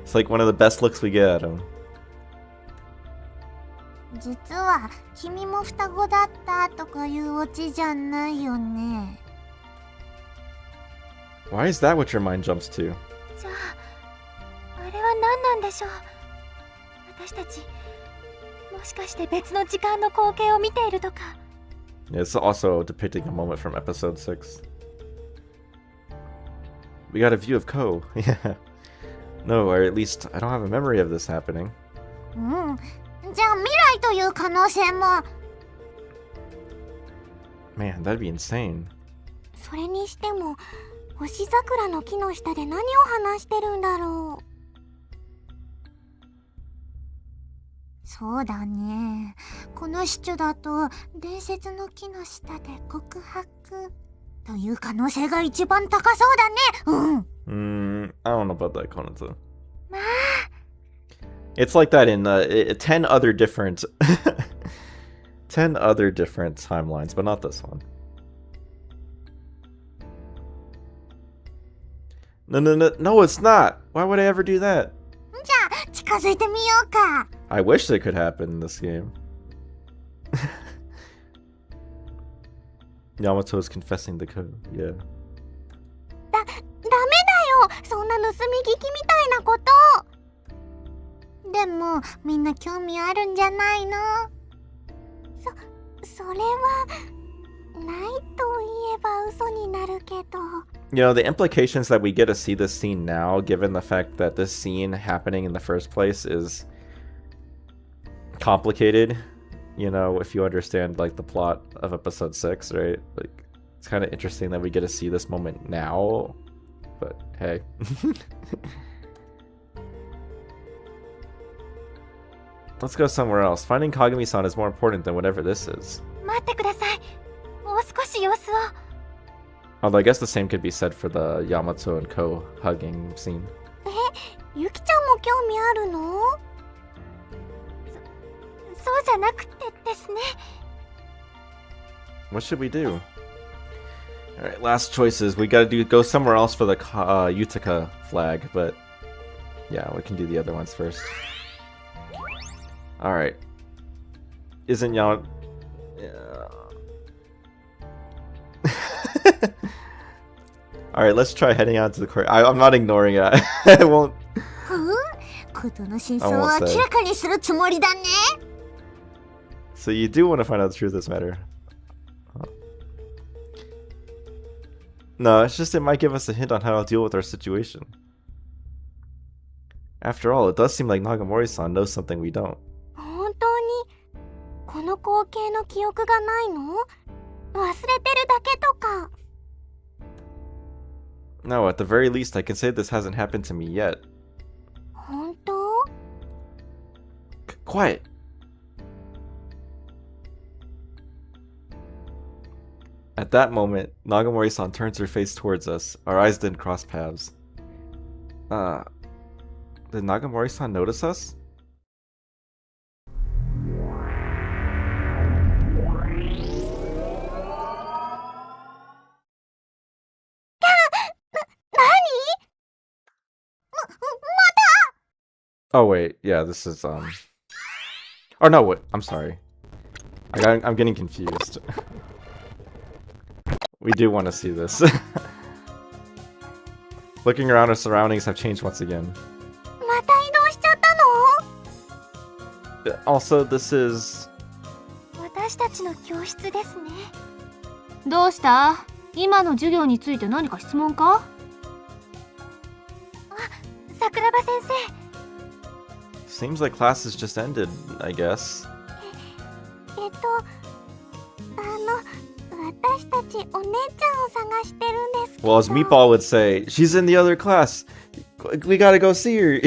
It's like one of the best looks we get at him. 実は君も双子だったとかいうオチじゃないよね。 Why is that what your mind jumps to? じゃああれは何なんでしょう。私たちもしかして別の時間の光景を見ているとか。 Yeah, it's also depicting a moment from episode 6. We got a view of Ko. Yeah. No, or at least I don't have a memory of this happening. うん。じゃあ未来という可能性も。 Man, that'd be insane. それにしても星桜の木の下で何を話してるんだろう。そうだね。このシチュだと伝説の木の下で告白という可能性が一番高そうだね。うん。I don't know about that, Konozu. まあ。 It's like that in 10 other different 10 other different timelines, but not this one. No, it's not. Why would I ever do that? じゃあ近づいてみようか。 I wish that could happen in this game. Yamato is confessing the code. Yeah. ダメだよ。そんな盗み聞きみたいなこと。でもみんな興味あるんじゃないの。それはないと言えば嘘になるけど。 You know, the implications that we get to see this scene now, given the fact that this scene happening in the first place is complicated, you know, if you understand, like, the plot of episode 6, right? Like, it's kind of interesting that we get to see this moment now, but hey. Let's go somewhere else. Finding Kagami-san is more important than whatever this is. 待ってください。もう少し様子を。 Although I guess the same could be said for the Yamato and Ko hugging scene. ゆきちゃんも興味あるの？そうじゃなくてですね。 What should we do? Alright, last choices. We gotta go somewhere else for the Utica flag, but yeah, we can do the other ones first. Alright. Isn't Yamato... Alright, let's try heading out to the court. I'm not ignoring it. I won't... ことの真相を明らかにするつもりだね。 So you do want to find out the truth of this matter. No, it's just it might give us a hint on how to deal with our situation. After all, it does seem like Nagamori-san knows something we don't. 本当にこの光景の記憶がないの？忘れてるだけとか。 No, at the very least, I can say this hasn't happened to me yet. 本当？ Quiet! At that moment, Nagamori-san turns her face towards us. Our eyes then cross paths. Did Nagamori-san notice us? Oh wait, yeah, this is Oh no, wait, I'm sorry. I'm getting confused. We do want to see this. Looking around, our surroundings have changed once again. また移動しちゃったの？ Also, this is... 私たちの教室ですね。どうした？今の授業について何か質問か？あ、桜庭先生。 Seems like classes just ended, I guess. 私たちお姉ちゃんを探してるんですけど。 Well, as Meatball would say, she's in the other class. We gotta go see her.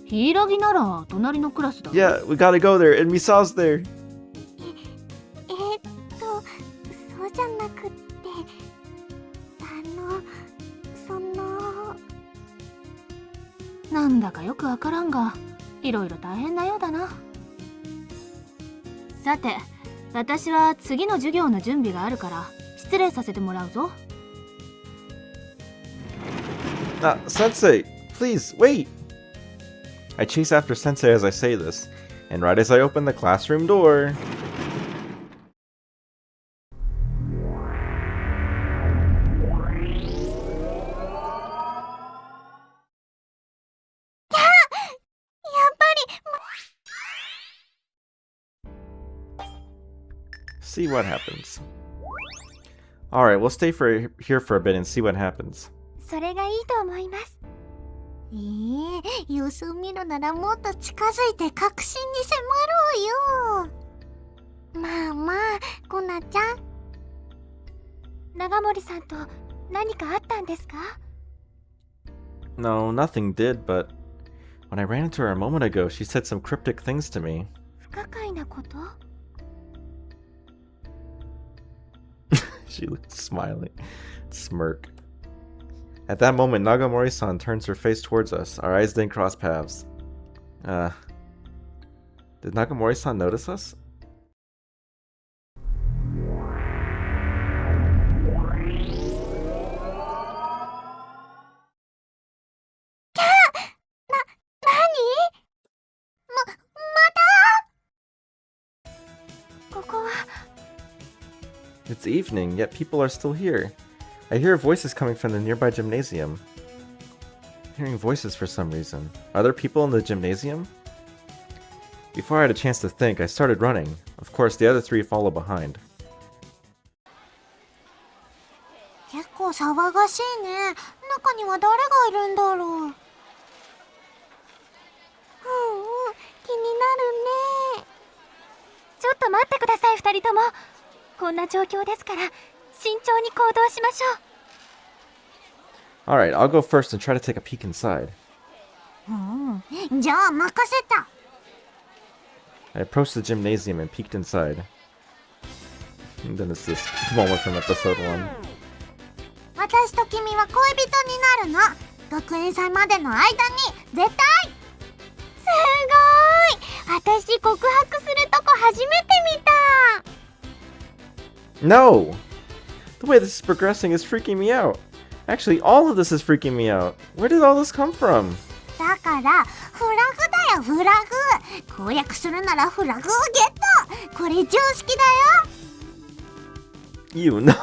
ヒイラギなら隣のクラスだ。 Yeah, we gotta go there, and Misao's there. そうじゃなくって、なんだかよくわからんが、いろいろ大変なようだな。さて、私は次の授業の準備があるから失礼させてもらうぞ。Sensei, please, wait! I chase after Sensei as I say this, and right as I open the classroom door... See what happens. Alright, we'll stay here for a bit and see what happens. それがいいと思います。様子を見るならもっと近づいて確信に迫ろうよ。まあまあ、コナちゃん。長森さんと何かあったんですか？ No, nothing did, but when I ran into her a moment ago, she said some cryptic things to me. 不可解なこと？ She looked smiling. Smirk. At that moment, Nagamori-san turns her face towards us. Our eyes then cross paths. Did Nagamori-san notice us? It's evening, yet people are still here. I hear voices coming from the nearby gymnasium. I'm hearing voices for some reason. Are there people in the gymnasium? Before I had a chance to think, I started running. Of course, the other three follow behind. 結構騒がしいね。中には誰がいるんだろう。気になるね。ちょっと待ってください、二人とも。こんな状況ですから、慎重に行動しましょう。Alright, I'll go first and try to take a peek inside. じゃあ任せた。I approached the gymnasium and peeked inside. And then it's this moment from episode 1. 私と君は恋人になるの。学園祭までの間に絶対。すごーい。私告白するとこ初めて見た。No! The way this is progressing is freaking me out. Actually, all of this is freaking me out. Where did all this come from? だからフラグだよ、フラグ。攻略するならフラグをゲット。これ常識だよ。You know.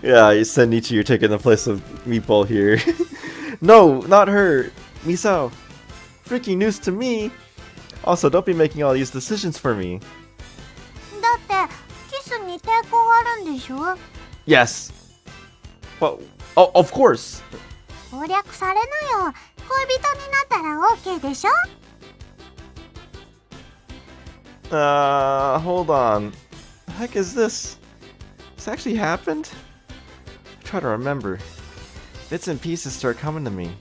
Yeah, Senichi, you're taking the place of Meatball here. No, not her. Misao. Freaking news to me. Also, don't be making all these decisions for me. だってキスに抵抗あるんでしょ？ Yes. Well, oh, of course. 攻略されなよ。恋人になったら OK でしょ？ Hold on. The heck is this? This actually happened? I try to remember. Bits and pieces start coming to me.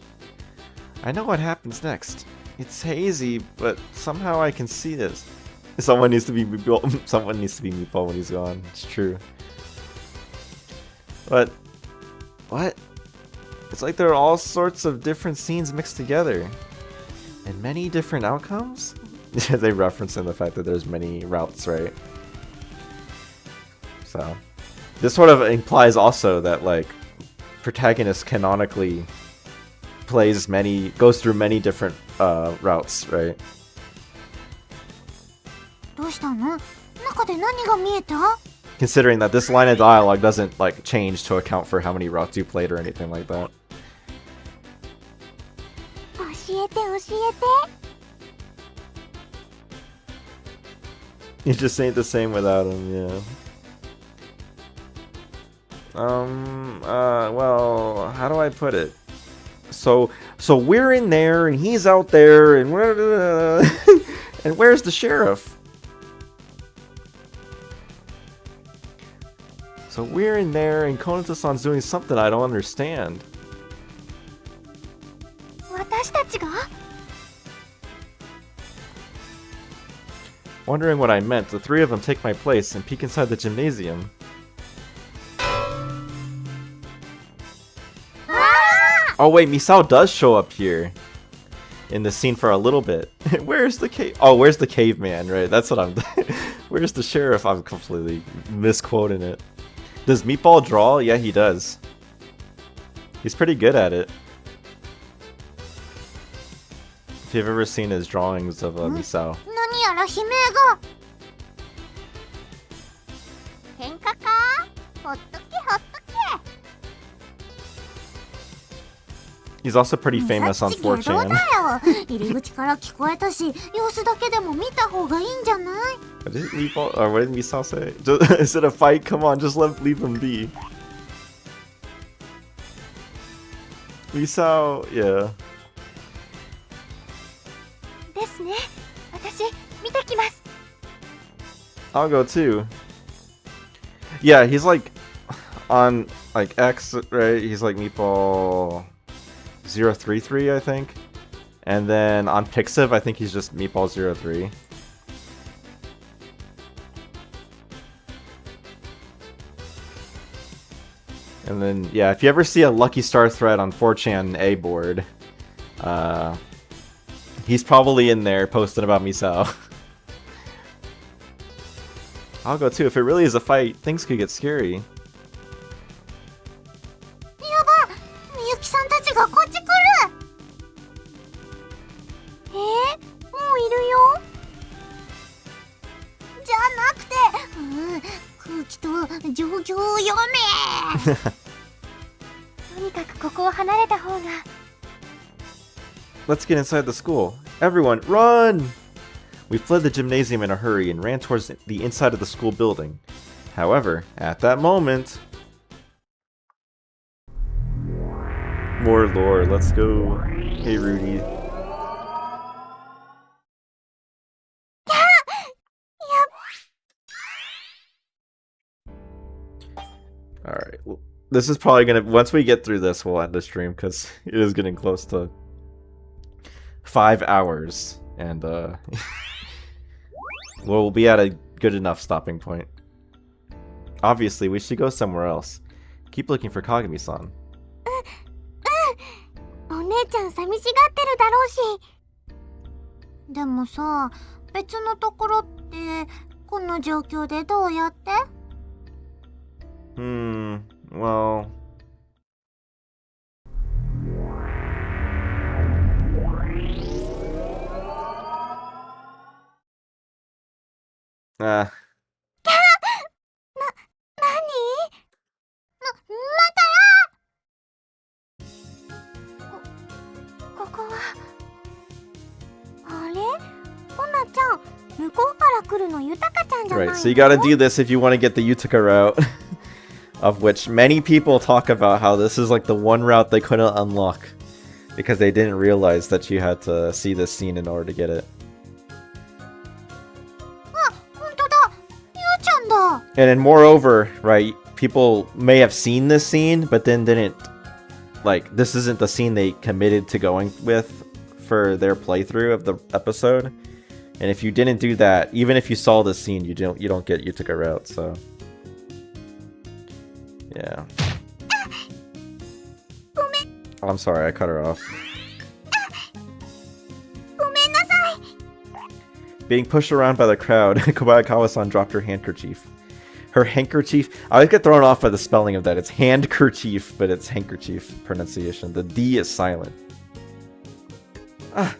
I know what happens next. It's hazy, but somehow I can see this. Someone needs to be Meatball. Someone needs to be Meatball when he's gone. It's true. But what? It's like there are all sorts of different scenes mixed together, and many different outcomes. They reference in the fact that there's many routes, right? So this sort of implies also that like protagonist canonically goes through many different routes, right? どうしたの？中で何が見えた？ Considering that this line of dialogue doesn't like change to account for how many routes you played or anything like that. 教えて教えて。 You just ain't the same without him, yeah. Well, how do I put it? So we're in there and he's out there and we're and where's the sheriff? So we're in there and Konata-san's doing something I don't understand. 私たちが？ Wondering what I meant, the three of them take my place and peek inside the gymnasium. Oh wait, Misao does show up here in the scene for a little bit. Where's the cave? Oh, where's the caveman? Right, that's what I'm. Where's the sheriff? I'm completely misquoting it. Does Meatball draw? Yeah, he does. He's pretty good at it. If you've ever seen his drawings of Misao. 何やら悲鳴が。喧嘩か？ほっとけほっとけ。 He's also pretty famous さ on っきゲドだ 4chan. よ。入り口から聞こえたし、様子だけでも見た方がいいんじゃない？ What did Meatball, or what did Misao say? Is it a fight? Come on, just leave him be. Misao, yeah. ですね。私見てきます。 I'll go too. Yeah, he's like on like X, right? He's like Meatball 033, I think. And then on Pixiv, I think he's just Meatball 03. And then, yeah, if you ever see a Lucky Star thread on 4chan A board, he's probably in there posting about Misao. I'll go too. If it really is a fight, things could get scary. やば、みゆきさんたちがこっち来る。もういるよ。じゃなくて、空気と状況を読め。とにかくここを離れた方が。 Let's get inside the school. Everyone, run! We fled the gymnasium in a hurry and ran towards the inside of the school building. However, at that moment... More lore, let's go. Hey, Rudy. Alright, well, this is probably gonna... Once we get through this, we'll end the stream, because it is getting close to 5 hours. And, we'll be at a good enough stopping point. Obviously, we should go somewhere else. Keep looking for Kagami-san. お姉ちゃん寂しがってるだろうし。でもさ、別のところってこの状況でどうやって？ well... Ah. ここはあれ？コナちゃん、向こうから来るのユタカちゃんじゃないの？ Right, so you gotta do this if you want to get the Utica route. Of which many people talk about how this is like the one route they couldn't unlock. Because they didn't realize that you had to see this scene in order to get it. あ、本当だ。ゆうちゃんだ。 And then moreover, right, people may have seen this scene, but then didn't, like, this isn't the scene they committed to going with for their playthrough of the episode. And if you didn't do that, even if you saw this scene, you don't get Utica route, so... Yeah. Oh, I'm sorry, I cut her off. Being pushed around by the crowd, Kobayakawa-san dropped her handkerchief. Her handkerchief? I always get thrown off by the spelling of that. It's handkerchief, but it's handkerchief pronunciation. The D is silent. Ah!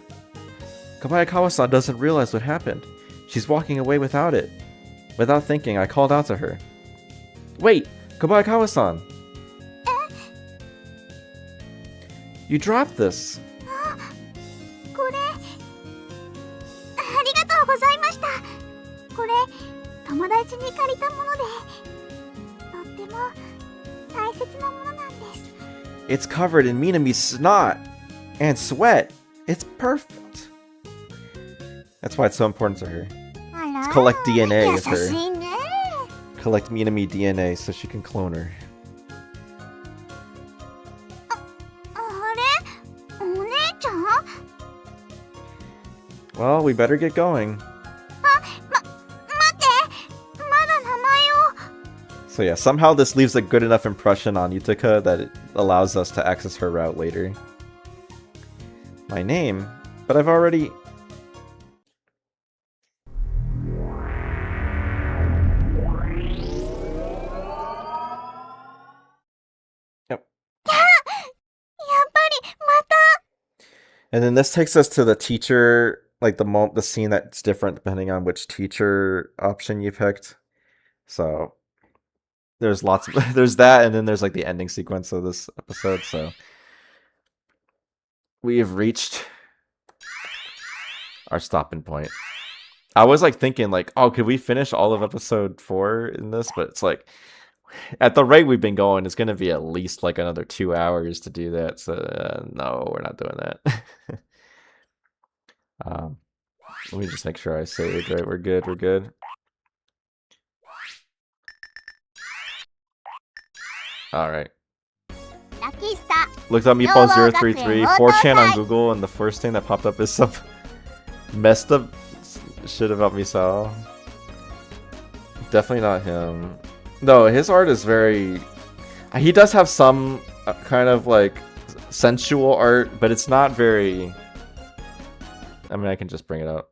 Kobayakawa-san doesn't realize what happened. She's walking away without it. Without thinking, I called out to her. Wait! Kobayakawa-san! You dropped this! これありがとうございました。これ友達に借りたものでとっても大切なものなんです。 It's covered in Minami's snot and sweat. It's perfect. That's why it's so important to her. Let's collect DNA of 優しい her. ね。 Collect Minami DNA so she can clone her. あれ？お姉ちゃん？ Well, we better get going. 待って、まだ名前を。 So yeah, somehow this leaves a good enough impression on Utica that it allows us to access her route later. My name? But I've already... And then this takes us to the teacher, like the scene that's different depending on which teacher option you picked. So there's lots of there's that, and then there's like the ending sequence of this episode. So we have reached our stopping point. I was like thinking like, oh, could we finish all of episode 4 in this? But it's like, at the rate we've been going, it's going to be at least like another 2 hours to do that. So no, we're not doing that. Let me just make sure I saved right. We're good. We're good. All right. Looked up Meatball033, 4chan on Google, and the first thing that popped up is some messed up shit about Misao. Definitely not him. No, his art is very... He does have some kind of like sensual art, but it's not very... I mean, I can just bring it up.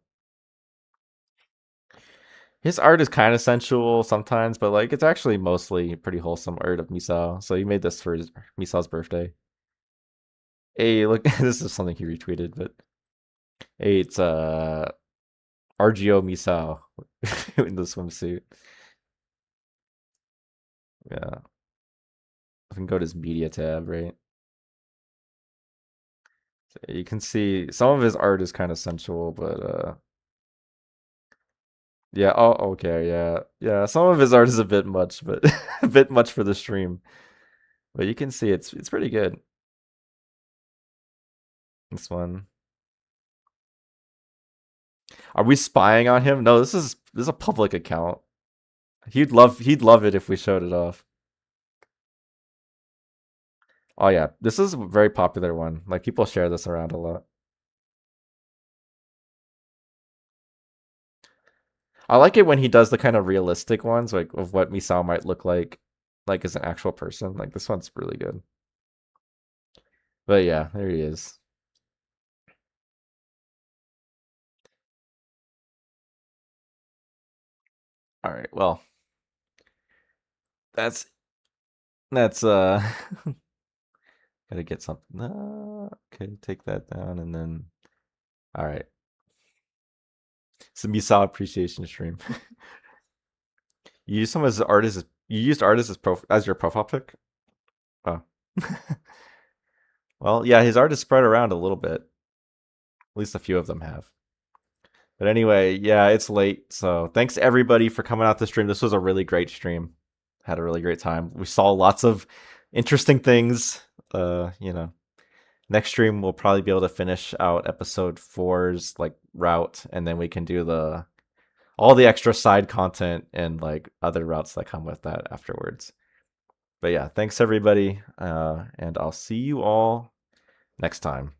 His art is kind of sensual sometimes, but like it's actually mostly pretty wholesome art of Misao. So he made this for Misao's birthday. Hey, look, this is something he retweeted, but hey, it's RGO Misao in the swimsuit. Yeah. I can go to his media tab, right? So you can see some of his art is kind of sensual, but yeah, oh okay, yeah. Yeah, some of his art is a bit much, but a bit much for the stream. But you can see it's pretty good. This one. Are we spying on him? No, this is a public account. He'd love it if we showed it off. Oh yeah, this is a very popular one. Like people share this around a lot. I like it when he does the kind of realistic ones, like of what Misao might look like as an actual person. Like this one's really good. But yeah, there he is. All right, well, that's gotta get something. Okay, take that down, and then all right. It's a Misao appreciation stream. You use some as artist. You used artist as your profile pic. Oh. Well, yeah, his art is spread around a little bit. At least a few of them have. But anyway, yeah, it's late. So thanks everybody for coming out to stream. This was a really great stream. Had a really great time. We saw lots of interesting things. You know, next stream we'll probably be able to finish out episode 4's like route, and then we can do all the extra side content and like other routes that come with that afterwards. But yeah, thanks everybody, and I'll see you all next time.